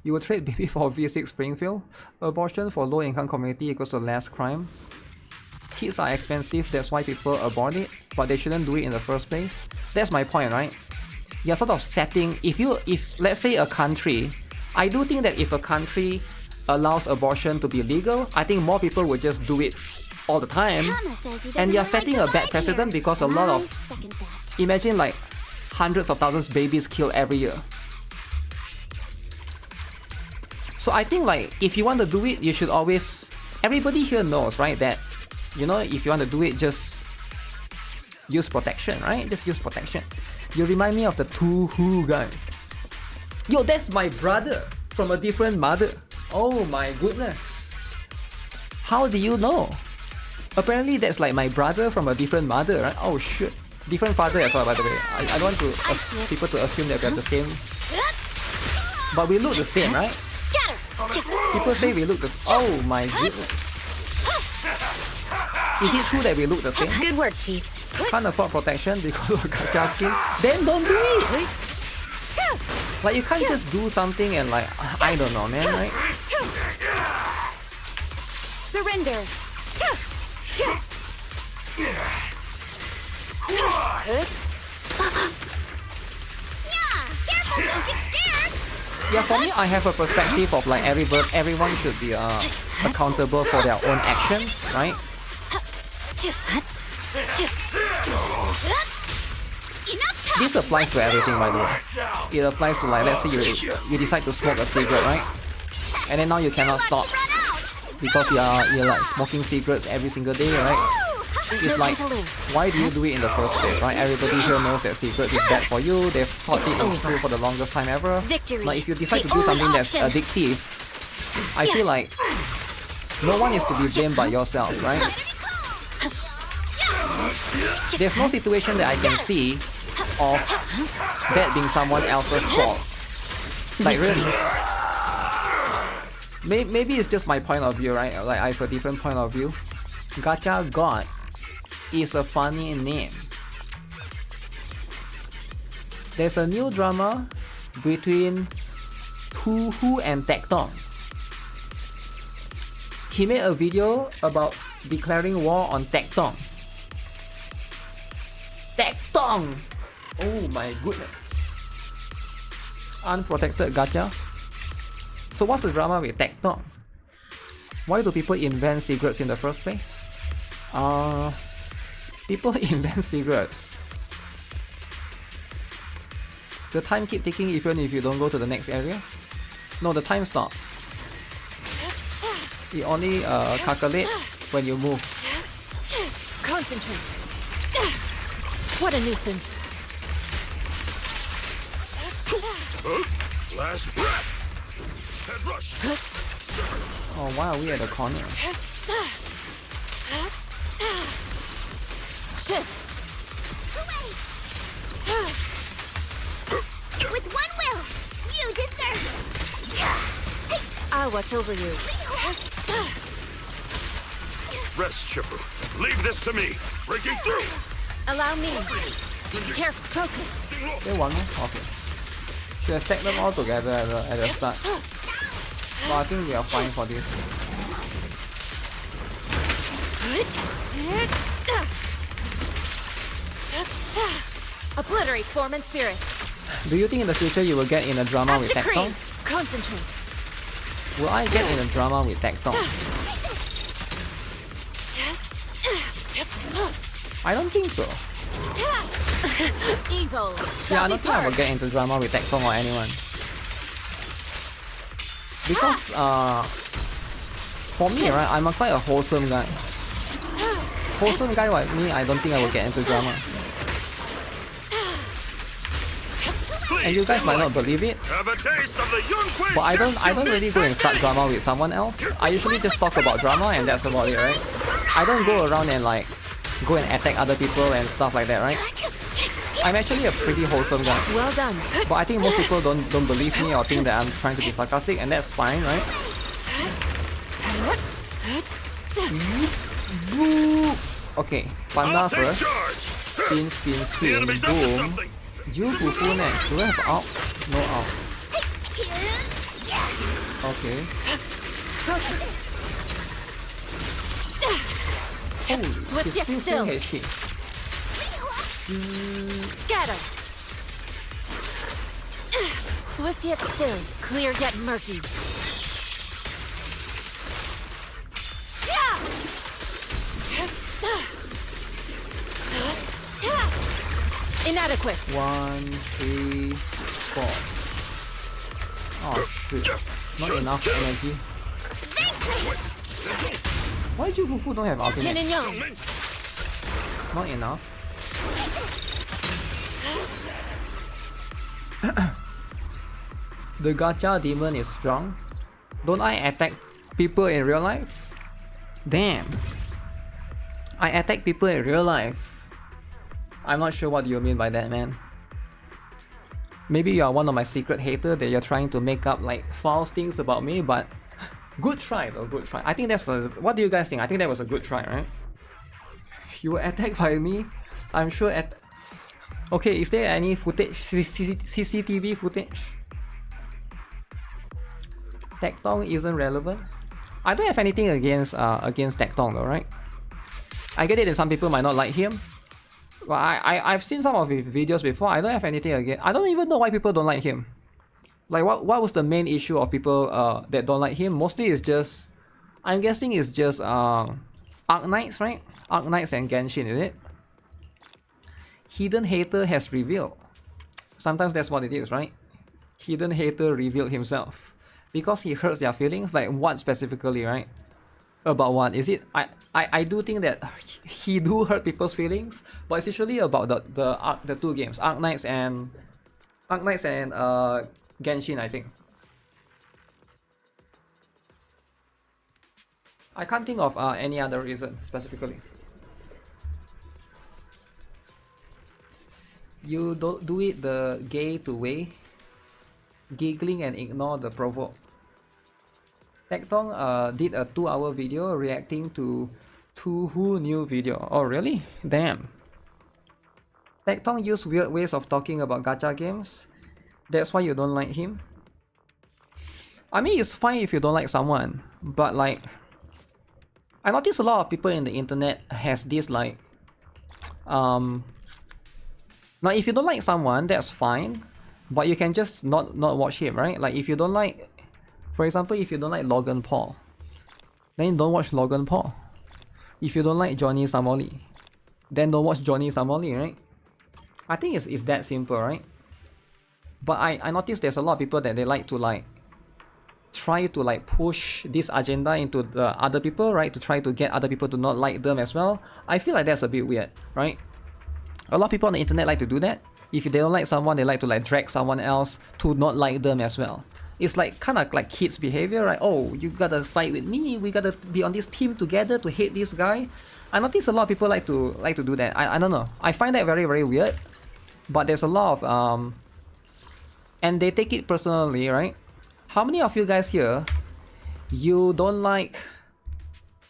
You will trade baby for V6 Springfield. Abortion for low income community equals to less crime. Kids are expensive, that's why people abort it, but they shouldn't do it in the first place. That's my point, right? You're sort of setting, if let's say a country, I do think that if a country allows abortion to be legal, I think more people would just do it all the time. And you're setting a bad precedent because a lot of, imagine like hundreds of thousands of babies killed every year. So I think like, if you want to do it, you should always, everybody here knows, right, that, you know, if you want to do it, just use protection, right? Just use protection. You remind me of the Two Who guy. Yo, that's my brother from a different mother. Oh my goodness. How do you know? Apparently that's like my brother from a different mother, right? Oh shit. Different father as well, by the way. I don't want to people to assume that we are the same. But we look the same, right? People say we look the same. Oh my goodness. Is it true that we look the same? Good work, Chief. Can't afford protection because of Gacha skin? Then don't do it! Like, you can't just do something and like, I don't know, man, right? Surrender! Careful, don't get scared. Yeah, for me, I have a perspective of like everyone should be accountable for their own actions, right? This applies to everything, by the way. It applies to like, let's say you decide to smoke a cigarette, right? And then now you cannot stop because you're like smoking cigarettes every single day, right? It's like, why do you do it in the first place, right? Everybody here knows that cigarettes is bad for you. They've taught it in school for the longest time ever. Like, if you decide to do something that's addictive, I feel like no one is to be blamed but yourself, right? There's no situation that I can see of that being someone else's fault. Like really. Maybe it's just my point of view, right? Like I have a different point of view. Gacha God is a funny name. There's a new drama between Tuhu and Tectong. He made a video about declaring war on Tectong. Tectong! Oh my goodness. Unprotected gacha. So what's the drama with Tectong? Why do people invent secrets in the first place? People invent secrets. The time keep ticking even if you don't go to the next area? No, the time stop. It only calculate when you move. Concentrate. What a nuisance. Last breath. Head rush. Oh, why are we at the corner? Shift. With one will, you deserve it! I'll watch over you. Rest, Chipper. Leave this to me. Breaking through. Allow me. Careful, focus. There one more? Okay. Should have stacked them all together at the start. But I think we are fine for this. Obliterate form and spirit. Do you think in the future you will get in a drama with Active Tectong? cream. Concentrate. Will I get in a drama with Tectong? I don't think so. Evil. Yeah, I don't think I will get into drama with Tectong or anyone. Because for me, right, I'm quite a wholesome guy. Wholesome guy like me, I don't think I will get into drama. And you guys might not believe it, Have a taste of the Yunque but I don't really go and start drama with someone else. I usually just talk about drama and that's about it, right? I don't go around and like go and attack other people and stuff like that, right? I'm actually a pretty wholesome guy. Well done. But I think most people don't believe me or think that I'm trying to be sarcastic, and that's fine, right? Okay, Panda I'll take first. charge. Spin, spin, The spin, enemy's up to boom. something. Fufu next. Do I have out? No out. Okay. Holy, Swift he's yet still still. full HP. Scatter. Swift yet still. Clear yet murky. Inadequate. 1, 3, 4. Oh shit. Not enough energy. Why Fufu don't have Yin ultimate? and yang. Not enough. The gacha demon is strong. Don't I attack people in real life? Damn. I attack people in real life. I'm not sure what you mean by that, man. Maybe you are one of my secret haters that you're trying to make up like false things about me, but good try though, good try. I think that's a, what do you guys think? I think that was a good try, right? You were attacked by me. I'm sure at. Okay, is there any footage? CCTV footage? Tectong isn't relevant. I don't have anything against Tectong though, right? I get it that some people might not like him. But I've seen some of his videos before. I don't have anything against. I don't even know why people don't like him. Like what was the main issue of people that don't like him? Mostly it's just, I'm guessing it's just Arknights, right? Arknights and Genshin, is it? Hidden hater has revealed. Sometimes that's what it is, right? Hidden hater revealed himself. Because he hurts their feelings, like what specifically, right? About what? Is it? I do think that he do hurt people's feelings, but it's usually about the two games, Arknights and Genshin, I think. I can't think of any other reason specifically. You don't do it the gay to way, giggling and ignore the provoke. Tectong did a 2-hour video reacting to Who new video. Oh really? Damn. Tectong used weird ways of talking about gacha games. That's why you don't like him? I mean, it's fine if you don't like someone, but like, I notice a lot of people in the internet has this like, now if you don't like someone, that's fine, but you can just not watch him, right? Like if you don't like, for example, if you don't like Logan Paul, then don't watch Logan Paul. If you don't like Johnny Samoli, then don't watch Johnny Samoli, right? I think it's that simple, right? But I noticed there's a lot of people that they like to like try to like push this agenda into the other people, right? To try to get other people to not like them as well. I feel like that's a bit weird, right? A lot of people on the internet like to do that. If they don't like someone, they like to like drag someone else to not like them as well. It's like kind of like kids behavior, right? Oh, you gotta side with me, we gotta be on this team together to hate this guy. I notice a lot of people like to do that. I don't know. I find that very, very weird. But there's a lot of and they take it personally, right? How many of you guys here, you don't like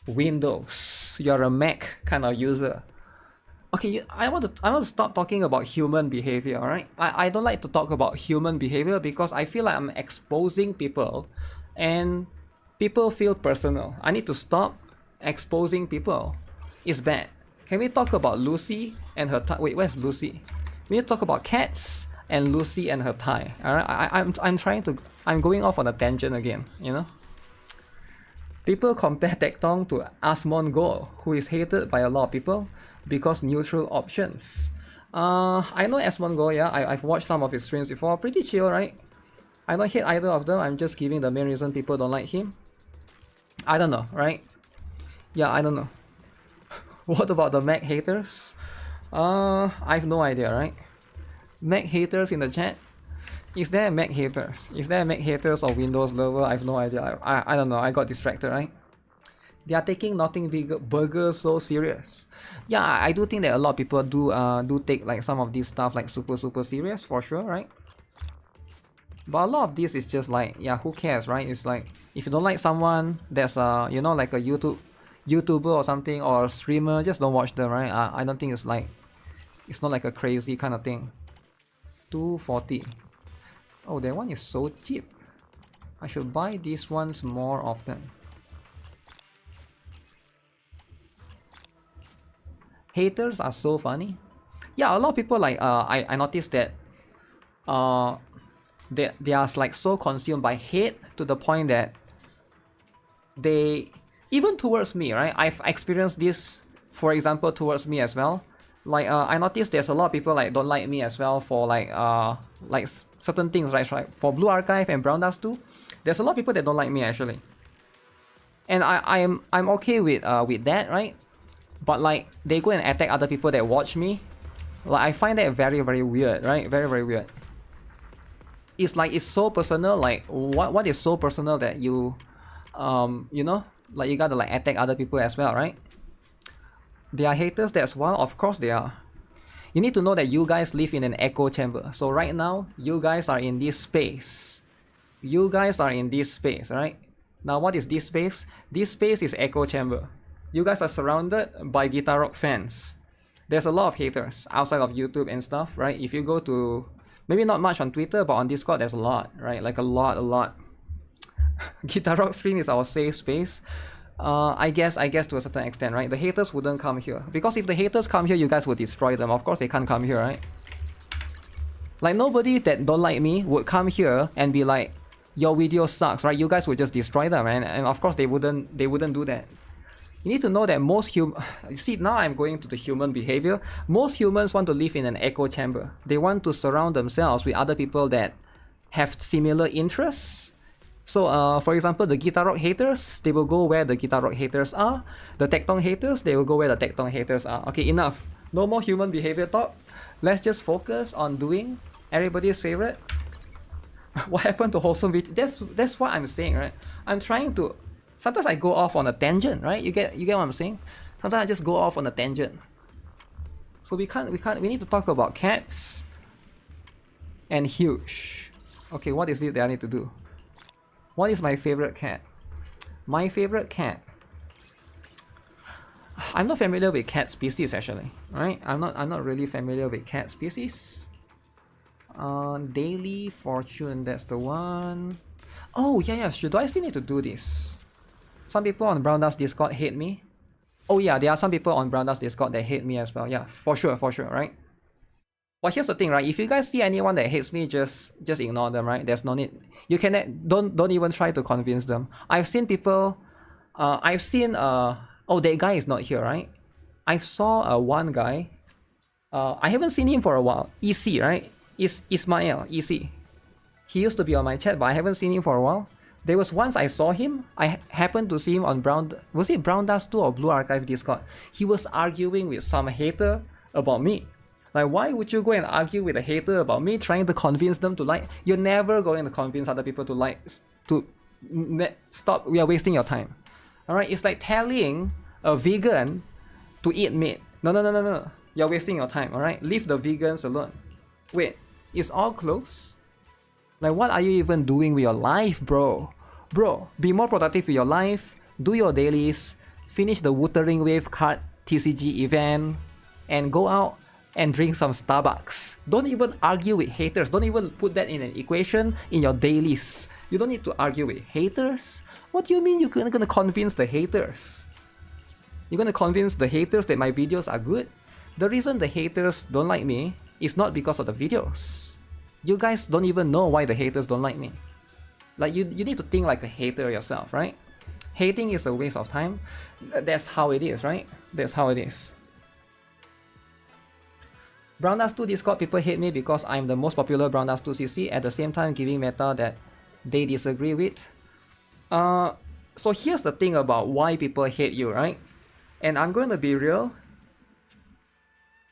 Windows? You're a Mac kind of user. Okay, I want to stop talking about human behavior, alright? I don't like to talk about human behavior because I feel like I'm exposing people and people feel personal. I need to stop exposing people. It's bad. Can we talk about Lucy and her tie? Wait, where's Lucy? We need to talk about cats and Lucy and her tie. Alright, I'm going off on a tangent again, you know? People compare Tectong to Asmongold, who is hated by a lot of people because neutral options. I know Asmongold, yeah, I've watched some of his streams before, pretty chill, right? I don't hate either of them, I'm just giving the main reason people don't like him. I don't know, right? Yeah, I don't know. What about the Mac haters? I have no idea, right? Mac haters in the chat? Is there Mac haters? Is there Mac haters or Windows lover? I have no idea. I don't know. I got distracted, right? They are taking Nothing Burger so serious. Yeah, I do think that a lot of people do take like some of this stuff like super serious for sure, right? But a lot of this is just like, yeah, who cares, right? It's like if you don't like someone that's you know, like a YouTuber or something or a streamer, just don't watch them, right? I don't think it's like, it's not like a crazy kind of thing. 240. Oh, that one is so cheap. I should buy these ones more often. Haters are so funny. Yeah, a lot of people like I noticed that they are like so consumed by hate to the point that they, even towards me, right? I've experienced this, for example, towards me as well. Like I noticed there's a lot of people like don't like me as well for like certain things, right? For Blue Archive and Brown Dust 2, there's a lot of people that don't like me actually. And I'm okay with that, right? But like they go and attack other people that watch me. Like I find that very weird, right? Very weird. It's like it's so personal. Like what is so personal that you you know, like you gotta like attack other people as well, right? They are haters, that's one, of course they are. You need to know that you guys live in an echo chamber. So right now, you guys are in this space. You guys are in this space, right? Now what is this space? This space is echo chamber. You guys are surrounded by GuitarRock fans. There's a lot of haters outside of YouTube and stuff, right? If you go to, maybe not much on Twitter, but on Discord there's a lot, right? Like a lot. GuitarRock stream is our safe space. I guess to a certain extent, right? The haters wouldn't come here. Because if the haters come here, you guys would destroy them. Of course they can't come here, right? Like nobody that don't like me would come here and be like, your video sucks, right? You guys would just destroy them, and of course they wouldn't do that. You need to know that most see, now I'm going to the human behavior. Most humans want to live in an echo chamber. They want to surround themselves with other people that have similar interests. So, for example, the GuitarRock haters, they will go where the GuitarRock haters are. The Tectong haters, they will go where the Tectong haters are. Okay, enough. No more human behavior talk. Let's just focus on doing everybody's favorite. What happened to wholesome video? That's what I'm saying, right? I'm trying to. Sometimes I go off on a tangent, right? You get what I'm saying? Sometimes I just go off on a tangent. So we need to talk about cats and huge. Okay, what is it that I need to do? What is my favorite cat? My favorite cat. I'm not familiar with cat species actually, right? I'm not really familiar with cat species. Daily fortune, that's the one. Oh yeah, do I still need to do this? Some people on Brown Dust Discord hate me. Oh yeah, there are some people on Brown Dust Discord that hate me as well. Yeah, for sure, right? But here's the thing, right? If you guys see anyone that hates me, just ignore them, right? There's no need. You can don't even try to convince them. I've seen people. Oh, that guy is not here, right? I saw one guy. I haven't seen him for a while. EC, right? Ismail, EC. He used to be on my chat, but I haven't seen him for a while. There was once I saw him. I happened to see him on was it Brown Dust 2 or Blue Archive Discord? He was arguing with some hater about me. Like, why would you go and argue with a hater about me, trying to convince them to like? You're never going to convince other people to like, stop. We are wasting your time. Alright, it's like telling a vegan to eat meat. No. You're wasting your time, alright? Leave the vegans alone. Wait, it's all closed? Like, what are you even doing with your life, bro? Bro, be more productive with your life, do your dailies, finish the Wuthering Wave card TCG event, and go out and drink some Starbucks. Don't even argue with haters. Don't even put that in an equation in your dailies. You don't need to argue with haters. What do you mean you're gonna convince the haters? You're gonna convince the haters that my videos are good? The reason the haters don't like me is not because of the videos. You guys don't even know why the haters don't like me. Like, you need to think like a hater yourself, right? Hating is a waste of time. That's how it is, right? That's how it is. Brown Dust 2 Discord people hate me because I'm the most popular Brown Dust 2 CC, at the same time giving meta that they disagree with. So here's the thing about why people hate you, right? And I'm going to be real.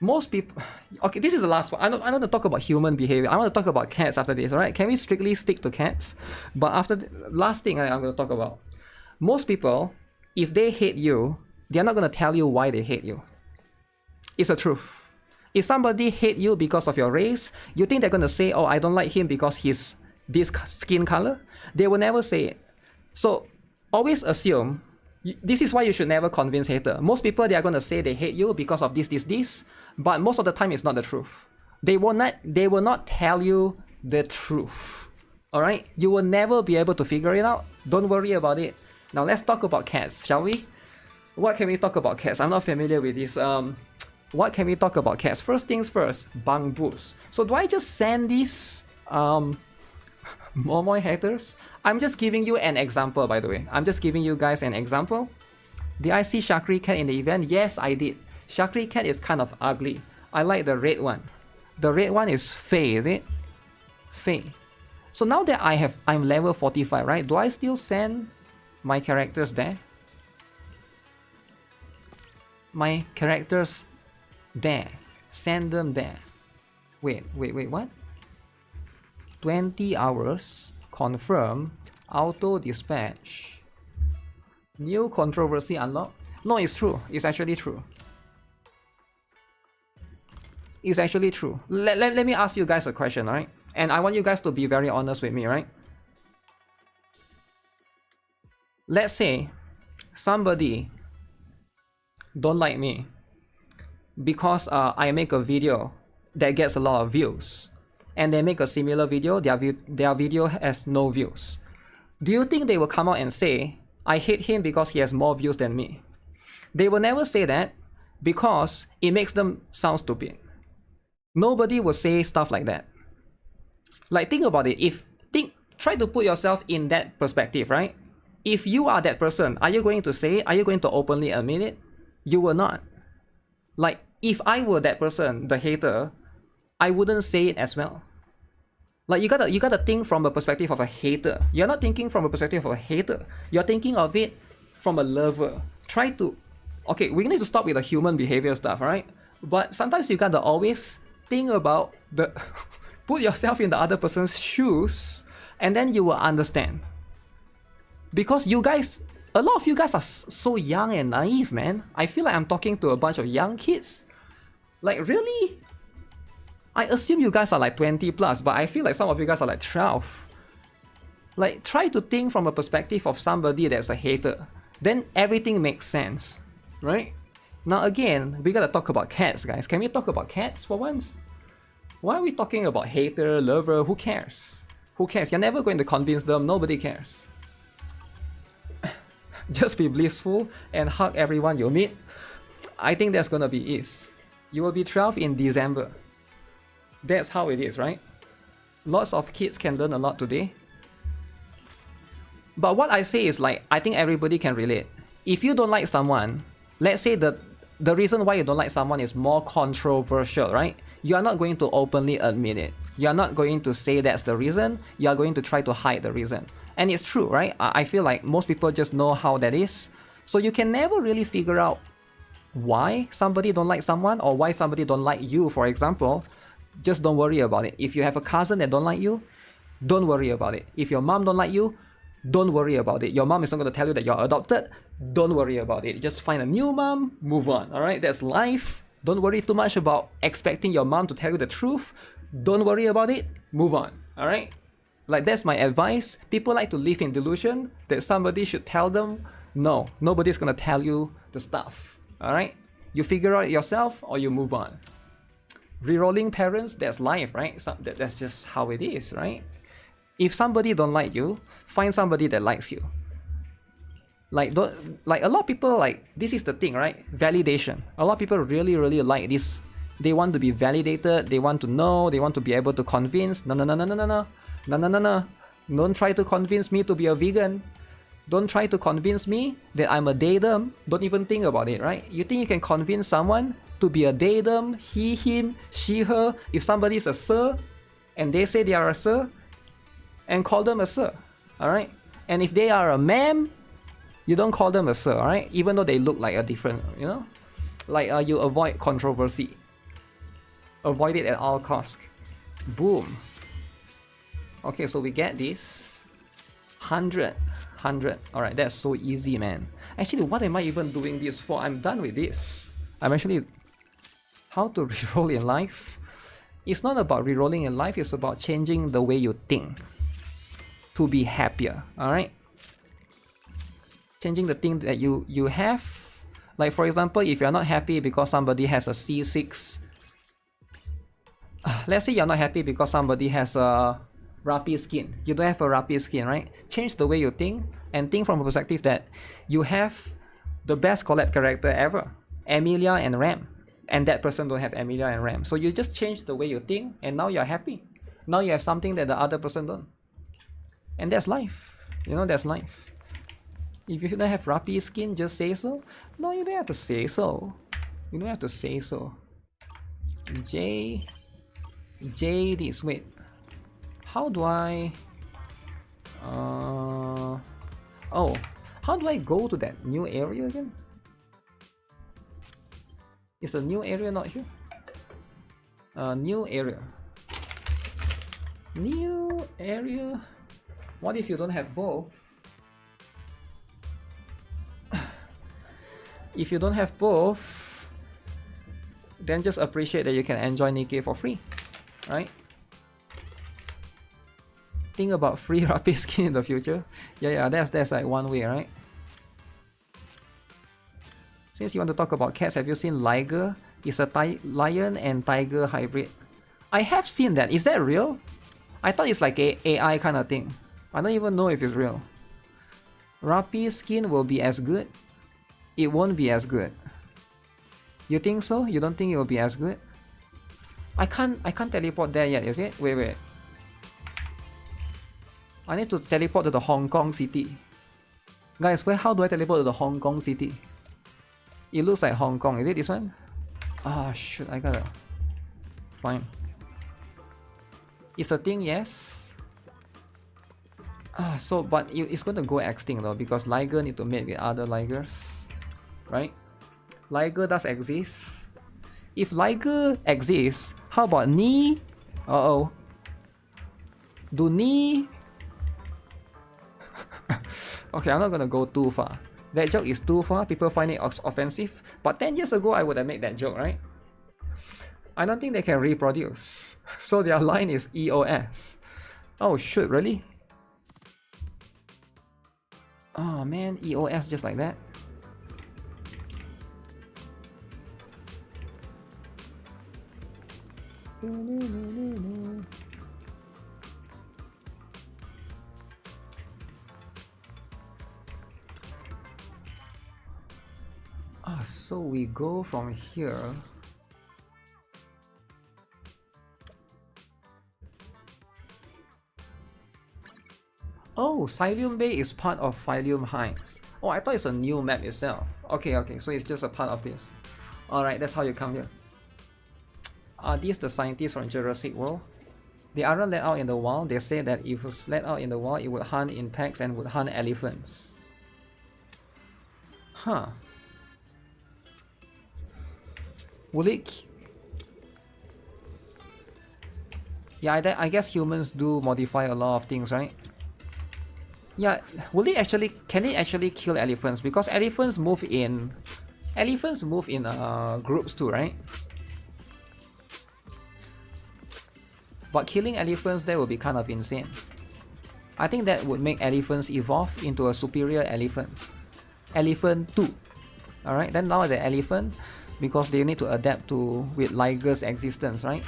Most people... Okay, this is the last one. I don't want to talk about human behavior. I want to talk about cats after this, alright? Can we strictly stick to cats? But after the last thing I'm going to talk about. Most people, if they hate you, they're not going to tell you why they hate you. It's the truth. If somebody hate you because of your race, you think they're going to say, oh, I don't like him because he's this skin color? They will never say it. So always assume, this is why you should never convince hater. Most people, they are going to say they hate you because of this, but most of the time it's not the truth. They will not tell you the truth. Alright? You will never be able to figure it out. Don't worry about it. Now let's talk about cats, shall we? What can we talk about cats? I'm not familiar with this. What can we talk about cats? First things first, bang boost. So do I just send these Momoy haters? I'm just giving you an example, by the way. I'm just giving you guys an example. Did I see Shakri cat in the event? Yes, I did. Shakri cat is kind of ugly. I like the red one. The red one is Faye, is it? Faye. So now that I'm level 45, right? Do I still send my characters there? My characters there. Send them there. Wait, what? 20 hours. Confirm. Auto dispatch. New controversy unlocked. No, it's true. It's actually true. It's actually true. Let me ask you guys a question, alright? And I want you guys to be very honest with me, right? Let's say somebody don't like me because I make a video that gets a lot of views, and they make a similar video, their video has no views. Do you think they will come out and say, I hate him because he has more views than me? They will never say that because it makes them sound stupid. Nobody will say stuff like that. Like, think about it. Try to put yourself in that perspective, right? If you are that person, are you going to say it? Are you going to openly admit it? You will not. Like, if I were that person, the hater, I wouldn't say it as well. Like, you gotta think from a perspective of a hater. You're not thinking from a perspective of a hater. You're thinking of it from a lover. Try to... Okay, we need to stop with the human behavior stuff, right? But sometimes you gotta always think about the... Put yourself in the other person's shoes, and then you will understand. Because you guys... A lot of you guys are so young and naive, man. I feel like I'm talking to a bunch of young kids. Like, really? I assume you guys are like 20 plus, but I feel like some of you guys are like 12. Like, try to think from a perspective of somebody that's a hater. Then everything makes sense, right? Now again, we gotta talk about cats, guys. Can we talk about cats for once? Why are we talking about hater, lover? Who cares? Who cares? You're never going to convince them. Nobody cares. Just be blissful and hug everyone you meet. I think that's gonna be ease. You will be 12 in December. That's how it is, right? Lots of kids can learn a lot today. But what I say is like, I think everybody can relate. If you don't like someone, let's say the reason why you don't like someone is more controversial, right? You are not going to openly admit it. You are not going to say that's the reason. You are going to try to hide the reason. And it's true, right? I feel like most people just know how that is. So you can never really figure out why somebody don't like someone or why somebody don't like you, for example. Just don't worry about it. If you have a cousin that don't like you, don't worry about it. If your mom don't like you, don't worry about it. Your mom is not going to tell you that you're adopted. Don't worry about it. Just find a new mom, move on. Alright, that's life. Don't worry too much about expecting your mom to tell you the truth. Don't worry about it, move on. Alright? Like, that's my advice. People like to live in delusion that somebody should tell them. No, nobody's going to tell you the stuff. Alright? You figure out yourself or you move on. Rerolling parents, that's life, right? That's just how it is, right? If somebody don't like you, find somebody that likes you. Like a lot of people, like, this is the thing, right? Validation. A lot of people really like this. They want to be validated, they want to know, they want to be able to convince. No. Don't try to convince me to be a vegan. Don't try to convince me that I'm a datum. Don't even think about it, right? You think you can convince someone to be a datum, he, him, she, her, if somebody's a sir, and they say they are a sir, and call them a sir, alright? And if they are a ma'am, you don't call them a sir, alright? Even though they look like a different, you know? Like, you avoid controversy. Avoid it at all costs. Boom. Okay, so we get this. 100. Alright, that's so easy, man. Actually, what am I even doing this for? I'm done with this. I'm actually... How to reroll in life? It's not about rerolling in life, it's about changing the way you think. To be happier, alright? Changing the thing that you have. Like, for example, if you're not happy because somebody has a C6. Let's say you're not happy because somebody has a rappy skin. You don't have a rappy skin, right? Change the way you think and think from a perspective that you have the best collab character ever. Emilia and Ram. And that person don't have Emilia and Ram. So you just change the way you think and now you're happy. Now you have something that the other person don't. And that's life. You know, that's life. If you don't have rappy skin, just say so. No, you don't have to say so. You don't have to say so. J this, wait. How do I... Oh, how do I go to that new area again? Is the new area not here? New area. New area? What if you don't have both? If you don't have both, then just appreciate that you can enjoy NIKKE for free, right? Think about free rappy skin in the future. Yeah, that's like one way, right? Since you want to talk about cats, have you seen Liger? It's a lion and tiger hybrid. I have seen that. Is that real? I thought it's like a AI kind of thing. I don't even know if it's real. Rappy skin will be as good? It won't be as good. You think so? You don't think it will be as good? I can't teleport there yet, is it? Wait. I need to teleport to the Hong Kong city. Guys, how do I teleport to the Hong Kong city? It looks like Hong Kong. Is it this one? Ah, shoot, I gotta... Fine. It's a thing, yes. So, but it's going to go extinct though, because Liger need to mate with other Ligers. Right? Liger does exist. If Liger exists, how about Ni? Uh-oh. Do Ni... Okay, I'm not gonna go too far. That joke is too far, people find it offensive. But 10 years ago, I would have made that joke, right? I don't think they can reproduce. So their line is EOS. Oh shoot, really? Oh man, EOS just like that. So we go from here. Oh, Xylium Bay is part of Phyllium Heights. Oh, I thought it's a new map itself. Okay, so it's just a part of this. Alright, that's how you come here. Are these the scientists from Jurassic World? They aren't let out in the wild. They say that if it was let out in the wild, it would hunt in packs and would hunt elephants. Huh. Will it? Yeah, I guess humans do modify a lot of things, right? Yeah, will it actually? Can it actually kill elephants? Because elephants move in groups too, right? But killing elephants there will be kind of insane. I think that would make elephants evolve into a superior elephant. Elephant 2. Alright, then now the elephant, because they need to adapt to with Liger's existence, right?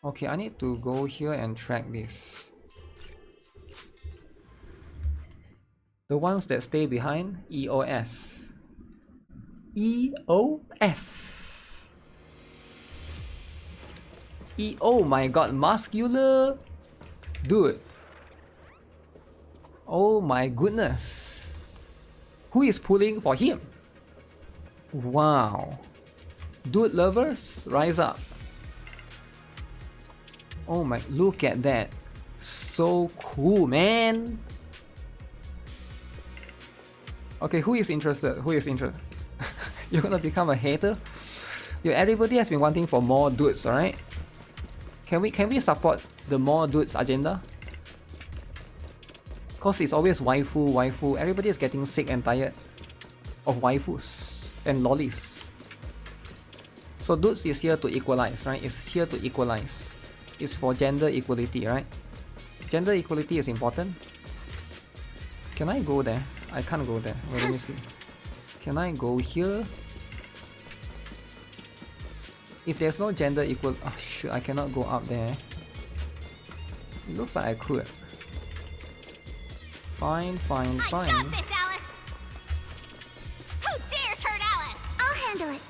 Okay, I need to go here and track this. The ones that stay behind, EOS. EOS. Oh my god, muscular. Dude. Oh my goodness. Who is pulling for him? Wow. Dude lovers, rise up. Oh my, look at that. So cool, man. Okay, who is interested? Who is interested? You're gonna become a hater? Yo, everybody has been wanting for more dudes, alright? Can we support the more dudes agenda? Cause it's always waifu. Everybody is getting sick and tired of waifus and lollies. So dudes is here to equalize, right? It's here to equalize. It's for gender equality, right? Gender equality is important. Can I go there? I can't go there. Wait, let me see. Can I go here? If there's no gender equal... Oh shoot, I cannot go up there. It looks like I could. Fine. I got this, Alice! Who dares hurt Alice? I'll handle it.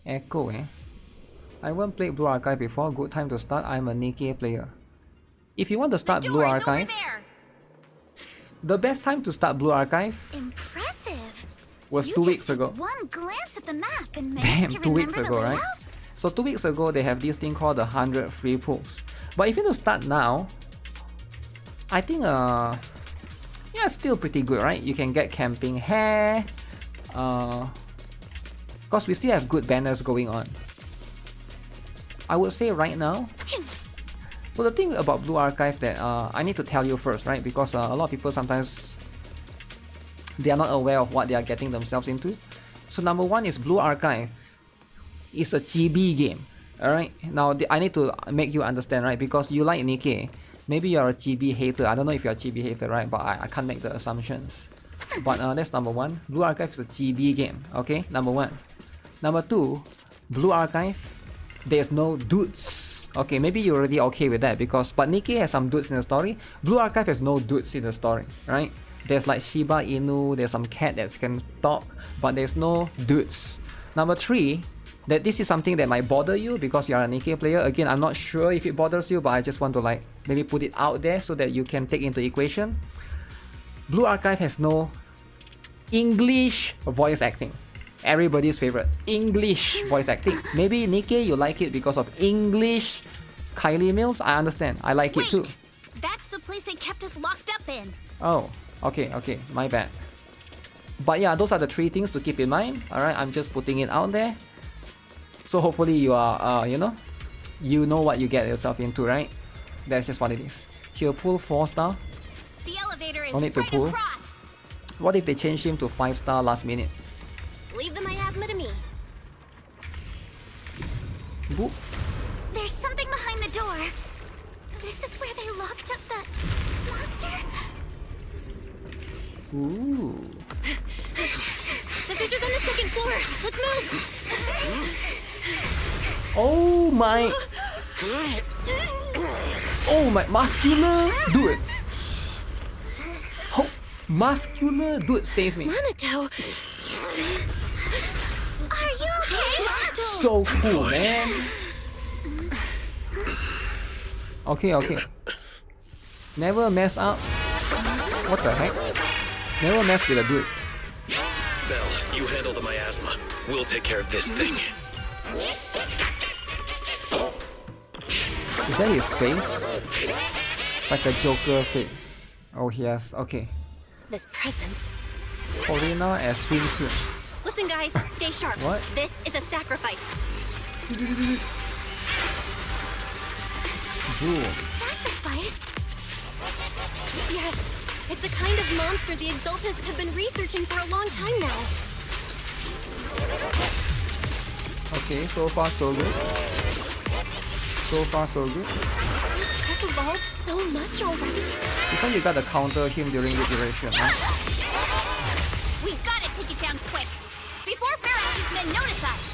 Echo, eh? I haven't played Blue Archive before. Good time to start. I'm a NIKKE player. If you want to start Blue Archive, the best time to start Blue Archive Impressive. was You 2 just weeks ago. took one glance at the map and Damn, managed to 2 weeks remember ago, the right? layout? So 2 weeks ago, they have this thing called the 100 free pools. But if you want to start now, I think yeah, still pretty good, right? You can get camping hair. Because we still have good banners going on. I would say right now. Well, the thing about Blue Archive that I need to tell you first, right? Because a lot of people sometimes they are not aware of what they are getting themselves into. So number one is Blue Archive is a chibi game. Alright, now I need to make you understand, right? Because you like NIKKE. Maybe you're a chibi hater. I don't know if you're a chibi hater, right? But I can't make the assumptions. But that's number one. Blue Archive is a chibi game. Okay, number one. Number two, Blue Archive, there's no dudes. Okay, maybe you're already okay with that because but NIKKE has some dudes in the story. Blue Archive has no dudes in the story, right? There's like Shiba Inu, there's some cat that can talk, but there's no dudes. Number three, that this is something that might bother you because you're a NIKKE player. Again, I'm not sure if it bothers you, but I just want to like maybe put it out there so that you can take into equation. Blue Archive has no English voice acting. Everybody's favorite, English voice acting. Maybe NIKKE, you like it because of English Kylie Mills. I understand. I like it too. That's the place they kept us locked up in. Oh, okay, my bad. But yeah, those are the three things to keep in mind. Alright, I'm just putting it out there. So hopefully you are, you know what you get yourself into, right? That's just what it is. He'll pull 4-star. The elevator is Don't need to right pull. across. What if they change him to 5-star last minute? Leave the miasma to me. Boop. There's something behind the door. This is where they locked up that monster. Ooh. The fisher's on the second floor. Let's move. Oh my. Oh my. Muscular. Dude. Oh, muscular. Dude, save me. Minato. Are you okay? So cool, man. Okay, okay. Never mess up. What the heck? Never mess with a dude. Bell, you handle the miasma. We'll take care of this thing. Is that his face? It's like a Joker face. Oh, yes. Okay. This presence. Corina as swimsuit. Listen, guys, stay sharp. What? This is a sacrifice. Boom. Sacrifice? Yes, it's a kind of monster the Exaltists have been researching for a long time now. Okay, so far so good. So far so good. It's evolved so much already. This one you gotta counter him during the duration, huh? We gotta take it down quick, before Pharaoh's men notice us.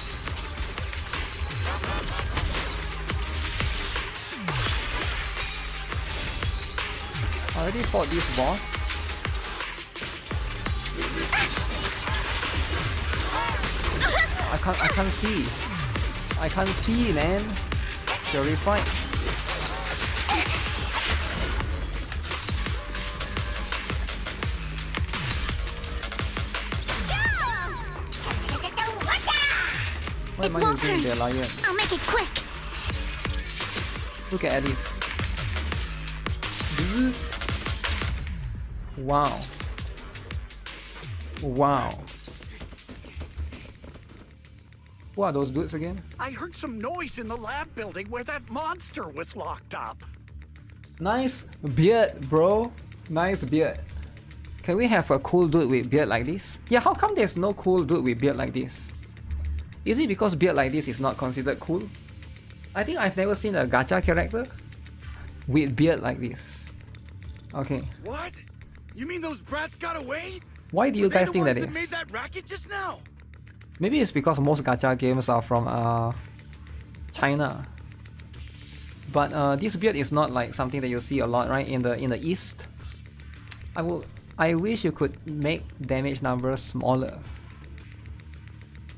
I already fought this boss. I can't see. I can't see, man. Fury fight. Why am I using the lion? I'll make it quick. Look at this. Wow. Wow. Who are those dudes again? I heard some noise in the lab building where that monster was locked up. Nice beard, bro. Nice beard. Can we have a cool dude with beard like this? Yeah, how come there's no cool dude with beard like this? Is it because beard like this is not considered cool? I think I've never seen a gacha character with beard like this. Okay. What? You mean those brats got away? Why do you guys think that They is? made that racket just now. Maybe it's because most gacha games are from China. But this beard is not like something that you see a lot, right? In the East. I wish you could make damage numbers smaller.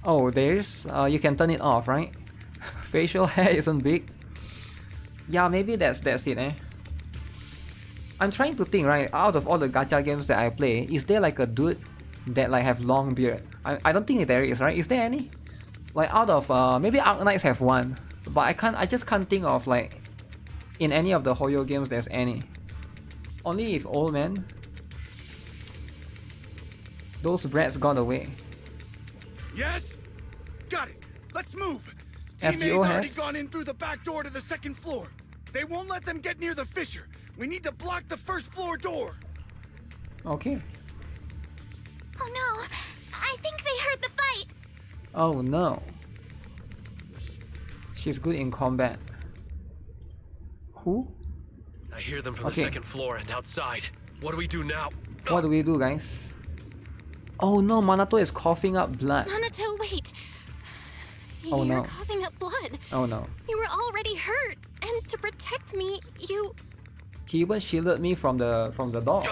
Oh, there's you can turn it off, right? Facial hair isn't big. Yeah, maybe that's it, eh? I'm trying to think, right? Out of all the gacha games that I play, is there like a dude that like have long beard? I don't think there is, right? Is there any? Like out of maybe Arknights have one, but I just can't think of like in any of the Hoyo games there's any. Only if old man. Those brats got away. Yes? Got it. Let's move. FGO Teammates already has- gone in through the back door to the second floor. They won't let them get near the fissure. We need to block the first floor door. Okay. Oh no, I think they heard the fight. Oh no. She's good in combat. Who? I hear them from Okay. the second floor and outside. What do we do now? What do we do, guys? Oh no, Minato is coughing up blood. Minato, wait. Oh, You're no. coughing up blood. Oh no. You were already hurt, and to protect me, you... He even shielded me from the door.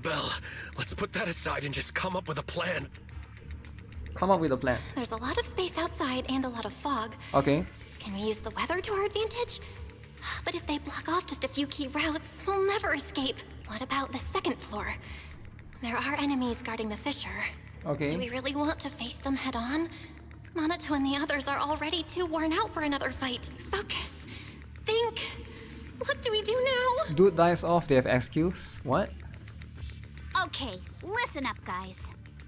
Bell, let's put that aside and just come up with a plan. Come up with a plan. There's a lot of space outside and a lot of fog. Okay. Can we use the weather to our advantage? But if they block off just a few key routes, we'll never escape. What about the second floor? There are enemies guarding the fissure. Okay. Do we really want to face them head on? Minato and the others are already too worn out for another fight. Focus. Think. What do we do now? Dude dies off, they have excuse. What? Okay, listen up, guys.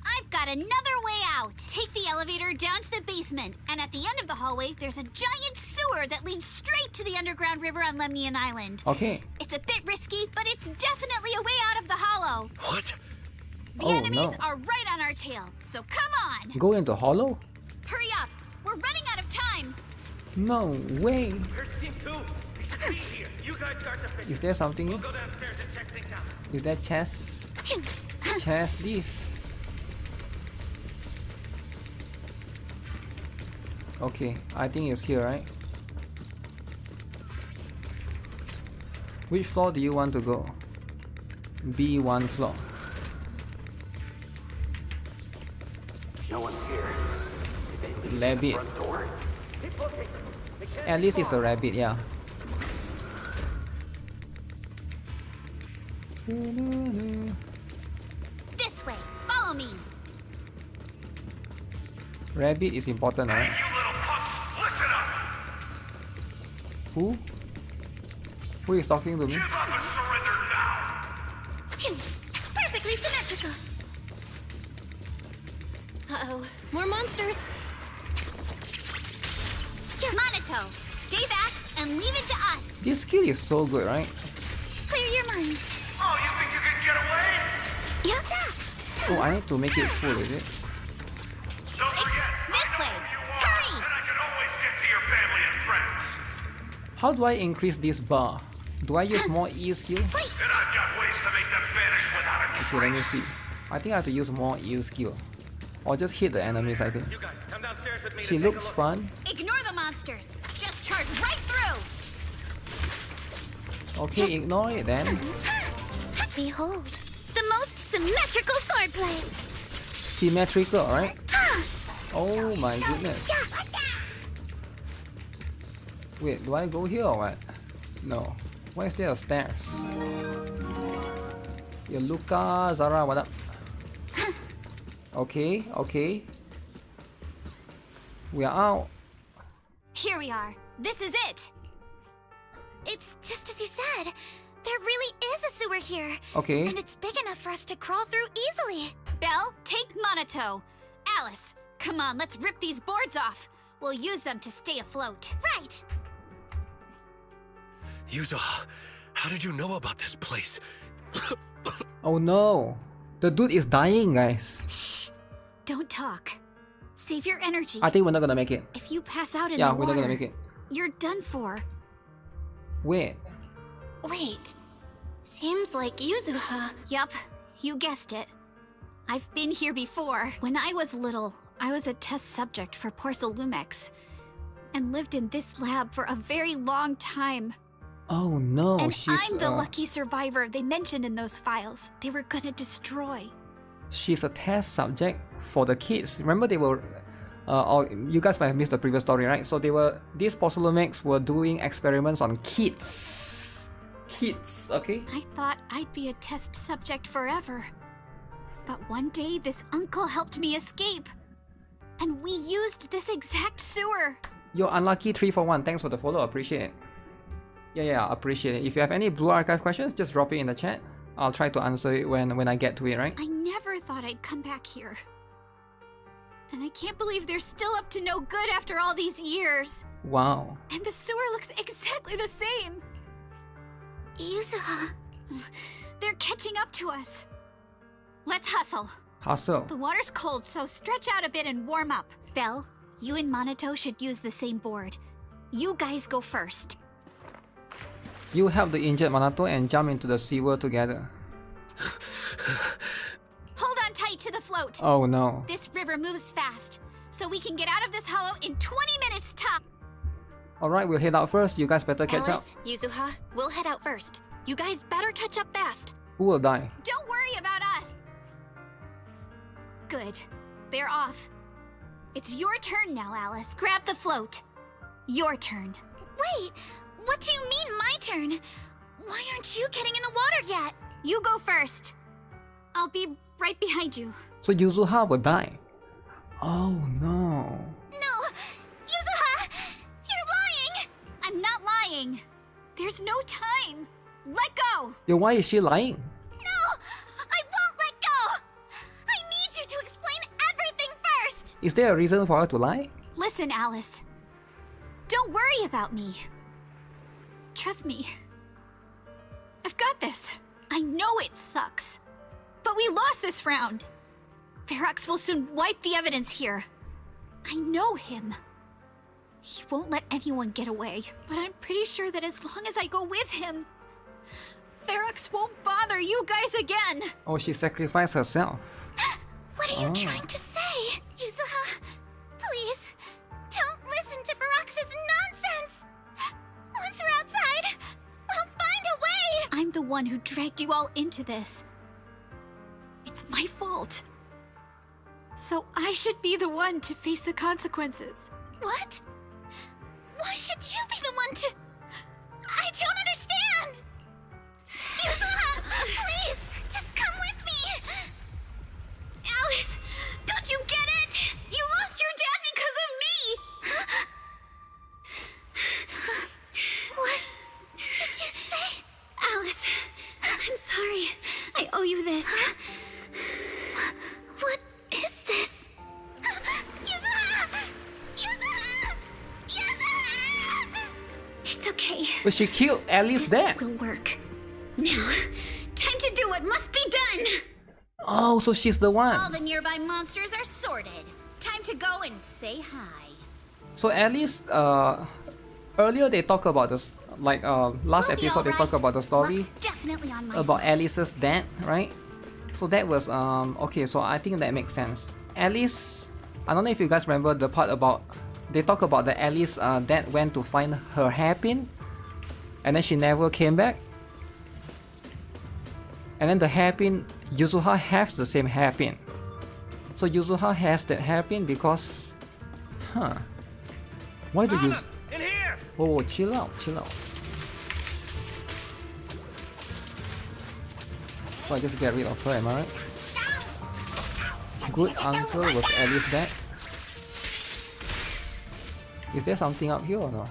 I've got another way out. Take the elevator down to the basement, and at the end of the hallway, there's a giant sewer that leads straight to the underground river on Lemnian Island. Okay. It's a bit risky, but it's definitely a way out of the hollow. What? The Oh, enemies no. are right on our tail, so come on. Go into hollow? Hurry up. We're running out of time. No way. Where's Team 2? It's me here. You guys guard the fence. Is there something We'll here? go downstairs and check things out. Is that chest? Chest this. Okay, I think it's here, right? Which floor do you want to go? B1 floor. No one's here. Rabbit. At least it's a rabbit, yeah. This way. Follow me. Rabbit is important, right? You little punks, listen up! Who? Who is talking to me? Give up and surrender now! Perfectly symmetrical. Uh-oh. More monsters. Monato, stay back and leave it to us. This skill is so good, right? Clear your mind. Oh, you think you can get away? Yatta! Oh, I need to make it full, is it? Don't forget, This I know way. who you are, Hurry! and I can always get to your family and friends. How do I increase this bar? Do I use more E skill? And I've got ways to make them vanish without a Okay, let me see. I think I have to use more E skill. Or just hit the enemies, I think. You guys, come downstairs with me She to take a looks look. fun. Ignore the monsters. Just charge right through. Okay, ignore it then. Behold, the most symmetrical swordplay. Symmetrical, right? Oh my goodness. Wait, do I go here or what? No. Why is there a stairs? Yo, Luca, Zara, what up? Okay, okay. We are out. Here we are. This is it. It's just as you said. There really is a sewer here. Okay. And it's big enough for us to crawl through easily. Belle, take Monato. Alice, come on, let's rip these boards off. We'll use them to stay afloat. Right. Yuzuha, how did you know about this place? Oh no. The dude is dying, guys. Shh. Don't talk. Save your energy. I think we're not gonna make it. If you pass out in Yeah, the we're water, not gonna make it. you're done for. Wait. Wait. Seems like Yuzuha. Yup, you guessed it. I've been here before. When I was little, I was a test subject for Porcelumex and lived in this lab for a very long time. Oh no, and she's I'm the lucky survivor they mentioned in those files they were gonna destroy. she's a test subject for the kids. Remember they were or you guys might have missed the previous story, right? So these Porcelumex were doing experiments on kids. Kids, okay? I thought I'd be a test subject forever. But one day this uncle helped me escape. And we used this exact sewer. Yo, unlucky 341, thanks for the follow, appreciate it. Yeah, appreciate it. If you have any Blue Archive questions, just drop it in the chat. I'll try to answer it when I get to it, right? I never thought I'd come back here. And I can't believe they're still up to no good after all these years. Wow. And the sewer looks exactly the same. Yuzuha. They're catching up to us. Let's hustle. Hustle. The water's cold, so stretch out a bit and warm up. Belle, you and Monato should use the same board. You guys go first. You help the injured Manato and jump into the sewer together. Hold on tight to the float. Oh no. This river moves fast, so we can get out of this hollow in 20 minutes top. Alright, we'll head out first. You guys better catch up. Alice, Yuzuha, we'll head out first. You guys better catch up fast. Who will die? Don't worry about us. Good. They're off. It's your turn now, Alice. Grab the float. Your turn. Wait, what do you mean my turn? Why aren't you getting in the water yet? You go first. I'll be right behind you. So Yuzuha will die. Oh no. No! Yuzuha! You're lying! I'm not lying. There's no time. Let go! Yo, why is she lying? No! I won't let go! I need you to explain everything Is there a reason for her to lie? Listen, Alice. Don't worry about me. Trust me. I've got this. I know it sucks. But we lost this round. Ferox will soon wipe the evidence here. I know him. He won't let anyone get away, but I'm pretty sure that as long as I go with him, Ferox won't bother you guys again. Oh, she sacrificed herself. What are you trying to say? Yuzuha, please, don't listen to Ferox's nonsense! Once we're outside, we'll find a way! I'm the one who dragged you all into this. It's my fault. So I should be the one to face the consequences. What? Why should you be the one to... I don't understand! Yuzuha, please, just come with me! Alice, don't you get it? You lost your dad because of me! What did you say? Alice, I'm sorry. I owe you this. What is this? Yuzuha! Yuzuha! Yuzuha! It's okay. But she killed Alice there. This will work. Now, time to do what must be done. Oh, so she's the All one. the nearby monsters are sorted. Time to go and say hi. So Alice, earlier they talk about this, like last We'll be episode they alright. talk about the story Luck's definitely on my about side. Alice's dad, right? So that was okay. So I think that makes sense. Alice, I don't know if you guys remember the part about they talk about that Alice dad went to find her hairpin, and then she never came back. And then the hairpin, Yuzuha has the same hairpin. So Yuzuha has that hairpin because, why do you? In here! Whoa, chill out, chill out. So I just get rid of her, am I right? Good uncle was Alice dad. Is there something up here or no?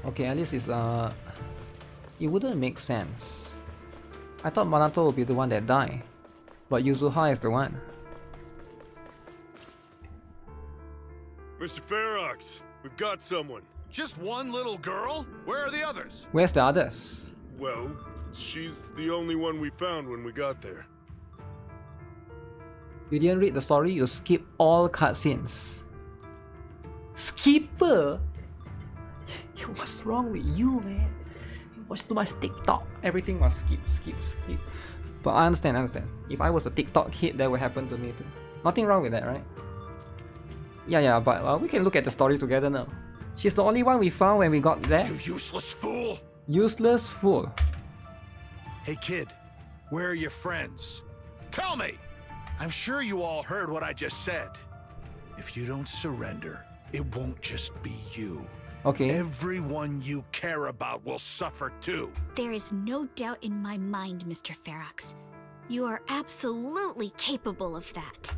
Okay, Alice is it wouldn't make sense. I thought Minato would be the one that died, but Yuzuha is the one. Mr. Ferox, we've got someone. Just one little girl? Where are the others? Where's the others? Well, she's the only one we found when we got there. You didn't read the story, you skip all cutscenes. Skipper! What's wrong with you, man? You watch too much TikTok. Everything must skip. But I understand. If I was a TikTok kid, that would happen to me too. Nothing wrong with that, right? Yeah, but we can look at the story together now. She's the only one we found when we got there. You useless fool! Useless fool. Hey kid, where are your friends? Tell me! I'm sure you all heard what I just said. If you don't surrender, it won't just be you. Okay. Everyone you care about will suffer too. There is no doubt in my mind, Mr. Ferox. You are absolutely capable of that.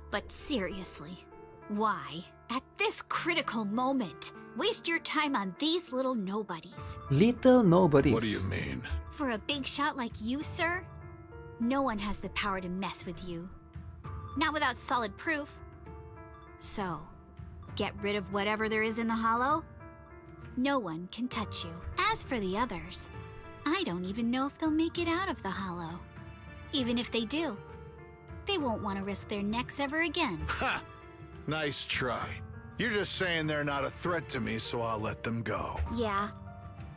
But seriously, why, at this critical moment, waste your time on these little nobodies? Little nobodies. What do you mean? For a big shot like you, sir, no one has the power to mess with you. Not without solid proof. So, get rid of whatever there is in the hollow. No one can touch you. As for the others, I don't even know if they'll make it out of the hollow. Even if they do, they won't want to risk their necks ever again. Ha! Nice try. You're just saying they're not a threat to me, so I'll let them go. Yeah,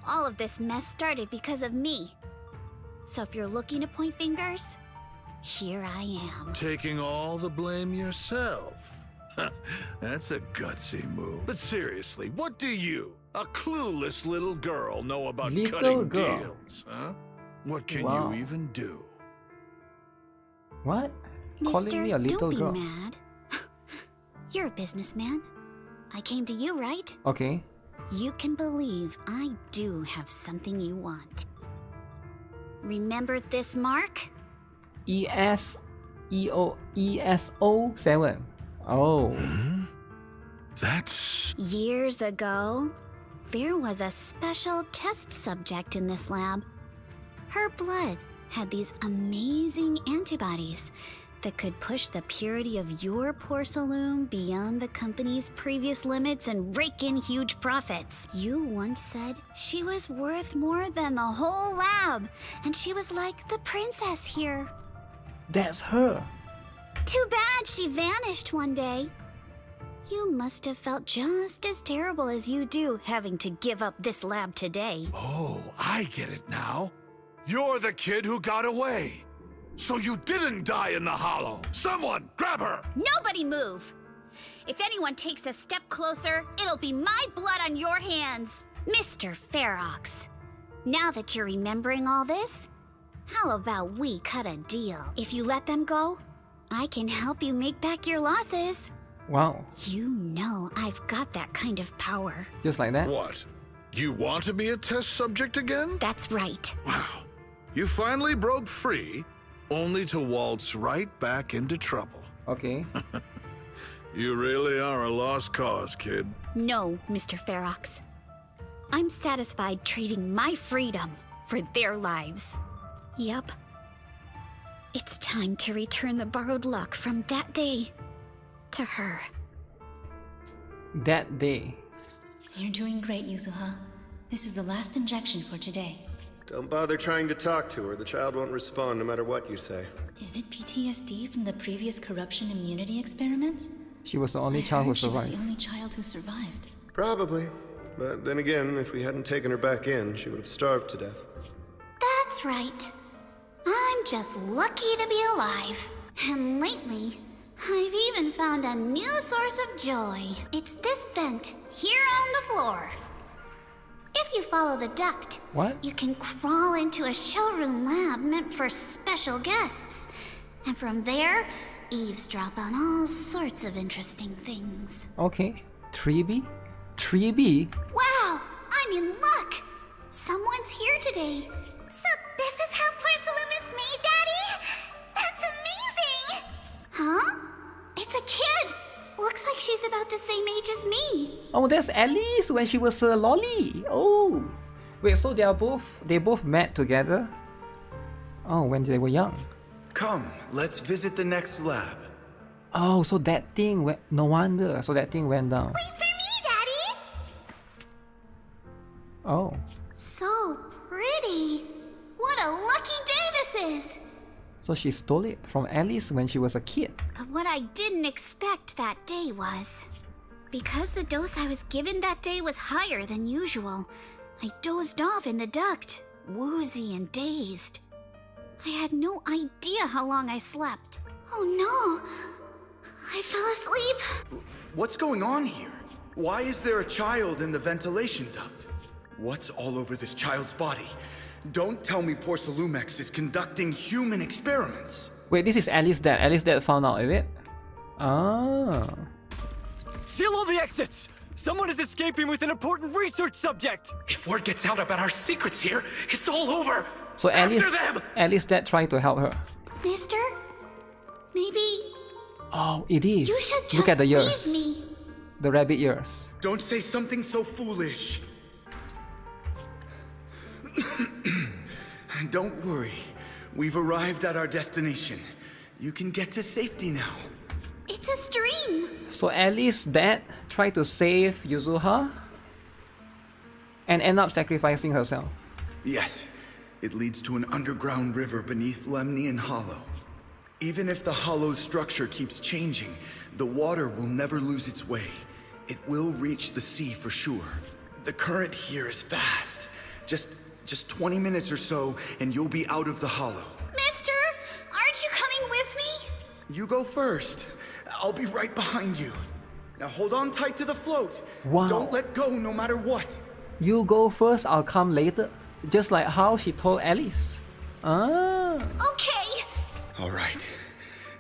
all of this mess started because of me. So if you're looking to point fingers, here I am. Taking all the blame yourself. That's a gutsy move. But seriously, what do you, a clueless little girl, know about Little cutting girl. deals, huh? What can Wow. you even do? What? Calling me a little don't girl. be mad. You're a businessman. I came to you, right? Okay. You can believe I do have something you want. Remember this mark? ESO7. Oh. That's... Years ago, there was a special test subject in this lab. Her blood had these amazing antibodies that could push the purity of your porcelain beyond the company's previous limits and rake in huge profits. You once said she was worth more than the whole lab, and she was like the princess here. That's her. Too bad she vanished one day. You must have felt just as terrible as you do having to give up this lab today. Oh, I get it now. You're the kid who got away. So you didn't die in the hollow. Someone, grab her! Nobody move! If anyone takes a step closer, it'll be my blood on your hands. Mr. Ferox, now that you're remembering all this, how about we cut a deal? If you let them go, I can help you make back your losses. Wow. You know I've got that kind of power. Just like that? What? You want to be a test subject again? That's right. Wow. You finally broke free, only to waltz right back into trouble. Okay. You really are a lost cause, kid. No, Mr. Ferox. I'm satisfied trading my freedom for their lives. Yup. It's time to return the borrowed luck from that day to her. That day. You're doing great, Yuzuha. This is the last injection for today. Don't bother trying to talk to her. The child won't respond no matter what you say. Is it PTSD from the previous corruption immunity experiments? She was the only child who She was survived. the only child who survived. Probably. But then again, if we hadn't taken her back in, she would have starved to death. That's right. I'm just lucky to be alive. And lately, I've even found a new source of joy. It's this vent here on the floor. If you follow the duct, What? you can crawl into a showroom lab meant for special guests. And from there, eavesdrop on all sorts of interesting things. Okay. 3B? 3B? Wow, I'm in luck! Someone's here today. So this is how porcelain is made, Daddy? That's amazing! Huh? It's a kid! Looks like she's about the same age as me. Oh, that's Alice when she was a lolly. Oh. Wait, so they both met together? Oh, when they were young. Come, let's visit the next lab. Oh, so that thing went... No wonder. So that thing went down. Wait for me, Daddy! Oh. So pretty. What a lucky day this is! So she stole it from Alice when she was a kid. But what I didn't expect that day was... Because the dose I was given that day was higher than usual, I dozed off in the duct, woozy and dazed. I had no idea how long I slept. Oh no! I fell asleep! What's going on here? Why is there a child in the ventilation duct? What's all over this child's body? Don't tell me Porcelumex is conducting human experiments. Wait, this is Alice's dad. Alice's dad found out, is it? Ah. Seal all the exits! Someone is escaping with an important research subject! If word gets out about our secrets here, it's all over! So Alice's dad tried to help her. Mister? Maybe... Oh, it is. You should just Look at the ears. leave me. The rabbit ears. Don't say something so foolish. Don't worry. We've arrived at our destination. You can get to safety now. It's a stream! So Alice's dad tried to save Yuzuha and end up sacrificing herself. Yes, it leads to an underground river beneath Lemnian Hollow. Even if the hollow's structure keeps changing, the water will never lose its way. It will reach the sea for sure. The current here is fast. Just 20 minutes or so, and you'll be out of the hollow. Mister, aren't you coming with me? You go first. I'll be right behind you. Now hold on tight to the float. Wow. Don't let go no matter what. You go first, I'll come later. Just like how she told Alice. Ah. Okay. All right.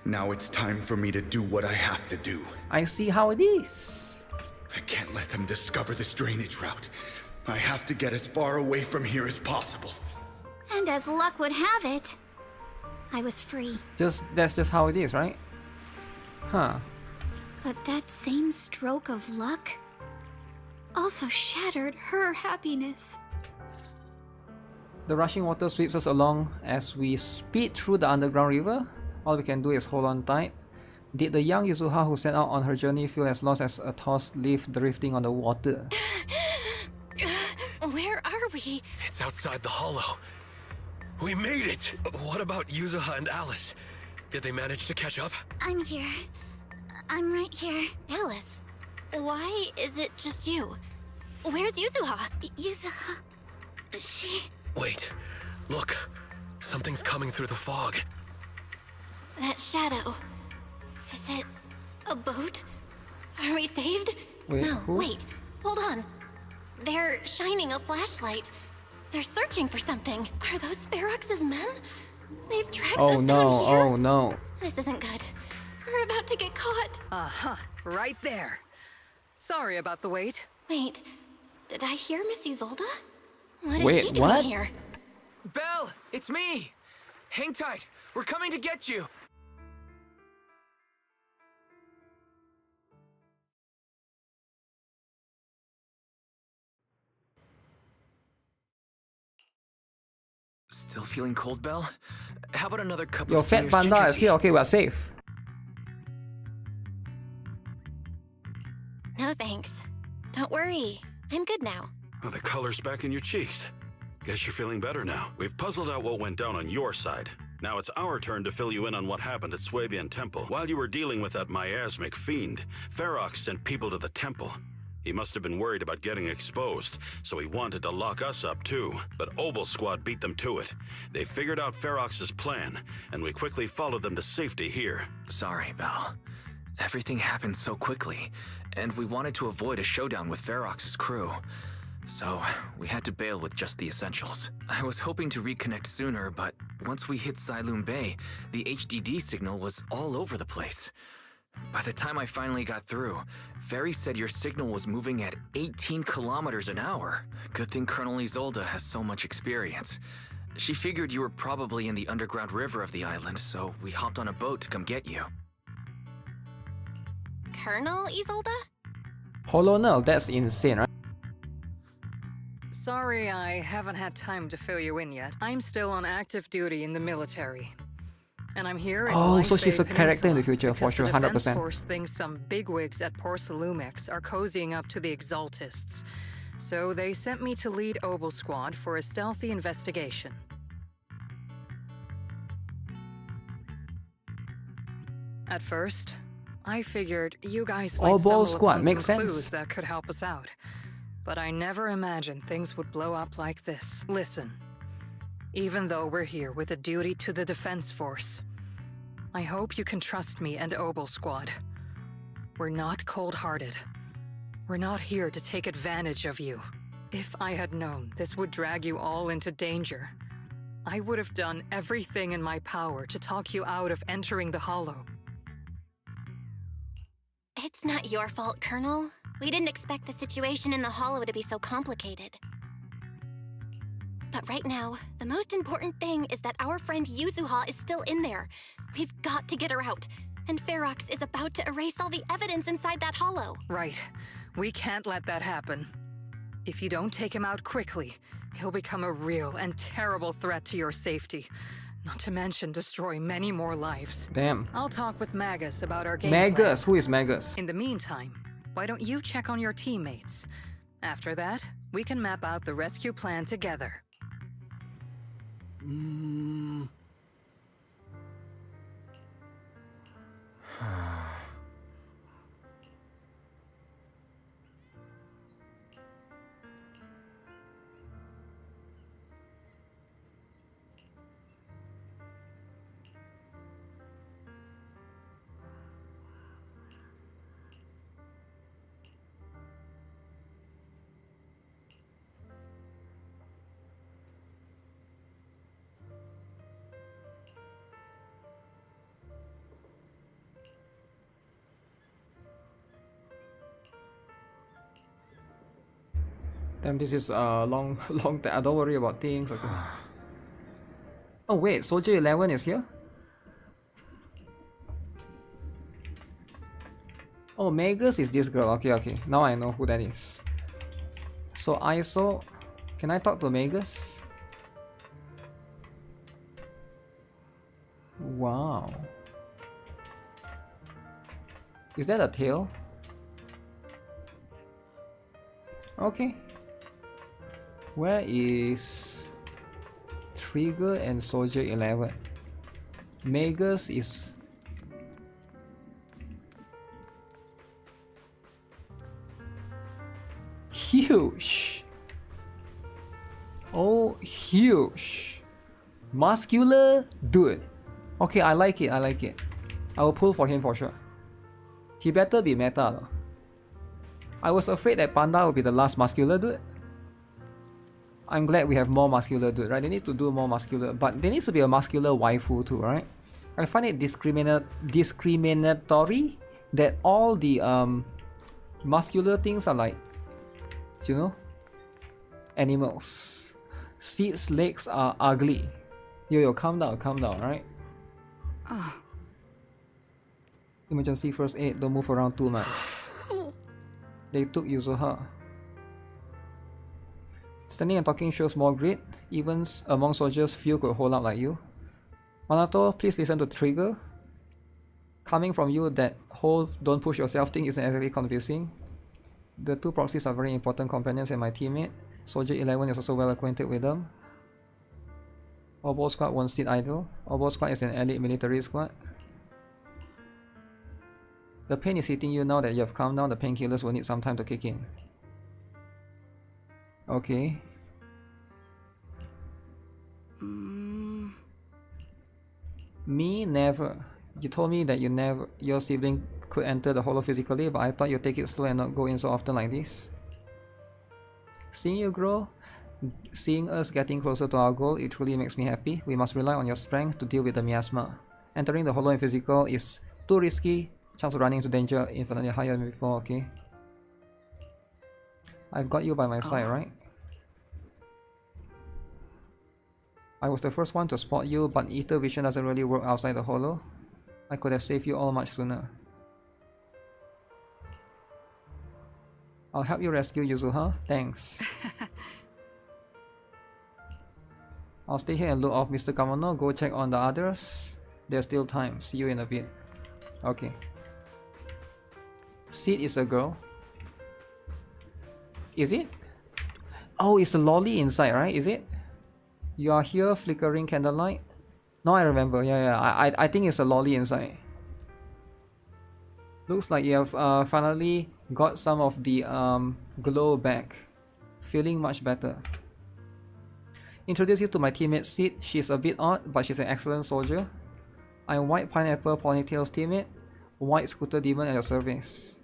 Now it's time for me to do what I have to do. I see how it is. I can't let them discover this drainage route. I have to get as far away from here as possible. And as luck would have it, I was free. That's just how it is, right? Huh. But that same stroke of luck also shattered her happiness. The rushing water sweeps us along as we speed through the underground river. All we can do is hold on tight. Did the young Yuzuha who set out on her journey feel as lost as a tossed leaf drifting on the water? Where are we? It's outside the hollow. We made it! What about Yuzuha and Alice? Did they manage to catch up? I'm here. I'm right here. Alice, why is it just you? Where's Yuzuha? Yuzuha... She... Wait, look. Something's coming through the fog. That shadow. Is it a boat? Are we saved? Wait, no, who? wait. Hold on. They're shining a flashlight. They're searching for something. Are those Ferox's men? They've tracked us down here. Oh no. This isn't good. We're about to get caught. Uh-huh. Right there. Sorry about the wait. Wait. Did I hear Miss Isolde? What is Wait, she doing what? here? Belle, it's me! Hang tight. We're coming to get you. Still feeling cold, Belle? How about another cup Your of fat Senior's panda ginger is tea? here. Okay, we're safe. No thanks. Don't worry. I'm good now. Oh, the color's back in your cheeks. Guess you're feeling better now. We've puzzled out what went down on your side. Now it's our turn to fill you in on what happened at Swabian Temple. While you were dealing with that miasmic fiend, Ferox sent people to the temple. He must have been worried about getting exposed, so he wanted to lock us up too. But Obel Squad beat them to it. They figured out Ferox's plan, and we quickly followed them to safety here. Sorry, Belle. Everything happened so quickly, and we wanted to avoid a showdown with Ferox's crew. So, we had to bail with just the essentials. I was hoping to reconnect sooner, but once we hit Xylum Bay, the HDD signal was all over the place. By the time I finally got through, Ferry said your signal was moving at 18 kilometers an hour. Good thing Colonel Isolde has so much experience. She figured you were probably in the underground river of the island, so we hopped on a boat to come get you. Colonel Isolde? Colonel, that's insane, right? Sorry I haven't had time to fill you in yet. I'm still on active duty in the military. And I'm here in Oh, Light so she's Bay a character in the Peninsula future, for because sure, the Defense 100%. Force thinks some bigwigs at Porcelumex are cozying up to the Exaltists. So they sent me to lead Obel Squad for a stealthy investigation. At first, I figured you guys might Obel stumble Squad, upon makes some sense. clues that could help us out. But I never imagined things would blow up like this. Listen. Even though we're here with a duty to the Defense Force, I hope you can trust me and Obel Squad. We're not cold-hearted. We're not here to take advantage of you. If I had known this would drag you all into danger, I would have done everything in my power to talk you out of entering the Hollow. It's not your fault, Colonel. We didn't expect the situation in the Hollow to be so complicated. But right now, the most important thing is that our friend Yuzuha is still in there. We've got to get her out. And Ferox is about to erase all the evidence inside that hollow. Right. We can't let that happen. If you don't take him out quickly, he'll become a real and terrible threat to your safety. Not to mention destroy many more lives. Damn. I'll talk with Magus about our game Magus, plan. who is Magus? In the meantime, why don't you check on your teammates? After that, we can map out the rescue plan together. Damn, this is long. Don't worry about things. Okay. Oh wait, Soldier 11 is here. Oh, Magus is this girl. Okay. Now I know who that is. So ISO, can I talk to Magus? Wow. Is that a tail? Okay. Where is Trigger and Soldier 11? Magus is... huge. Oh, huge. Muscular dude. Okay, I like it, I like it. I will pull for him for sure. He better be meta though. I was afraid that Panda will be the last muscular dude. I'm glad we have more muscular dude, right? They need to do more muscular, but there needs to be a muscular waifu too, right? I find it discriminatory that all the muscular things are like, you know, animals. Seed's legs are ugly. Yo, calm down, right? Oh. Emergency first aid, don't move around too much. They took Yuzuha. Standing and talking shows more grit. Even among soldiers, few could hold up like you. Manato, please listen to Trigger. Coming from you, that whole don't push yourself thing isn't exactly convincing. The two proxies are very important companions and my teammate. Soldier 11 is also well acquainted with them. Obo Squad won't sit idle. Obo Squad is an elite military squad. The pain is hitting you now that you have calmed down. The painkillers will need some time to kick in. Okay. Me, never. You told me that your sibling could enter the hollow physically, but I thought you'd take it slow and not go in so often like this. Seeing you grow, seeing us getting closer to our goal, it truly makes me happy. We must rely on your strength to deal with the miasma. Entering the hollow and physical is too risky. Chance of running into danger infinitely higher than before, okay? I've got you by my side, right? I was the first one to spot you, but ether vision doesn't really work outside the hollow. I could have saved you all much sooner. I'll help you rescue Yuzuha. Thanks. I'll stay here and look off Mr. Kamono. Go check on the others. There's still time. See you in a bit. Okay. Seed is a girl. Is it? Oh, it's a lolly inside, right? Is it? You are here, flickering candlelight. No, I remember. Yeah. I think it's a lolly inside. Looks like you have finally got some of the glow back. Feeling much better. Introduce you to my teammate Sid. She's a bit odd, but she's an excellent soldier. I'm White Pineapple Ponytail's teammate. White Scooter Demon at your service.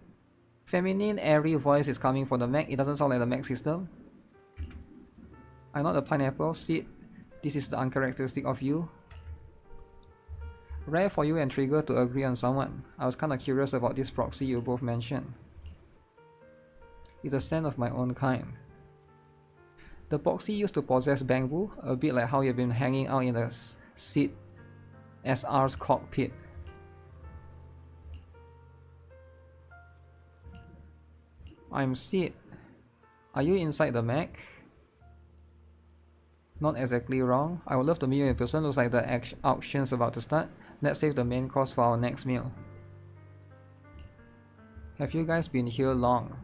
Feminine, airy voice is coming from the mech. It doesn't sound like the mech system. I'm not a pineapple. Sid, this is the uncharacteristic of you. Rare for you and Trigger to agree on someone. I was kinda curious about this proxy you both mentioned. It's a scent of my own kind. The proxy used to possess Bangbu, a bit like how you've been hanging out in the Sid SR's cockpit. I'm Sid. Are you inside the mech? Not exactly wrong. I would love to meet you in person. Looks like the auction's about to start. Let's save the main course for our next meal. Have you guys been here long?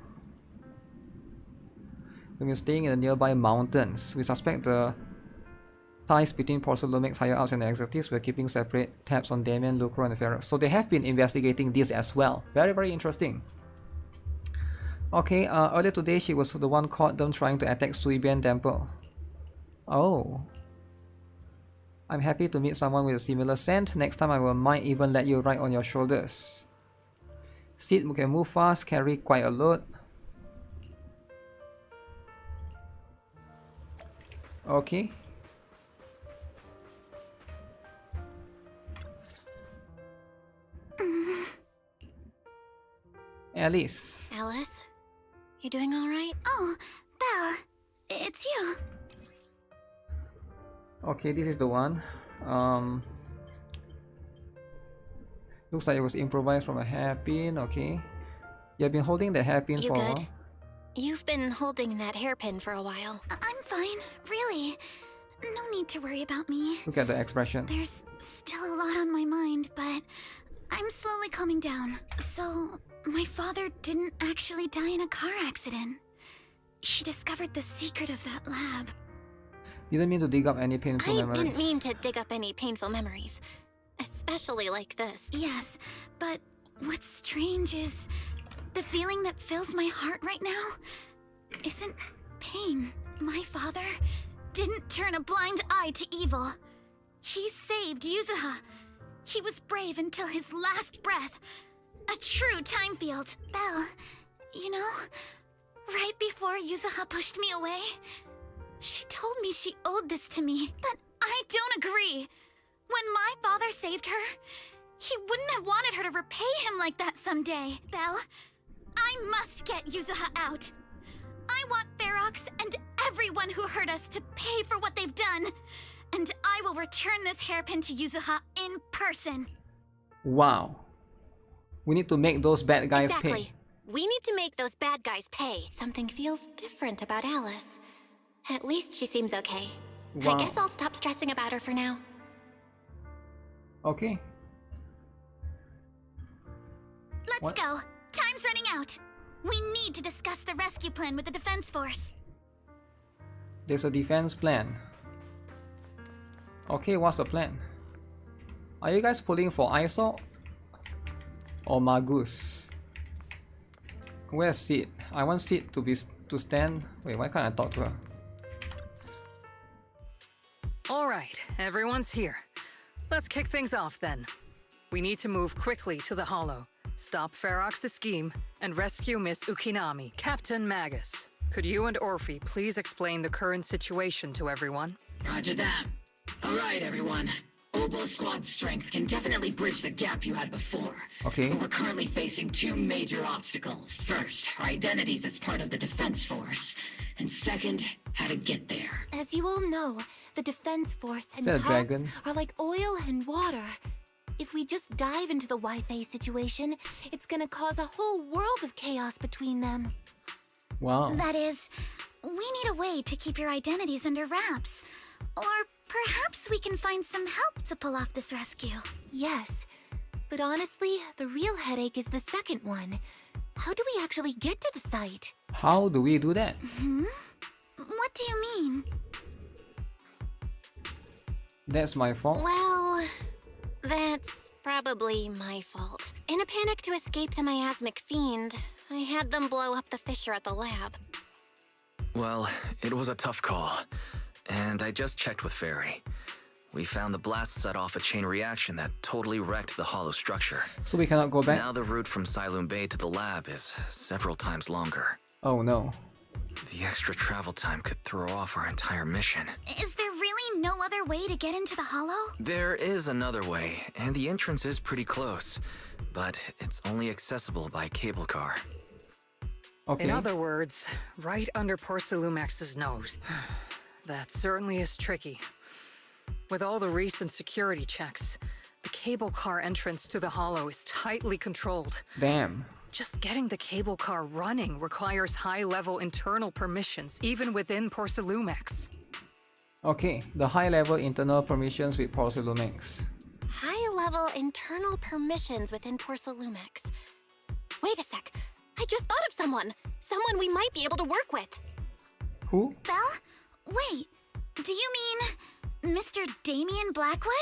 We've been staying in the nearby mountains. We suspect the ties between Porcelomics higher ups and the executives. We're keeping separate tabs on Damien, Lucro, and Ferox. So they have been investigating this as well. Very, very interesting. Okay, earlier today she was the one caught them trying to attack Suibian Temple. Oh. I'm happy to meet someone with a similar scent. Next time I might even let you ride on your shoulders. Sid can move fast, carry quite a load. Okay. Alice. Alice? You doing alright? Oh, Belle. It's you. Okay, this is the one. Looks like it was improvised from a hairpin. Okay. You've been holding the hairpin for a while. You've been holding that hairpin for a while. I'm fine, really. No need to worry about me. Look at the expression. There's still a lot on my mind, but I'm slowly calming down. So, my father didn't actually die in a car accident. He discovered the secret of that lab. You didn't mean to dig up any painful memories. I didn't mean to dig up any painful memories. Especially like this. Yes, but what's strange is the feeling that fills my heart right now isn't pain. My father didn't turn a blind eye to evil. He saved Yuzuha. He was brave until his last breath. A true time field. Belle, you know, right before Yuzuha pushed me away, she told me she owed this to me, but I don't agree. When my father saved her, he wouldn't have wanted her to repay him like that someday. Belle, I must get Yuzuha out. I want Ferox and everyone who hurt us to pay for what they've done. And I will return this hairpin to Yuzuha in person. Wow. We need to make those bad guys Exactly. pay. We need to make those bad guys pay. Something feels different about Alice. At least she seems okay. Wow. I guess I'll stop stressing about her for now. Okay. Let's What? go. Time's running out. We need to discuss the rescue plan with the defense force. There's a defense plan. Okay, what's the plan? Are you guys pulling for Iso or Magus? Where's Sid? I want Sid to stand. Wait, why can't I talk to her? Alright, everyone's here. Let's kick things off then. We need to move quickly to the Hollow, stop Ferox's scheme, and rescue Miss Ukinami. Captain Magus, could you and Orphe please explain the current situation to everyone? Roger that. Alright, everyone. Obol Squad's strength can definitely bridge the gap you had before. Okay. But we're currently facing two major obstacles. First, our identities as part of the defense force. And second, how to get there. As you all know, the defense force and Is that a tags dragon? are like oil and water. If we just dive into the Wi-Fi situation, it's gonna cause a whole world of chaos between them. Wow. That is, we need a way to keep your identities under wraps. Or perhaps we can find some help to pull off this rescue. Yes, but honestly, the real headache is the second one. How do we actually get to the site? How do we do that? What do you mean? That's my fault. Well, that's probably my fault. In a panic to escape the miasmic fiend, I had them blow up the fissure at the lab. Well, it was a tough call. And I just checked with Fairy. We found the blast set off a chain reaction that totally wrecked the hollow structure. So we cannot go back? Now the route from Siloon Bay to the lab is several times longer. Oh no. The extra travel time could throw off our entire mission. Is there really no other way to get into the Hollow? There is another way, and the entrance is pretty close. But it's only accessible by cable car. Okay. In other words, right under Porcelumex's nose. That certainly is tricky. With all the recent security checks, the cable car entrance to the Hollow is tightly controlled. Damn. Just getting the cable car running requires high-level internal permissions, even within Porcelumex. Okay, the high-level internal permissions with Porcelumex. High-level internal permissions within Porcelumex. Wait a sec. I just thought of someone. Someone we might be able to work with. Who? Belle? Wait, do you mean Mr. Damien Blackwood?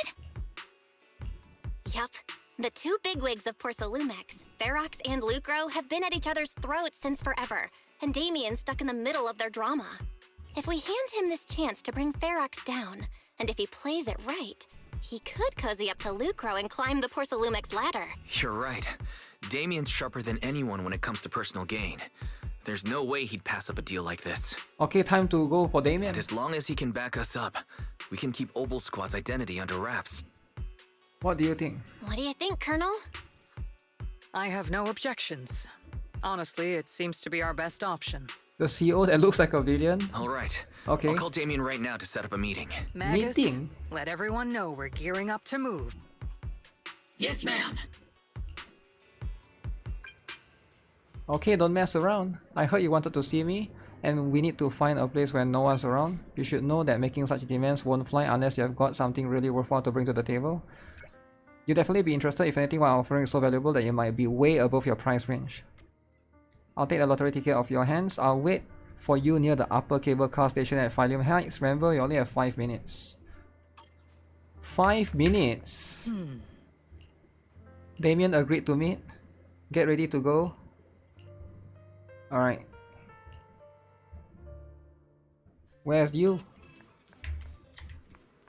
Yup. The two bigwigs of Porcelumex, Ferox and Lucro, have been at each other's throats since forever, and Damien's stuck in the middle of their drama. If we hand him this chance to bring Ferox down, and if he plays it right, he could cozy up to Lucro and climb the Porcelumex ladder. You're right. Damien's sharper than anyone when it comes to personal gain. There's no way he'd pass up a deal like this. Okay, time to go for Damien. And as long as he can back us up, we can keep Obol Squad's identity under wraps. What do you think? What do you think, Colonel? I have no objections. Honestly, it seems to be our best option. The CEO that looks like a villain? All right. Okay. I'll call Damien right now to set up a meeting. Magus, Meeting? let everyone know we're gearing up to move. Yes, ma'am. Okay, don't mess around. I heard you wanted to see me, and we need to find a place where no one's around. You should know that making such demands won't fly unless you have got something really worthwhile to bring to the table. You'll definitely be interested if anything what I'm offering is so valuable that it might be way above your price range. I'll take the lottery ticket off your hands. I'll wait for you near the upper cable car station at Phylum Heights. Remember, you only have 5 minutes. 5 minutes! Damien agreed to meet. Get ready to go. Alright. Where's you?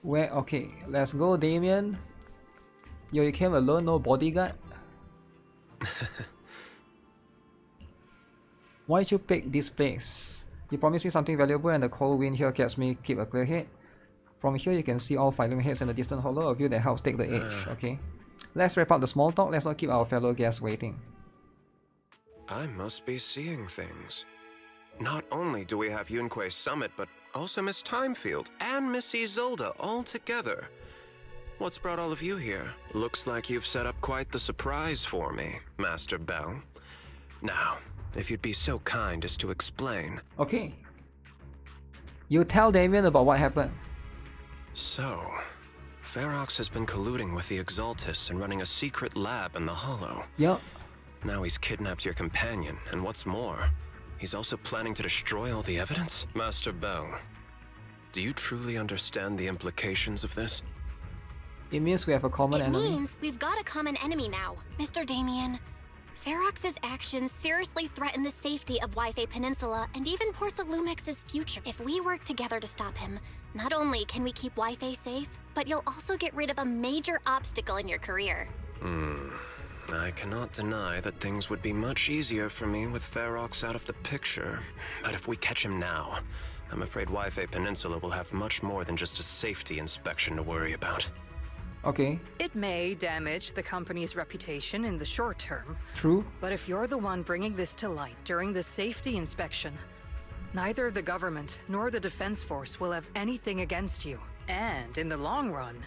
Where? Okay, let's go, Damien. You came alone, no bodyguard? Why'd you pick this place? You promised me something valuable and the cold wind here keeps me keep a clear head. From here you can see all Phylum Heights and the distant hollow, a view that helps take the edge, okay? Let's wrap up the small talk, let's not keep our fellow guests waiting. I must be seeing things. Not only do we have Yunque's summit, but also Miss Timefield and Miss Isolde all together. What's brought all of you here? Looks like you've set up quite the surprise for me, Master Bell. Now, if you'd be so kind as to explain. Okay. You tell Damien about what happened. So, Ferox has been colluding with the Exaltus and running a secret lab in the Hollow. Yup. Now he's kidnapped your companion, and what's more, he's also planning to destroy all the evidence? Master Bell, do you truly understand the implications of this? It means we have a common enemy. It means we've got a common enemy now, Mr. Damien. Ferox's actions seriously threaten the safety of Wi-Fi Peninsula and even Porcelumex's future. If we work together to stop him, not only can we keep Wi-Fi safe, but you'll also get rid of a major obstacle in your career. I cannot deny that things would be much easier for me with Ferox out of the picture. But if we catch him now, I'm afraid Wi-Fi Peninsula will have much more than just a safety inspection to worry about. Okay. It may damage the company's reputation in the short term. True. But if you're the one bringing this to light during the safety inspection, neither the government nor the defense force will have anything against you. And in the long run,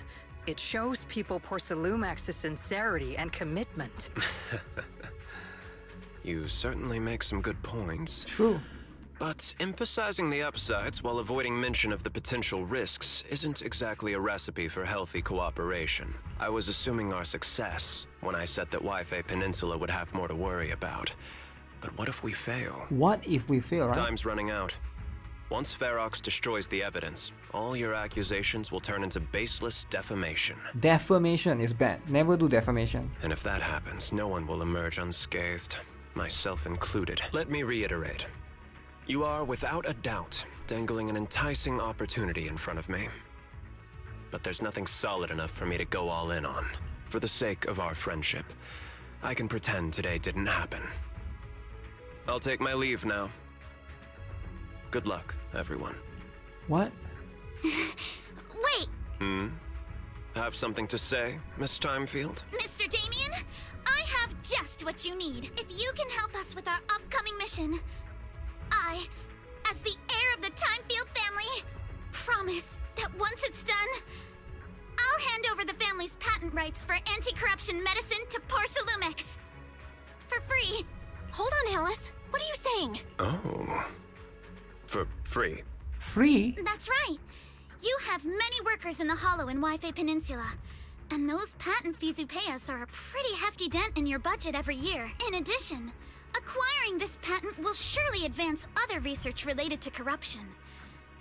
it shows people Porcelumex's sincerity and commitment. You certainly make some good points. True. But emphasizing the upsides while avoiding mention of the potential risks isn't exactly a recipe for healthy cooperation. I was assuming our success when I said that Wi-Fi Peninsula would have more to worry about. But what if we fail? What if we fail, right? Time's running out. Once Ferox destroys the evidence, all your accusations will turn into baseless defamation. Defamation is bad. Never do defamation. And if that happens, no one will emerge unscathed, myself included. Let me reiterate. You are, without a doubt, dangling an enticing opportunity in front of me. But there's nothing solid enough for me to go all in on. For the sake of our friendship, I can pretend today didn't happen. I'll take my leave now. Good luck, everyone. What? Wait! Have something to say, Miss Timefield? Mr. Damien, I have just what you need. If you can help us with our upcoming mission, I, as the heir of the Timefield family, promise that once it's done, I'll hand over the family's patent rights for anti-corruption medicine to Porcelumex. For free. Hold on, Alice. What are you saying? Oh. For free? Free? That's right. You have many workers in the Hollow and Wi-Fi Peninsula. And those patent fees you pay us are a pretty hefty dent in your budget every year. In addition, acquiring this patent will surely advance other research related to corruption.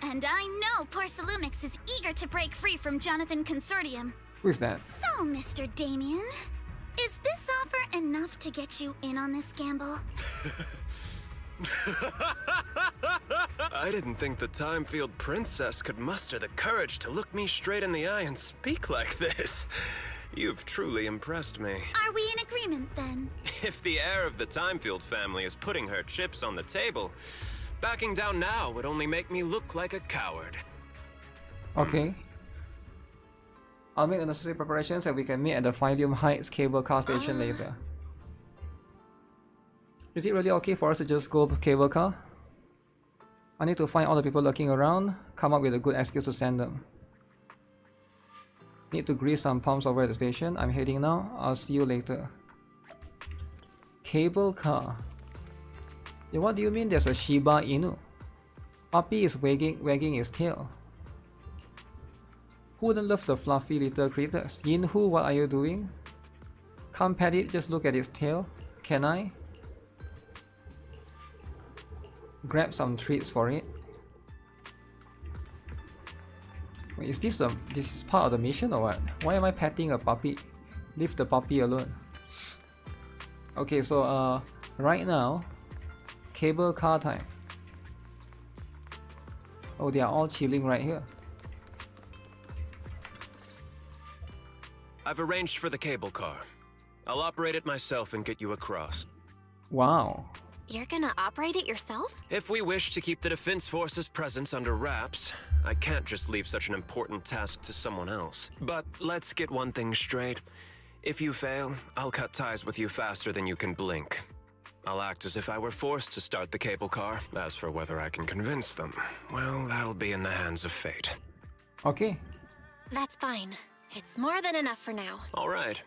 And I know Porcelumix is eager to break free from Jonathan Consortium. Who's that? So, Mr. Damien, is this offer enough to get you in on this gamble? I didn't think the Timefield princess could muster the courage to look me straight in the eye and speak like this. You've truly impressed me. Are we in agreement, then? If the heir of the Timefield family is putting her chips on the table, backing down now would only make me look like a coward. Okay. I'll make the necessary preparations and we can meet at the Phylum Heights cable car station later. Is it really okay for us to just go cable car? I need to find all the people lurking around, come up with a good excuse to send them. Need to grease some pumps over at the station. I'm heading now. I'll see you later. Cable car. Yeah, what do you mean there's a Shiba Inu? Puppy is wagging his tail. Who wouldn't love the fluffy little critters? Yinhu, what are you doing? Can't pet it, just look at its tail. Can I? Grab some treats for it. Wait, is this is part of the mission or what? Why am I petting a puppy? Leave the puppy alone. Okay, so right now, cable car time. Oh, they are all chilling right here. I've arranged for the cable car. I'll operate it myself and get you across. Wow. You're gonna operate it yourself? If we wish to keep the Defense Force's presence under wraps, I can't just leave such an important task to someone else. But let's get one thing straight. If you fail, I'll cut ties with you faster than you can blink. I'll act as if I were forced to start the cable car. As for whether I can convince them, well, that'll be in the hands of fate. Okay. That's fine. It's more than enough for now. All right.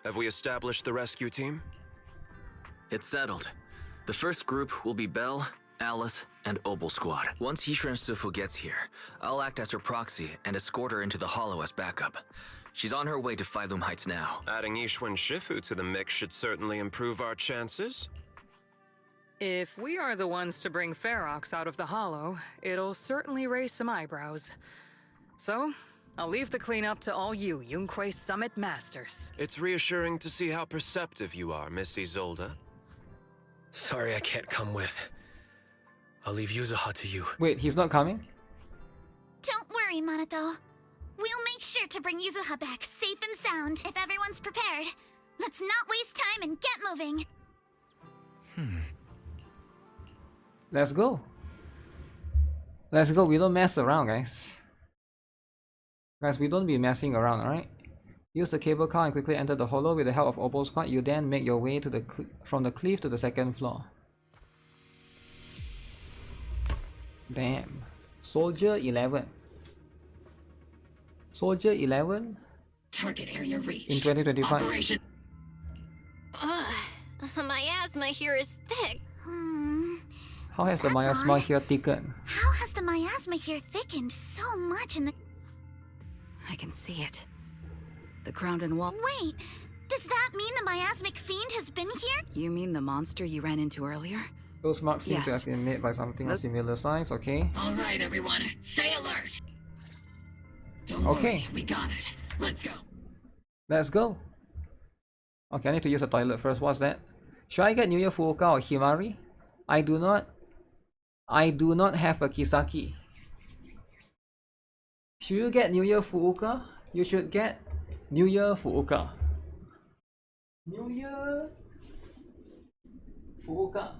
Have we established the rescue team? It's settled. The first group will be Belle, Alice, and Opal Squad. Once Yishuan Sifu gets here, I'll act as her proxy and escort her into the Hollow as backup. She's on her way to Phylum Heights now. Adding Yishuan Shifu to the mix should certainly improve our chances. If we are the ones to bring Ferox out of the Hollow, it'll certainly raise some eyebrows. So, I'll leave the cleanup to all you Yunquei Summit Masters. It's reassuring to see how perceptive you are, Miss Isolde. Sorry I can't come with. I'll leave Yuzuha to you. Wait, he's not coming? Don't worry, Monato. We'll make sure to bring Yuzuha back safe and sound if everyone's prepared. Let's not waste time and get moving. Let's go. Let's go. We don't mess around, guys. Guys, we don't be messing around, alright? Use the cable car and quickly enter the hollow with the help of Opal Squad. You then make your way to the from the cliff to the second floor. Damn. Soldier 11. Soldier 11? Target area reached. In 2025. Operation. My asthma here is thick. How has the miasma here thickened? How has the miasma here thickened so much in the... I can see it. The ground and wall... Wait! Does that mean the miasmic fiend has been here? You mean the monster you ran into earlier? Those marks seem to Yes. have been made by something of similar size, okay? All right, everyone, stay alert. Don't Okay. worry, we got it. Let's go. Let's go. Okay, I need to use the toilet first. What's that? Should I get New Year Fuoka or Himari? I do not have a Kisaki. Should you get New Year Fuoka? You should get New Year Fuoka. New Year Fuoka.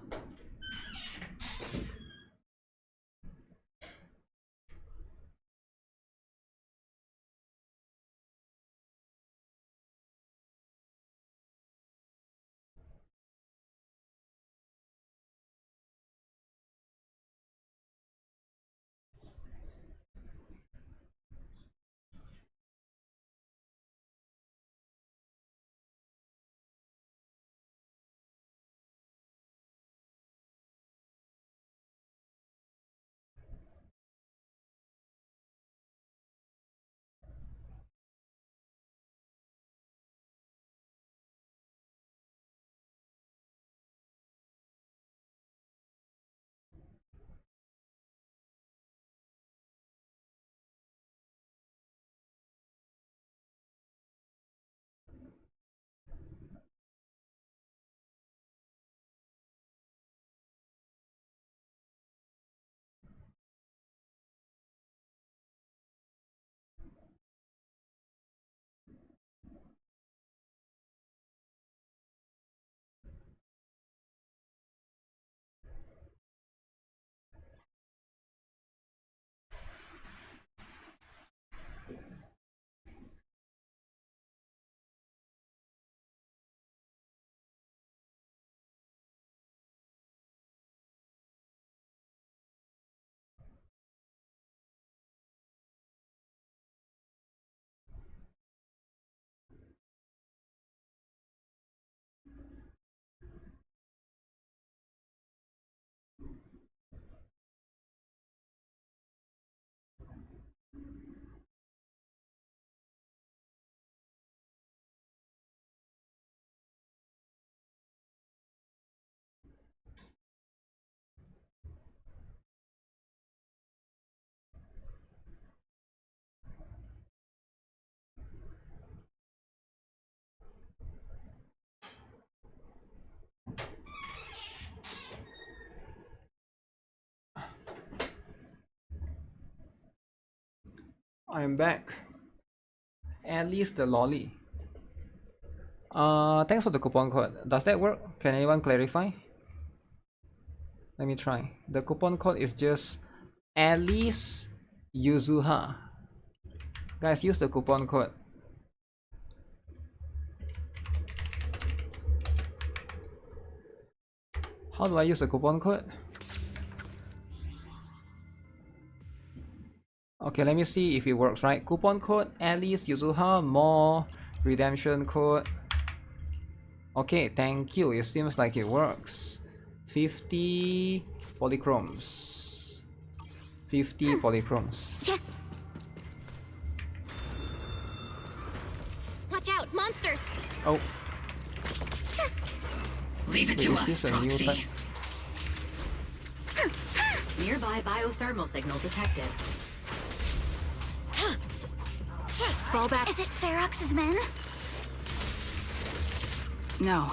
I'm back. At least the lolly. Thanks for the coupon code. Does that work? Can anyone clarify? Let me try. The coupon code is just Alice Yuzuha. Guys, use the coupon code. How do I use the coupon code? Okay, let me see if it works, right? Coupon code Alice Yuzuha, more redemption code. Okay, thank you. It seems like it works. 50 polychromes. 50 polychromes. Watch out, monsters! Oh. Leave it Wait, to is us, this a new Foxy. type? Nearby biothermal signal detected. Fall back. Is it Ferox's men? No.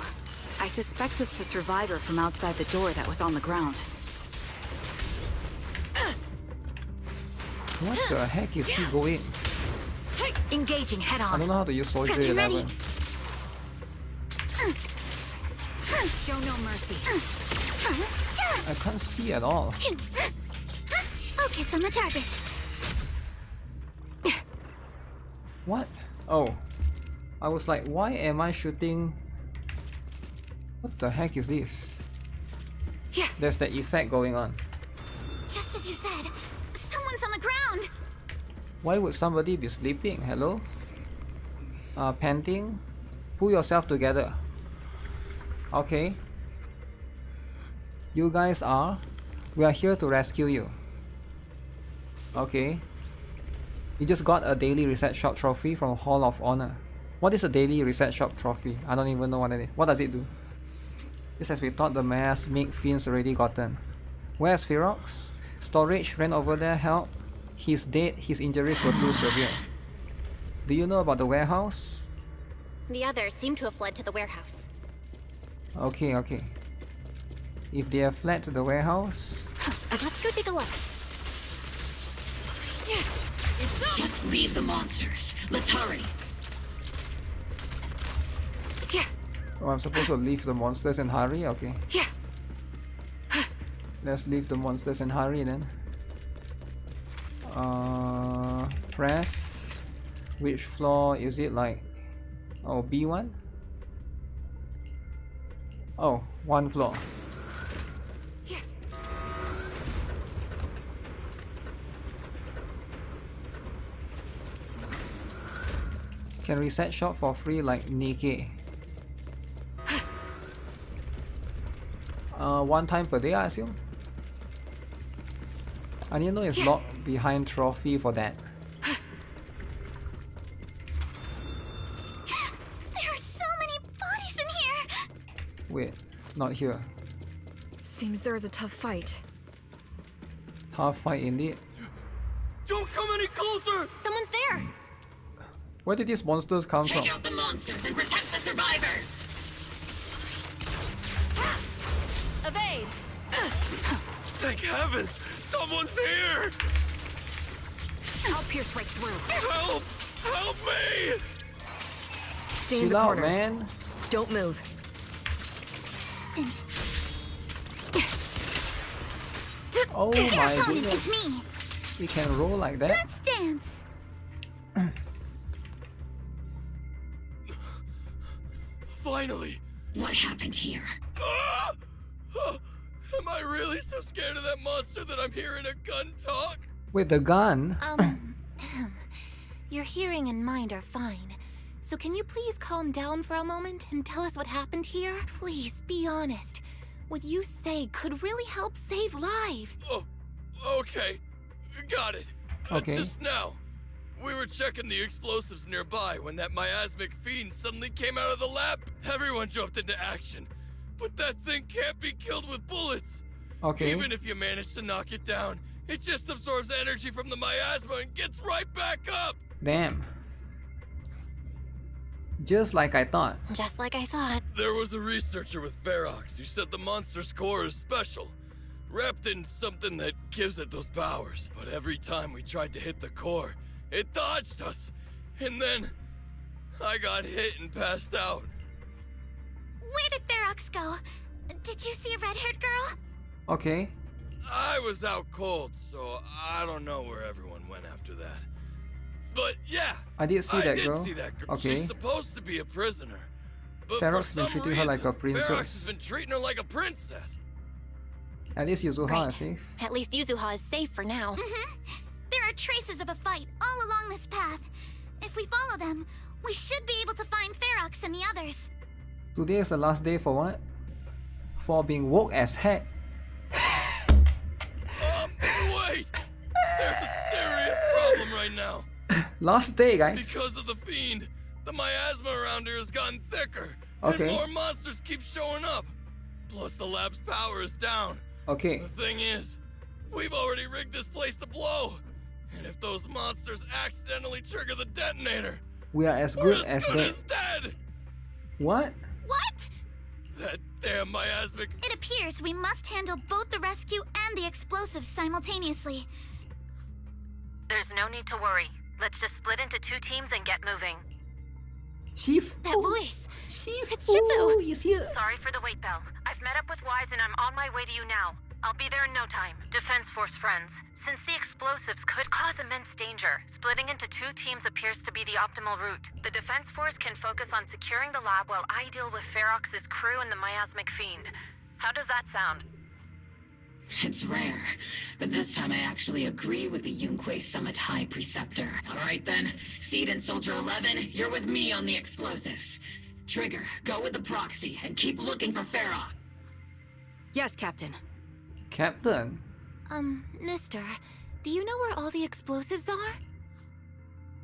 I suspect it's the survivor from outside the door that was on the ground. What the heck is he going? Engaging head on. I don't know how to use Soldier Got you ready. 11. Show no mercy. I can't see at all. Focus on the target. What? Oh. I was like, why am I shooting? What the heck is this? Yeah. There's the effect going on. Just as you said, someone's on the ground. Why would somebody be sleeping? Hello? Panting? Pull yourself together. Okay. You guys are? We are here to rescue you. Okay. You just got a daily reset shop trophy from Hall of Honor. What is a daily reset shop trophy? I don't even know what it is. What does it do? Just as we thought, the miasmic fiend's already gotten. Where's Ferox? Storage ran over there, help. He's dead, his injuries were too severe. Do you know about the warehouse? The others seem to have fled to the warehouse. Okay, okay. If they have fled to the warehouse... Let's go take a look. Just leave the monsters. Let's hurry. Yeah. Oh, I'm supposed to leave the monsters and hurry? Okay. Yeah. Let's leave the monsters and hurry then. Press. Which floor is it, like? Oh, B1? Oh, one floor. Yeah. Can reset shop for free like NIKKE. One time per day, I assume. I didn't know it's locked behind trophy for that. There are so many bodies in here. Wait, not here. Seems there is a tough fight. Tough fight indeed. Don't come any closer! Someone's there! Where did these monsters come from? Take out the monsters and protect the survivors! Evade! Thank heavens! Someone's here! I'll pierce right through. Help! Help me! Stay in the Chill out, corner. man. Don't move. Oh Your my opponent goodness. is me. We can roll like that? Let's dance. Finally! What happened here? Ah! Oh, am I really so scared of that monster that I'm hearing a gun talk? Wait, the gun? Your hearing and mind are fine. So can you please calm down for a moment and tell us what happened here? Please, be honest. What you say could really help save lives. Oh, okay. Got it. Okay. Just now. We were checking the explosives nearby when that miasmic fiend suddenly came out of the lab. Everyone jumped into action. But that thing can't be killed with bullets. Okay. Even if you manage to knock it down, it just absorbs energy from the miasma and gets right back up. Damn. Just like I thought. Just like I thought. There was a researcher with Ferox who said the monster's core is special, wrapped in something that gives it those powers. But every time we tried to hit the core, It dodged us. And then I got hit and passed out. Where did Ferox go? Did you see a red-haired girl? Okay. I was out cold, so I don't know where everyone went after that. But yeah, I did see that girl. See that girl. Okay. She's supposed to be a prisoner. But Ferox for has been some treating her like a reason, princess. Ferox has been treating her like a princess. At least Yuzuha Great. is safe. At least Yuzuha is safe for now. There are traces of a fight all along this path. If we follow them, we should be able to find Ferox and the others. Today is the last day for what? For being woke as heck. Wait! There's a serious problem right now. Last day, guys. Because of the fiend, the miasma around here has gotten thicker. Okay. And more monsters keep showing up. Plus the lab's power is down. Okay. The thing is, we've already rigged this place to blow. And if those monsters accidentally trigger the detonator, We are as we're good as as good dead. as dead! What? What? That damn miasmic... It appears we must handle both the rescue and the explosives simultaneously. There's no need to worry. Let's just split into 2 teams and get moving. That voice! It's Shifu! He's here! Sorry for the wait, Belle. I've met up with Wise and I'm on my way to you now. I'll be there in no time. Defense Force friends, since the explosives could cause immense danger, splitting into 2 teams appears to be the optimal route. The Defense Force can focus on securing the lab while I deal with Ferox's crew and the miasmic fiend. How does that sound? It's rare, but this time I actually agree with the Yunque Summit High Preceptor. Alright then, Seed and Soldier 11, you're with me on the explosives. Trigger, go with the proxy and keep looking for Ferox. Yes, Captain. Captain? Mister, do you know where all the explosives are?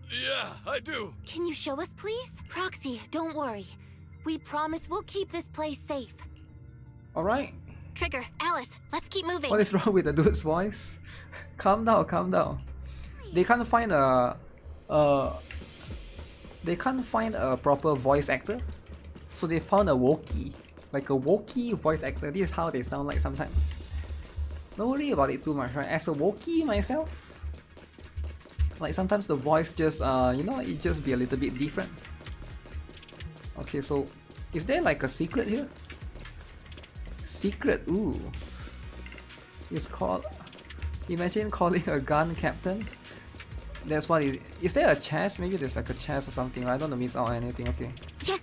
Yeah, I do. Can you show us, please? Proxy, don't worry. We promise we'll keep this place safe. Alright. Trigger, Alice, let's keep moving. What is wrong with the dude's voice? Calm down, calm down. They can't find a proper voice actor, so they found a Wookiee, like a Wookiee voice actor. This is how they sound like sometimes. Don't worry about it too much, right? As a Wookiee myself, like sometimes the voice just it just be a little bit different. Okay, so is there like a secret here? Secret, ooh. It's called... Imagine calling a gun captain. That's what it is. Is there a chest? Maybe there's like a chest or something. I don't want to miss out on anything, okay. Yeah.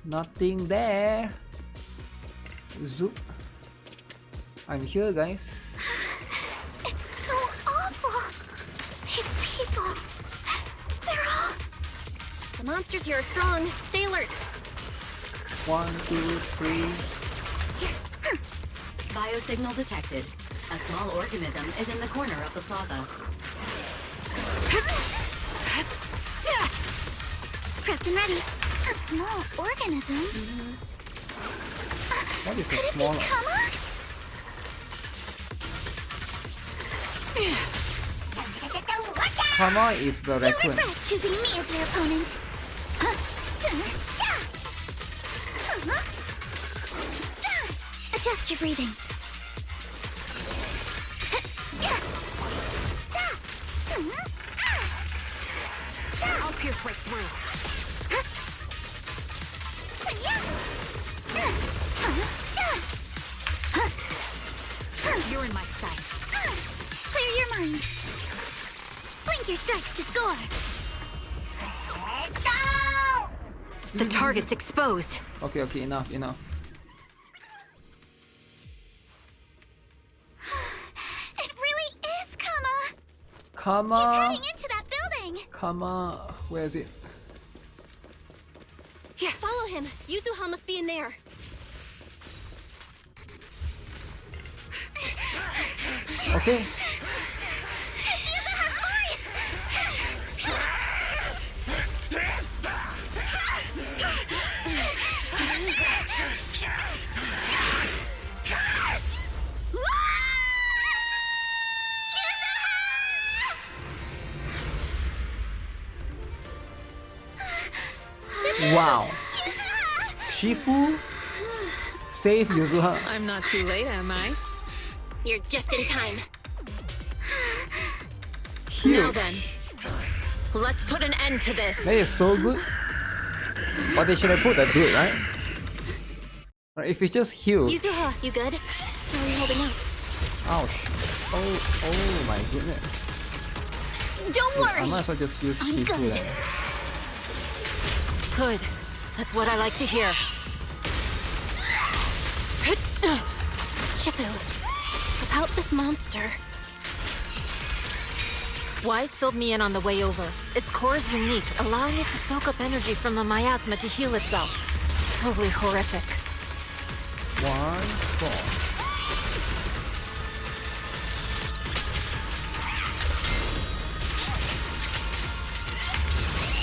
Nothing there. Zoop. I'm here, guys. It's so awful. These people... They're all... The monsters here are strong. Stay alert. 1, 2, 3. Biosignal detected. A small organism is in the corner of the plaza. Prepped and ready. A small organism? What is a Could small... it be Kama? Kama is the You'll raccoon. regret choosing me as your opponent. Adjust your breathing. I'll pierce right through. You're in my sight. Clear your mind. Blink your strikes to score. The target's exposed. Okay, okay, enough. It really is Kama. Kama. He's heading into that building. Kama. Where is it? Yeah, follow him. Yuzuha must be in there. Okay. It's Yuzuha's voice. Wow. Shifu save Yuzuha. I'm not too late, am I? You're just in time. huge. then, let's put an end to this. That is so good. But they should have put a dude, right? Or if it's just huge. Yuzuha, you good? How are you holding up? Ouch. Oh my goodness. Don't Look, I worry. might as well just use I'm Shifu good. then. Good. That's what I like to hear. Shifu, about this monster. Wise filled me in on the way over. Its core is unique, allowing it to soak up energy from the miasma to heal itself. Totally horrific. 1, 4.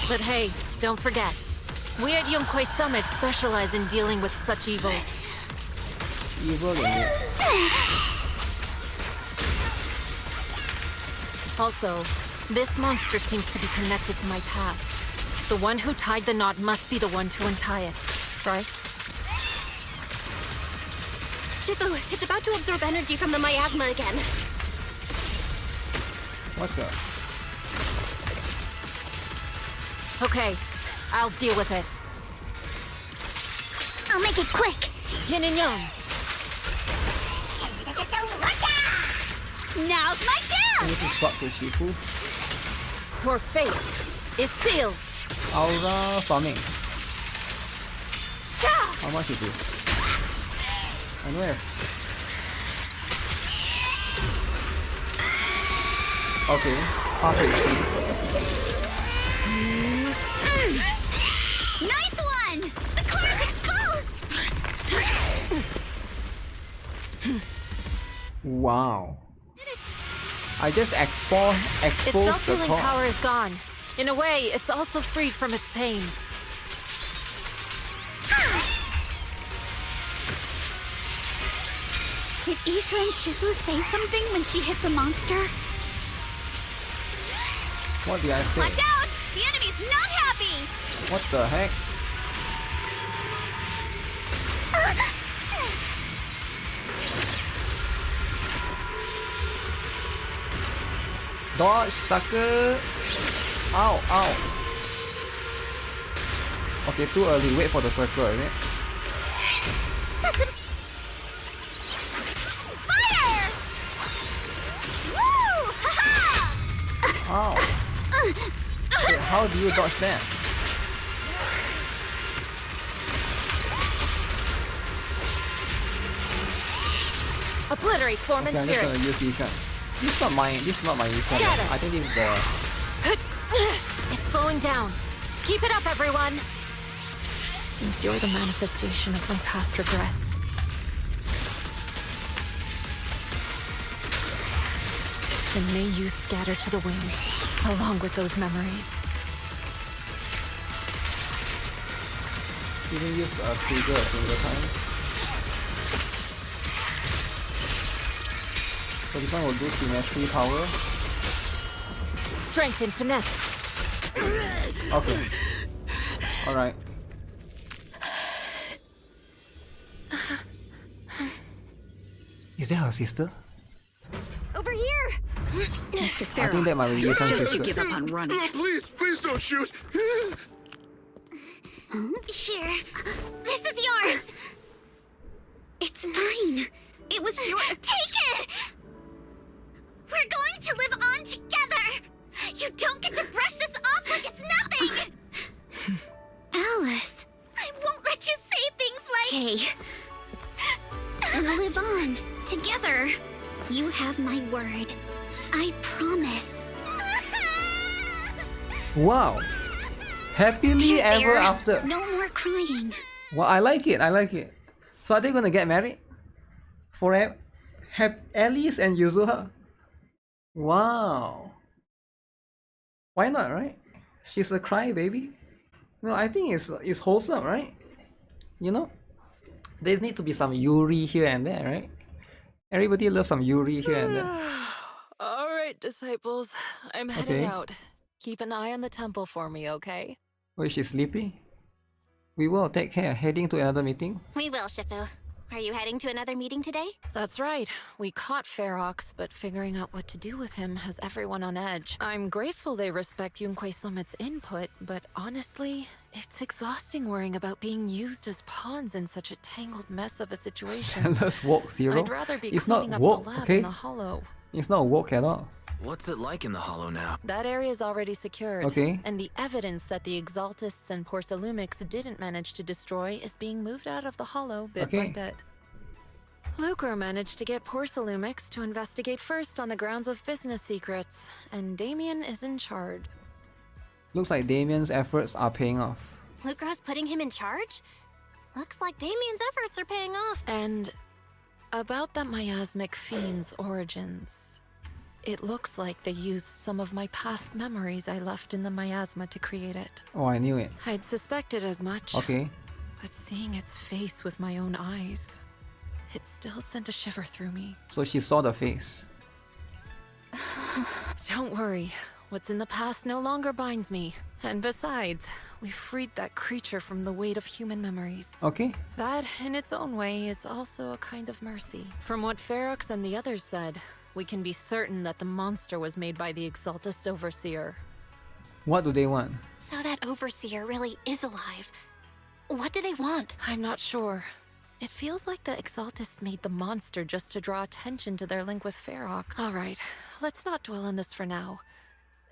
But hey, don't forget. We at Yunkwei Summit specialize in dealing with such evils. Evil indeed. Also, this monster seems to be connected to my past. The one who tied the knot must be the one to untie it, right? Shifu, it's about to absorb energy from the miasma again. What the? Okay, I'll deal with it. I'll make it quick. Yin and Yang. Now's my chance! This is what to Shifu. Your fate is sealed. Aura farming. How much is it? I don't have. Okay, half HP. Nice one! The core is exposed! Wow. I just exposed Its the self-healing core. power is gone. In a way, it's also freed from its pain. Did Isha and Shifu say something when she hit the monster? What did I say? Watch out! The enemy's not happy! What the heck? Dodge, sucker! Ow, ow! Okay, too early. Wait for the circle, isn't it? That's a... Fire! Woo! Ha-ha! Ow! Wait, how do you dodge that? Obliterate form Okay, and I'm just spirit. gonna use Yishan. This is not my Yishan. Get it. I think this is the... It's slowing down. Keep it up, everyone. Since you're the manifestation of my past regrets. Then may you scatter to the wind, along with those memories. You can use a trigger a single time. So this one will do symmetry power. Strength and finesse. Okay. Alright. Is that her sister? Over here! Mr. I think that might be Yishan's just sister. you give up on running. Please don't shoot. Here. This is yours! It's mine. It was your... Take it! We're going to live on together! You don't get to brush this off like it's nothing! Alice, I won't let you say things like... Hey. We'll live on, together. You have my word. I promise. Wow. Happily ever There. after. No more crying. Well, I like it. I like it. So are they gonna get married? Forever? Have Alice and Yuzuha? Wow. Why not, right? She's a crybaby. No, I think it's wholesome, right? You know? There need to be some Yuri here and there, right? Everybody loves some Yuri here and there. All right, disciples. I'm heading Okay. out. Keep an eye on the temple for me, okay? Oh, is she sleepy? We will take care. Heading to another meeting. We will, Shifu. Are you heading to another meeting today? That's right. We caught Ferox, but figuring out what to do with him has everyone on edge. I'm grateful they respect Yunkei Summit's input, but honestly, it's exhausting worrying about being used as pawns in such a tangled mess of a situation. Zenless woke zero. I'd rather be It's cleaning not up woke, the lab okay? in the Hollow. It's not woke at all. What's it like in the Hollow now? That area is already secured. Okay. And the evidence that the Exaltists and Porcelumics didn't manage to destroy is being moved out of the Hollow bit by bit. Lucro managed to get Porcelumics to investigate first on the grounds of business secrets, and Damien is in charge. Looks like Damien's efforts are paying off. Lucro's putting him in charge? Looks like Damien's efforts are paying off. And about that miasmic fiend's origins. It looks like they used some of my past memories I left in the miasma to create it. Oh, I knew it. I'd suspected as much. Okay. But seeing its face with my own eyes, it still sent a shiver through me. So she saw the face. Don't worry. What's in the past no longer binds me. And besides, we freed that creature from the weight of human memories. Okay. That, in its own way, is also a kind of mercy. From what Ferox and the others said, we can be certain that the monster was made by the Exaltist Overseer. What do they want? So that Overseer really is alive. What do they want? I'm not sure. It feels like the Exaltists made the monster just to draw attention to their link with Ferox. Alright, let's not dwell on this for now.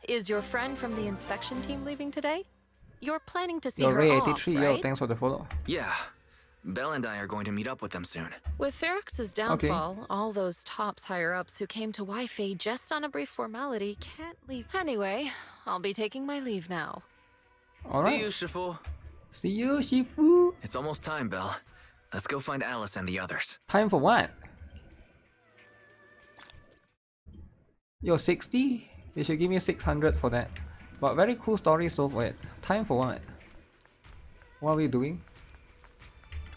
Is your friend from the inspection team leaving today? You're planning to see Yo, her Ray off, 83, right? yo, thanks for the follow. Yeah. Belle and I are going to meet up with them soon. With Ferox's downfall, all those tops higher-ups who came to Wi-Fi just on a brief formality can't leave. Anyway, I'll be taking my leave now. Alright. See you, Shifu. See you, Shifu. It's almost time, Belle. Let's go find Alice and the others. Time for what? Yo, 60? They should give me 600 for that. But very cool story, so wait. Time for what? What are we doing?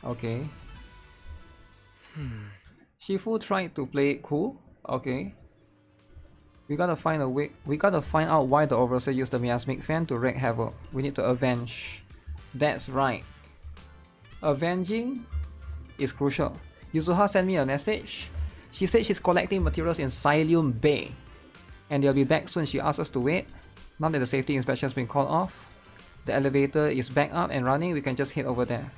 Okay. Shifu tried to play it cool. Okay. We gotta find a way. We gotta find out why the Overseer used the miasmic fan to wreak havoc. We need to avenge. That's right. Avenging is crucial. Yuzuha sent me a message. She said she's collecting materials in Psyllium Bay. And they'll be back soon. She asked us to wait. Now that the safety inspection has been called off, the elevator is back up and running, we can just head over there.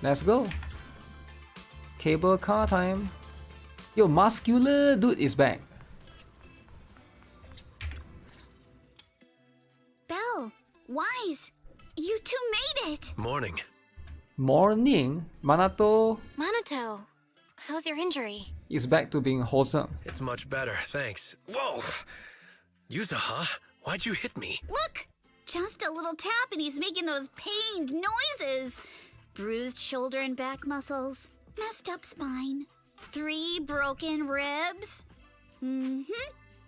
Let's go. Cable car time. Yo, muscular dude is back. Belle, Wise, you two made it! Morning. Morning. Manato Manato, how's your injury? is back to being wholesome. It's much better, thanks. Whoa! Yuzuha, why'd you hit me? Look! Just a little tap and he's making those pained noises. Bruised shoulder and back muscles. Messed up spine. 3 broken ribs.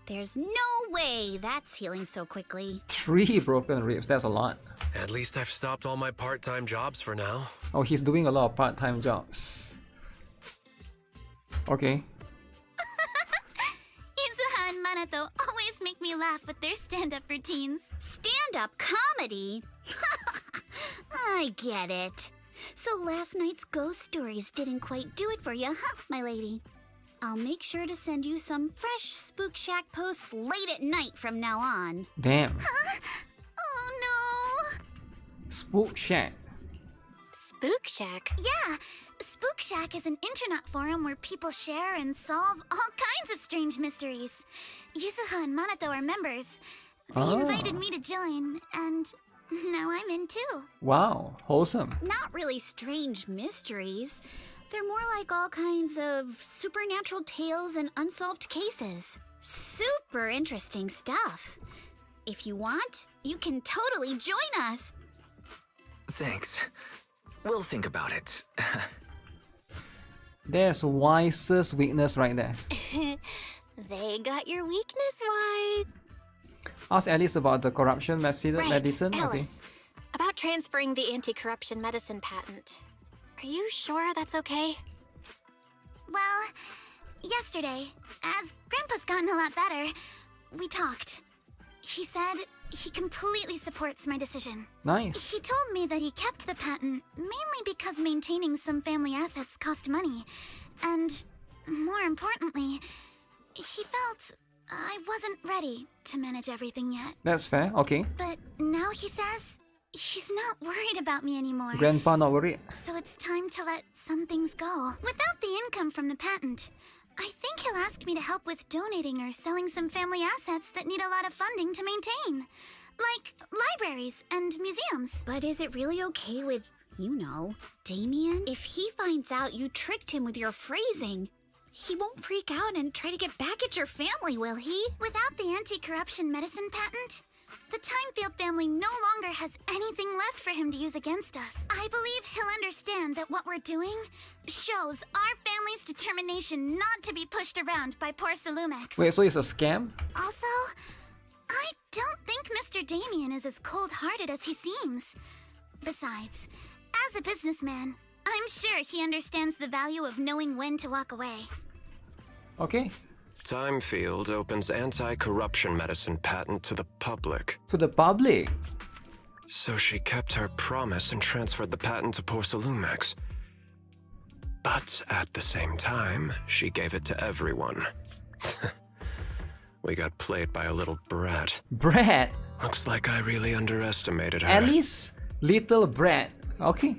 There's no way that's healing so quickly. 3 broken ribs, that's a lot. At least I've stopped all my part-time jobs for now. Oh, he's doing a lot of part-time jobs. Okay. Yuzuha and Manato always make me laugh with their stand-up routines. Stand-up comedy? I get it. So last night's ghost stories didn't quite do it for you, huh, my lady? I'll make sure to send you some fresh Spook Shack posts late at night from now on. Damn. Oh no! Spook Shack. Spook Shack? Yeah, Spook Shack is an internet forum where people share and solve all kinds of strange mysteries. Yuzuha and Manato are members. They invited me to join, and now I'm in too. Wow, wholesome. Not really strange mysteries. They're more like all kinds of supernatural tales and unsolved cases. Super interesting stuff. If you want, you can totally join us. Thanks. We'll think about it. There's Wise's weakness right there. They got your weakness, Wise. Ask Alice about the corruption medicine. Alice. Okay. About transferring the anti-corruption medicine patent. Are you sure that's okay? Well, yesterday, as Grandpa's gotten a lot better, we talked. He said he completely supports my decision. Nice. He told me that he kept the patent mainly because maintaining some family assets cost money. And more importantly, he felt I wasn't ready to manage everything yet. That's fair, okay. But now he says he's not worried about me anymore. Grandpa not worried. So it's time to let some things go. Without the income from the patent, I think he'll ask me to help with donating or selling some family assets that need a lot of funding to maintain. Like libraries and museums. But is it really okay with, you know, Damien? If he finds out you tricked him with your phrasing, he won't freak out and try to get back at your family, will he? Without the anti-corruption medicine patent, the Timefield family no longer has anything left for him to use against us. I believe he'll understand that what we're doing shows our family's determination not to be pushed around by poor Solumex. Wait, so it's a scam? Also, I don't think Mr. Damien is as cold-hearted as he seems. Besides, as a businessman, I'm sure he understands the value of knowing when to walk away. Okay. Timefield opens anti-corruption medicine patent to the public. To the public? So she kept her promise and transferred the patent to poor Solumex. But at the same time, she gave it to everyone. We got played by a little brat. Brat? Looks like I really underestimated her. Alice? Little brat. Okay.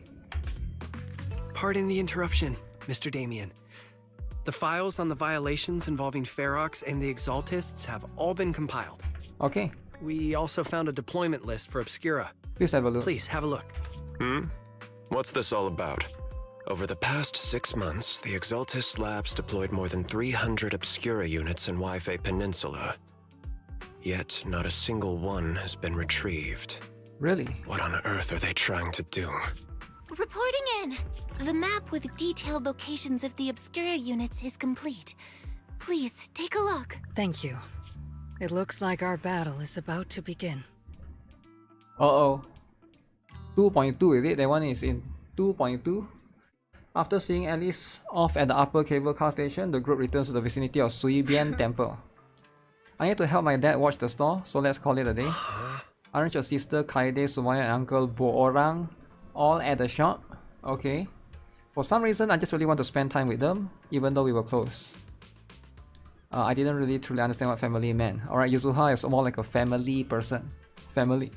Pardon the interruption, Mr. Damien. The files on the violations involving Ferox and the Exaltists have all been compiled. Okay. We also found a deployment list for Obscura. Please have a look. Please have a look. What's this all about? Over the past 6 months, the Exaltist labs deployed more than 300 Obscura units in Waifei Peninsula. Yet, not a single one has been retrieved. Really? What on earth are they trying to do? Reporting in. The map with detailed locations of the Obscura units is complete. Please, take a look. Thank you. It looks like our battle is about to begin. Uh-oh. 2.2 is it? That one is in 2.2? After seeing Alice off at the upper cable car station, the group returns to the vicinity of Suibian Temple. I need to help my dad watch the store, so let's call it a day. Aren't your sister Kaede, Sumaya, and Uncle Boorang all at the shop? Okay. For some reason, I just really want to spend time with them, even though we were close. I didn't really truly understand what family meant. Alright, Yuzuha is more like a family person. Family.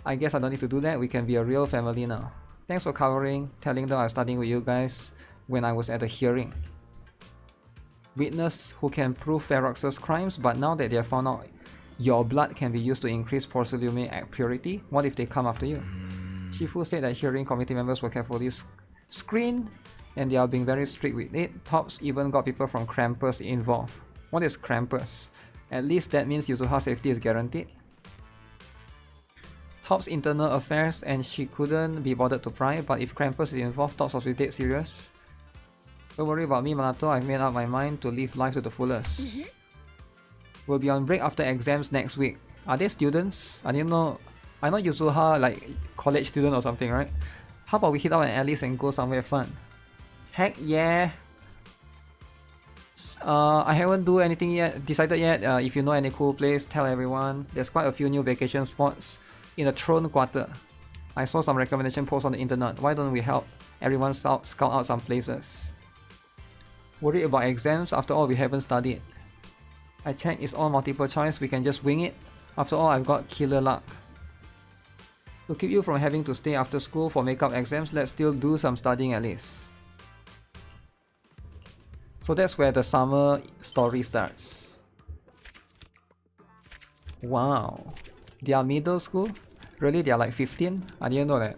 I guess I don't need to do that, we can be a real family now. Thanks for covering, telling them I was studying with you guys when I was at the hearing. Witness who can prove Ferox's crimes, but now that they have found out your blood can be used to increase porcelain purity, what if they come after you? Shifu said that hearing committee members were carefully screened and they are being very strict with it. Tops even got people from Krampus involved. What is Krampus? At least that means Yuzuha's safety is guaranteed. Top's internal affairs and she couldn't be bothered to pry, but if Krampus is involved, Tops was dead serious. Don't worry about me, Minato, I've made up my mind to live life to the fullest. We'll be on break after exams next week. Are they students? I didn't know. I know Yuzuha like college student or something, right? How about we hit out an Alice and go somewhere fun? Heck yeah! I haven't decided yet. If you know any cool place, tell everyone. There's quite a few new vacation spots in the Throne Quarter. I saw some recommendation posts on the internet. Why don't we help everyone scout out some places? Worried about exams? After all, we haven't studied. I checked, it's all multiple choice, we can just wing it. After all, I've got killer luck. To keep you from having to stay after school for makeup exams, let's still do some studying at least. So that's where the summer story starts. Wow. They are middle school? Really? They are like 15? I didn't know that.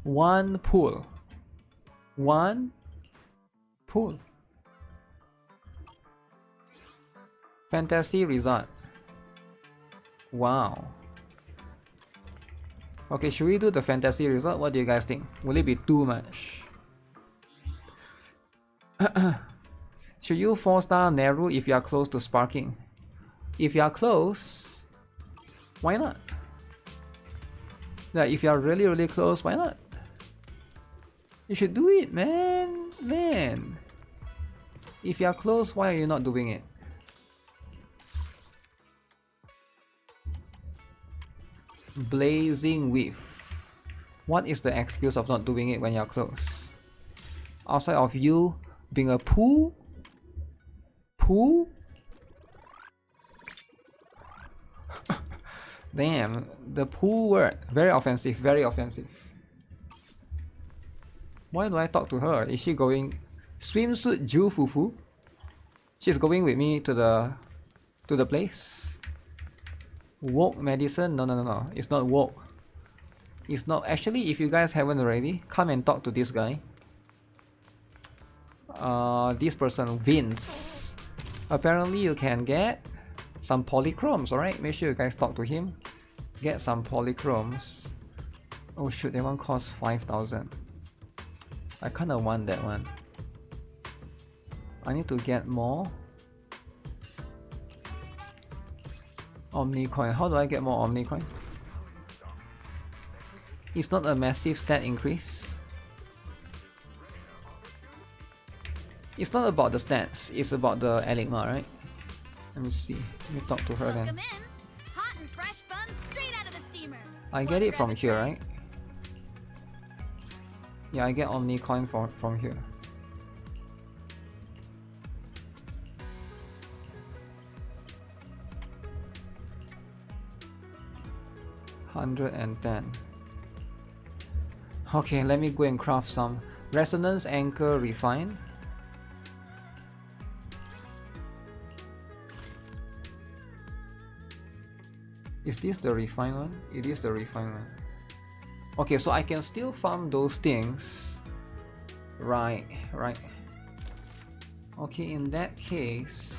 One pool. One pool. Fantasy Resort. Wow. Okay, should we do the Fantasy Resort? What do you guys think? Will it be too much? Should you 4-star Neru if you are close to sparking? If you are close, why not? Like, if you are really close, why not? You should do it, man. If you are close, why are you not doing it? Blazing Whiff. What is the excuse of not doing it when you're close? Outside of you being a poo? Poo? Damn, the poo word. Very offensive, very offensive. Why do I talk to her? Is she going swimsuit Ju Fufu? She's going with me to the place. Woke medicine? No. It's not woke. It's not. Actually, if you guys haven't already, come and talk to this guy. This person, Vince. Apparently, you can get some polychromes. Alright, make sure you guys talk to him. Get some polychromes. Oh shoot, that one costs 5,000. I kinda want that one. I need to get more Omni coin. How do I get more Omni coin? It's not a massive stat increase. It's not about the stats, it's about the enigma, right? Let me see. Let me talk to her then. Hot and fresh buns straight out of the steamer. I get it from here, right? Yeah, I get Omni coin from here. $110. Okay, let me go and craft some resonance anchor refine. Is this the refine one? It is the refine one. Okay, so I can still farm those things. Right. Okay, in that case,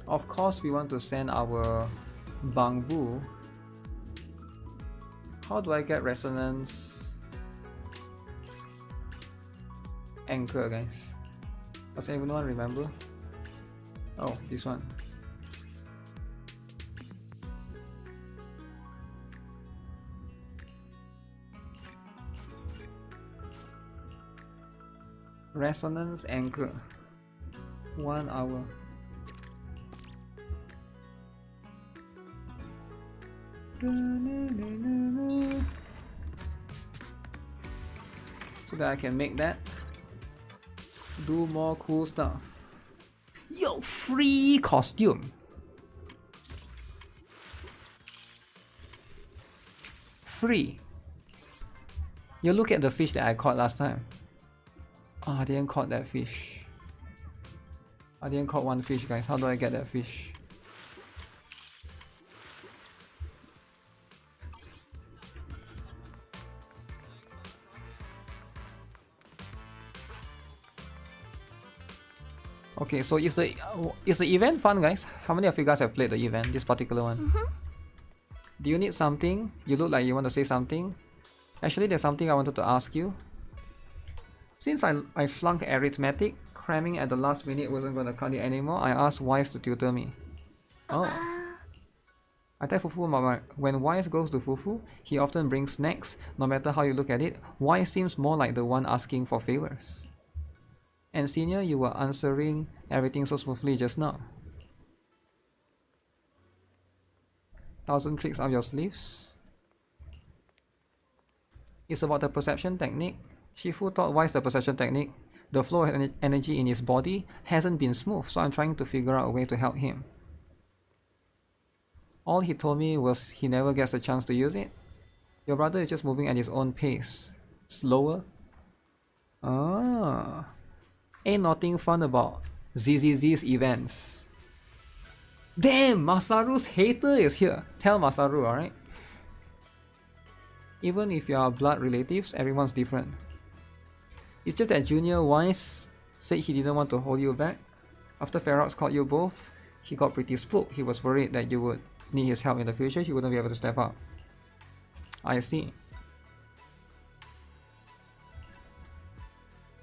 of course we want to send our Bangbu. How do I get resonance anchor, guys? Does anyone remember? Oh, this one. Resonance anchor. 1 hour. So that I can make that. Do more cool stuff. Yo, free costume. Free. You look at the fish that I caught last time. Oh, I didn't caught that fish. I didn't caught one fish, guys. How do I get that fish? Okay, so is the event fun, guys? How many of you guys have played the event, this particular one? Do you need something? You look like you want to say something. Actually, there's something I wanted to ask you. Since I flunked arithmetic, cramming at the last minute wasn't going to cut it anymore, I asked Wise to tutor me. Oh. I tell Fufu Mama, when Wise goes to Fufu, he often brings snacks, no matter how you look at it. Wise seems more like the one asking for favors. And Senior, you were answering everything so smoothly just now. 1,000 tricks up your sleeves. It's about the perception technique. Shifu taught Wise the perception technique. The flow of energy in his body hasn't been smooth, so I'm trying to figure out a way to help him. All he told me was he never gets a chance to use it. Your brother is just moving at his own pace. Slower? Ah. Ain't nothing fun about ZZZ's events. Damn, Masaru's hater is here. Tell Masaru, alright? Even if you are blood relatives, everyone's different. It's just that Junior Wise said he didn't want to hold you back. After Ferox caught you both, he got pretty spooked. He was worried that you would need his help in the future. He wouldn't be able to step up. I see.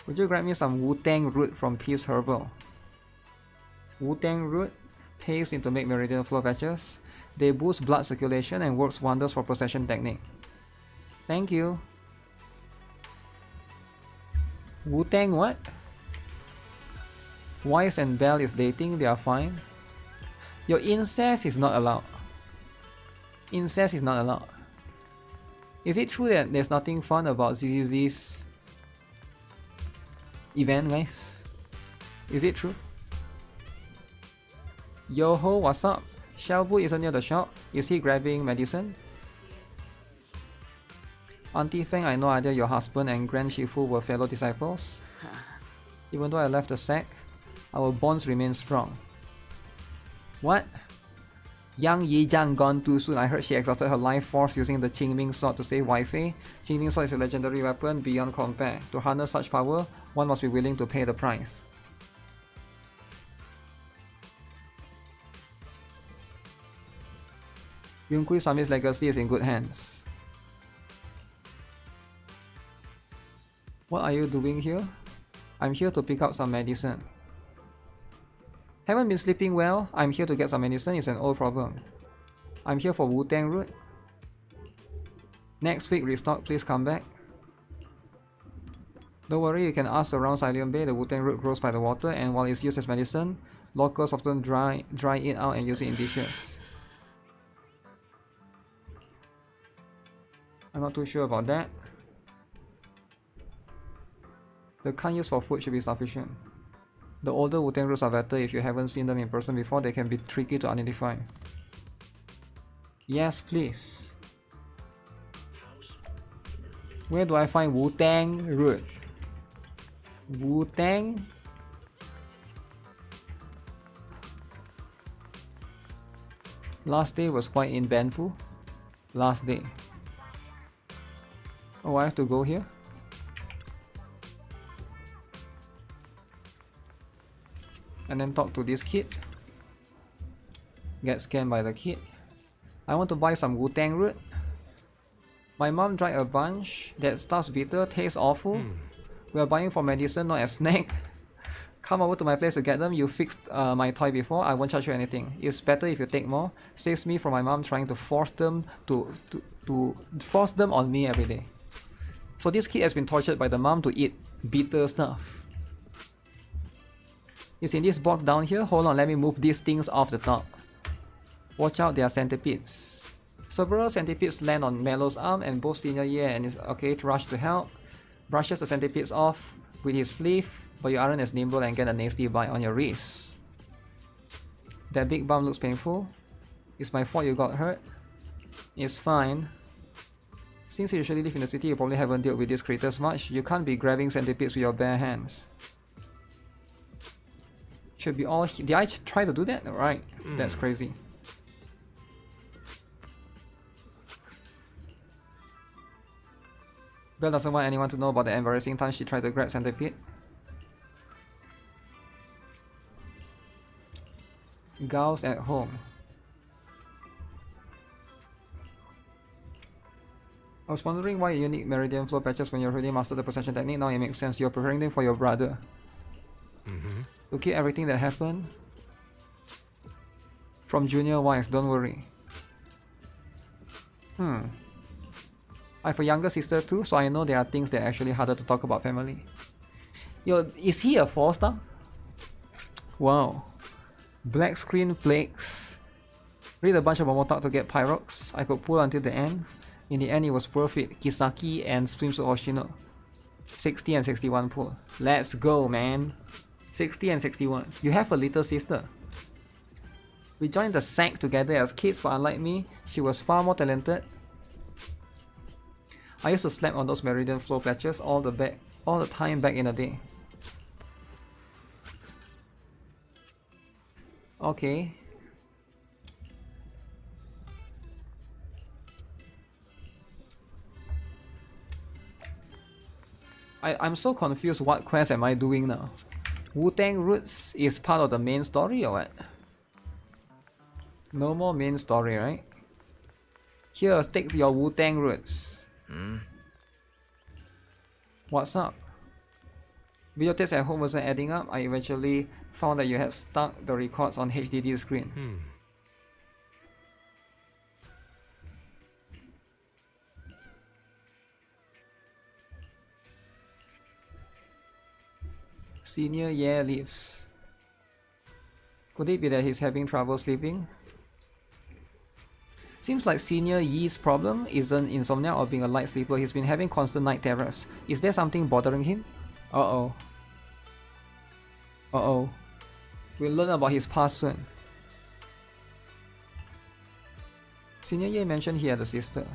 Would you grab me some Wu-Tang root from Peace Herbal? Wu-Tang root pays into make meridian flow patches. They boost blood circulation and works wonders for possession technique. Thank you. Wu-Tang what? Wise and Belle is dating, they are fine. Your incest is not allowed. Incest is not allowed. Is it true that there's nothing fun about ZZZ's event, guys? Is it true? Yo ho, what's up? Shelbu isn't near the shop. Is he grabbing medicine? Auntie Feng, I had no idea your husband and Grand Shifu were fellow disciples. Even though I left the sect, our bonds remain strong. What? Yang Yizhang gone too soon. I heard she exhausted her life force using the Qingming sword to save Wai Fei. Qingming sword is a legendary weapon beyond compare. To harness such power, one must be willing to pay the price. Yunkui Sami's legacy is in good hands. What are you doing here? I'm here to pick up some medicine. Haven't been sleeping well. I'm here to get some medicine. It's an old problem. I'm here for Wu-Tang root. Next week restock, please come back. Don't worry, you can ask around Silent Bay. The Wu-Tang root grows by the water, and while it's used as medicine, locals often dry it out and use it in dishes. I'm not too sure about that. The kind used for food should be sufficient. The older Wu-Tang roots are better. If you haven't seen them in person before, they can be tricky to identify. Yes, please. Where do I find Wu-Tang root? Wu-Tang? Last day was quite eventful. Last day. Oh, I have to go here? And then talk to this kid. Get scanned by the kid. I want to buy some Wu-Tang root. My mom dried a bunch. That stuff's bitter, tastes awful. We are buying for medicine, not a snack. Come over to my place to get them. You fixed my toy before. I won't charge you anything. It's better if you take more. Saves me from my mom trying to force them force them on me every day. So this kid has been tortured by the mom to eat bitter stuff. It's in this box down here. Hold on, let me move these things off the top. Watch out, they are centipedes. Several centipedes land on Melo's arm, and both Senior Ye and his Arcade rush to help. Brushes the centipedes off with his sleeve, but you aren't as nimble and get a nasty bite on your wrist. That big bump looks painful. It's my fault you got hurt. It's fine. Since you usually live in the city, you probably haven't dealt with these creatures much. You can't be grabbing centipedes with your bare hands. Should be all. Did I try to do that? Right. That's crazy. Belle doesn't want anyone to know about the embarrassing time she tried to grab centipede. Gals at home. I was wondering why you need meridian flow patches when you already mastered the possession technique. Now it makes sense. You're preparing them for your brother. Okay, everything that happened from Junior Wise, don't worry. I have a younger sister too, so I know there are things that are actually harder to talk about family. Yo, is he a 4-star? Wow. Black screen plagues. Read a bunch of Momotalk to get Pyrox. I could pull until the end. In the end, it was worth it. Kisaki and Swimsuit Hoshino. 60 and 61 pull. Let's go, man. 60 and 61. You have a little sister. We joined the SAC together as kids, but unlike me, she was far more talented. I used to slap on those meridian flow patches all the time back in the day. Okay. I'm so confused. What quest am I doing now? Wu-Tang Roots is part of the main story or what? No more main story, right? Here, take your Wu-Tang Roots. What's up? Videotapes at home wasn't adding up. I eventually found that you had stuck the records on HDD screen. Senior Ye leaves. Could it be that he's having trouble sleeping? Seems like Senior Yi's problem isn't insomnia or being a light sleeper. He's been having constant night terrors. Is there something bothering him? Uh-oh. Uh-oh. We'll learn about his past soon. Senior Yi mentioned he had a sister.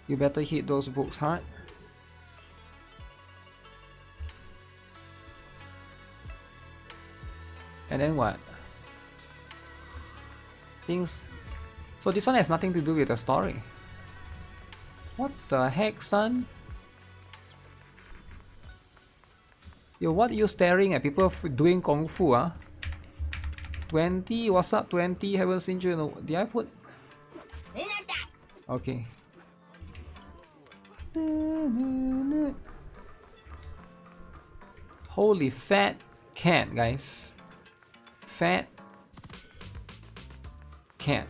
You better hit those books hard. And then what? Things... So this one has nothing to do with the story. What the heck, son? Yo, what are you staring at? People doing Kung Fu, huh? 20, what's up 20? Haven't seen you in a... Did I put... Okay. Holy fat cat, guys. Fat cat.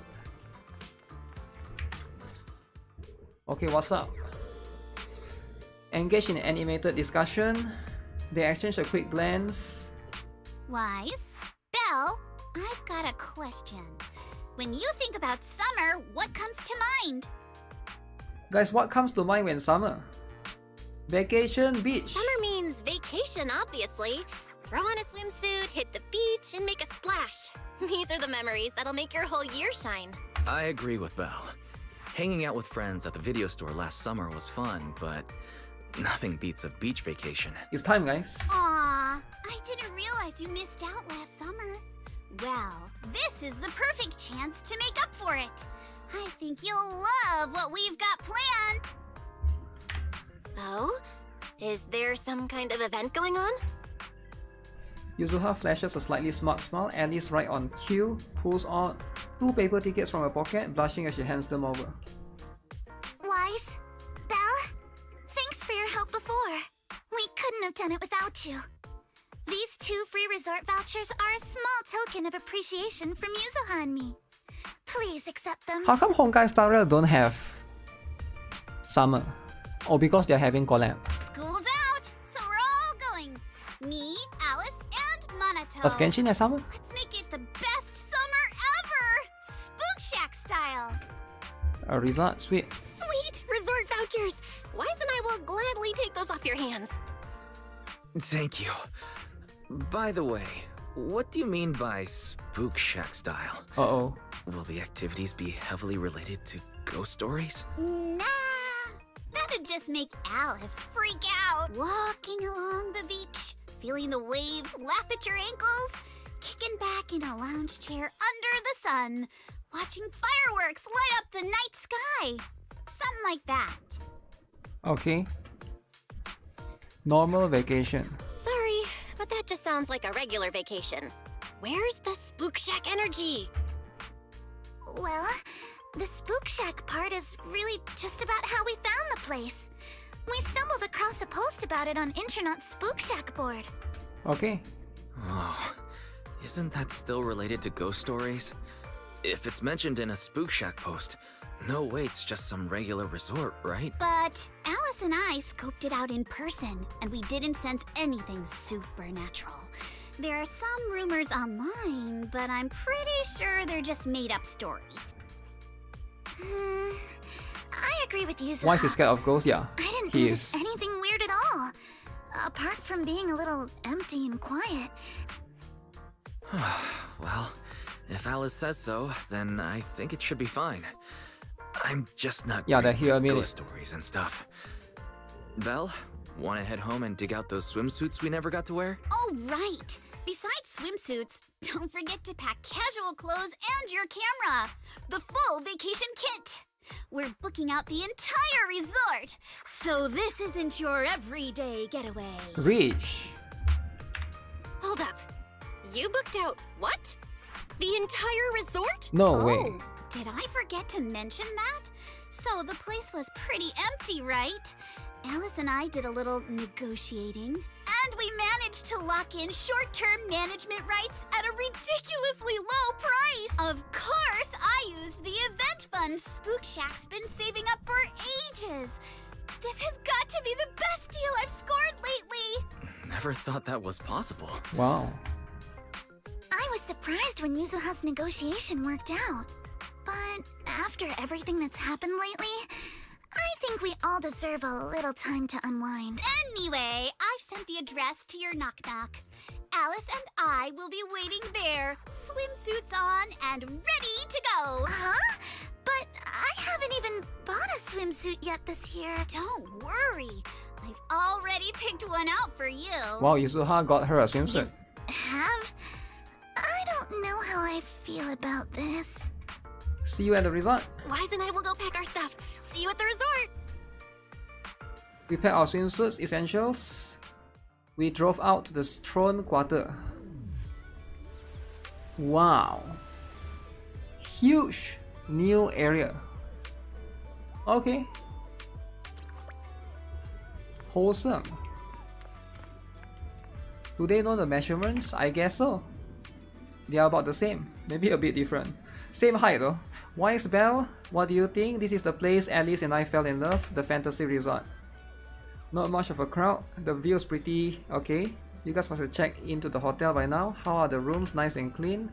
Okay, what's up? Engage in animated discussion. They exchange a quick glance. Wise? Belle, I've got a question. When you think about summer, what comes to mind? Guys, what comes to mind when summer? Vacation, beach. Summer means vacation, obviously. Throw on a swimsuit, hit the beach, and make a splash. These are the memories that'll make your whole year shine. I agree with Belle. Hanging out with friends at the video store last summer was fun, but nothing beats a beach vacation. It's time, guys. Aw, I didn't realize you missed out last summer. Well, this is the perfect chance to make up for it. I think you'll love what we've got planned. Oh? Is there some kind of event going on? Yuzuha flashes a slightly smug smile. Alice, right on cue, pulls out 2 paper tickets from her pocket, blushing as she hands them over. Wise? Belle? Thanks for your help before. We couldn't have done it without you. These 2 free resort vouchers are a small token of appreciation from Yuzuha and me. Please accept them. How come Honkai Star Rail don't have summer? Oh, because they're having collab. School's out, so we're all going. Me, Alice, and Monato. Does Genshin have summer? Let's make it the best summer ever! Spook Shack style. A resort? Sweet. Sweet! Resort vouchers! Wise and I will gladly take those off your hands. Thank you. By the way, what do you mean by Spook Shack style? Uh-oh. Will the activities be heavily related to ghost stories? Nah, that'd just make Alice freak out. Walking along the beach, feeling the waves lap at your ankles, kicking back in a lounge chair under the sun, watching fireworks light up the night sky. Something like that. Okay. Normal vacation. Sorry, but that just sounds like a regular vacation. Where's the Spook Shack energy? Well, the Spook Shack part is really just about how we found the place. We stumbled across a post about it on Internet's Spook Shack board. Okay. Oh, isn't that still related to ghost stories? If it's mentioned in a Spook Shack post, no way it's just some regular resort, right? But Alice and I scoped it out in person, and we didn't sense anything supernatural. There are some rumors online, but I'm pretty sure they're just made-up stories. I agree with you, Zuha. Why is he scared of ghosts? Yeah, I didn't he notice is. anything weird at all, apart from being a little empty and quiet. Well, if Alice says so, then I think it should be fine. I'm just not Yeah, great that here with a minute. ghost stories and stuff. Belle, wanna head home and dig out those swimsuits we never got to wear? Oh, right! Besides swimsuits, don't forget to pack casual clothes and your camera! The full vacation kit! We're booking out the entire resort, so this isn't your everyday getaway. Rich. Hold up. You booked out what? The entire resort? No way. Did I forget to mention that? So the place was pretty empty, right? Alice and I did a little negotiating, and we managed to lock in short-term management rights at a ridiculously low price. Of course, I used the event fund Spook Shack's been saving up for ages. This has got to be the best deal I've scored lately! Never thought that was possible. Wow. I was surprised when Yuzuha's negotiation worked out. But after everything that's happened lately, I think we all deserve a little time to unwind. Anyway, I've sent the address to your knock-knock. Alice and I will be waiting there, swimsuits on and ready to go. Huh? But I haven't even bought a swimsuit yet this year. Don't worry. I've already picked one out for you. Wow, Yuzuha got her a swimsuit. Have? I don't know how I feel about this. See you at the resort. Wise and I will go pack our stuff. See you at the resort. We packed our swimsuits, essentials. We drove out to the throne quarter. Wow. Huge new area. Okay. Wholesome. Do they know the measurements? I guess so. They are about the same, maybe a bit different. Same height though. Wise Bell, what do you think? This is the place Alice and I fell in love, the fantasy resort. Not much of a crowd, the view is pretty okay. You guys must have checked into the hotel by now. How are the rooms? Nice and clean?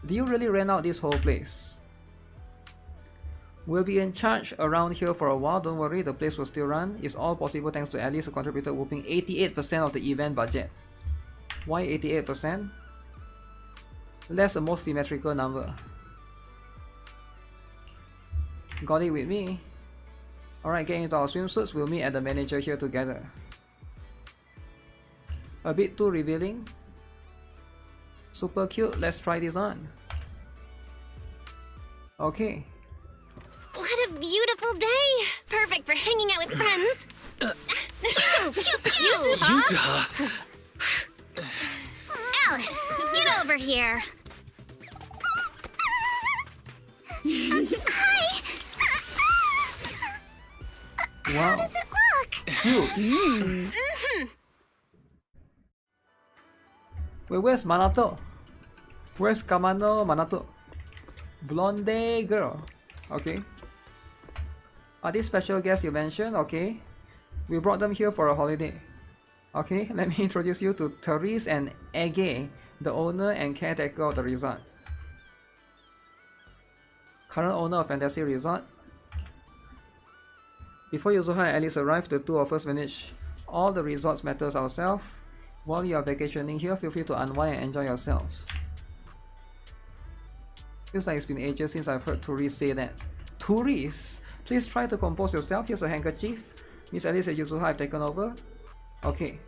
Do you really rent out this whole place? We'll be in charge around here for a while, don't worry, the place will still run. It's all possible thanks to Alice who contributed a whopping 88% of the event budget. Why 88%? That's a more symmetrical number. Got it with me. Alright, get into our swimsuits, we'll meet at the manager here together. A bit too revealing. Super cute, let's try this on. Okay. What a beautiful day! Perfect for hanging out with friends. Yuzuha! Alice, get over here. Hi! Wow. How does it look? Cute. Wait, where's Manato? Where's Kamano Manato? Blonde girl. Okay. Are these special guests you mentioned? Okay. We brought them here for a holiday. Okay, let me introduce you to Therese and Ege, the owner and caretaker of the resort. Current owner of Fantasy Resort. Before Yuzuha and Alice arrived, the two of us manage all the resort's matters ourselves. While you are vacationing here, feel free to unwind and enjoy yourselves. Feels like it's been ages since I've heard Therese say that. Therese, please try to compose yourself. Here's a handkerchief. Miss Alice and Yuzuha have taken over. Okay.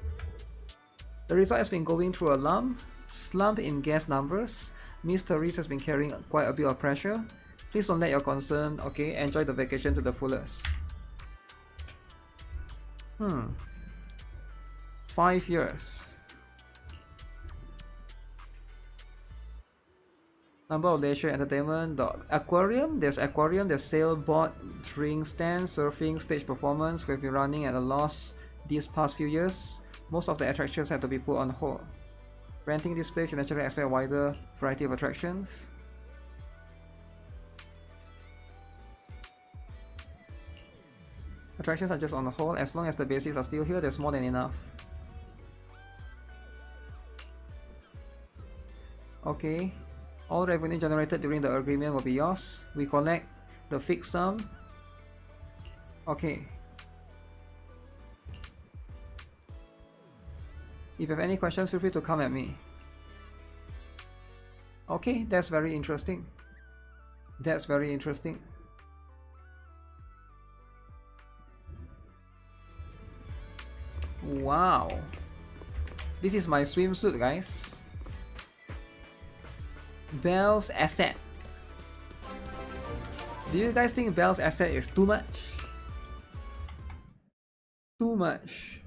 The resort has been going through a slump in guest numbers. Miss Therese has been carrying quite a bit of pressure. Please don't let your concern, okay, enjoy the vacation to the fullest. 5 years. Number of leisure entertainment, the aquarium, there's sailboat, drink stand, surfing, stage performance. We've been running at a loss these past few years. Most of the attractions had to be put on hold. Renting this place, you naturally expect a wider variety of attractions. Attractions are just on hold. As long as the basics are still here, there's more than enough. Okay. All revenue generated during the agreement will be yours. We collect the fixed sum. Okay. If you have any questions, feel free to come at me. Okay, that's very interesting. That's very interesting. Wow. This is my swimsuit, guys. Belle's asset. Do you guys think Belle's asset is too much? Too much.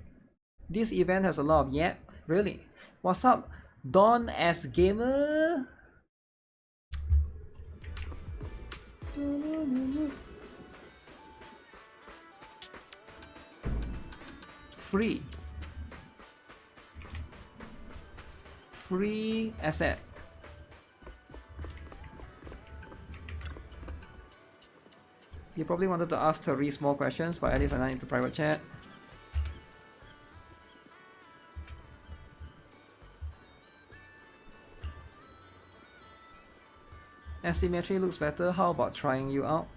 This event has a lot of yep. Really? What's up? Don as gamer? Free. Free asset. You probably wanted to ask 3 small questions, but at least I not into private chat. Asymmetry looks better, how about trying you out?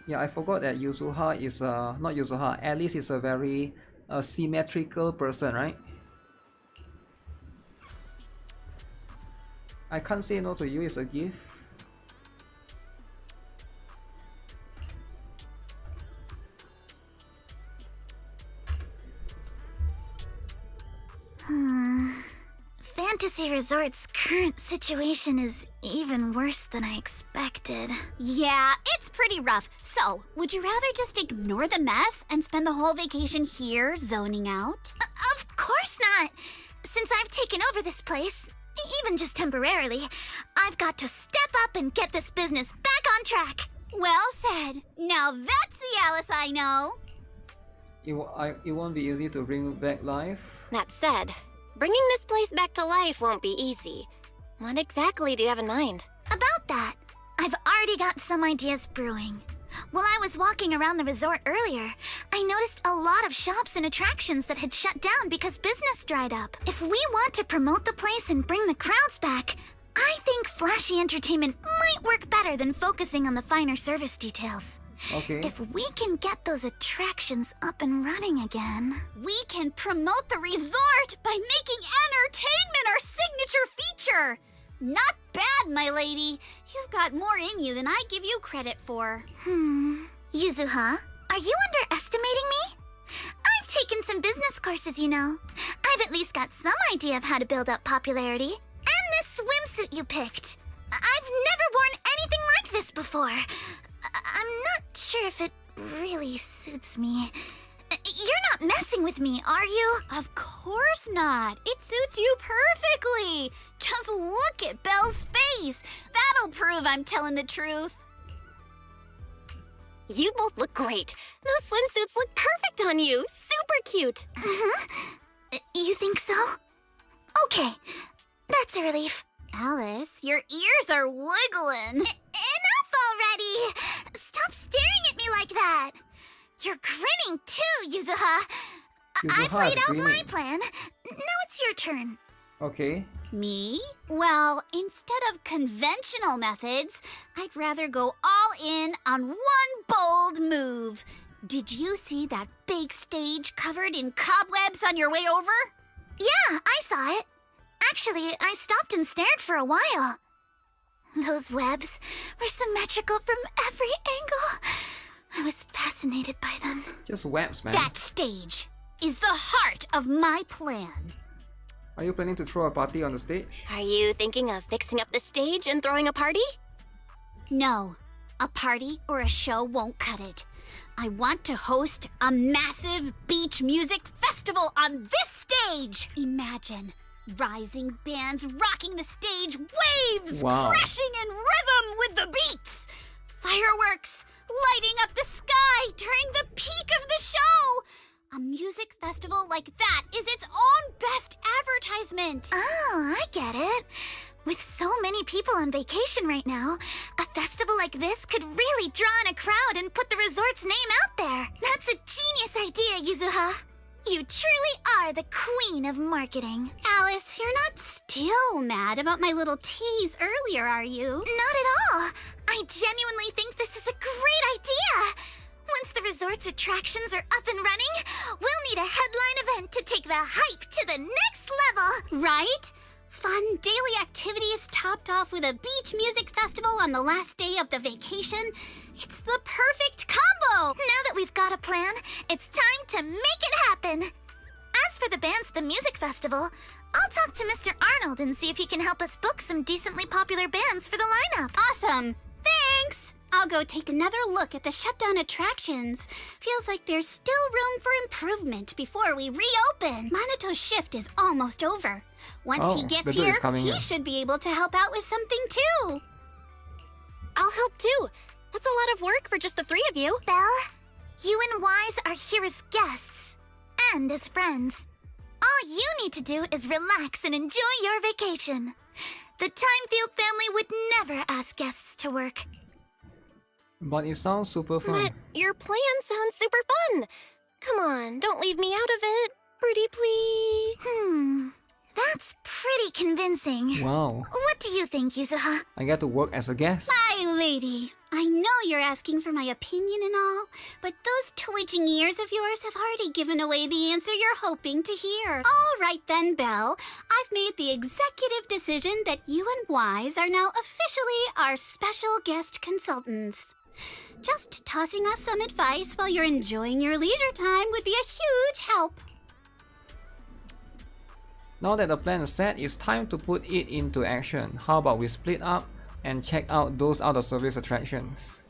Yeah, I forgot that Yuzuha is not Yuzuha, Alice is a very symmetrical person, right? I can't say no to you, it's a gift. Fantasy Resort's current situation is even worse than I expected. Yeah, it's pretty rough. So, would you rather just ignore the mess and spend the whole vacation here zoning out? Of course not! Since I've taken over this place, even just temporarily, I've got to step up and get this business back on track. Well said. Now that's the Alice I know. It won't be easy to bring back life. That said, bringing this place back to life won't be easy. What exactly do you have in mind? About that, I've already got some ideas brewing. While I was walking around the resort earlier, I noticed a lot of shops and attractions that had shut down because business dried up. If we want to promote the place and bring the crowds back, I think flashy entertainment might work better than focusing on the finer service details. Okay. If we can get those attractions up and running again... We can promote the resort by making entertainment our signature feature! Not bad, my lady. You've got more in you than I give you credit for. Yuzuha, are you underestimating me? I've taken some business courses, you know. I've at least got some idea of how to build up popularity. And this swimsuit you picked. I've never worn anything like this before. I'm not sure if it really suits me. You're not messing with me, are you? Of course not. It suits you perfectly. Just look at Belle's face. That'll prove I'm telling the truth. You both look great. Those swimsuits look perfect on you. Super cute. You think so? Okay, that's a relief. Alice, your ears are wiggling. Enough already! Stop staring at me like that. You're grinning too, Yuzuha. I've laid out my plan. Now it's your turn. Okay. Me? Well, instead of conventional methods, I'd rather go all in on one bold move. Did you see that big stage covered in cobwebs on your way over? Yeah, I saw it. Actually, I stopped and stared for a while. Those webs were symmetrical from every angle. I was fascinated by them. Just webs, man. That stage is the heart of my plan. Are you planning to throw a party on the stage? Are you thinking of fixing up the stage and throwing a party? No, a party or a show won't cut it. I want to host a massive beach music festival on this stage. Imagine rising bands rocking the stage, waves crashing in rhythm with the beats, fireworks lighting up the sky during the peak of the show. A music festival like that is its own best advertisement. Oh, I get it. With so many people on vacation right now, a festival like this could really draw in a crowd and put the resort's name out there. That's a genius idea, Yuzuha. You truly are the queen of marketing. Alice, you're not still mad about my little tease earlier, are you? Not at all. I genuinely think this is a great idea. Once the resort's attractions are up and running, we'll need a headline event to take the hype to the next level. Right? Fun daily activities topped off with a beach music festival on the last day of the vacation. It's the perfect combo! Now that we've got a plan, it's time to make it happen. As for the bands at the music festival, I'll talk to Mr. Arnold and see if he can help us book some decently popular bands for the lineup. Awesome! Thanks! I'll go take another look at the shutdown attractions. Feels like there's still room for improvement before we reopen. Maneto's shift is almost over. Once he gets here, he should be able to help out with something too. I'll help too. That's a lot of work for just the 3 of you. Belle, you and Wise are here as guests and as friends. All you need to do is relax and enjoy your vacation. The Timefield family would never ask guests to work. But it sounds super fun. But your plan sounds super fun. Come on, don't leave me out of it. Pretty please. That's pretty convincing. Wow. What do you think, Yuzuha? I get to work as a guest. My lady, I know you're asking for my opinion and all, but those twitching ears of yours have already given away the answer you're hoping to hear. All right then, Belle. I've made the executive decision that you and Wise are now officially our special guest consultants. Just tossing us some advice while you're enjoying your leisure time would be a huge help. Now that the plan is set, it's time to put it into action. How about we split up and check out those out-of-service attractions?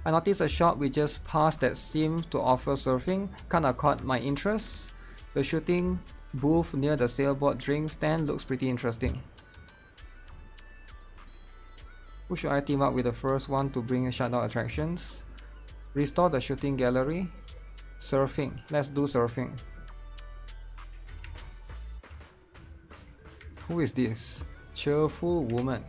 I noticed a shop we just passed that seemed to offer surfing, kinda caught my interest. The shooting booth near the sailboat drink stand looks pretty interesting. Who should I team up with the first one to bring shutdown attractions? Restore the shooting gallery. Surfing. Let's do surfing. Who is this? Cheerful woman.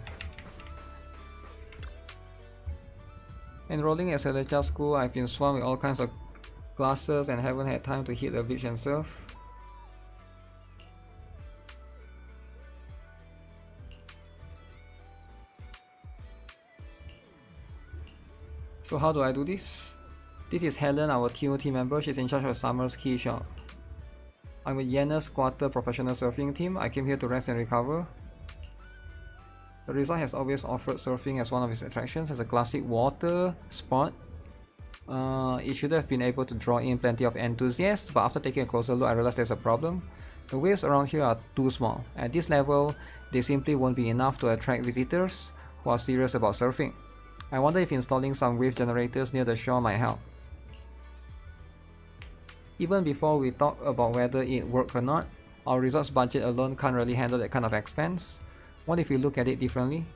Enrolling at Celestial School, I've been swamped with all kinds of classes and haven't had time to hit the beach and surf. So how do I do this? This is Helen, our TOT member. She's in charge of Summer's Key Shop. I'm with Yenna's quarter professional surfing team. I came here to rest and recover. The resort has always offered surfing as one of its attractions as a classic water sport. It should have been able to draw in plenty of enthusiasts, but after taking a closer look I realized there's a problem. The waves around here are too small. At this level, they simply won't be enough to attract visitors who are serious about surfing. I wonder if installing some wave generators near the shore might help. Even before we talk about whether it worked or not, our resort's budget alone can't really handle that kind of expense. What if we look at it differently?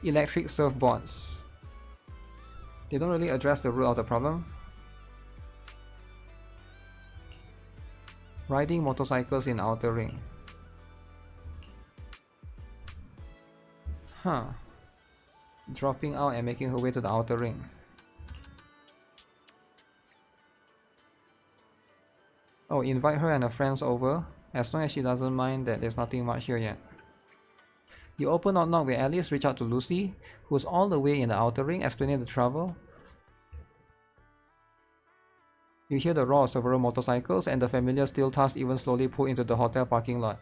Electric surfboards. They don't really address the root of the problem. Riding motorcycles in outer ring. Dropping out and making her way to the outer ring. Oh, invite her and her friends over, as long as she doesn't mind that there's nothing much here yet. You open or knock with Alice, reach out to Lucy, who's all the way in the outer ring, explaining the trouble. You hear the roar of several motorcycles, and the familiar steel tusk even slowly pull into the hotel parking lot.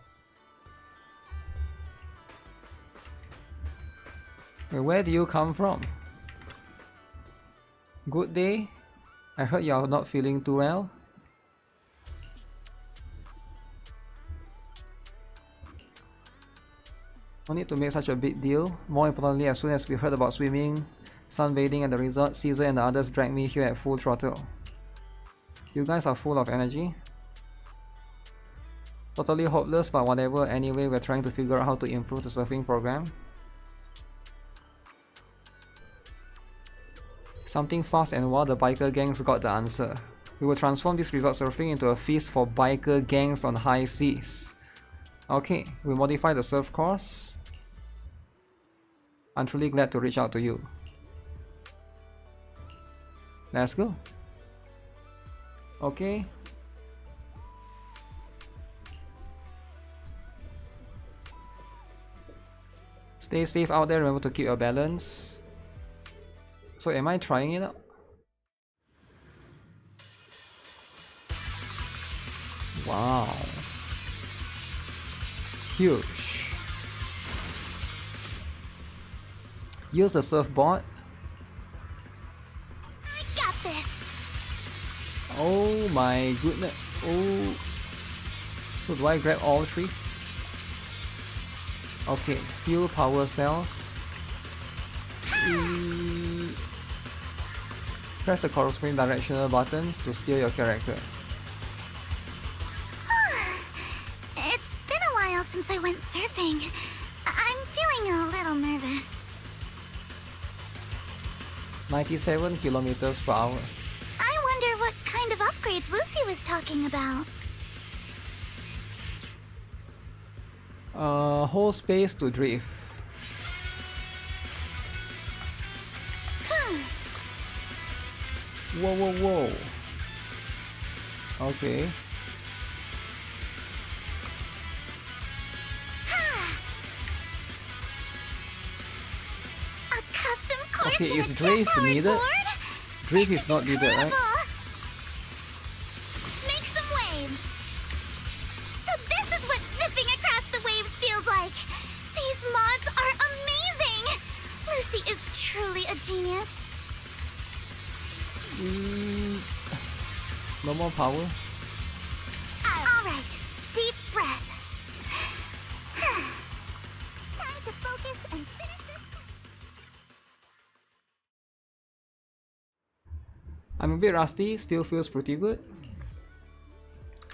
Where do you come from? Good day? I heard you are not feeling too well. No need to make such a big deal. More importantly, as soon as we heard about swimming, sunbathing at the resort, Caesar and the others dragged me here at full throttle. You guys are full of energy. Totally hopeless, but whatever. Anyway, we're trying to figure out how to improve the surfing program. Something fast and wild, the biker gangs got the answer. We will transform this resort surfing into a feast for biker gangs on high seas. Okay, we modify the surf course. I'm truly glad to reach out to you. Let's go. Okay. Stay safe out there, remember to keep your balance. So am I trying it out? Wow. Huge. Use the surfboard. I got this. Oh my goodness. Oh. So do I grab all three? Okay, fuel power cells. Press the corresponding directional buttons to steer your character. It's been a while since I went surfing. I'm feeling a little nervous. 97 kilometers per hour. I wonder what kind of upgrades Lucy was talking about. Hold space to drift. Whoa, whoa, whoa. Okay. A custom course Okay, and is a Drave jet-powered needed? board? Drave is not needed, right? Let's make some waves. So this is what zipping across the waves feels like. These mods are amazing. Lucy is truly a genius. No more power. All right, deep breath. Time to focus and finish this. I'm a bit rusty, still feels pretty good.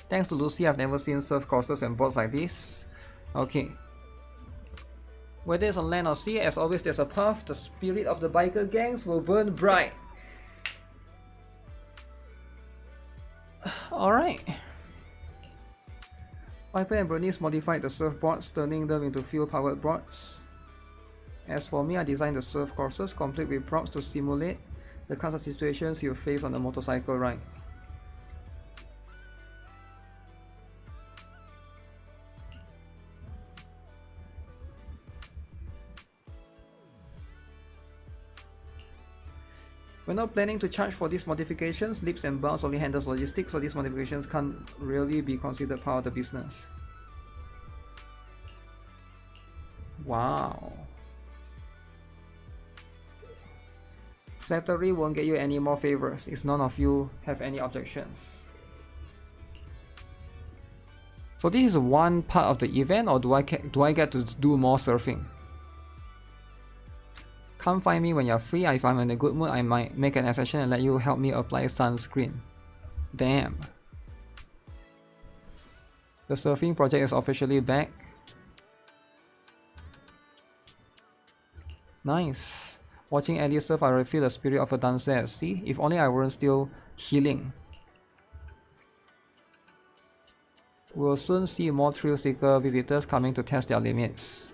Thanks to Lucy, I've never seen surf courses and boards like this. Okay. Whether it's on land or sea, as always there's a path. The spirit of the biker gangs will burn bright. Alright. Piper and Bernice modified the surfboards, turning them into fuel-powered boards. As for me, I designed the surf courses, complete with props to simulate the kinds of situations you face on a motorcycle ride. We're not planning to charge for these modifications. Leaps and Bounds only handles logistics, so these modifications can't really be considered part of the business. Wow. Flattery won't get you any more favors if none of you have any objections. So this is one part of the event, or do I get to do more surfing? Come find me when you're free. If I'm in a good mood, I might make an accession and let you help me apply sunscreen. Damn. The surfing project is officially back. Nice. Watching Ellie surf, I really feel the spirit of a dancer at sea. If only I weren't still healing. We'll soon see more thrill-seeker visitors coming to test their limits.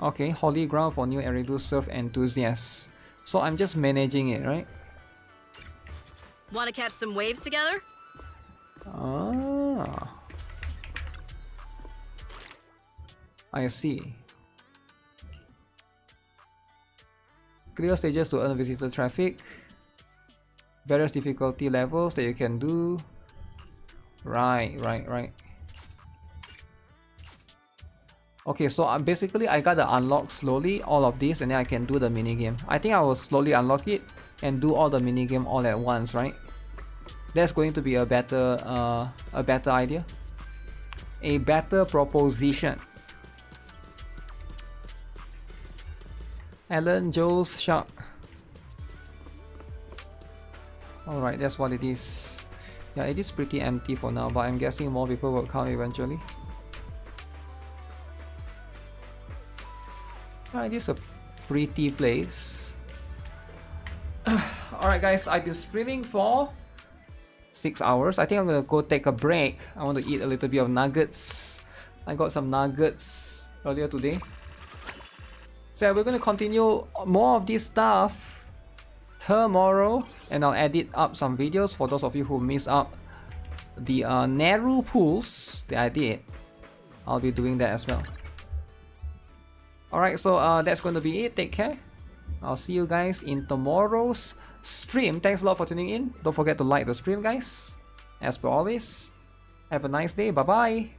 Okay, holy ground for new Eridu surf enthusiasts. So I'm just managing it, right? Want to catch some waves together? Ah, I see. Clear stages to earn visitor traffic. Various difficulty levels that you can do. Right. Okay, so basically I gotta unlock slowly all of this and then I can do the minigame. I think I will slowly unlock it and do all the minigame all at once, right? That's going to be a better idea. A better proposition. Alan Joe's Shark. Alright, that's what it is. Yeah, it is pretty empty for now, but I'm guessing more people will come eventually. Alright, this is a pretty place. Alright guys, I've been streaming for 6 hours. I think I'm gonna go take a break. I want to eat a little bit of nuggets. I got some nuggets earlier today. So we're gonna continue more of this stuff tomorrow, and I'll edit up some videos for those of you who missed out the Naru pools that I did. I'll be doing that as well. Alright, so that's going to be it. Take care. I'll see you guys in tomorrow's stream. Thanks a lot for tuning in. Don't forget to like the stream, guys. As per always, have a nice day. Bye bye.